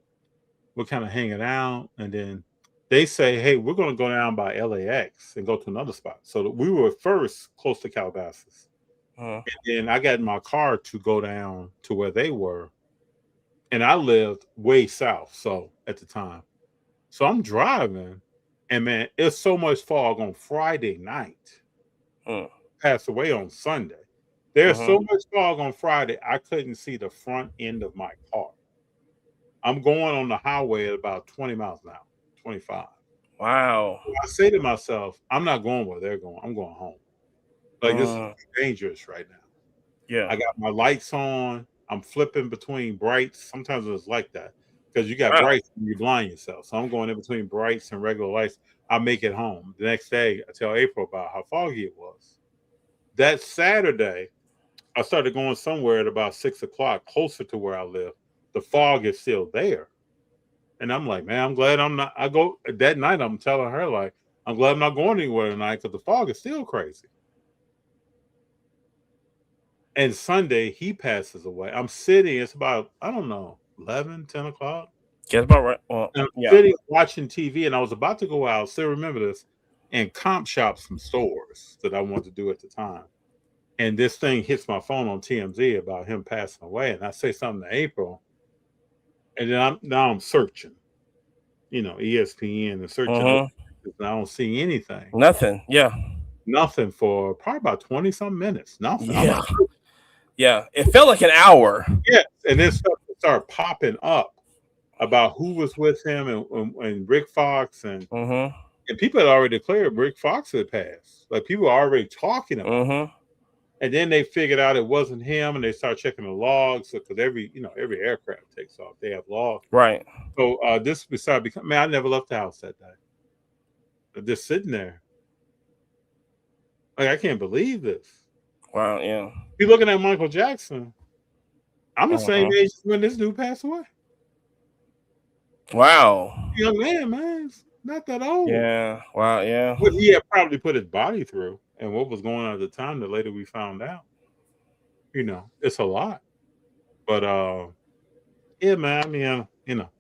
we're kind of hanging out. And then they say, hey, we're going to go down by LAX and go to another spot. So we were first close to Calabasas. And then I got in my car to go down to where they were. And I lived way south, so at the time. So I'm driving, and man, it's so much fog on Friday night. Passed away on Sunday. There's so much fog on Friday, I couldn't see the front end of my car. I'm going on the highway at about 20 miles an hour, 25. Wow. So I say to myself, I'm not going where they're going. I'm going home. Like, this is dangerous right now. Yeah. I got my lights on. I'm flipping between brights. Sometimes it's like that because you got brights and you blind yourself. So I'm going in between brights and regular lights. I make it home. The next day, I tell April about how foggy it was. That Saturday, I started going somewhere at about 6 o'clock, closer to where I live. The fog is still there. And I'm like, man, I'm glad I'm not. I go that night, I'm telling her, like, I'm glad I'm not going anywhere tonight because the fog is still crazy. And Sunday, he passes away. I'm sitting, it's about, I don't know, 11, 10 o'clock. Yeah, about right. Well, I'm sitting watching TV, and I was about to go out, still remember this, and comp shop some stores that I wanted to do at the time. And this thing hits my phone on TMZ about him passing away. And I say something to April, and then I'm searching, you know, ESPN and searching. And I don't see anything. Nothing. Yeah. Nothing for probably about 20-some minutes. Nothing. Yeah. Yeah. It felt like an hour. Yeah. And then stuff started popping up about who was with him and Rick Fox and people had already declared Rick Fox had passed. Like, people were already talking about it. And then they figured out it wasn't him, and they started checking the logs because every aircraft takes off. They have logs. Right. So this started becoming, man, I never left the house that day. I'm just sitting there. Like, I can't believe this. Wow, yeah. You're looking at Michael Jackson. I'm the same age when this dude passed away. Wow. Young man, it's not that old. Yeah. Wow, yeah. What he had probably put his body through and what was going on at the time, the later we found out. You know, it's a lot. But yeah, man, I mean, you know,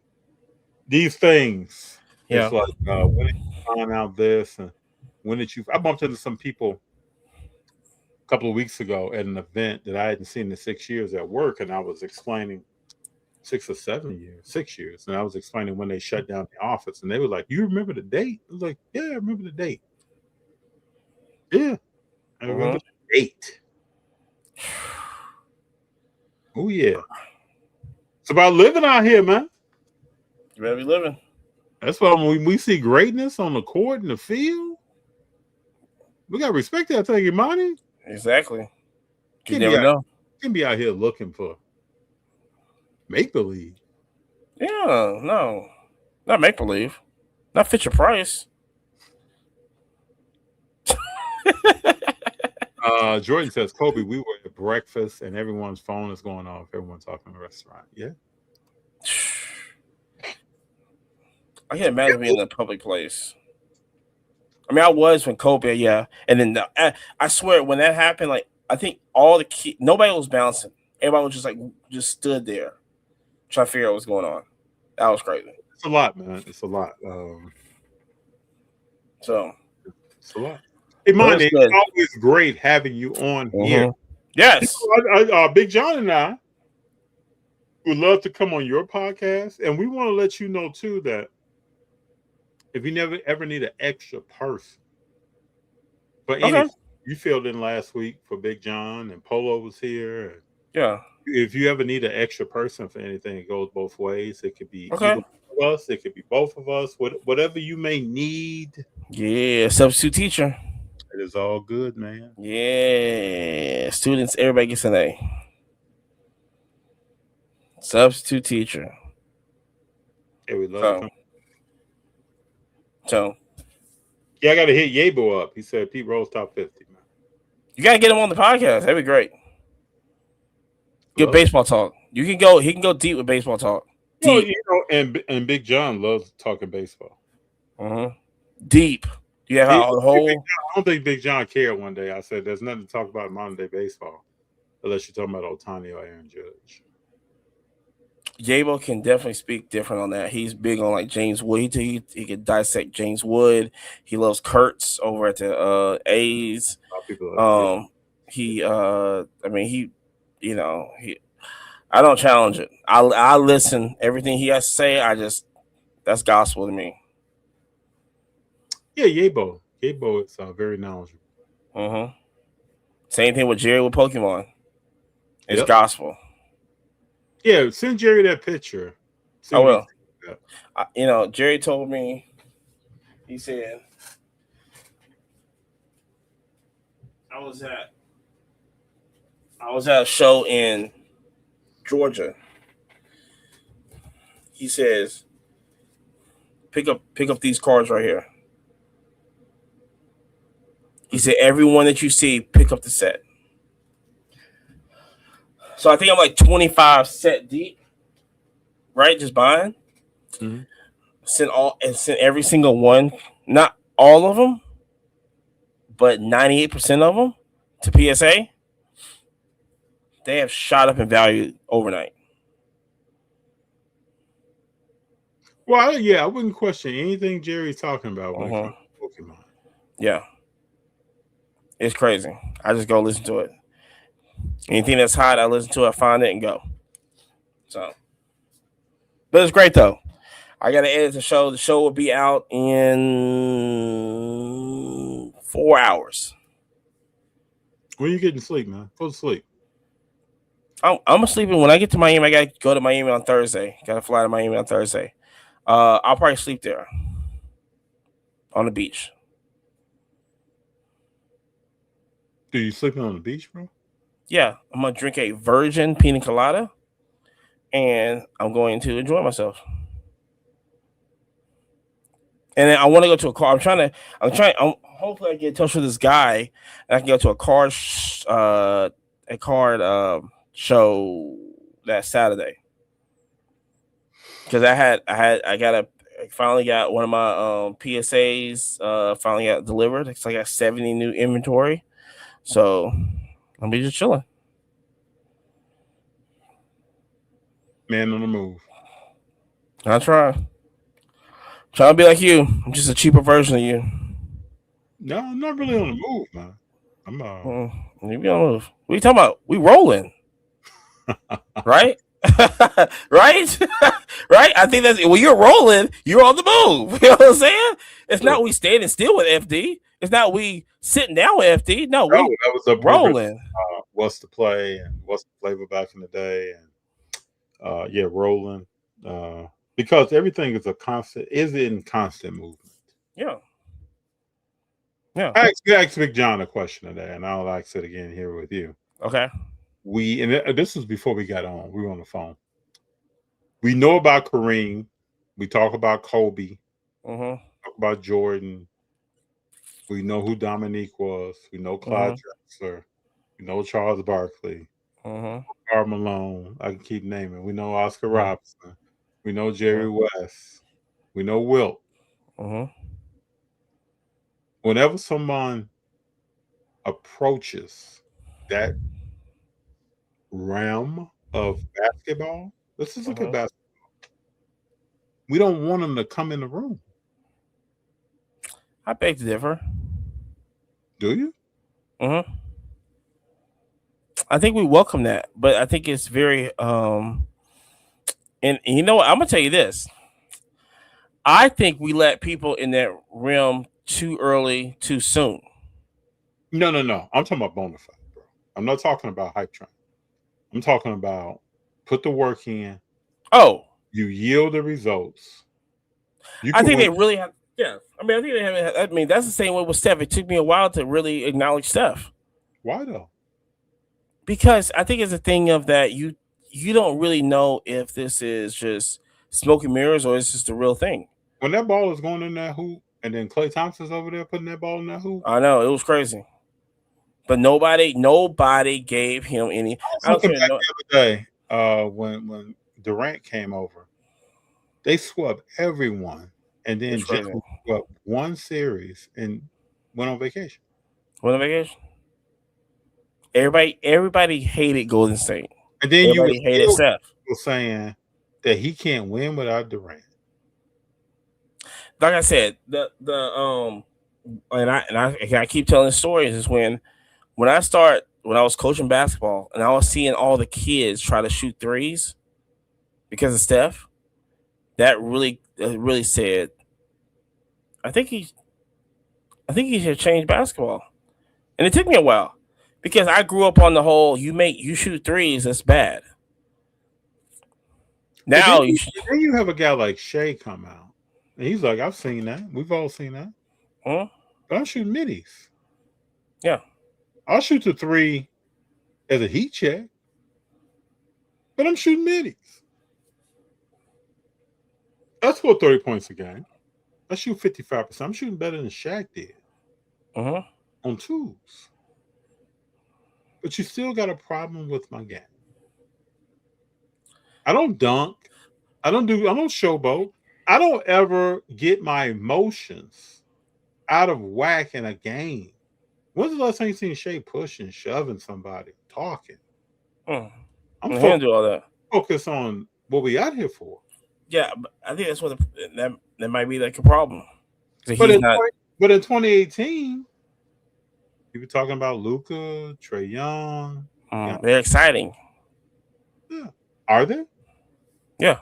these things. Yeah. It's like when did you find out this, and when did you? I bumped into some people a couple of weeks ago at an event that I hadn't seen in 6 years at work, and I was explaining 6 or 7 years, 6 years, and I was explaining when they shut down the office, and they were like, "You remember the date?" I was like, "Yeah, I remember the date." Yeah, I remember the date. Oh yeah, it's about living out here, man. You better be living. That's why when we see greatness on the court and the field, we got to respect that thing, Imani. Exactly. You never know. You can be out here looking for make-believe. Yeah, no, not make believe, not Fisher Price. Jordan says, Kobe, we were at breakfast and everyone's phone is going off. Everyone's talking in the restaurant. Yeah. I can't imagine being in a public place. I mean, I was when Kobe, yeah. And then I swear, when that happened, like, I think all the kids, nobody was bouncing. Everybody was just stood there trying to figure out what's going on. That was crazy. It's a lot, man. It's a lot. So it's a lot. Hey, Monty, it's always great having you on here. Yes. Big John and I would love to come on your podcast. And we want to let you know, too, that if you never ever need an extra person for anything, you filled in last week for Big John and Polo was here. And yeah. If you ever need an extra person for anything, it goes both ways. It could be either one of us, it could be both of us, whatever you may need. Yeah, substitute teacher. It is all good, man. Yeah, students, everybody gets an A. Substitute teacher. Yeah, we love him. So, yeah, I got to hit Yabo up. He said Pete Rose top 50. Man. You got to get him on the podcast. That'd be great. Good baseball talk. You can go. He can go deep with baseball talk. Well, and Big John loves talking baseball. Deep. Yeah, I don't think Big John cared one day. I said there's nothing to talk about in modern day baseball unless you're talking about Ohtani or Aaron Judge. Yabo can definitely speak different on that. He's big on like James Wood. He can dissect James Wood. He loves Kurtz over at the A's. I don't challenge it. I listen. Everything he has to say, that's gospel to me. Yeah, Yabo is very knowledgeable. Same thing with Jerry with Pokemon. It's gospel. Yeah, send Jerry that picture. I will. Jerry told me, he said, I was at a show in Georgia. He says, pick up these cards right here. He said, everyone that you see, pick up the set. So I think I'm like 25 set deep, right? Just buying. Send every single one, not all of them, but 98% of them to PSA. They have shot up in value overnight. Well, I wouldn't question anything Jerry's talking about when it comes to Pokemon. Yeah. It's crazy. I just go listen to it. Anything that's hot, I listen to it, I find it, and go. So, but it's great, though. I got to edit the show. The show will be out in 4 hours. When are you getting sleep, man? Go to sleep. I'm sleeping. When I get to Miami, I got to go to Miami on Thursday. Got to fly to Miami on Thursday. I'll probably sleep there on the beach. Do you sleeping on the beach, bro? Yeah, I'm going to drink a virgin pina colada, and I'm going to enjoy myself. And then I want to go to a car. Hopefully I get in touch with this guy, and I can go to a card show that Saturday. Because I finally got one of my PSAs finally got delivered. It's like I got 70 new inventory. So I'll be just chilling. Man on the move. I'll try. Trying to be like you. I'm just a cheaper version of you. No, I'm not really on the move, man. You be on the move. What are you talking about? We rolling. Right? Right? Right? I think that's when you're rolling, you're on the move. You know what I'm saying? It's not we standing still with FD. It's not we sitting down with FD. No, that was a rolling. What's the play and what's the flavor back in the day? And rolling. Because everything is in constant movement. Yeah. Yeah. I asked Big John a question today, and I'll ask it again here with you. Okay. This was before we got on. We were on the phone. We know about Kareem. We talk about Kobe. Mm-hmm. Talk about Jordan. We know who Dominique was. We know Clyde Drexler. We know Charles Barkley. Karl Malone. I can keep naming. We know Oscar Robertson. We know Jerry West. We know Wilt. Whenever someone approaches that realm of basketball, let's just look at basketball. We don't want them to come in the room. I beg to differ. Do you? I think we welcome that, but I think it's very and you know what? I'm gonna tell you this. I think we let people in that realm too early, too soon. No. I'm talking about bona fide, bro. I'm not talking about hype train. I'm talking about put the work in. Oh, you yield the results. I think they really have. Yeah, I mean, I think they have. I mean, that's the same way with Steph. It took me a while to really acknowledge Steph. Why though? Because I think it's a thing of that you don't really know if this is just smoke and mirrors or it's just the real thing. When that ball is going in that hoop, and then Klay Thompson's over there putting that ball in that hoop. I know, it was crazy. But nobody gave him any. I was looking back the other day when Durant came over. They swept everyone, and then just swept one series and went on vacation. Everybody hated Golden State. And then everybody hated Steph. People saying that he can't win without Durant. Like I said, and I keep telling stories is when I was coaching basketball and I was seeing all the kids try to shoot threes because of Steph. That really said, I think he should change basketball. And it took me a while because I grew up on the whole you shoot threes, that's bad. Now then you have a guy like Shea come out. And he's like, I've seen that. We've all seen that. But I'm shooting middies. Yeah. I'll shoot the three as a heat check. But I'm shooting middies. I score 30 points a game. I shoot 55%. I'm shooting better than Shaq did. On twos. But you still got a problem with my game. I don't dunk. I don't showboat. I don't ever get my emotions out of whack in a game. When's the last time you seen Shea pushing, shoving somebody, talking? I'm focused on what we out here for. Yeah, but I think that's what that might be like a problem. But in 2018, people talking about Luka, Trae Young. They're exciting. Yeah. Are they? Yeah.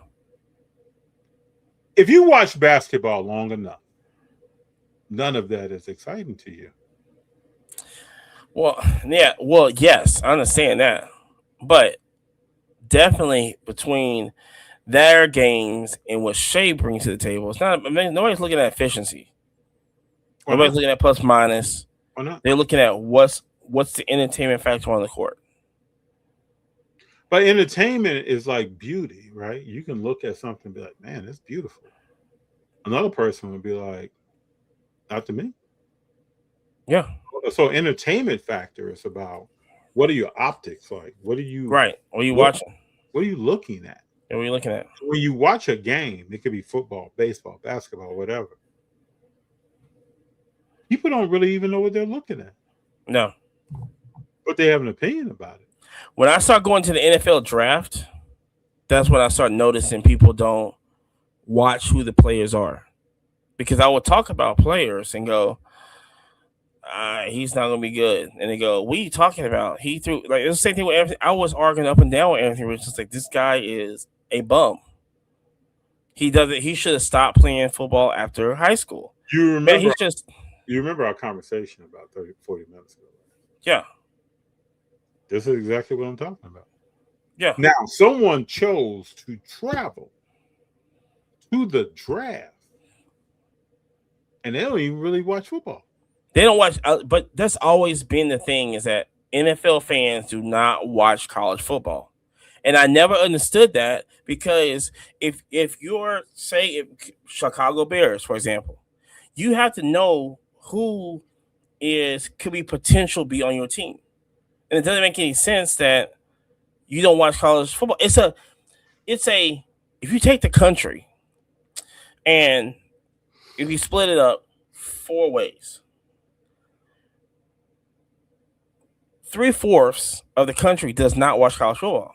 If you watch basketball long enough, none of that is exciting to you. Well, yes, I understand that. But definitely between their games and what Shea brings to the table, it's not. I mean, nobody's looking at efficiency. Nobody's looking at plus minus. Why not? They're looking at what's the entertainment factor on the court. But entertainment is like beauty, right? You can look at something and be like, man, that's beautiful. Another person would be like, not to me. Yeah. So entertainment factor is about what are your optics like? What are you What are you watching? What are you looking at? What are you looking at? When you watch a game, it could be football, baseball, basketball, whatever. People don't really even know what they're looking at. No. But they have an opinion about it. When I start going to the NFL draft, that's when I start noticing people don't watch who the players are. Because I will talk about players and go, he's not going to be good. And they go, what are you talking about? He threw, like, it's the same thing with Anthony. I was arguing up and down with Anthony Richardson. Like, this guy is a bum. He should have stopped playing football after high school. You remember our conversation about 40 minutes ago. Yeah. This is exactly what I'm talking about. Yeah. Now, someone chose to travel to the draft, and they don't even really watch football. They don't watch, but that's always been the thing is that NFL fans do not watch college football. And I never understood that because if you're if Chicago Bears, for example, you have to know who could be potential be on your team. And it doesn't make any sense that you don't watch college football. It's a if you take the country and if you split it up 4 ways, 3/4 of the country does not watch college football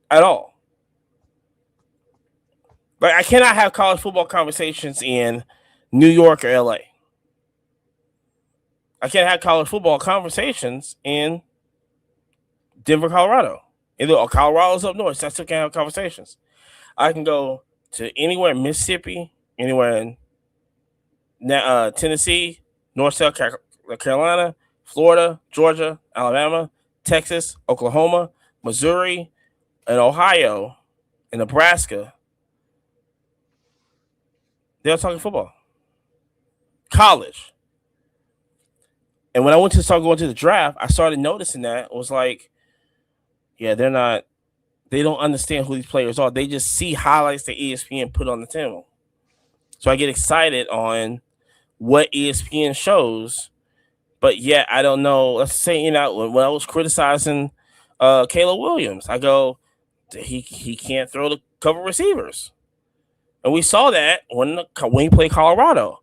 at all. Like, I cannot have college football conversations in New York or LA. I can't have college football conversations in Denver, Colorado. Either Colorado's up north, so I still can't have conversations. I can go to anywhere in Mississippi, anywhere in Tennessee, North South Carolina, Florida, Georgia, Alabama, Texas, Oklahoma, Missouri, and Ohio, and Nebraska. They're talking football. College. And when I went to start going to the draft, I started noticing that. It was like, yeah, they don't understand who these players are. They just see highlights that ESPN put on the channel. So I get excited on what ESPN shows, but yet I don't know. Let's say, when I was criticizing Caleb Williams, I go, he can't throw the cover receivers. And we saw that when he played Colorado.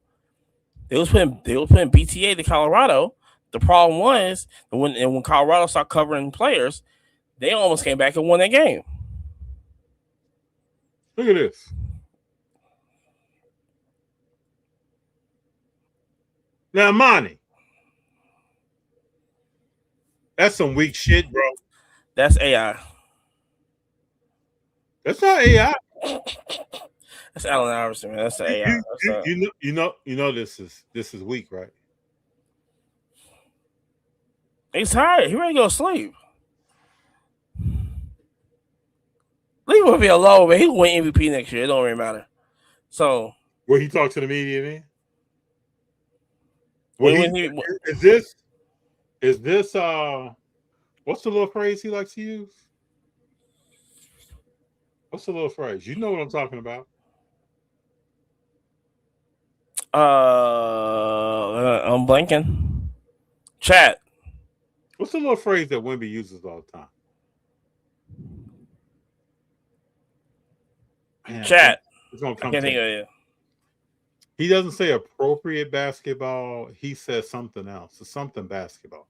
They was putting BTA to Colorado. The problem was when Colorado started covering players, they almost came back and won that game. Look at this. Now, Monty, that's some weak shit, bro. That's AI. That's not AI. That's Allen Iverson, man. That's the AI. You know this is weak, right? He's tired. He ready to go to sleep. Leave him alone, man. He'll win MVP next year. It don't really matter. So, where he talked to the media, man. Is this what's the little phrase he likes to use? What's the little phrase? You know what I'm talking about. I'm blanking. Chat. What's the little phrase that Wemby uses all the time? Man, Chat. It's gonna come I can't think of it. He doesn't say appropriate basketball. He says something else. It's something basketball.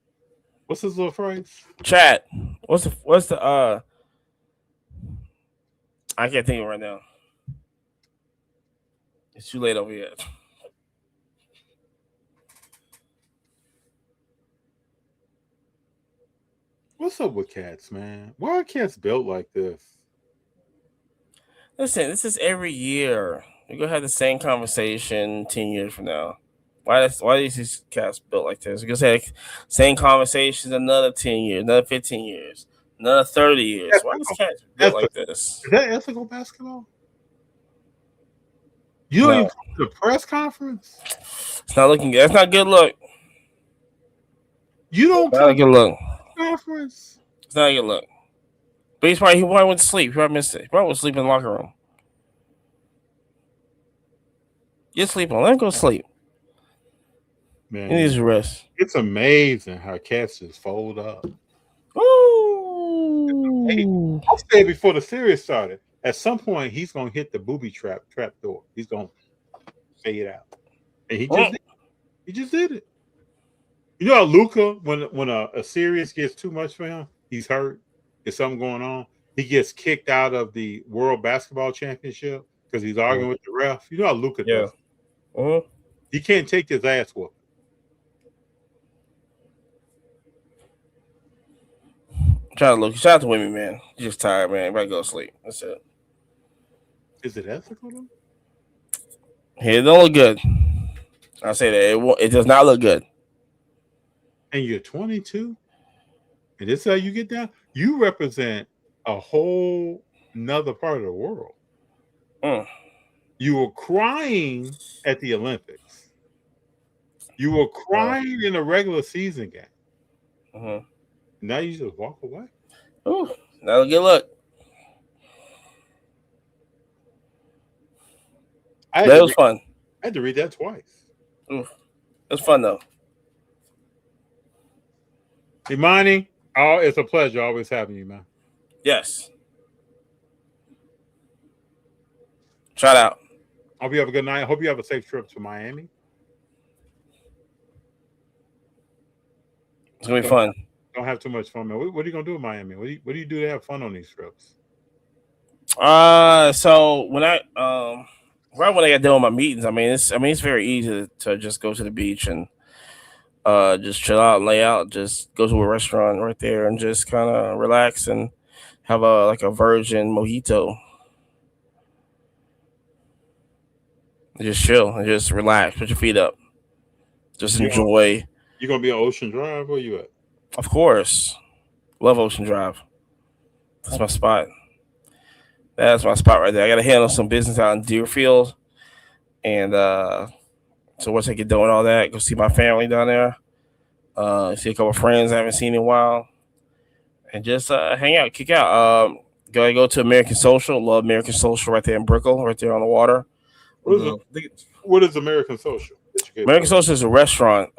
What's his little phrase? Chat. What's the I can't think of it right now. It's too late over here. What's up with cats, man? Why are cats built like this? Listen, this is every year. We're gonna have the same conversation 10 years from now. Why are these cats built like this? We're gonna say same conversations another 10 years, another 15 years, another 30 years. Why are these cats built like this? Is that ethical basketball? You don't even come to the press conference? It's not looking good. That's not a good look. You don't come to the conference? It's not a good look. But he probably went to sleep. He probably missed it. He probably was sleeping in the locker room. You're sleeping. Let him go to sleep. Man, he needs to rest. It's amazing how cats just fold up. Ooh. I said before the series started, at some point he's gonna hit the booby trap door. He's gonna fade out. And he just did it. You know how Luka, when a series gets too much for him, he's hurt. There's something going on. He gets kicked out of the World Basketball Championship because he's arguing with the ref. You know how Luka does. He can't take his ass whooped. Trying to look. Shout out to women, man. You're just tired, man. Everybody go to sleep. That's it. Is it ethical though? It don't look good. I say that it does not look good. And you're 22, and this is how you get down. You represent a whole nother part of the world. You were crying at the Olympics. You were crying in a regular season game. Now you just walk away. Ooh, not a good look. That was fun. I had to read that twice. It was fun though. Imani, it's a pleasure always having you, man. Yes. Shout out. Hope you have a good night. Hope you have a safe trip to Miami. It's gonna be fun. Don't have too much fun, man. What are you gonna do in Miami? What do you do to have fun on these trips? So when I right when I got done with my meetings, it's very easy to just go to the beach and just chill out and lay out, just go to a restaurant right there and just kind of relax and have a virgin mojito. And just chill and just relax, put your feet up. Just enjoy. You gonna be on Ocean Drive? Where you at? Of course. Love Ocean Drive. That's my spot. That's my spot right there. I gotta handle some business out in Deerfield. And so once I get done with all that, go see my family down there. See a couple of friends I haven't seen in a while. And just hang out, kick out. Gotta go to American Social. Love American Social right there in Brickell, right there on the water. What is American Social? American Social is a restaurant.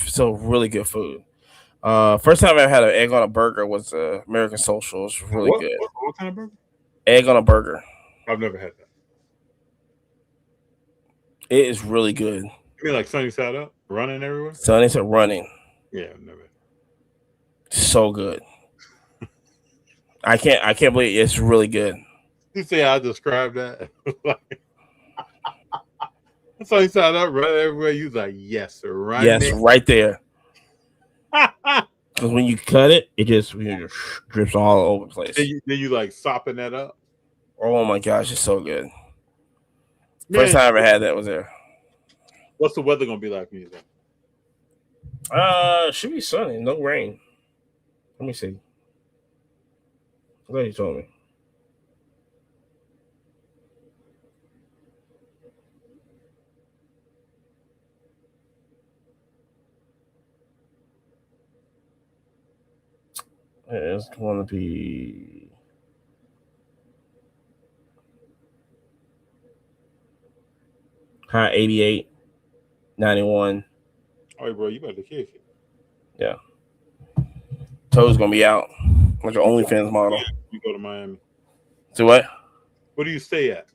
So really good food. First time I ever had an egg on a burger was American Social. It's really good. What kind of burger? Egg on a burger. I've never had that. It is really good. You mean like sunny side up, running everywhere? Sunny side running. Yeah, I've never. So good. I can't believe it. It's really good. You see how I described that? Sunny side up, running everywhere. You was like, yes, sir, right? Yes, right there. Because when you cut it, it just drips all over the place. Then you like sopping that up. Oh my gosh, it's so good. First time I ever had that was there. What's the weather gonna be like when you're there? Should be sunny, no rain. Let me see. What you told me. It's going to be high 88, 91. Oh, bro, you better kick it. Yeah. Toe's going to be out like an OnlyFans model. You go to Miami. So what? Where do you stay at?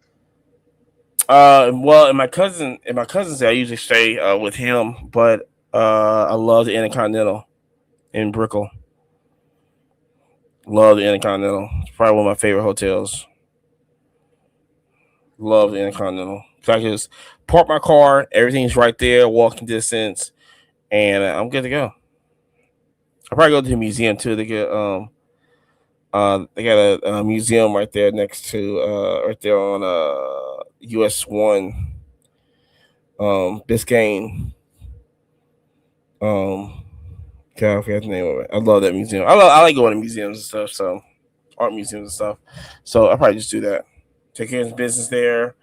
Well, in my cousin's I usually stay with him, but I love the Intercontinental in Brickell. Love the Intercontinental. It's probably one of my favorite hotels. Love the Intercontinental. So I can just park my car. Everything's right there, walking distance, and I'm good to go. I'll probably go to the museum too. They got a museum right there next to right there on US 1 Biscayne. I forgot the name of it. I love that museum. I like going to museums and stuff, so art museums and stuff. So I'll probably just do that. Take care of some business there,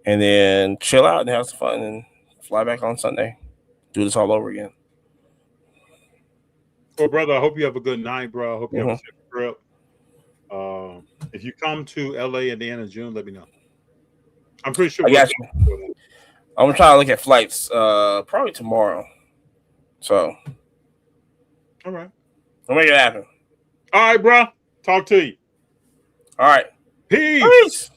and then chill out and have some fun, and fly back on Sunday. Do this all over again. Well, brother, I hope you have a good night, bro. I hope you have a safe trip. If you come to LA at the end of June, let me know. I'm pretty sure. I got you. I'm gonna try to look at flights probably tomorrow. So. All right. We'll make it happen. All right, bro. Talk to you. All right. Peace. Peace.